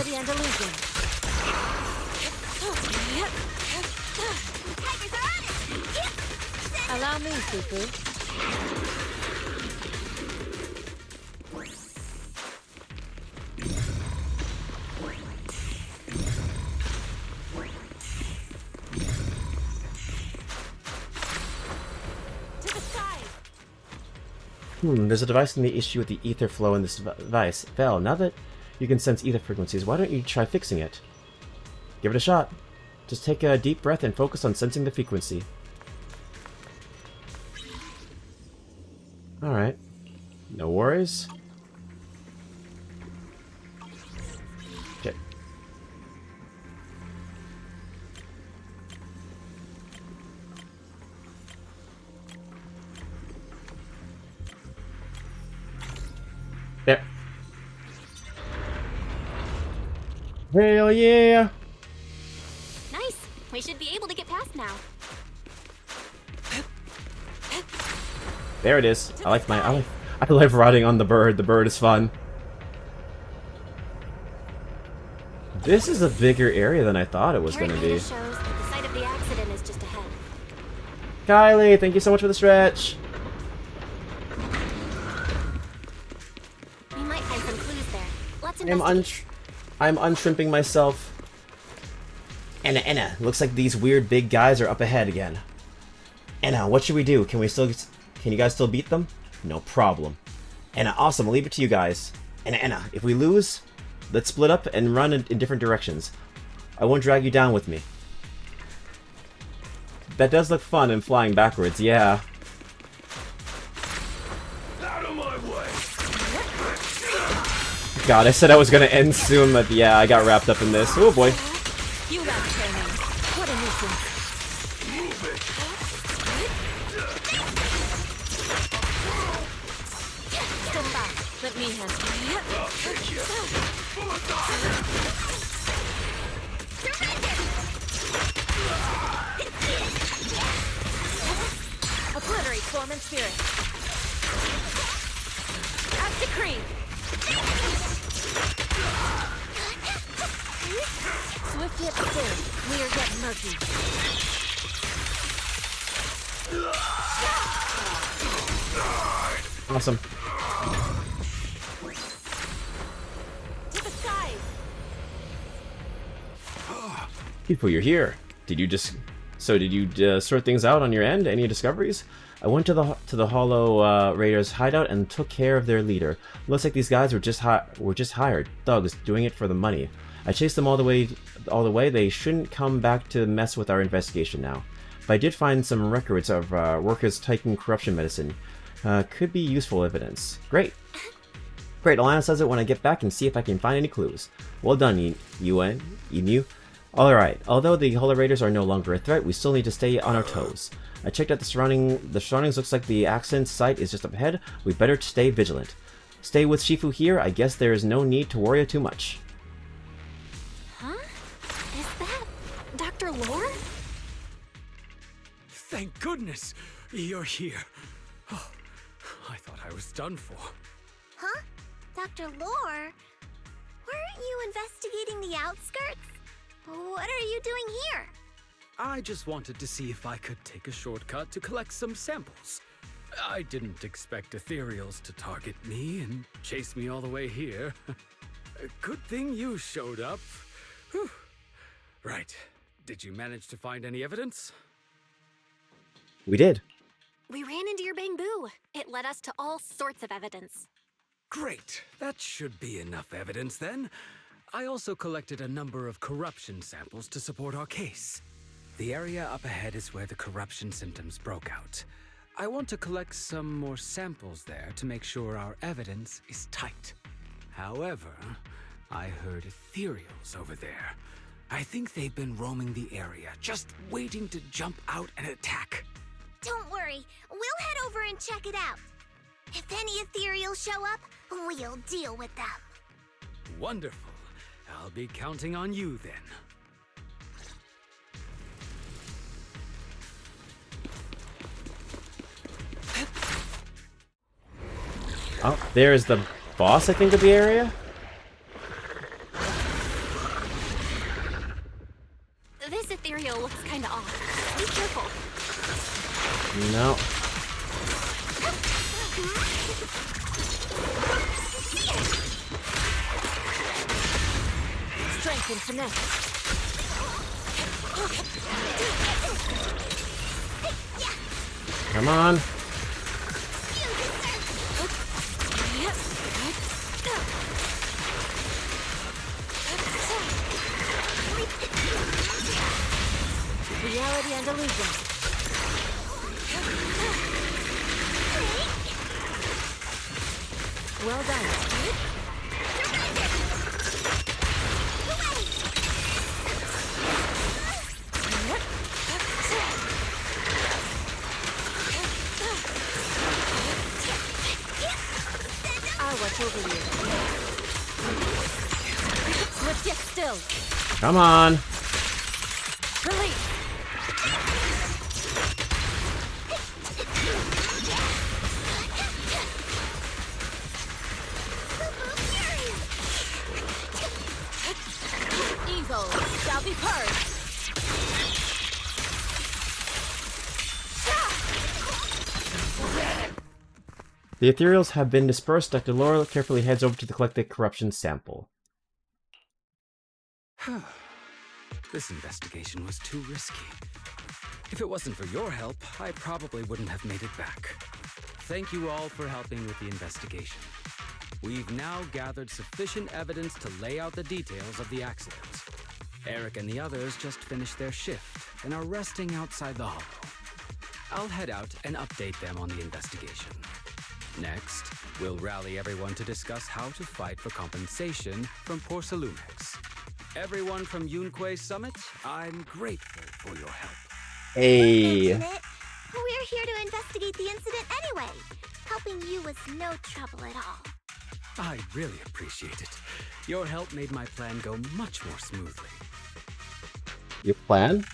Allow me, Fufu. There's a device in the issue with the ether flow in this device. Vel, now that you can sense ether frequencies, why don't you try fixing it? Give it a shot. Just take a deep breath and focus on sensing the frequency. Alright. No worries. Okay. There. Hell yeah! Nice. We should be able to get past now. There it is. I like riding on the bird. The bird is fun. This is a bigger area than I thought it was going to be. Shows that the site of the accident is just ahead. Kylie, thank you so much for the stretch. We might find some clues there. Let's investigate. I'm unshrimping myself. Anna, looks like these weird big guys are up ahead again. Anna, what should we do? Can you guys still beat them? No problem. Anna, awesome. I'll leave it to you guys. Anna, if we lose, let's split up and run in different directions. I won't drag you down with me. That does look fun and flying backwards, yeah. Out of my way. God, I said I was gonna end soon, but yeah, I got wrapped up in this. Oh boy. You lack training. What a nuisance. Move it. Step back. Let me handle it. I'll take you. Obliterate form and spirit. As decreed. Swift yet still, clear yet murky. Awesome. To the skies. People, you're here. Did you sort things out on your end? Any discoveries? I went to the Hollow Raiders hideout and took care of their leader. Looks like these guys were just hired thugs doing it for the money. I chased them all the way. They shouldn't come back to mess with our investigation now. But I did find some records of workers taking corruption medicine. Could be useful evidence. Great. Great, Alana says it when I get back and see if I can find any clues. Well done, Emu. Alright, although the Hollow Raiders are no longer a threat, we still need to stay on our toes. I checked out the surroundings, looks like the accident site is just up ahead. We better stay vigilant. Stay with Shifu here, I guess there is no need to worry too much. Huh? Is that Dr. Lore? Thank goodness you're here. Oh, I thought I was done for. Huh? Dr. Lore? Weren't you investigating the outskirts? What are you doing here? I just wanted to see if I could take a shortcut to collect some samples. I didn't expect ethereals to target me and chase me all the way here. Good thing you showed up. Whew. Right. Did you manage to find any evidence? We did. We ran into your bamboo. It led us to all sorts of evidence. Great. That should be enough evidence then. I also collected a number of corruption samples to support our case. The area up ahead is where the corruption symptoms broke out. I want to collect some more samples there to make sure our evidence is tight. However, I heard ethereals over there. I think they've been roaming the area, just waiting to jump out and attack. Don't worry, we'll head over and check it out. If any ethereals show up, we'll deal with them. Wonderful. I'll be counting on you then. Oh, there's the boss, I think, of the area? This ethereal looks kinda off. Be careful. No. Strength and finesse. Come on. Reality and illusion. Well done. I'll watch over you. Let's get still. Come on. Release. Evil shall be purged. The ethereals have been dispersed. Dr. Laura carefully heads over to collect the corruption sample. This investigation was too risky. If it wasn't for your help, I probably wouldn't have made it back. Thank you all for helping with the investigation. We've now gathered sufficient evidence to lay out the details of the accident. Eric and the others just finished their shift and are resting outside the hollow. I'll head out and update them on the investigation. Next, we'll rally everyone to discuss how to fight for compensation from Porcelumex. Everyone from Yunquei Summit, I'm grateful for your help. Hey. We're here to investigate the incident anyway. Helping you was no trouble at all. I really appreciate it. Your help made my plan go much more smoothly. Your plan?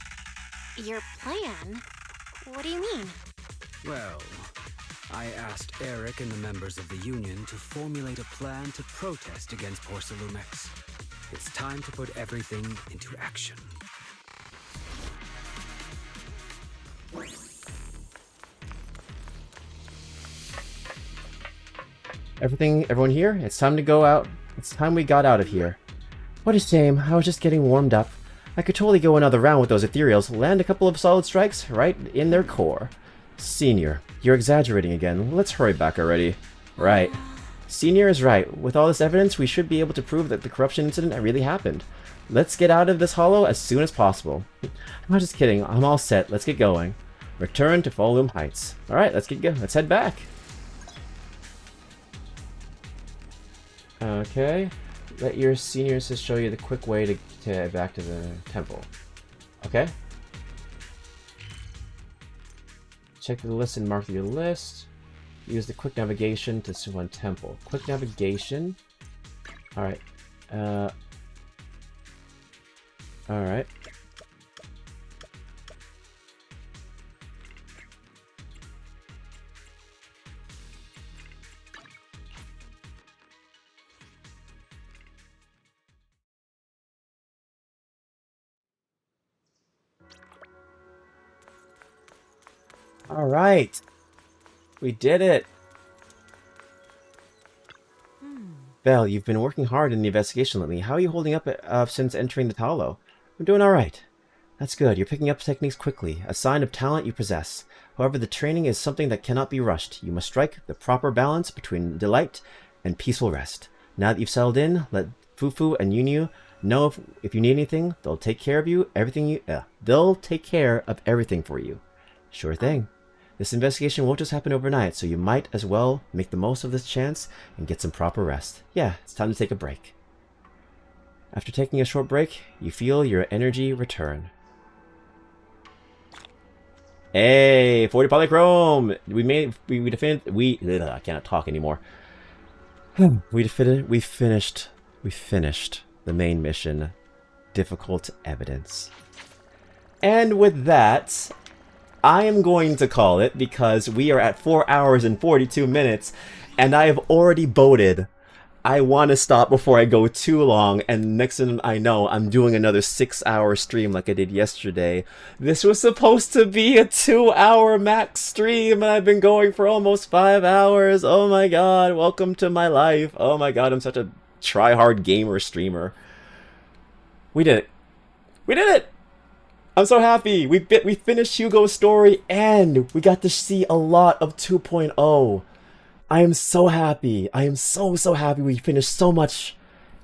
Your plan? What do you mean? Well, I asked Eric and the members of the Union to formulate a plan to protest against Porcelumex. It's time to put everything into action. Everyone here? It's time to go out. It's time we got out of here. What a shame. I was just getting warmed up. I could totally go another round with those ethereals, land a couple of solid strikes right in their core. Senior, you're exaggerating again. Let's hurry back already. Right. Senior is right. With all this evidence, we should be able to prove that the corruption incident really happened. Let's get out of this hollow as soon as possible. I'm just kidding. I'm all set. Let's get going. Return to Fallroom Heights. Alright, let's get going. Let's head back. Okay. Let your senior assist show you the quick way to head back to the temple. Okay. Check the list and mark your list. Use the quick navigation to Suwon Temple. Quick navigation. Alright. Alright. Alright. We did it. Belle, you've been working hard in the investigation lately. How are you holding up since entering the hollow? I'm doing alright. That's good. You're picking up techniques quickly, a sign of talent you possess. However, the training is something that cannot be rushed. You must strike the proper balance between delight and peaceful rest. Now that you've settled in, let Fufu and Yunyu know if you need anything. They'll take care of you. They'll take care of everything for you. Sure thing. This investigation won't just happen overnight, so you might as well make the most of this chance and get some proper rest. Yeah, it's time to take a break. After taking a short break, you feel your energy return. Hey, 40 polychrome! I cannot talk anymore. We finished the main mission. Difficult evidence. And with that, I am going to call it because we are at 4 hours and 42 minutes and I have already voted. I want to stop before I go too long, and next thing I know, I'm doing another 6-hour stream like I did yesterday. This was supposed to be a 2-hour max stream, and I've been going for almost 5 hours. Oh my god, welcome to my life. Oh my god, I'm such a try-hard gamer streamer. We did it. We did it! I'm so happy! We finished Hugo's story, and we got to see a lot of 2.0. I am so happy. I am so happy we finished so much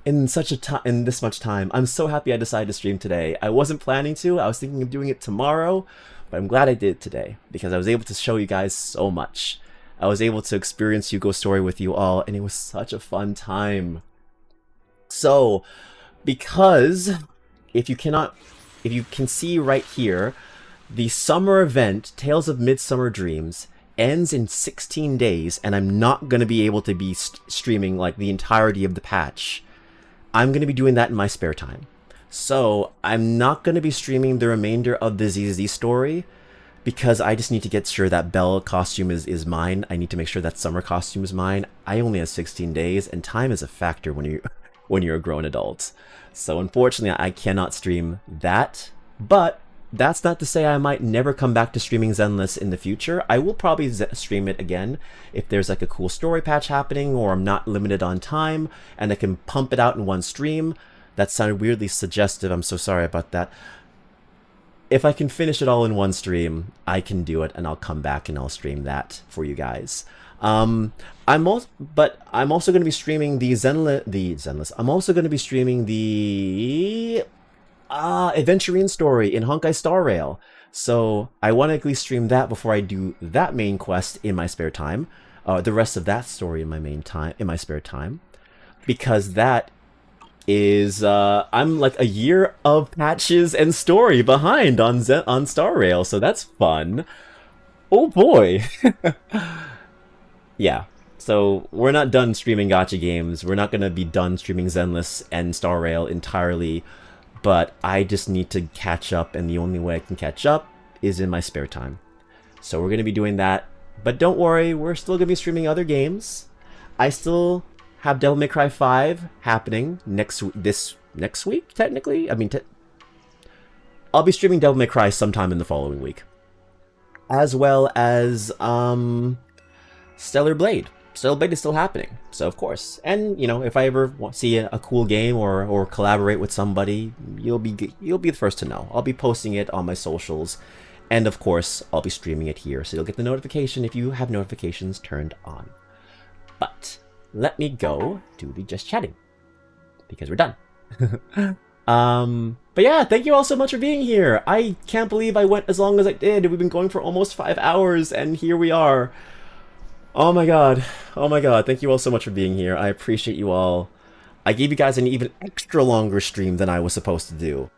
in this much time. I'm so happy I decided to stream today. I wasn't planning to. I was thinking of doing it tomorrow, but I'm glad I did it today because I was able to show you guys so much. I was able to experience Hugo's story with you all, and it was such a fun time. So, because if you can see right here, the summer event, Tales of Midsummer Dreams, ends in 16 days, and I'm not going to be able to be streaming like the entirety of the patch. I'm going to be doing that in my spare time. So I'm not going to be streaming the remainder of the ZZ story because I just need to get sure that Belle costume is mine. I need to make sure that summer costume is mine. I only have 16 days, and time is a factor when you're a grown adult. So unfortunately, I cannot stream that, but that's not to say I might never come back to streaming Zenless in the future. I will probably stream it again if there's like a cool story patch happening, or I'm not limited on time and I can pump it out in one stream. That sounded weirdly suggestive. I'm so sorry about that. If I can finish it all in one stream, I can do it, and I'll come back and I'll stream that for you guys. I'm also going to be streaming the Zenless. I'm also going to be streaming the Adventurine story in Honkai Star Rail. So I want to at least stream that before I do that main quest in my spare time. The rest of that story in my spare time, because that is I'm like a year of patches and story behind on Star Rail, so that's fun. Oh boy. Yeah. So we're not done streaming Gacha games. We're not going to be done streaming Zenless and Star Rail entirely. But I just need to catch up, and the only way I can catch up is in my spare time. So we're going to be doing that. But don't worry, we're still going to be streaming other games. I still have Devil May Cry 5 happening next week, technically. I mean, I'll be streaming Devil May Cry sometime in the following week. As well as Stellar Blade. Stellar Blade is still happening, so of course. And, you know, if I ever see a cool game or collaborate with somebody, you'll be the first to know. I'll be posting it on my socials, and of course, I'll be streaming it here, so you'll get the notification if you have notifications turned on. But let me go do the just chatting, because we're done. But yeah, thank you all so much for being here. I can't believe I went as long as I did. We've been going for almost 5 hours, and here we are. Oh my god. Oh my god. Thank you all so much for being here. I appreciate you all. I gave you guys an even extra longer stream than I was supposed to do.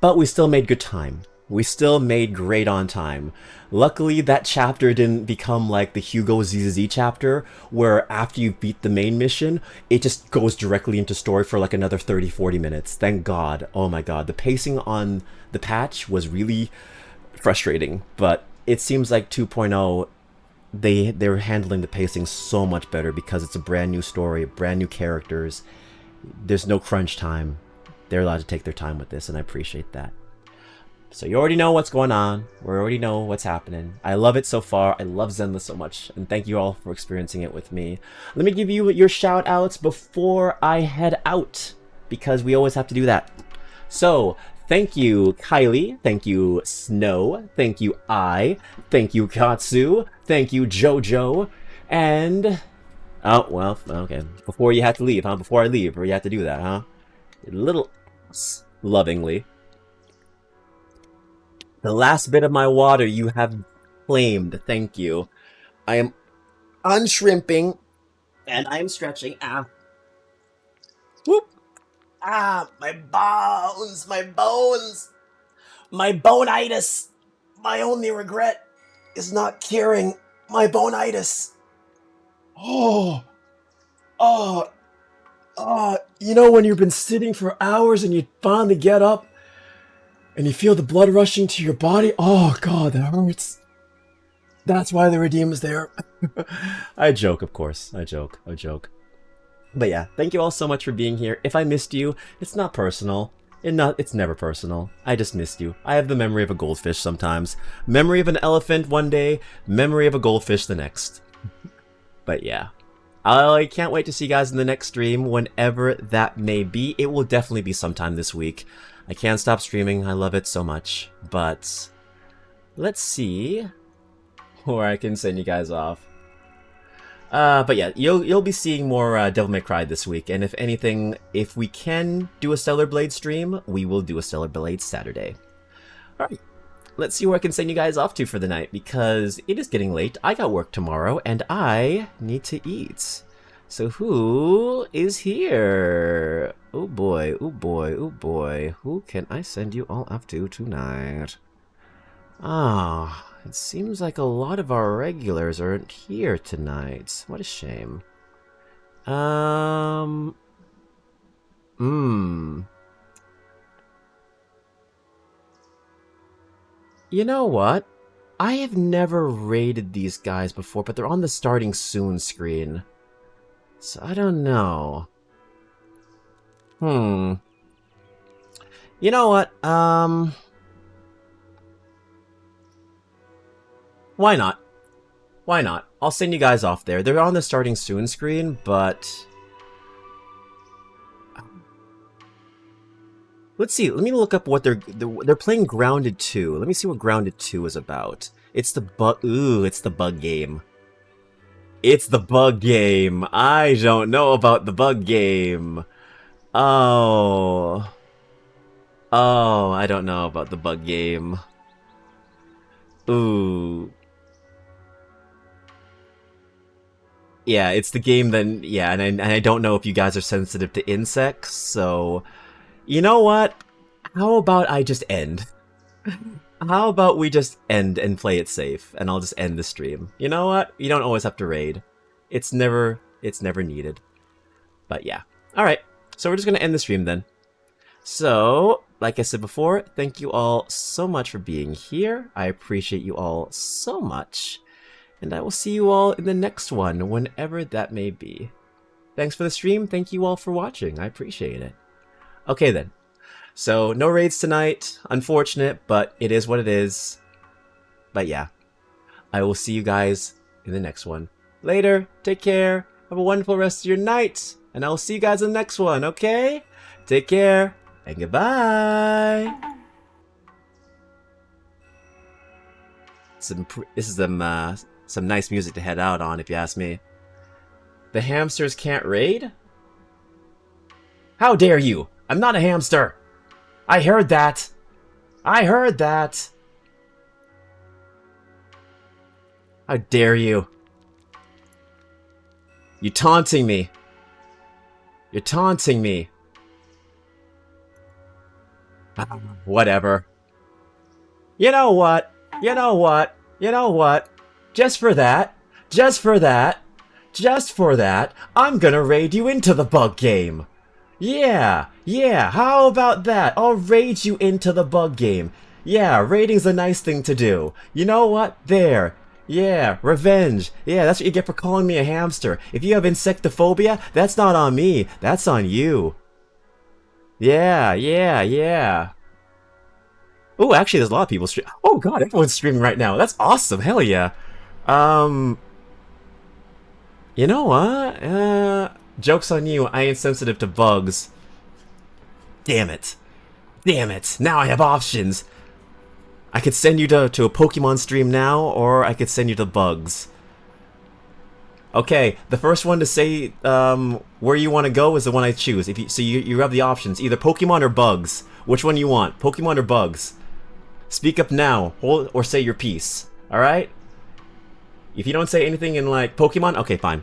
But we still made good time. We still made great on time. Luckily, that chapter didn't become like the Hugo ZZZ chapter, where after you beat the main mission, it just goes directly into story for like another 30-40 minutes. Thank God. Oh my god. The pacing on the patch was really frustrating, but it seems like 2.0, they're handling the pacing so much better because it's a brand new story, brand new characters. There's no crunch time. They're allowed to take their time with this, and I appreciate that. So you already know what's going on. We already know what's happening. I love it so far. I love Zenless so much, and thank you all for experiencing it with me. Let me give you your shout outs before I head out, because we always have to do that. So, thank you, Kylie. Thank you, Snow. Thank you, Thank you, Katsu. Thank you, Jojo. And... oh, well, okay. Before you have to leave, huh? Before I leave, or you have to do that, huh? Little... lovingly. The last bit of my water you have claimed. Thank you. I am unshrimping, and I am stretching. Ah. Whoop. Ah, my bones, my bones, my bonitis. My only regret is not curing my bonitis. Oh, you know when you've been sitting for hours and you finally get up and you feel the blood rushing to your body? Oh god, that hurts. That's why the Redeem is there. I joke, of course. I joke. But yeah, thank you all so much for being here. If I missed you, it's not personal. It's never personal. I just missed you. I have the memory of a goldfish sometimes. Memory of an elephant one day, memory of a goldfish the next. But yeah. I can't wait to see you guys in the next stream, whenever that may be. It will definitely be sometime this week. I can't stop streaming. I love it so much. But let's see where I can send you guys off. But yeah, you'll be seeing more Devil May Cry this week, and if anything, if we can do a Stellar Blade stream, we will do a Stellar Blade Saturday. Alright, let's see where I can send you guys off to for the night, because it is getting late, I got work tomorrow, and I need to eat. So who is here? Oh boy, oh boy, oh boy, who can I send you all off to tonight? Ah... it seems like a lot of our regulars aren't here tonight. What a shame. You know what? I have never raided these guys before, but they're on the starting soon screen. So I don't know. You know what? Why not? Why not? I'll send you guys off there. They're on the starting soon screen, but... let's see. Let me look up what they're playing Grounded 2. Let me see what Grounded 2 is about. It's the bug... ooh, it's the bug game. It's the bug game. I don't know about the bug game. Oh. Oh, I don't know about the bug game. Ooh. Yeah, it's the game then, yeah, and I don't know if you guys are sensitive to insects, so... you know what? How about I just end? How about we just end and play it safe, and I'll just end the stream. You know what? You don't always have to raid. It's never needed. But yeah. Alright, so we're just gonna end the stream then. So, like I said before, thank you all so much for being here. I appreciate you all so much. And I will see you all in the next one, whenever that may be. Thanks for the stream. Thank you all for watching. I appreciate it. Okay then. So, no raids tonight. Unfortunate, but it is what it is. But yeah. I will see you guys in the next one. Later, take care, have a wonderful rest of your night, and I will see you guys in the next one, okay? Take care, and goodbye! This is some nice music to head out on, if you ask me. The hamsters can't raid? How dare you! I'm not a hamster! I heard that! I heard that! How dare you! You're taunting me! You're taunting me! Whatever. You know what? You know what? You know what? Just for that, just for that, just for that, I'm gonna raid you into the bug game! Yeah, yeah, how about that? I'll raid you into the bug game. Yeah, raiding's a nice thing to do. You know what? There. Yeah, revenge. Yeah, that's what you get for calling me a hamster. If you have insectophobia, that's not on me. That's on you. Yeah, yeah, yeah. Oh, actually, there's a lot of people streaming. Oh god, everyone's streaming right now. That's awesome. Hell yeah. You know what? Joke's on you. I ain't sensitive to bugs. Damn it. Damn it. Now I have options. I could send you to a Pokemon stream now, or I could send you to bugs. Okay, the first one to say where you want to go is the one I choose. So you have the options, either Pokemon or bugs. Which one you want, Pokemon or bugs? Speak up now, or say your piece. Alright? If you don't say anything in like Pokemon, okay, fine.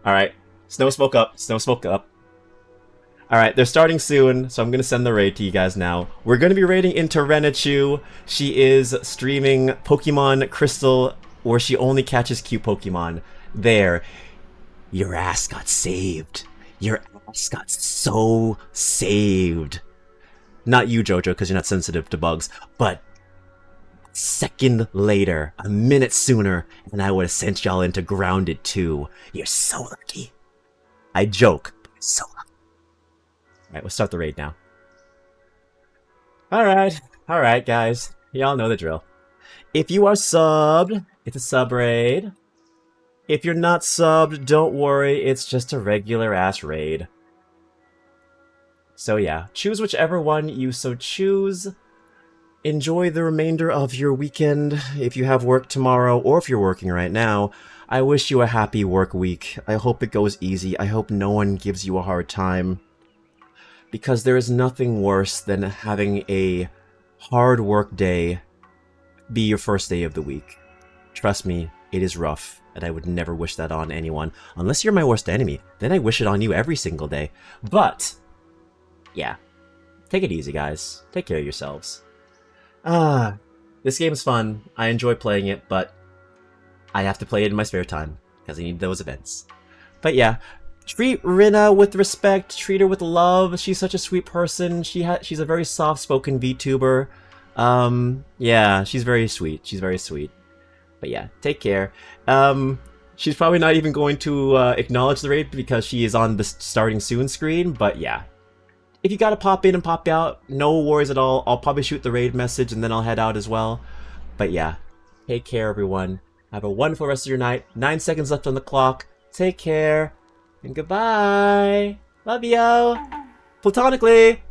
Alright, Snow Smoke up, Snow Smoke up. Alright, they're starting soon, so I'm gonna send the raid to you guys now. We're gonna be raiding into Renachu. She is streaming Pokemon Crystal, where she only catches cute Pokemon. There. Your ass got saved. Your ass got so saved. Not you, Jojo, because you're not sensitive to bugs, but a second later, a minute sooner, and I would have sent y'all into Grounded too. You're so lucky. I joke, but you're so lucky. Alright, we'll start the raid now. Alright, guys. Y'all know the drill. If you are subbed, it's a sub raid. If you're not subbed, don't worry, it's just a regular ass raid. So yeah, choose whichever one you so choose. Enjoy the remainder of your weekend if you have work tomorrow, or if you're working right now. I wish you a happy work week. I hope it goes easy. I hope no one gives you a hard time. Because there is nothing worse than having a hard work day be your first day of the week. Trust me, it is rough, and I would never wish that on anyone. Unless you're my worst enemy, then I wish it on you every single day. But, yeah. Take it easy, guys. Take care of yourselves. This game's fun. I enjoy playing it, but I have to play it in my spare time, because I need those events. But yeah, treat Rina with respect, treat her with love. She's such a sweet person. She's a very soft-spoken VTuber. Yeah, she's very sweet. She's very sweet. But yeah, take care. She's probably not even going to acknowledge the raid because she is on the starting soon screen, but yeah. If you gotta pop in and pop out, no worries at all. I'll probably shoot the raid message and then I'll head out as well. But yeah, take care everyone. Have a wonderful rest of your night. 9 seconds left on the clock. Take care. And goodbye. Love you. Platonically.